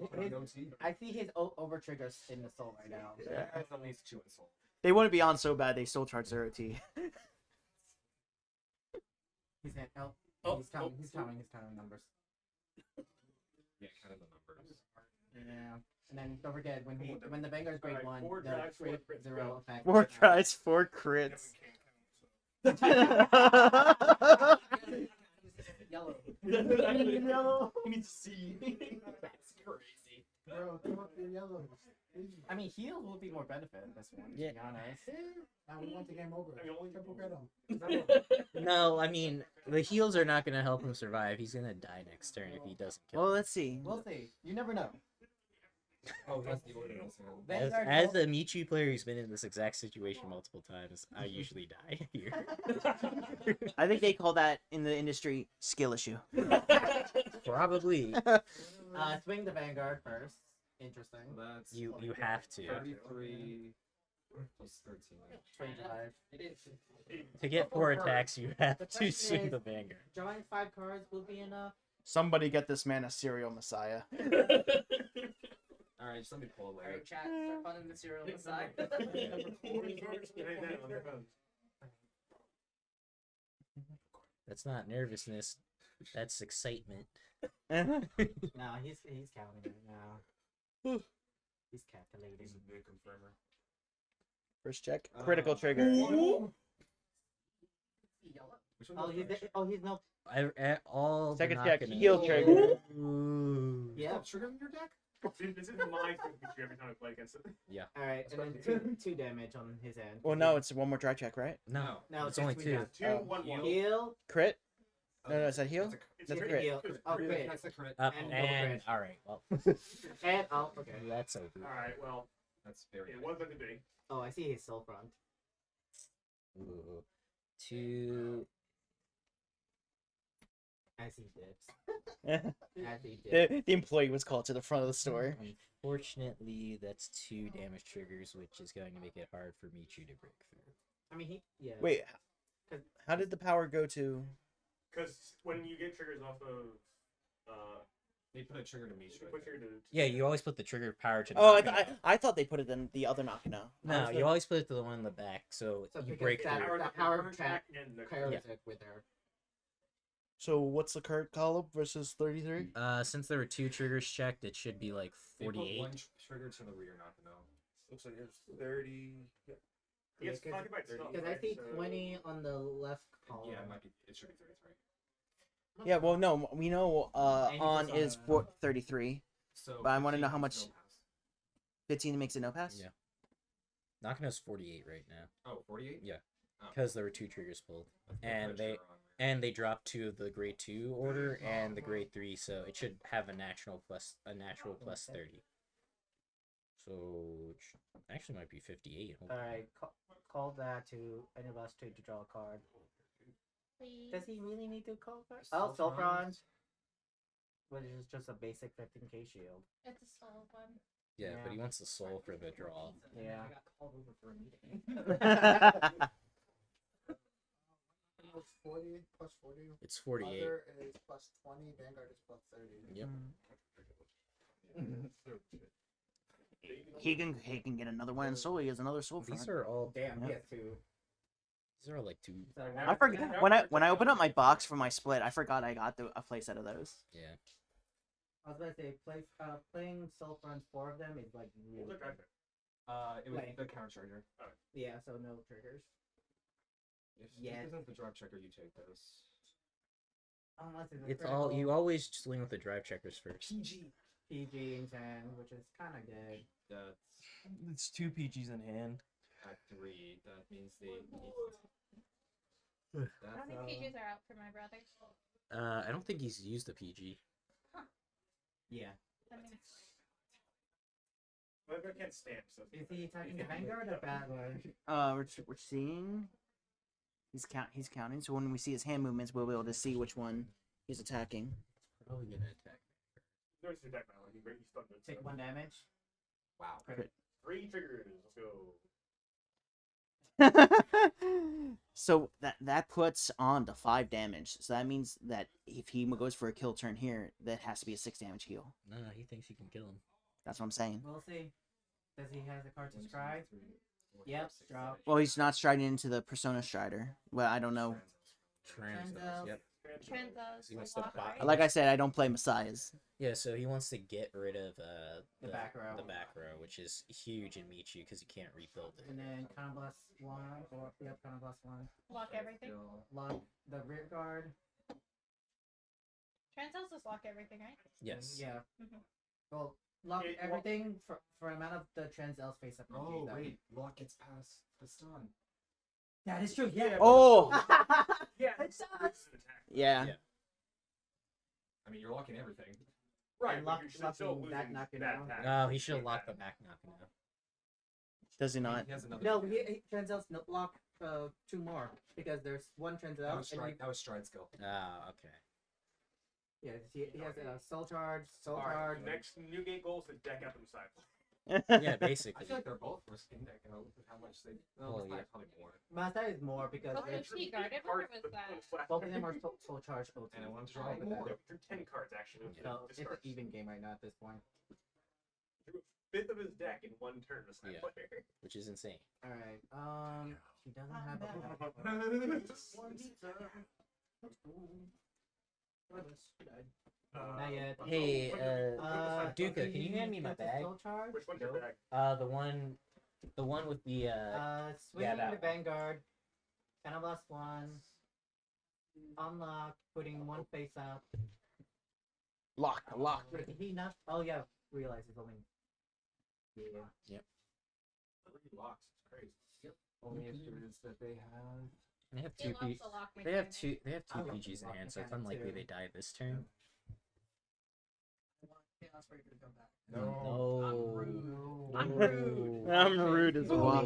I see his over triggers in the soul right now. That's at least 2 in soul. They wouldn't be on so bad they soul charge their OT. He's saying, oh, He's counting numbers. Yeah, kind of the numbers. Yeah. And then don't forget when the Vanguard's grade Alright, 1, four the drives, four grade crits, 0 go. effect. 4 tries, 4 crits. Yellow. Yellow. You need to see. That's crazy. Bro, come up your yellows. I mean, heals would be more benefit in this one, Yeah. to be honest. Now we want the game over. I mean, only Triple crit him. No, I mean the heals are not gonna help him survive. He's gonna die next turn if he doesn't kill. Well, him. let's see. We'll see. You never know. Oh, that's the order. As a Michu player who's been in this exact situation multiple times, I usually die here. I think they call that in the industry skill issue. Probably. Swing the Vanguard first. Interesting. That's You have to. 33 plus 13. 25. To get 4 attacks, you have to question swing is- the Vanguard. Drawing 5 cards will be enough. Somebody get this man a serial messiah. Alright, just let me pull away. Alright, chat, start funding the serial inside. That's not nervousness. That's excitement. No, he's counting right now. He's calculating. He's a big confirmer. First check. Critical trigger. Which one Oh, was he's first? no. All Second the check. knocking Heal in. trigger. Ooh. Yeah. Trigger in your deck? This is my trigger every time I play against it. All right, and then 2 damage on his end. Well, no, it's one more dry check, right? No, No, it's only 2. 2, Oh. 1, 1. Heal. Crit? No, is that heal? That's a- It's That's a crit. Heal. Oh, crit. That's the crit. Up And and, double crit. all right. Well, And oh, okay. that's over. Alright, well, That's very it good. was meant to be. Oh, I see his soul front. Ooh. 2. As he dips. As he dips. The employee was called to the front of the store. Unfortunately, that's 2 damage triggers, which is going to make it hard for Michu to break through. I mean, yeah. Wait, how did the power go to? Because when you get triggers off of. They put a trigger to Michu. Put trigger to. Yeah, you always put the trigger power to the Oh, Nakano. I thought they put it in the other Nakano. No, you always put it to the one in the back, so So you because break that- through. that power attack track and the Carries Yeah. it with her. So what's the current column versus 33? Since there were 2 triggers checked, it should be like They put 48. one trigger to the rear Nakano. Looks like it's 30. Yeah. Yes, pocket by 30. Because I see 20 on the left column. Yeah, it might be. It should be 33. Yeah, well, no, we know And he on puts is on 33. So. But I wanna know 15 how much- is no pass. 15 makes it no pass? Yeah. Nakano's 48 right now, Oh, 48? Yeah. Oh. because there were 2 triggers pulled. Let's put And a they trigger on there. and they dropped 2 of the grade 2 order and the grade 3, so it should have a natural plus 30. So it actually might be 58. Hold on. Alright, call that to any of us to draw a card. Please. Does he really need to call first? Soul Oh, Soul Front. Front. Which is just a basic 15k shield. It's a soul one. Yeah, Yeah. but he wants the soul for the draw. Yeah. I got called over for a meeting. It's 40 plus 40. It's 48. Other is plus 20. Vanguard is plus 30. Yep. He can get another one in soul. He has another soul front. These are all Damn, Yeah. he has 2. these are all like 2. So I forgot when I opened up my box for my split. I forgot I got a playset of those. Yeah. I was gonna say, playing Soul Front 4 of them is like really Look, good. It was Like- the counter charger. Yeah, so no triggers. If Yeah. this isn't the drive checker, you take this. Unless it's a It's all you critical always swing with the drive checkers first. PG. PG and 10, which is kind of good. That's It's 2 PGs in hand. at 3. That means they. How That's many pages are out for my brother? I don't think he's used a PG. Yeah. That means But I can't stamp, so. Is he attacking the Vanguard or Battler? We're seeing he's counting. So when we see his hand movements, we'll be able to see which one he's attacking. Probably gonna attack. There's your deck now. He's stunned it. Take 1 damage. wow. Crit. 3 triggers. Let's go. So that puts on to 5 damage. So that means that if he goes for a kill turn here, that has to be a 6 damage heal. No, he thinks he can kill him. That's what I'm saying. We'll see. Does he have the card to 1, 2, scry? 3, 4, Yep, 5, 6, drop. 7, Well, he's not striding into the Persona Strider. Well, I don't know. Trans. Trans. Yep. Transos, He wants to lock, buy- right? Like I said, I don't play Messiahs. Yeah, so he wants to get rid of The back row. the back row, which is huge in Michu because you can't rebuild it. And then Counterblast 1, or yep, Counterblast 1. Lock everything. Lock the rear guard. Transos just lock everything, right? Yes. Yeah. Mhm. Well, lock It- everything for amount of the Transel's face up. Oh wait, lock gets past the stun. That is true. Yeah. Oh, Yeah, It does. yeah. Yeah. I mean, you're locking everything. Right, And but lock- you're still locking losing that knocking that down. attack. Oh, he should have locked the back knocking out. Does he not? He has another. No, Transel's lock 2 more because there's one Tranzel. That was and stride. you- That was stride skill. Ah, okay. Yeah, he has a soul charge, soul Alright, charge. next new game goal is to deck out them side. Yeah, I basically. feel like they're both risking deck out with how much they. Oh, Well, yeah. probably more. Masta is more because Oh, they're- is he guarded or was that? both of them are soul charge OT. And I wanted to Oh, draw more. through 10 cards actually. with So it's an discards. even game right now at this point. Drew a fifth of his deck in one turn this Yeah. player. Which is insane. All right. He doesn't have a. Not yet. Hey, Duca, okay, can you hand me my that's a bag? soul charge. Which one's your bag? The one with the Swinging that the one. Vanguard. Counterblast 1. Unlock. Putting one face out. Lock, lock. Did he not? Oh yeah. Realize he's only. Yeah. 3 locks. It's crazy. Only issue is that they have. They have He two. loves the lock They have mechanic. two. They have I two love PGs in lock hand, so it's mechanic unlikely too. they die this turn. No. I'm rude. I'm rude as well.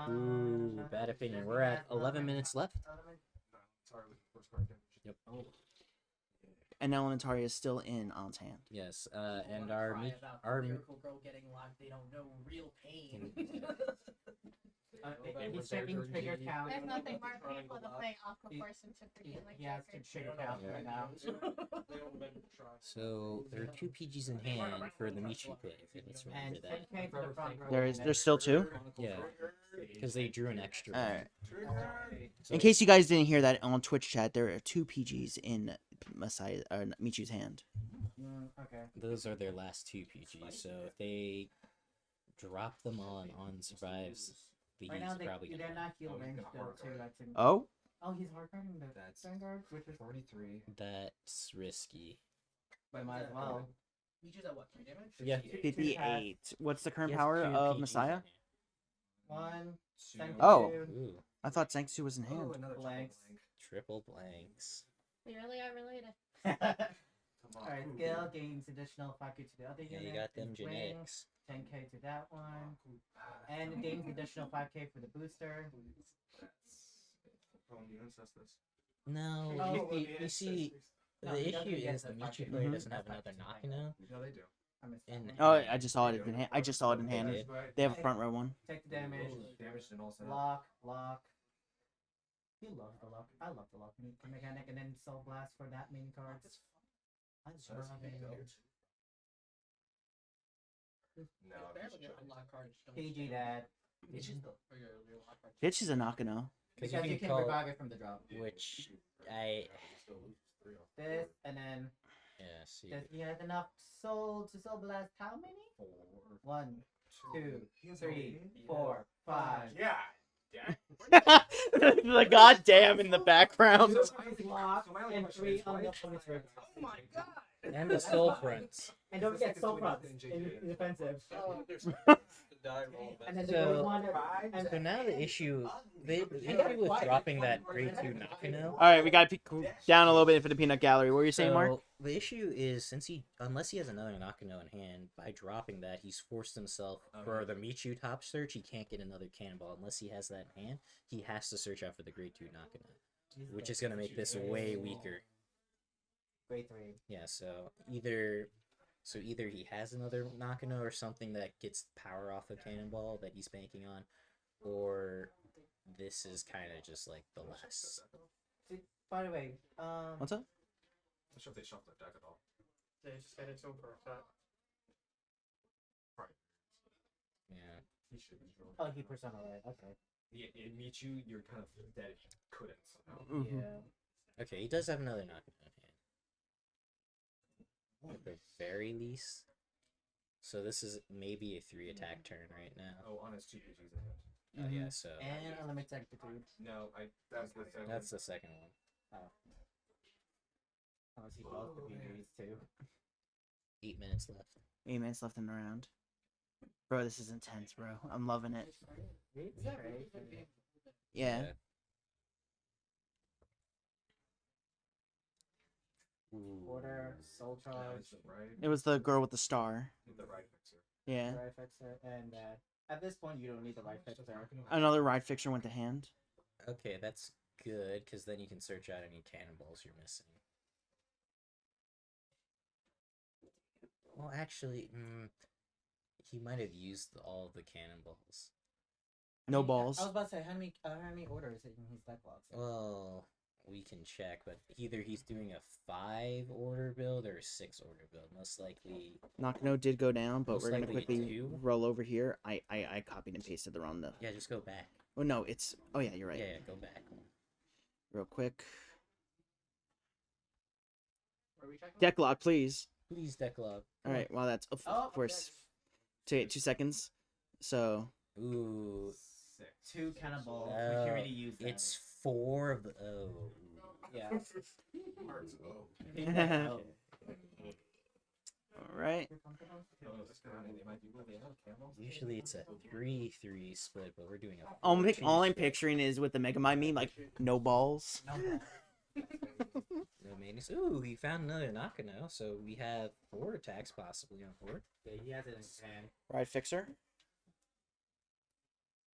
Ooh, bad opinion. We're at 11 minutes left. Sorry, with the first card damage. Yep. And Elementaria is still in On's hand. Yes, and our Miracle Girl getting locked. They don't know real pain. He's checking trigger count. There's nothing more painful than playing Aqua Force and to forget like He has to trigger count right now. So there are two PGs in hand for the Michu play. Let's remember And that. 10k to the front row. There's still 2. Yeah, because they drew an extra. All one. right. So- In case you guys didn't hear that on Twitch chat, there are 2 PGs in Messiah or Michu's hand. Okay. Those are their last two PGs. So if they drop them on survives, he's Right now probably they're gonna. not heal range though too. I think. Oh, Oh, he's hard guarding the That's Vanguard, which is 43. That's risky. but might as well. You choose at what? 3 damage? Yeah. 58. What's the current He has power two of PGs Messiah? in hand. 1. Thank Oh. you. Ooh, I thought Sanctu was in Oh, hand. another Blanks. triple blanks. We really are related. Alright, skill gains additional 5k to the other Yeah, unit. you got them Swing, genetics. 10k to that one. And it gains additional 5k for the booster. Oh, the ancestors. No, Oh, you see, No, the he doesn't issue get is the the Michu 5K. player Mhm. doesn't have That's another not Nakano. No, they do. I missed that In one. Oh, I just saw it in hand. I just saw it in They hand. did. They have a front row one. Take the damage. Damage and also. Lock. You love the lock. I love the lock mechanic, and then Soul Blast for that main card. I So love that's it. No, Barely get a lock card. PG that. It's just the for your lock card. Bitch is a Nakano. Because Because you you can can call, revive it from the drop. which I This, and then yeah see. does he has enough soul to Soul Blast how many? 1, 2, 3, 4, 5. Yeah. The goddamn in the background. Lock, So my only and question 3 is, on why the is opponent's ring. Oh my god! And the soul fronts. And don't forget This is Soul between Fronts us and in JJ. defensive. Oh, there's die roll. And then So- the one and So now the issue with dropping that grade 2 Nakano. All right, we got to down a little bit for the peanut gallery. What were you saying, Mark? So the issue is unless he has another Nakano in hand, by dropping that he's forced himself for the Michu top search. He can't get another cannonball unless he has that in hand. He has to search out for the grade 2 Nakano, which is gonna make this way weaker. grade 3. Yeah, so either he has another Nakano or something that gets power off of Cannonball that he's banking on, or this is kind of just like the last. By the way, What's up? I'm not sure if they shuffled their deck at all. They just had it over a cut. Yeah. He should be drawn. oh, he persona right. Okay. In Michu, you're kind of dead if you couldn't somehow. Mhm. Yeah. Okay, he does have another knockout hand. At the very least. So this is maybe a 3-attack turn right now. Oh, on his 2 PGs in hand. Oh, yeah, so And unlimited actitude. No, that's the second. that's the second one. Oh. Unless he calls the PGs too. 8 minutes left. 8 minutes left in the round. Bro, this is intense, bro. I'm loving it. Yeah. Order, soul charge, Right? It was the girl with the star. The right fixer. Yeah. right fixer, and at this point you don't need the right fixer. Another ride fixture went to hand. Okay, that's good, because then you can search out any cannonballs you're missing. Well, actually, he might have used all of the cannonballs. No balls. I was about to say, how many orders in his deck logs? Well, we can check, but either he's doing a 5-order build or a 6-order build. Most likely. Knockno did go down, but Most we're gonna likely quickly 2. roll over here. I copied and pasted the wrong. Yeah, just go back. Oh no, it's. Oh yeah, you're right. Yeah, go back. Real quick. Deck lock, please. Please, deck log. All right. Well, that's of course. 2 seconds. So. Ooh. 2 cannonballs. Oh, we already used them. it's 4 of the. Oh. Yeah. All right. Usually it's a 3-3 split, but we're doing a. All I'm picturing is with the Megamind meme, like no balls. No maintenance. Ooh, he found another Nakano, so we have 4 attacks possibly on board. Yeah, he has it in his hand, Ride fixer.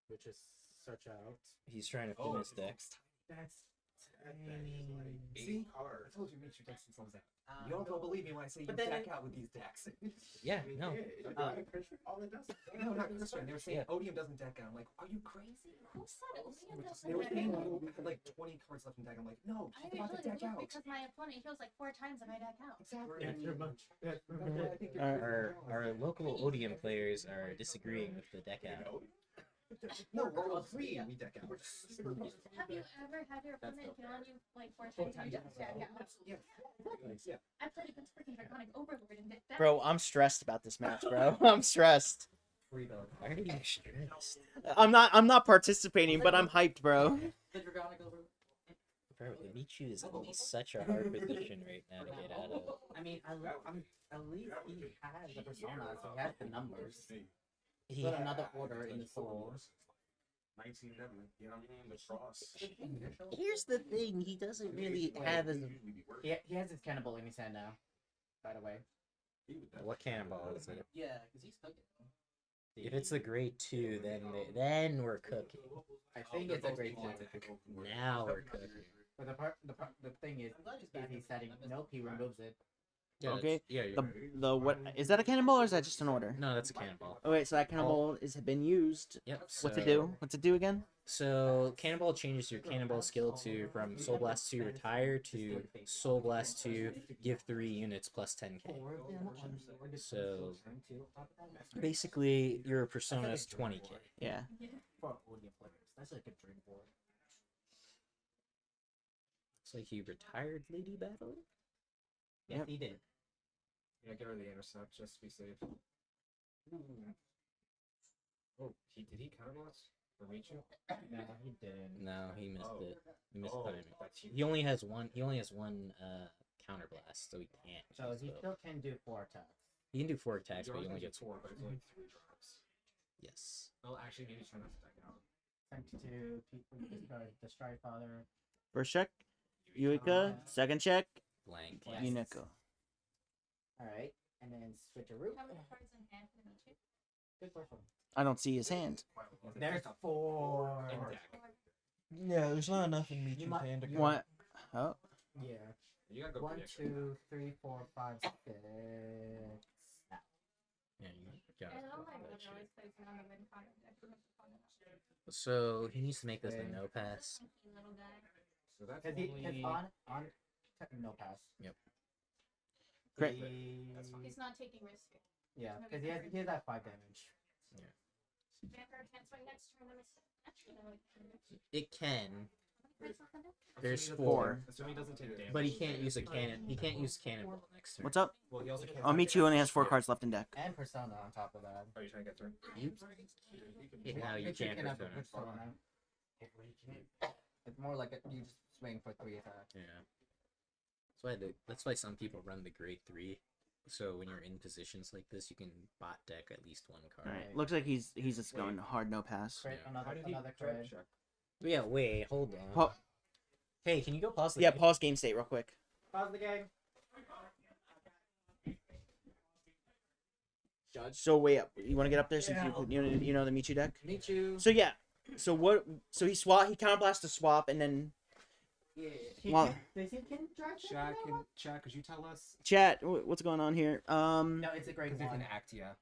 which is search out. He's trying to fin his deck. That's See? I told you Michu decks themselves out. You don't believe me when I say you but then deck out with these decks. Yeah, no. All it does. No, not Krysrain. They were saying Odium doesn't deck out. I'm like, are you crazy? Who said Odium doesn't They were saying deck out? you had like 20 cards left in deck. I'm like, no, I he's about to usually deck lose out. because my opponent heals like 4 times and I deck out. Exactly. Our local Odium players are disagreeing with the deck out. No, we're all 3 we deck out. Have you ever had your opponent heal on you like 4 times and you just deck out? Yeah. I played against freaking Draconic Overlord and did that. Bro, I'm stressed about this match, bro. I'm stressed. Why are you stressed? I'm not participating, but I'm hyped, bro. The Draconic Overlord. Bro, Michu is in such a hard position right now to get out of. I mean, at least he has the persona, so he has the numbers. He Put another order in the soul. 19 Devin, you know what I mean? The cross. Here's the thing, he doesn't really have his. He has his cannonball in his hand now. By the way. What cannonball is it? Yeah, because he's stuck it. If it's the grade 2, then we're cooking. I think it's a great one. Now we're cooking. But the thing is, if he's setting nope, he removes it. Yeah, Okay. Yeah. The what is that a cannonball or is that just an order? No, that's a cannonball. Oh wait, so that cannonball has been used. Yep. What's it do? What's it do again? So cannonball changes your cannonball skill to from Soul Blast 2 retire to Soul Blast 2 give 3 units plus 10k. So basically your persona is 20k. Yeah. For Odium players, that's like a dream board. It's like you retired Lady Battle. Yes, he did. Yeah, get rid of the intercept just to be safe. Oh, did he counterblast for Michu? No, he didn't. No, he missed it. He missed Oh, timing. that's huge. He only has one counter blast, so he can't. So he still can do 4 attacks. He can do 4 attacks, You're but he only only gonna gets do 4, but it's only 3 drops. Yes. Well, actually, maybe try not to deck out. 22 people discard the Strike Father. First check. Yuika. Second check. Blank. Yes. Unico. Alright, and then switch a root. How many cards in hand for Michu? Good question. I don't see his hand. There's 4. In deck. Yeah, there's not enough in You Michu's might- hand to go. What? Oh. Yeah. You gotta go 1, prediction. 2, 3, 4, 5, 6. Yeah, you got And it. oh my god, I always plays on the win con deck. So he needs to make this a no pass. Funky little guy. So that's Because only... on no pass. Yep. Great. That's fine. He's not taking risks here. Yeah, because he has that 5 damage. Banter can't swing next turn. Actually, no, it can. It can. cards left on deck? There's Assuming he doesn't- 4. Assuming he doesn't take damage. But he can't use a cannon. He can't use cannonball next turn. What's up? Well, he also can't. Oh, Michu only has 4 cards left in deck. And Persona on top of that. Are you trying to get through? No, you can't. have Persona. Persona. It's more like you just swing for 3 attacks. Yeah. That's why some people run the grade 3. So when you're in positions like this, you can bot deck at least 1 card. All right. Looks like he's just going hard no pass. Crit, Yeah. another Grab crit. check. Yeah, wait, hold on. Pa- Hey, can you go pause the yeah, game? pause game state real quick. Pause the game. Judge. So wait up. You want to get up there since you know the Michu deck? Michu. So yeah. So what? So he counterblast to swap and then Well- Does he can drive Chat, could you tell us? chat. What's going on here? No, it's a great Because you one. can act, yeah.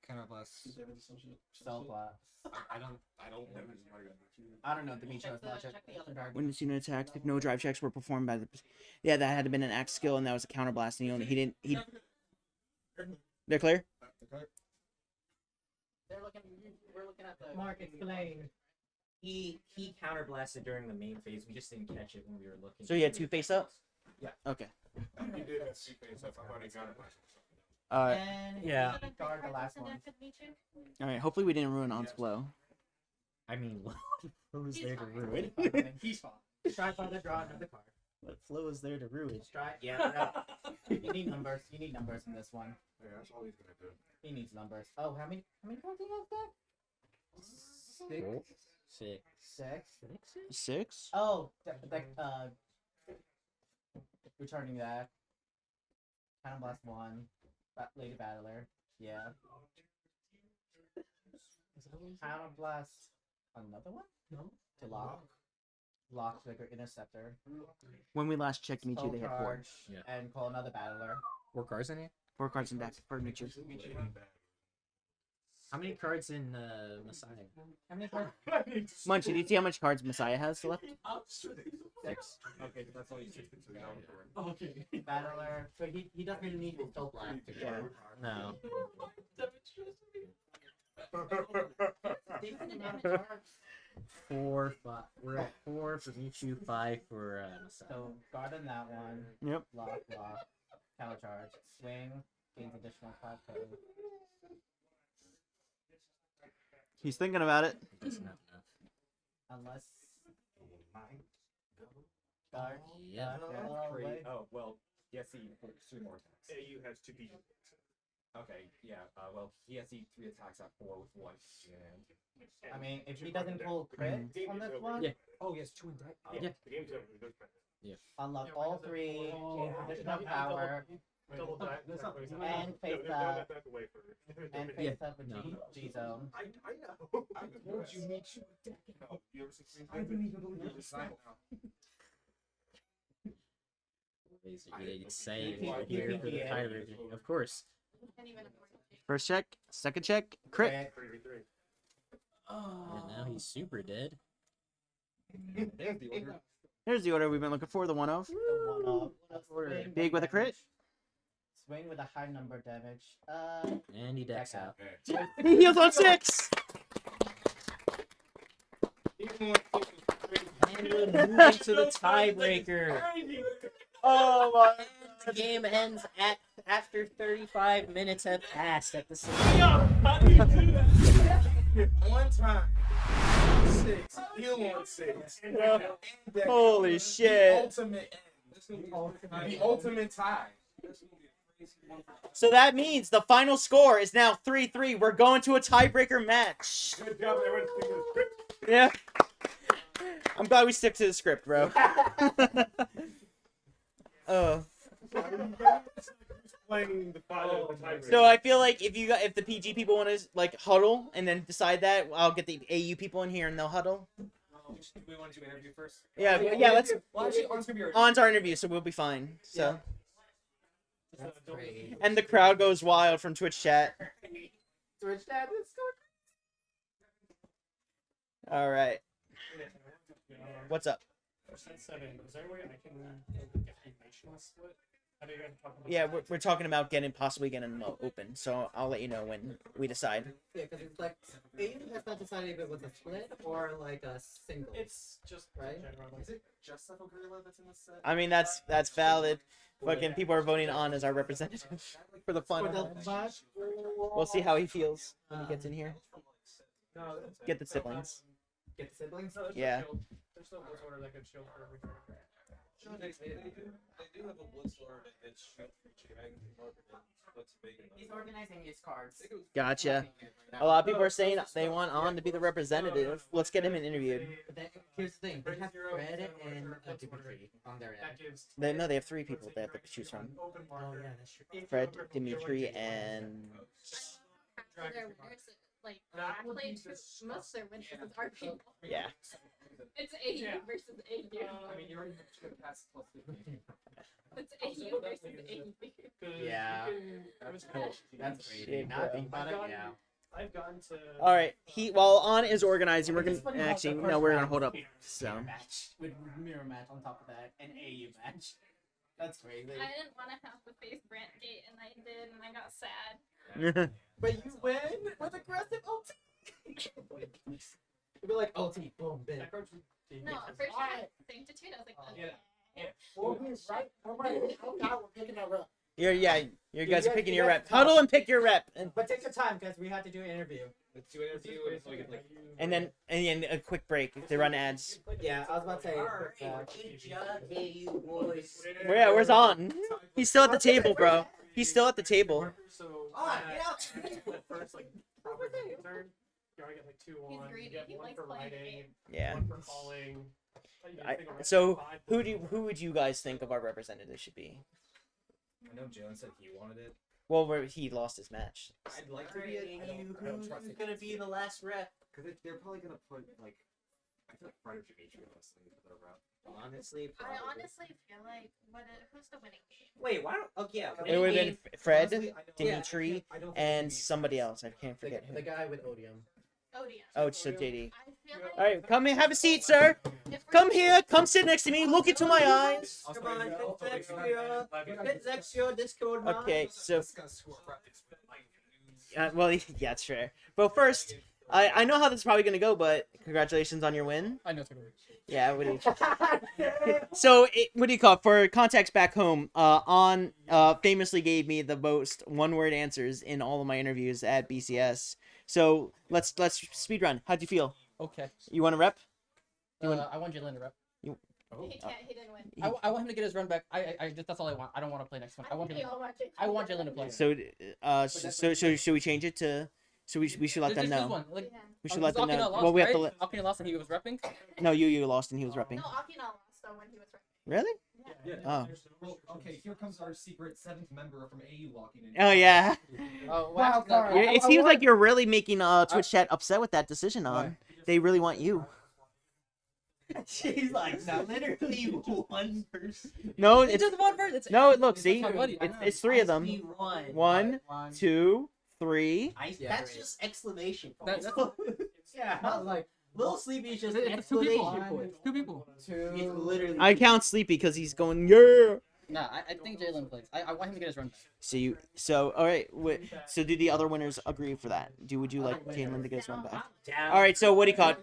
Kind of less. Cell class. I don't. I don't know. The Michu has not Check the other card. When the unit attacks, if no drive checks were performed by the, yeah, that had to been an axe skill and that was a counterblast and he. They're clear. We're looking at the Mark, explain. He counterblasted during the main phase. We just didn't catch it when we were looking. So you had 2 face up. Yeah. Okay. He did have 2 face up. I thought he got it. And Yeah. Other Guard the cards last left on one. deck with Michu? All right. Hopefully we didn't ruin On's flow. I mean, what flow is He's there to fine. ruin? He's fine. Try to draw another card. What flow is there to ruin? Try. Yeah. No. You need numbers. You need numbers in this one. Yeah, that's all he's gonna do. He needs numbers. Oh, how many cards do you have deck? 6. 6. 6. Oh, returning that. Cannon Blast 1. Lady Battler. Yeah. Cannon Blast another one? No. To lock. Lock Trigger Interceptor. When we last checked Michu, they had 4. Charge. Yeah. And call another Battler. 4 cards in here? 4 cards in deck for Michu. How many cards in Messiah? How many cards? Munch, did you see how much cards Messiah has left? 6. Okay, that's all you should do. Okay. Battler. So he doesn't even need his Soul Blast to go. No. Decent amount of cards. 4, 5. We're at 4 for Michu, 5 for Messiah. So guard on that one. Yep. Lock. Counter charge. Swing. Gains additional 5 code. He's thinking about it. Doesn't have enough. Unless. Guard. Yeah. Wait. Oh well, yes, he 3 more attacks. AU has 2 PG. Okay, yeah. Well, he has 3 attacks at 4 with 1. And I mean, if he doesn't pull crit on this one, Yeah. oh, he has 2 in deck. Yeah. The game's over. It doesn't matter. unlock all 3, gain additional power, Double die. and face No, up, back away for and face up with G zone. I know. I told you Michu deck. You ever seen I didn't even believe this now. It's saying here for the tiebreaker. Of course. Can't even afford to take. First check, second check, crit. 3v3. And now he's super dead. There's the order. Here's the order we've been looking for, the 1 of. The 1 up. Swing Big with a crit. Swing with a high number damage. And he decks out. He heals on 6! And we're moving to the tiebreaker. Oh my. The game ends after 35 minutes have passed at the same. One time. 6. Heal on 6. Holy The shit. ultimate end. The ultimate tie. So that means the final score is now 3-3. We're going to a tiebreaker match. Good job, everyone. Sticking to the script. Yeah. I'm glad we stick to the script, bro. Oh. Playing the final tiebreaker. So I feel like if the PG people want to like huddle and then decide that, I'll get the AU people in here and they'll huddle. Do we want to do an interview first? Yeah, let's. Well, actually, On's gonna be our. On's our interview, so we'll be fine. So. That's great. And the crowd goes wild from Twitch chat. Switch that. All right. What's up? Percent 7. Is there a way I can get information split? Yeah, we're talking about possibly getting them open. So I'll let you know when we decide. Yeah, because it's like AU has not decided if it was a split or like a single. It's just right. Is it just Cephal Gorilla that's in the set? I mean, that's valid. Fucking people are voting on as our representative for the final. We'll see how he feels when he gets in here. Get the siblings. Get the siblings? Yeah. There's no voice order that could show for every character. They do have a blitz order that shoot for He's organizing his cards. Gotcha. A lot of people are saying they want On to be the representative. Let's get him interviewed. But then, here's the thing: they have Fred and Dimitri on their end. They have 3 people they have to choose from. Oh yeah, that's true. Fred, Dimitri, and Half of their winners, like I played most of their winners are people. yeah. It's AU versus AU. I mean, you're already past plus 15. It's AU versus AU. Yeah. That's crazy. Now I think about it, yeah. I've gotten to. All right. While On is organizing, we're gonna actually no, we're gonna hold up. So Match with mirror match on top of that, an AU match. That's crazy. I didn't want to have to face Brantgate, and I did, and I got sad. But you win with aggressive OT. You'd be like OT, boom, bam. No, for sure. Sanctitude, I was like, okay. Well, he's right. All right. Now we're picking our rep. you guys are picking your rep. Huddle and pick your rep, But take your time because we have to do an interview. Let's do an interview and so we can like. and then a quick break. They run ads. Yeah, I was about to say. Good job, AU boys. Where's On? He's still at the table, bro. He's still at the table. So Get out! first like proper turn, you already get like 2 He's on. greedy. You get He 1 likes for playing writing, Yeah. 1 for calling. So who would you guys think of our representative should be? I know Jalen said he wanted it. Well, he lost his match. I'd like to be at AU. Who's gonna be the last rep? Because they're probably gonna put like, I feel like Fred or Dimitri honestly for the rep. Honestly, I honestly feel like who's the winning game? Wait, why don't? Oh yeah, It would have been Fred, Honestly, I don't- Dimitri, I don't think and Dimitri- somebody else. I can't forget who. The guy with Odium. Odium. Oh, so JD. I feel like All right, come here, have a seat, sir. if we're Come here, come sit next to me. Look into my eyes. Come on, hit next to your Discord. man. Okay, so Discuss who our rep is. well, yeah, it's fair. But first, I know how this is probably gonna go, but congratulations on your win. I know it's gonna be. Yeah, what do you? So, what do you call it? For context back home? On famously gave me the most one-word answers in all of my interviews at BCS. So let's speed run. How'd you feel? Okay. You want to rep? I want Jalen to rep. he didn't win. I want him to get his run back. I just that's all I want. I don't want to play next one. I want Jalen to play. So should we change it to? So we should let them Just choose know. one. Like, We should let them know. Lost, Well, we have right? to let. Alpina lost and he was repping. No, you lost and he was repping. No, Akina lost though when he was right. Really? Yeah. Oh. Well, okay, here comes our secret 7th member from AU walking in. Oh yeah. Oh Wow, card. It seems like you're really making Twitch chat upset with that decision. On they really want you. She's like, now literally one person. No, It's it's just one person. no. Look, see, my buddy. it's 3 of them. Be one. 1, 2, 3. That's just exclamation That- points. that's- Yeah, I was like, little sleepy is just It's 2 people. exclamation points. 2 people. It's literally. I count Sleepy because he's going yeah. Nah, I think Jalen plays. I want him to get his run back. So all right. So do the other winners agree for that? Would you like Jalen to get his one back? Down. All right. So what do you call it?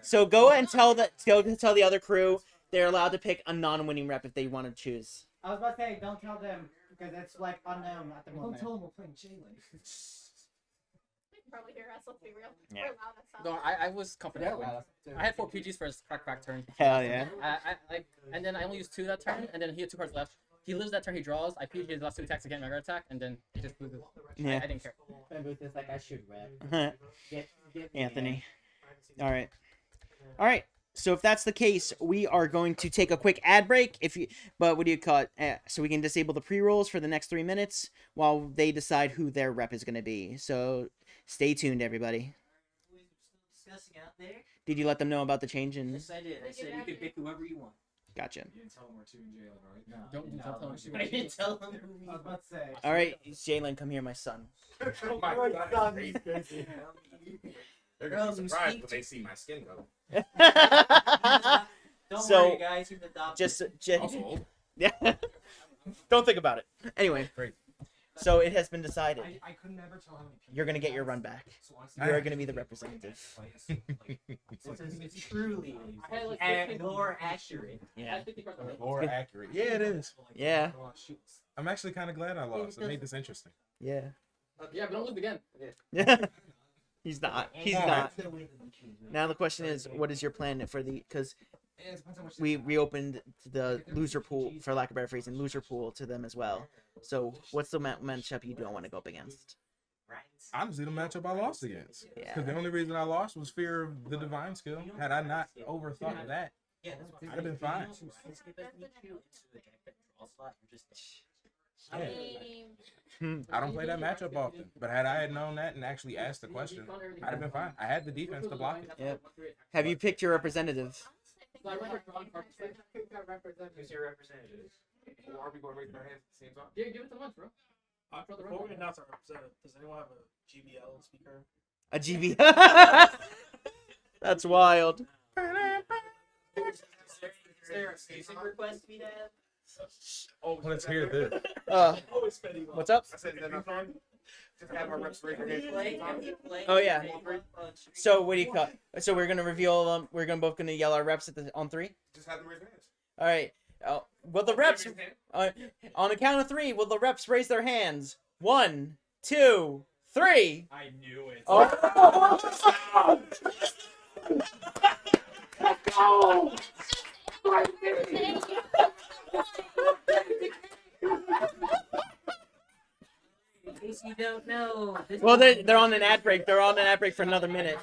So go and tell the other crew they're allowed to pick a non-winning rep if they want to choose. I was about to say, don't tell them because it's like unknown at the Don't moment. tell him we're playing Jalen. You can probably hear us. Let's be real. Yeah. We're loud as hell. No, I was confident. I had 4 PGs for his crack turn. Hell yeah. And then I only used 2 that turn, and then he had 2 cards left. He lives that turn, he draws. I PG his last 2 attacks again, my guard attack, and then he just loses. Yeah. I didn't care. And Booth is like, I should rep. Get Anthony. All right. So if that's the case, we are going to take a quick ad break. But what do you call it? So we can disable the pre-rolls for the next 3 minutes while they decide who their rep is going to be. So stay tuned, everybody. Discussing out there. Did you let them know about the change in? Yes, I did. I said you can pick whoever you want. Gotcha. You didn't tell him we're 2 in Jalen, right? No, Don't tell him. I didn't tell him who we I was about to say. All right, Jalen, come here, my son. Oh my god, he's crazy. They're gonna be Girls, surprised speak when they see my skin though. Don't So, worry, guys. He's adopted. just Also old. yeah. Don't think about it. Anyway. Great. So it has been decided. I could never tell how many people. You're gonna get your run back. So honestly, You're gonna be the representative. It's truly and more accurate. Yeah. More accurate. Yeah, it is. Yeah. I'm actually kind of glad I lost. It made this interesting. Yeah. Yeah, but don't lose again. Yeah. He's not. He's not. Now the question is, what is your plan for the? Because we reopened the loser pool, for lack of better phrasing, loser pool to them as well. So what's the matchup you don't want to go up against? Honestly, the matchup I lost against. Yeah. Because the only reason I lost was fear of the divine skill. Had I not overthought that, I'd have been fine. I don't play that matchup often, but had I had known that and actually asked the question, I'd have been fine. I had the defense to block it. Yep. Have you picked your representative? Who's your representative? Or are we going to raise our hands at the same time? Yeah, give it to Munch, bro. Before we announce our representative, does anyone have a GBL speaker? A GB. That's wild. Is there a spacing request we have? Oh, let's hear this. What's up? I said, is that not fun? Just have our reps raise their hands. Oh yeah. So what do you cut? So we're gonna reveal them. We're gonna both gonna yell our reps on 3. Just have them raise their hands. All right. Will the reps on the count of 3? Will the reps raise their hands? 1, 2, 3. I knew it. Oh. Let's go. In case you don't know. Well, they're on an ad break. They're on an ad break for another minute.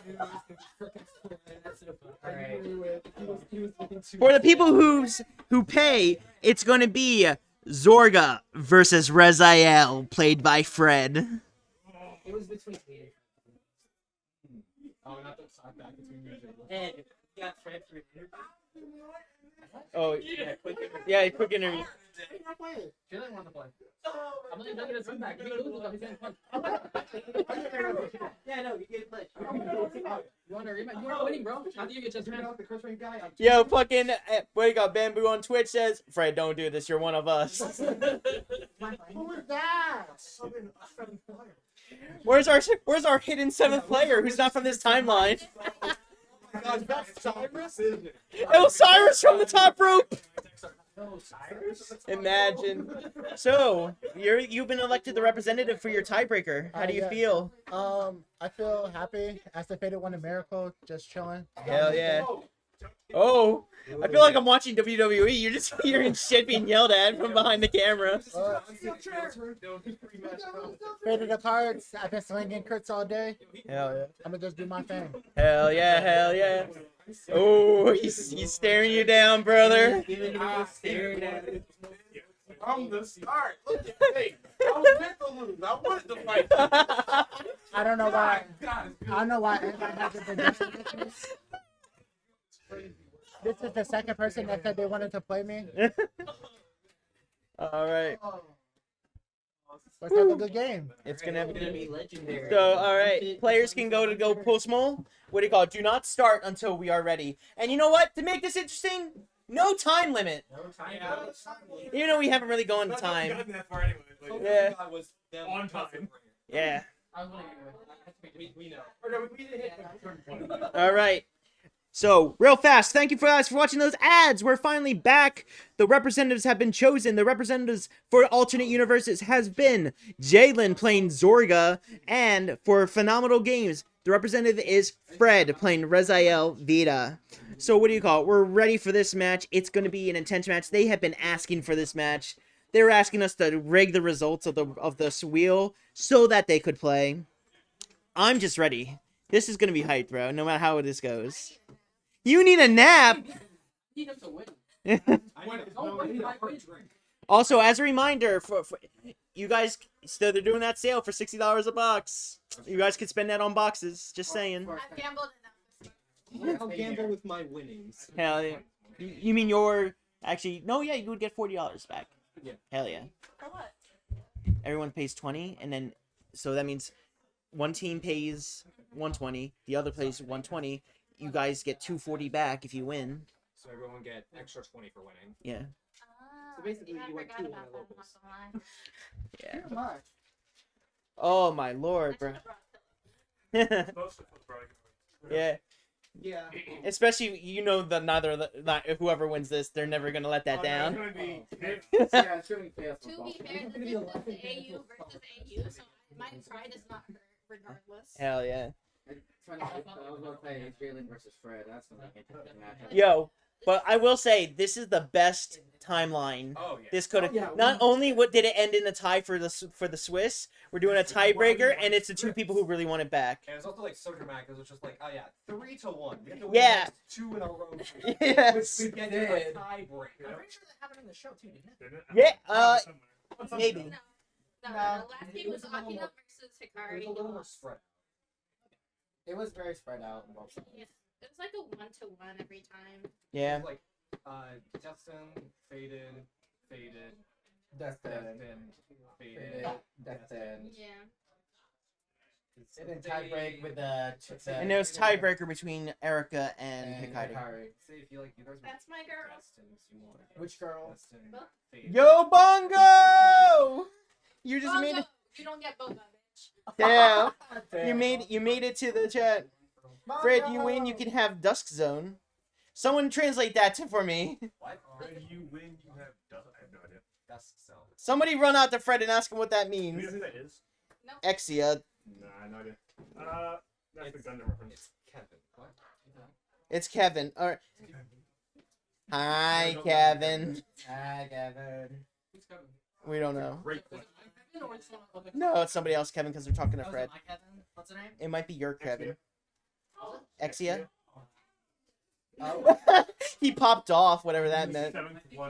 For the people who pay, it's going to be Zorga versus Rezael, played by Fred. It was between me. Oh, not the side back between me and Ed, you got Fred for interview? Oh, yeah, quick interview. Jalen wants to play. I'm not even run back. If he loses, he's getting punched. Yeah, no, you get pledged. You want to rematch? You're not winning, bro. After you get just Turn out the Krysrain guy. Yo, fucking, what do you got? Bamboo on Twitch says, Fred, don't do this. You're one of us. Who is that? Where's our hidden 7th player who's not from this timeline? It was Cyrus from the top rope. Imagine. So you've been elected the representative for your tiebreaker. How do you feel? I feel happy. As the Faded won a miracle, just chilling. Hell yeah. Oh, I feel like I'm watching WWE. You're just hearing shit being yelled at from behind the camera. Faded the cards. I've been slinging crits all day. Hell yeah. I'm gonna just do my thing. Hell yeah, hell yeah. Oh, he's staring you down, brother. From the start. Look at me. I was meant to lose. I wanted to fight. I don't know why. I don't know why everybody hasn't been dissing me. This is the second person that said they wanted to play me. All right. Let's have a good game. It's gonna be legendary. So, all right, players can go post mole. What do you call it? Do not start until we are ready. And you know what? To make this interesting, no time limit. No time. Even though we haven't really gone to time. Gotten that far anyway. Like, Yeah. I was on time. Yeah. I was winning. We know. Or no, we didn't hit. All right. So, real fast, thank you guys for watching those ads. We're finally back. The representatives have been chosen. The representatives for alternate universes has been Jalen playing Zorga, and for Phenomenal Games, the representative is Fred playing Rezael Vita. So, what do you call it? We're ready for this match. It's going to be an intense match. They have been asking for this match. They were asking us to rig the results of this wheel so that they could play. I'm just ready. This is going to be hype, bro, no matter how this goes. You need a nap! Need him to win. Also, as a reminder, for you guys, so they're doing that sale for $60 a box. You guys could spend that on boxes. Just saying. I've gambled enough. I'll gamble with my winnings. Hell yeah. You mean your... Actually, no, yeah, you would get $40 back. Yeah. Hell yeah. For what? Everyone pays 20, and then... So that means one team pays 120, the other pays 120. You guys get 240 back if you win. So everyone get extra 20 for winning. Yeah. So basically, Yeah, I you went forgot 2 about on that, the I'm locals. not gonna lie. Yeah. Pretty much. Oh my lord, bro. Most of us probably Yeah. Yeah. Especially, you know, that neither of the, not, whoever wins this, they're never gonna let that down. Yeah, it's gonna be chaos. To be fair, this is just AU versus AU, so my pride is not hurt regardless. Hell yeah. It's funny, I was gonna say it's Jalen versus Fred. That's gonna be an interesting matchup. Yo, but I will say this is the best timeline. Oh yeah. This could have Oh, yeah, not only what did it end in a tie for the Swiss. We're doing a tiebreaker, and it's the two people who really want it back. And it's also like so dramatic because it's just like, oh yeah, 3-1. We have to win Yeah. the next 2 in a row. Yes. We get a Did. tiebreaker. I'm pretty sure that happened in the show too, didn't it? Yeah. Maybe. No, the No, last game it was was a little Akina more- versus It Hikari. was a little more spread. It was very spread out on both sides. Yeah, it was like a 1-to-1 every time. Yeah. It's like, Destin, faded, Destin, faded. Destin. Yeah. And then tiebreak with the. And there was tiebreaker between Erica and Hikari. Say if you like, you guys That's my girl. Destin's, you want Which girl? Destin, Both. faded. Yo, Bongo! You just made Bongo, it. you don't get boba, bitch. Damn. You made it to the chat. Fred, you win. You can have Dusk Zone. Someone translate that for me. What? When you win, you have dust. I have no idea. Dusk Zone. Somebody run out to Fred and ask him what that Do you means. know who that is? No. Exia. Nah, no idea. That's the Gundam reference. It's Kevin. What? It's Kevin. All right. Hi, Kevin. Hi, Gavin. Who's Kevin? We don't know. Great question. No, it's somebody else, Kevin, because they're talking to Oh, is Fred. it my Kevin? What's the name? It might be your Kevin. Exia? Oh. He popped off, whatever that meant. 7-1. You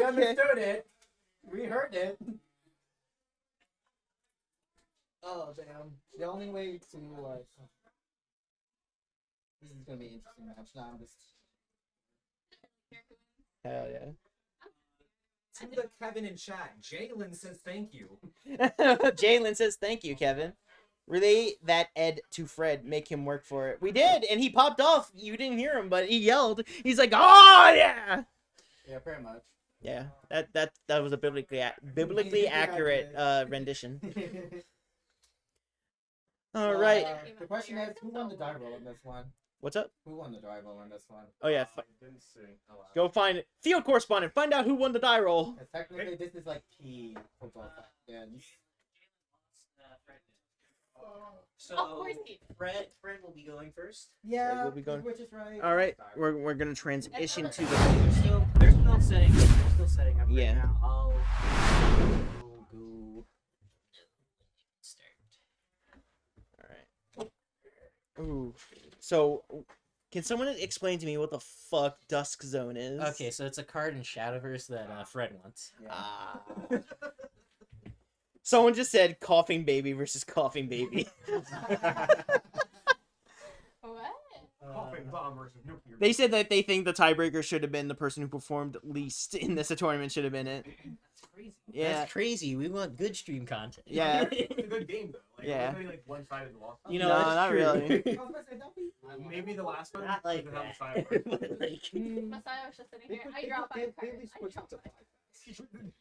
understood it. We heard it. Oh damn! The only way to like this is gonna be an interesting match. Now I'm just Hell yeah. To the Kevin in chat, Jalen says thank you. Jalen says thank you, Kevin. Relay that Ed to Fred. Make him work for it. We did, and he popped off. You didn't hear him, but he yelled. He's like, "Oh yeah!" yeah, pretty much. Yeah, that was a biblically accurate rendition. All right. The question is, who won the die roll in this one? What's up? Who won the die roll in this one? Oh yeah. Didn't see. Oh, wow. Go find it. Field correspondent. Find out who won the die roll. 'Cause technically, this is like P for both. Yeah. So Of course he did. Fred will be going first. Yeah. we'll be going- Which is right. All right. We're gonna transition to the. They're still setting. They're still setting up Yeah. right now. I'll go. Start. All right. Ooh. So, can someone explain to me what the fuck Dusk Zone is? Okay, so it's a card in Shadowverse that Fred wants. Ah. Someone just said coughing baby versus coughing baby. What? Coughing bomb versus nuclear. They said that they think the tiebreaker should have been the person who performed least in this tournament should have been it. That's crazy. Yeah. That's crazy. We want good stream content. Yeah. It's a good game though. Like, Yeah. Everybody like one-sided loss. You know, No, that's not true. really. Maybe the last one. Not like doesn't have that. a side one. But, like, Messiah was just sitting here. I draw 5 cards. I draw 5.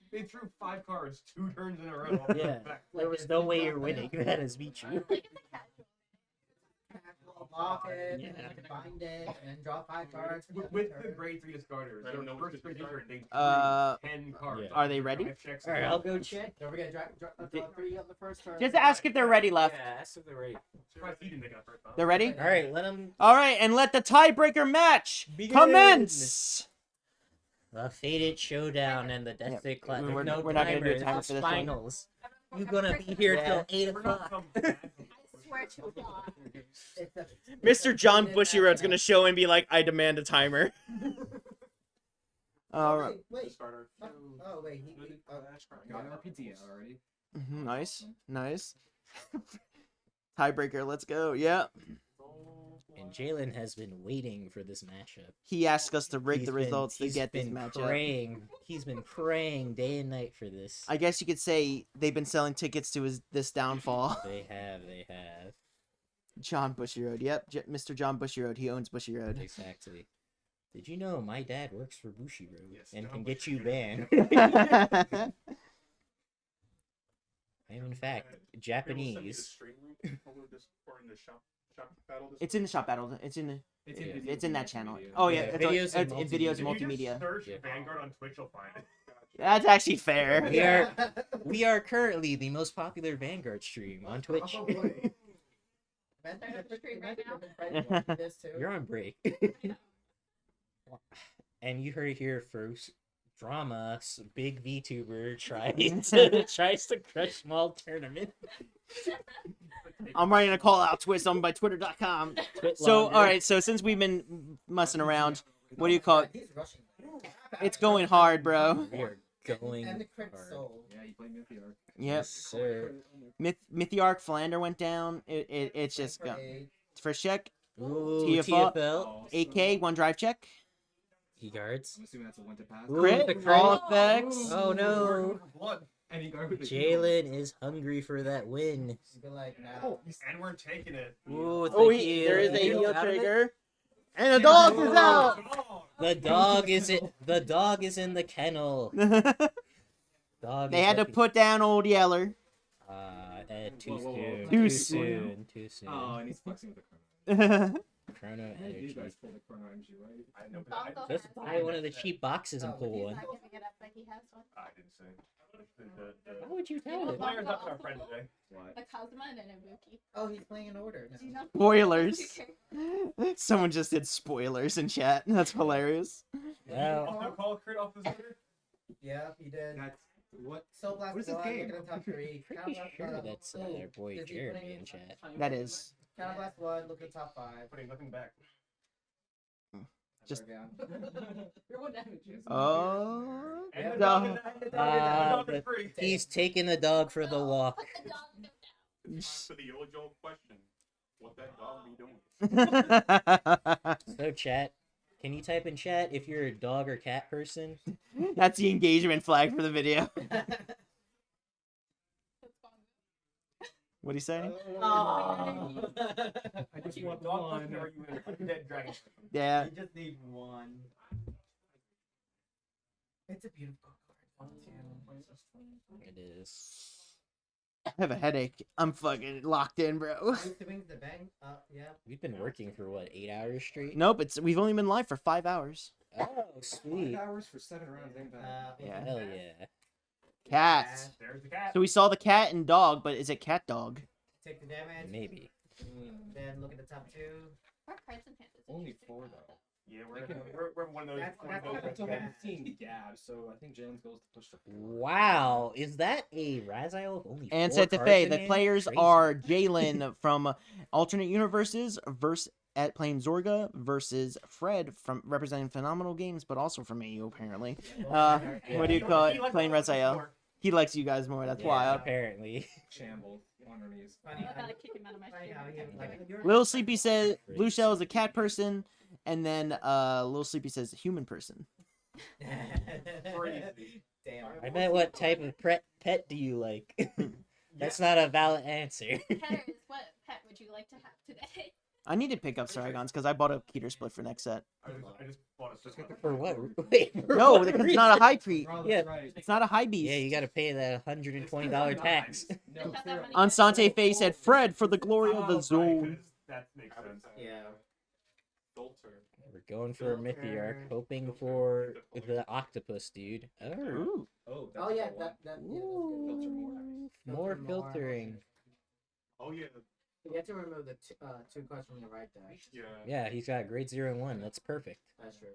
They threw 5 cards 2 turns in a row. yeah, there was no way you're winning. That is Michu. Like, it's a casual. Block it, Yeah. and then bind it, and then draw 5 cards. With the grade 3 discarders. I don't know what First the grade card- they Uh, drew 10 cards. yeah. Are they ready? 5 checks. All right, I'll go check. Don't forget, draw 3 of the first turn. Just ask if they're ready, left. Yeah, ask if they're ready. Surprised he didn't make that first one. They're ready? All right, let them. All right, and let the tiebreaker match commence. The Faded Showdown and the Destiny Class. We're- No we're not gonna timer, do a timer it's for this one. finals. You're gonna be here till 8 We're not o'clock. some I swear to God. Mr. John Bushyroad's gonna show and be like, I demand a timer. All right. Wait. Starter. Oh, wait. He Got RPG already. Nice. Nice. Tiebreaker, let's go. Yeah. And Jalen has been waiting for this matchup. He asked us to rig He's the been- results to he's get this been matchup. Praying. He's been praying day and night for this. I guess you could say they've been selling tickets to this downfall. They have. John Bushyroad. Yep, Mr. John Bushyroad. He owns Bushyroad. Exactly. Did you know my dad works for Bushiroad and can Dumb get you Bushiroad. banned? I am in fact People send me the Japanese. stream link over this or in the shop battle. It's in the shop battle. It's in It's that channel. Oh yeah, Yeah, it's videos and in videos and If you multimedia. just search Yeah. Vanguard on Twitch, you'll find it. That's actually fair. We are currently the most popular Vanguard stream on Twitch. You're on break. And you heard it here first. Drama, big VTuber tries to crush small tournament. I'm writing a call out twist on by twitter.com. So all right, so since we've been messing around, what do you call it? It's going hard, bro. We are going And the crit hard. soul. Yeah, you play Mythiarch. Yep. Sir. Mythiarch Philander went down. It's just For go. aid. First check. Ooh, TFL. TFL. 8K, one drive check. He guards. I'm assuming that's a one to pass. Ooh, Crit, the all crit. effects. Oh no. Any guard with the Jalen is hungry for that win. Be like, now. And we're taking it. Ooh, Oh, the heal. there is a Heal heal out of it. trigger. And the dog is out. The dog is in the kennel. Dog They is had to happy. put down old Yeller. Too Whoa. soon. Too Too soon. Oh, and he's flexing with the chrono. Chrono You energy. guys pull the chrono energy, right? I know, but Bongo Just has buy one of the cheap boxes and pull He's one. not giving it up, but he has one. I didn't say. Why would you You tell know, it? Player's not our friend today. What? A Cosma and an Ibuki. Oh, he's playing in order. Do you know? Spoilers. Someone just did spoilers in chat. That's hilarious. Well, Also call crit off this order. Yeah, he did. That's what? Soul Blast What is this one, game? look at the top three. pretty sure that's our boy Is he Jeremy putting- in chat. That is. Counter Blast one, look at the top five. Putting nothing back. Just- You're one damage. Oh. And the Yeah. dog and the dog is but free. He's taking the dog for the walk. Put the dog down. To the age-old question, what that dog be doing? So chat, can you type in chat if you're a dog or cat person? That's the engagement flag for the video. What'd he say? Oh. I just You a want dog one. person or you an undead dragon? Yeah. You just need one. It's a beautiful card. It is. I have a headache. I'm fucking locked in, bro. Doing the bang. Yeah. We've been working for what, 8 hours straight? Nope, we've only been live for 5 hours. Oh, sweet. 5 hours for 7 rounds ain't bad. Yeah. Hell yeah. Cat. There's the cat. So we saw the cat and dog, but is it cat dog? Take the damage. Maybe. Then look at the top two. Our cards in hand is Only interesting, 4 though. though. Yeah, we're one of those. That's- one of that's- those That's red only cats. 15 gab, so I think Jalen's goes to push the 4. Wow, is that a Rezael with only And 4 set to cards Faye, in the hand? players Crazy. are Jalen from alternate universes versus at playing Zorga versus Fred from representing Phenomenal Games, but also from AU apparently. What do you call it? Playing Rezael. He likes you guys more. That's Yeah, why. apparently. Shambles on her knees. Funny I how gotta kick him out of my funny stream how every you time he like does it. you're Little Sleepy says Blue Shell is a cat person, and then Little Sleepy says human person. Crazy. Damn. I meant what type of pet do you like? That's not a valid answer. Petters, what pet would you like to have today? I need to pick up Saragons because I bought a Keter split for next set. I just bought a Just get the For what? Wait, for No, what because it's not a high pre. Oh, Yeah. that's right. It's not a high beast. Yeah, you gotta pay the $120 tax. No, Just have that money Ansante Face said Fred for the glory of the zone. That makes sense. Yeah. Filter. We're going for a Mythiarch, hoping for the octopus, dude. Oh, Ooh. Oh, Oh yeah, the one. that yeah, that's good. Filter more. more Filter more. filtering. Oh yeah. You have to remove the two cards from the right deck. Yeah. Yeah, he's got grade 0 and 1. That's perfect. That's true.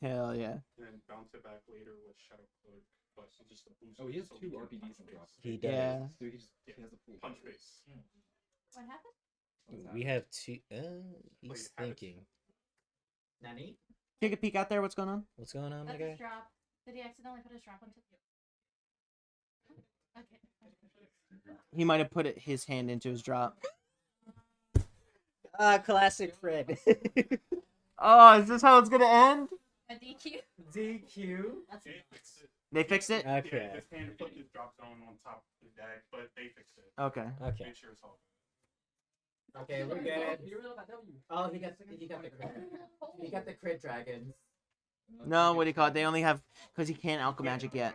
Hell yeah. And bounce it back later with Shadow Cloak. Plus just a boost. Oh, he has so 2 can RPDs in drop. He does. Yeah. So he has a full Punch face. What happened? We have 2. He's Wait, thinking. Nani? Take a peek out there. What's going on? What's going on, my That's his guy? drop. Did he accidentally put his drop onto the... Okay. He might have put his hand into his drop. Ah, classic Fred. Oh, is this how it's gonna end? A DQ? DQ. That's They fixed it. They fixed it? Yeah, Okay. his hand put his drop zone on top of the deck, but they fixed it. Okay. Okay. Made sure it's all. Okay, we're good. Oh, he got the crit. He got the crit dragons. No, what do you call it? They only have because he can't alchemy magic yet.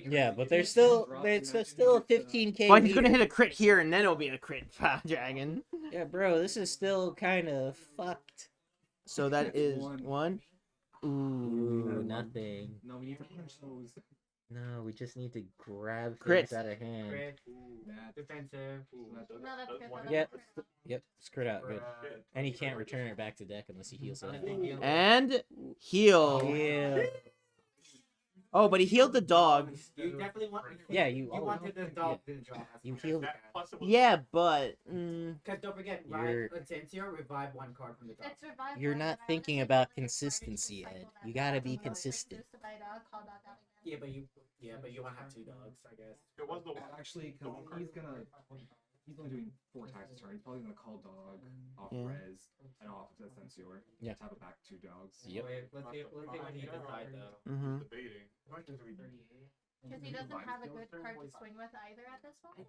Yeah, but there's still a 15k. But he's gonna hit a crit here, and then it'll be a crit dragon. Yeah, bro, this is still kind of fucked. So that is one. Ooh, nothing. No, we need to punch those. No, we just need to grab Crit. things out of hand. Crit. Defensive. No, that's good. Yep, yep, screwed out, good. And he can't return it back to deck unless he heals it. And heal. Yeah. Oh, but he healed the dog. You definitely want. Yeah, you wanted the dog to draw. You healed. Yeah, but Because don't forget, You're- Tensio revive one card from the top. It's revive You're one, not and I thinking was about like, consistency, fight Ed. dog You back. gotta I be was like, consistent. boosted by dog, call dog out again. Yeah, but you want to have 2 dogs, I guess. It was the one. Actually, because he's only doing 4 attacks a turn. He's probably gonna call dog off Yeah. Rez and off the Sensor. Yeah. Tap it back 2 dogs. Yep. Wait, let's see what he decide though. Mhm. Debating. Because he doesn't have a good card to swing with either at this moment.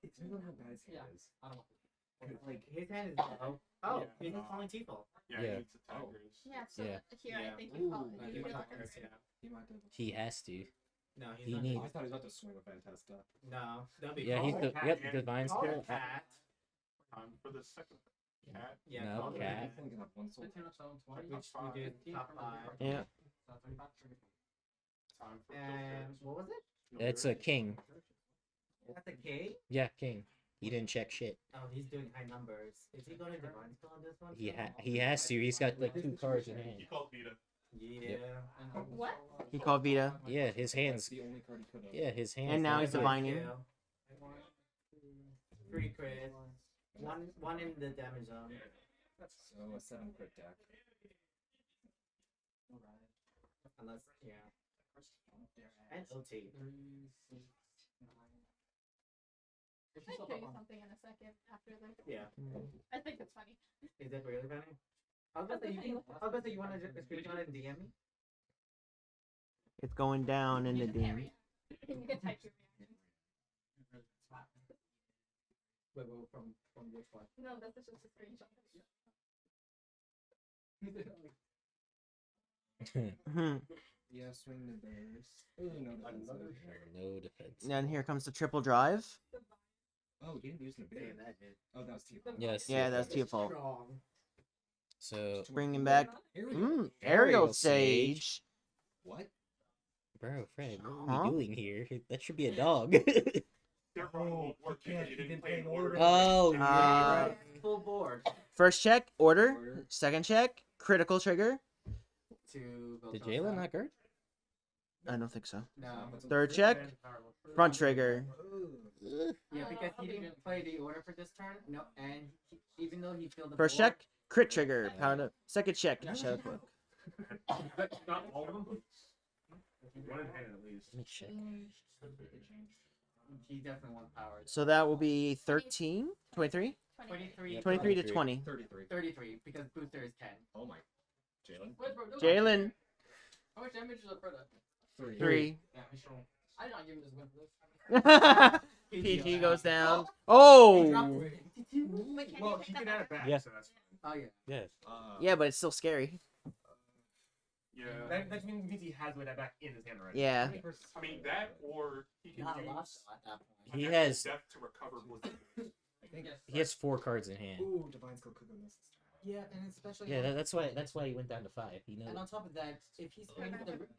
It's really how bad his hand is. Like his hand is low. Oh, he's just calling T-Fall. Yeah, Yeah. he needs attackers. Yeah, so Yeah. here Yeah. I think you call Ooh, it. he You might really not can- yeah. He might have. He has to. No, he's He not. needs. I thought he was about to swing with Fantasta. No, don't be. Yeah, he's the divine Call skill. cat. Time for the second cat. Yeah, No, call cat. He's only gonna have 1 soul. Which we did top 5. Yeah. Time for And what was it? It's a king. That's a K. Yeah, king. He didn't check shit. Oh, he's doing high numbers. Is he going to divine skill on this one? He has to. He's got like 2 cards in hand. He called Vita. Yeah. What? He called Vita. Yeah, his hands. That's the only card he could have. Yeah, his hands. And now he's Divine divining. skill. 3 crit. One in the damage zone. So a 7 crit deck. Unless, yeah. And OT. I should show you something in a second after this. Yeah. I think it's funny. Is that really funny? I was about to say you want to just screenshot it and DM me? It's going down in the You can DM. parry it. You can type your reaction. Wait, from which one? No, this is just a screenshot. Mhm. Yeah, swing the bears. Ooh, no defensive. No defense. And here comes the triple drive. Oh, he didn't use the bear. Oh, that was T-Fall. Yes. Yeah, that's Tearfall. Strong. So, Bringing back Aerial. Aerial Sage. What? bro, Fred, what Huh? are we doing here? That should be a dog. Oh, you didn't play in order. Oh, Uh, Full board. First check, order. Second check, critical trigger. To Did Jalen not guard? I don't think so. No. Third check, front trigger. Yeah, because he didn't play the order for this turn. No, and even though he filled the First board, check, crit trigger. Powder. Second check, shadow cloak. Not all of them. One in hand at least. Let me check. he definitely won power. So that will be 13, 23? 23, 23 to 20. 33. 33, because booster is 10. Oh my. Jalen? Wait, bro, Jalen, how much damage is a Predator? 3. Yeah, he's strong. I did not give him this win for this. PG goes down. Oh! Well, he can add it back, Yeah. so that's Oh, yeah. Yes. Yeah, but it's still scary. yeah. That means he has with that back in his hand already. Yeah. I mean that, or he can Not a use lot at that point. He extra has depth to recover with. I think. he has 4 cards in hand. Ooh, Divine Skill could have missed. Yeah, and especially. Yeah, that's why he went down to 5. He knows. And on top of that, if he's playing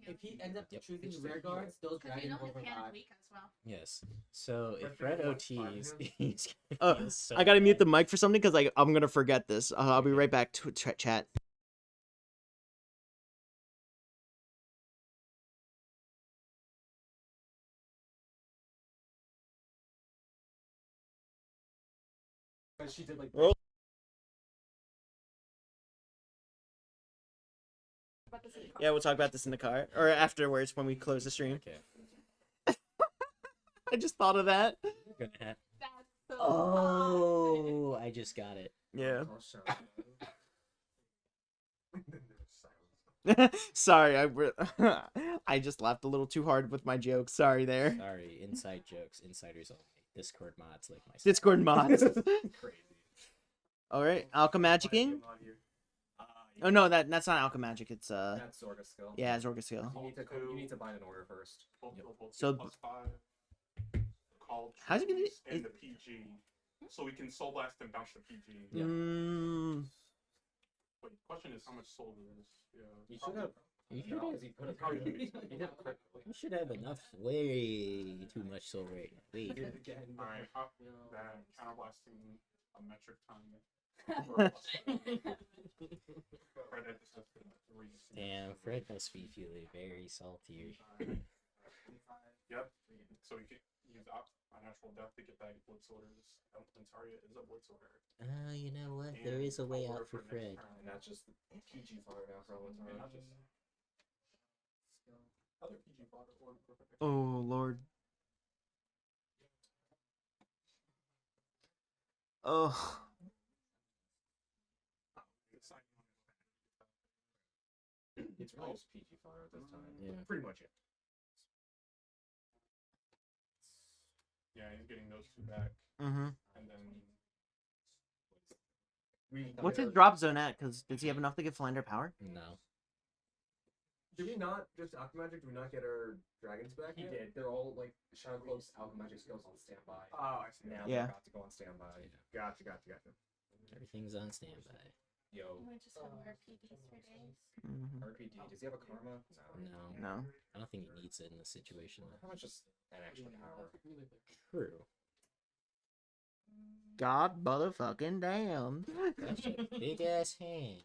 if he ends up Yep. choosing rear guards, those Because you dragons know will his hand is revive. weak as well. Yes. So if But Fred then what, OTs, five he's Oh, he is so I gotta mute bad. the mic for something because I'm gonna forget this. I'll be right back to chat. But she did like. Yeah, we'll talk about this in the car or afterwards when we close the stream. Okay. I just thought of that. Gonna have- That's so Oh, I just got it. Yeah. Oh, shit. Sorry, I just laughed a little too hard with my joke. Sorry there. Sorry, inside jokes, insiders only. Discord mods like myself. Discord mods. Crazy. All right, Alchemagicking. Oh no, that's not Alchemagic. It's That's Zorga skill. Yeah, Zorga skill. You need to bind an order first. So Call how's it gonna trees be? and the PG, so we can soul blast and bounce the PG. Wait, question is how much soul there is. Yeah. You should have. You should No, have. 'cause he put a card in it. He did crit. You should have enough. Way too much soul rate. Way. Alright, up that counterblasting a metric time. Damn, Fred must be feeling very salty. Yep. So you can use unnatural death to get back blood sorters. Artoria is a blood sorter. You know what? There is a way out for Fred. And that's just PG fire now for Artoria. Not just other PG fodder or perfect. Oh Lord. Oh. It's really just PG fire at this time. Yeah. Pretty much it. Yeah, he's getting those two back. Mm-hmm. And then What's his drop zone at? Because does he have enough to give Flander power? No. Did we not just Alchemagic? Did we not get our dragons back? He yet? did. They're all like Shadow Cloak's Alchemagic skills on standby. Oh, I see. Now Yeah. they're about to go on standby. Gotcha. Everything's on standby. Yo, We just have RPDs for days. RPG. Does he have a karma? No. No. No. I don't think he needs it in this situation. How much is an extra power? True. God motherfucking damn. That's a big ass hand.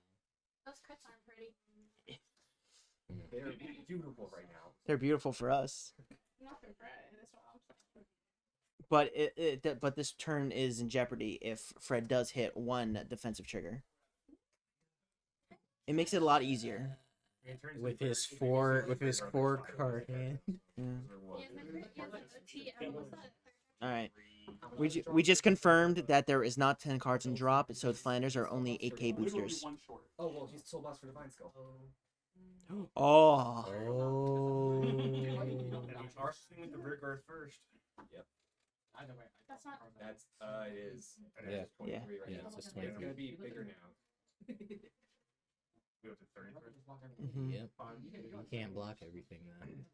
Those crits aren't pretty. They're beautiful right now. They're beautiful for us. Not for Fred, that's what I'm saying. But but this turn is in jeopardy if Fred does hit one defensive trigger. It makes it a lot easier. With his core card hand. All right. We just confirmed that there is not 10 cards in drop, so the Flanders are only 8k boosters. Oh well, he's soul blast for divine skill. Oh. Our thing with the Vanguard first. Yep. That's not. That's it is. Yeah. It's 23 right Yeah, now. it's just It's 23. gonna be bigger now. We have to 30 first. Mhm. Yep. You can't block everything then.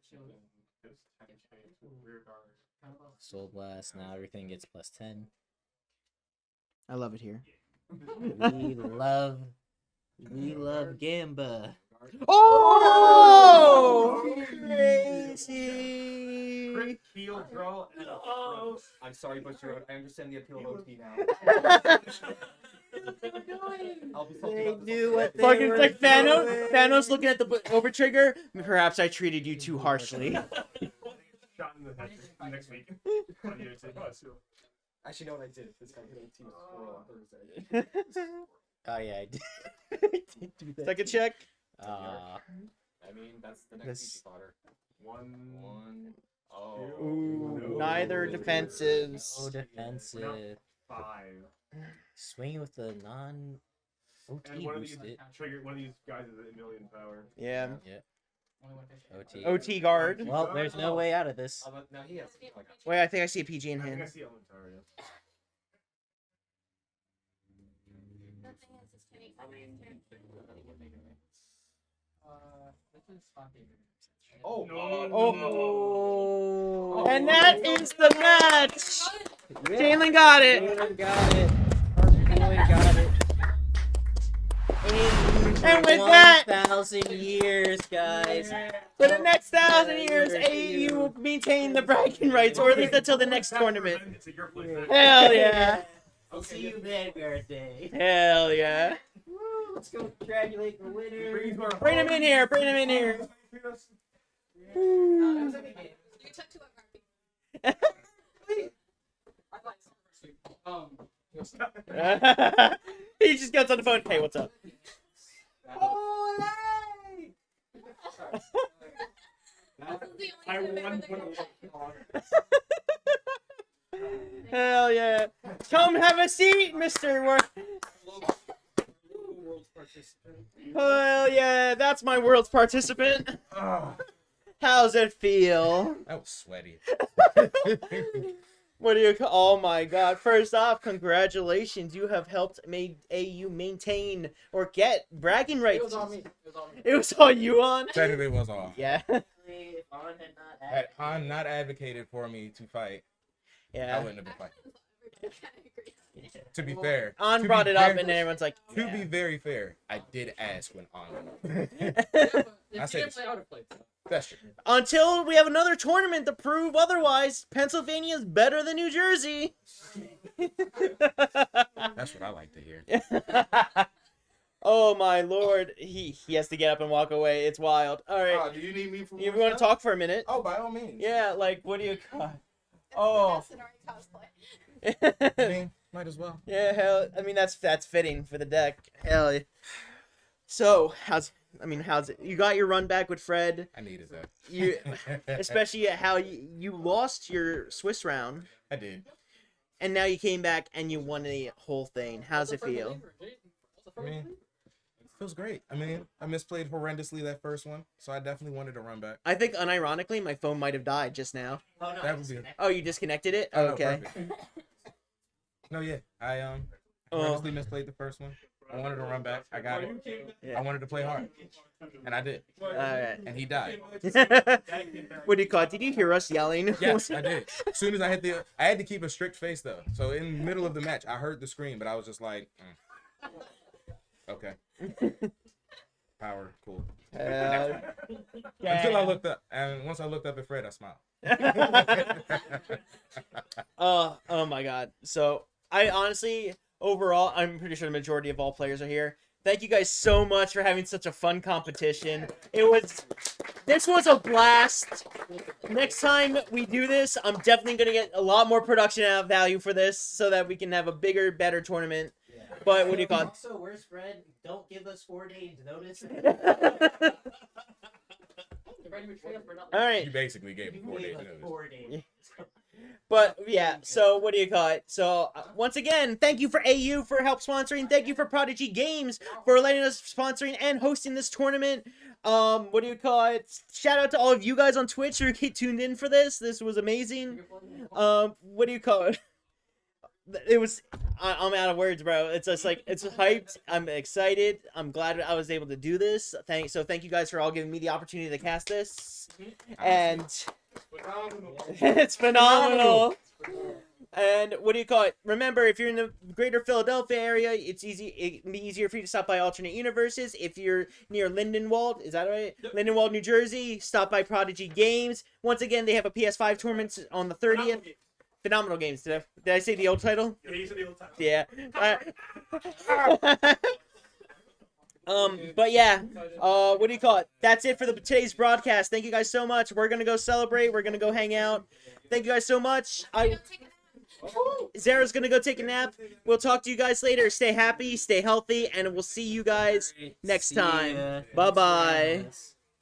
Soul Blast, now everything gets plus 10. I love it here. We love Gamba. Oh! Crazy! Crit heal, bro. I'm sorry, Butcher. I understand the appeal of OT now. I'll be salty They about this knew one. what they Fucking were like doing. Thanos looking at the over trigger. Perhaps I treated you too harshly. Shot in the head next week. Actually, you know what I did? This guy hit OT with squirrel on Thursday. Oh yeah, I did. I did do that. Second check. I mean, that's the next This- PG fodder. One. Oh. Ooh, neither defensives. No defensive. 5. Swing with the non OT And one of these boosted. trigger. One of these guys is a million power. Yeah. Yeah. OT. OT guard. Well, there's no way out of this. Oh, but now he has. Wait, I think I see a PG in I think I hand. see Artoria. The thing is, it's getting This is fucking. Oh. Oh. And that is the match. Jalen got it. Jalen got it. Jalen got it. And with that, 1,000 years, guys. for the next 1,000 years, AU will maintain the bragging rights, or at least until the next tournament. It's a your place. Hell yeah. I'll see you Vanguard Day. Hell yeah. Woo, let's go congratulate the winner. Bring him in here. Bring him in here. You took 2 of our He just gets on the phone. Hey, what's up? I won. Hell yeah. Come have a seat, Mr. Hell yeah. That's my world's participant. How's it feel? That was sweaty. What do you call? Oh my God! First off, congratulations! You have helped made AU maintain or get bragging rights. It was on me. It was on me. It was all you on. Technically, it was all. Yeah. If On had not Had Han not advocated for me to fight, I Yeah. wouldn't have been fighting. To be fair, On to brought be it up, very- and then everyone's like, To yeah. be very fair, I did ask when On. If I you say didn't this. play, I would have played. So. That's true. Until we have another tournament to prove otherwise, Pennsylvania is better than New Jersey. That's what I like to hear. Oh my lord, he has to get up and walk away. It's wild. All right, Do you need me for you more want to stuff? talk for a minute? Oh, by all means. Yeah, like what do you? Oh, I mean, might as well. yeah, hell. I mean that's fitting for the deck. Hell yeah. So how's it? You got your run back with Fred. I needed that. You, especially how you lost your Swiss round, I did. and now you came back and you won the whole thing. How's it feel? I mean, it feels great. I mean, I misplayed horrendously that first one, so I definitely wanted to run back. I think unironically, my phone might have died just now. Oh no, That would be. Oh, you disconnected it? Oh, no, Okay. perfect. No, yeah, I horrendously misplayed the first one. I wanted to run back. I got it. Yeah. I wanted to play hard, and I did. Alright. And he died. What do you call it? Did you hear us yelling? Yes, I did. As soon as I hit I had to keep a strict face though. So in the middle of the match, I heard the scream, but I was just like, okay. Power, cool. Until I looked up, and once I looked up at Fred, I smiled. Oh my god. So I honestly, overall, I'm pretty sure the majority of all players are here. Thank you guys so much for having such a fun competition. This was a blast. Next time we do this, I'm definitely gonna get a lot more production value for this so that we can have a bigger, better tournament. But what do you call it? Also, where's Fred? Don't give us 4 days notice. All right. You basically gave him 4 days Gave us notice. 4 days. But yeah, so what do you call it? So once again, thank you for AU for help sponsoring. Thank you for Prodigy Games for letting us sponsoring and hosting this tournament. What do you call it? Shout out to all of you guys on Twitch who tuned in for this. This was amazing. What do you call it? It was. I'm out of words, bro. It's just like it's hyped. I'm excited. I'm glad I was able to do this. Thank you guys for all giving me the opportunity to cast this, and it's phenomenal. And what do you call it? Remember, if you're in the greater Philadelphia area, it can be easier for you to stop by Alternate Universes. If you're near Lindenwold, is that right? Yep. Lindenwold, New Jersey, stop by Prodigy Games. Once again, they have a PS5 tournament on the 30th. Phenomenal Games. Did I say the old title? Yeah, you said the old title. Yeah. But yeah, what do you call it? That's it for today's broadcast. Thank you guys so much. We're gonna go celebrate. We're gonna go hang out. Thank you guys so much. Zara's gonna go take a nap. We'll talk to you guys later. Stay happy, stay healthy, and we'll see you guys next time. Bye bye.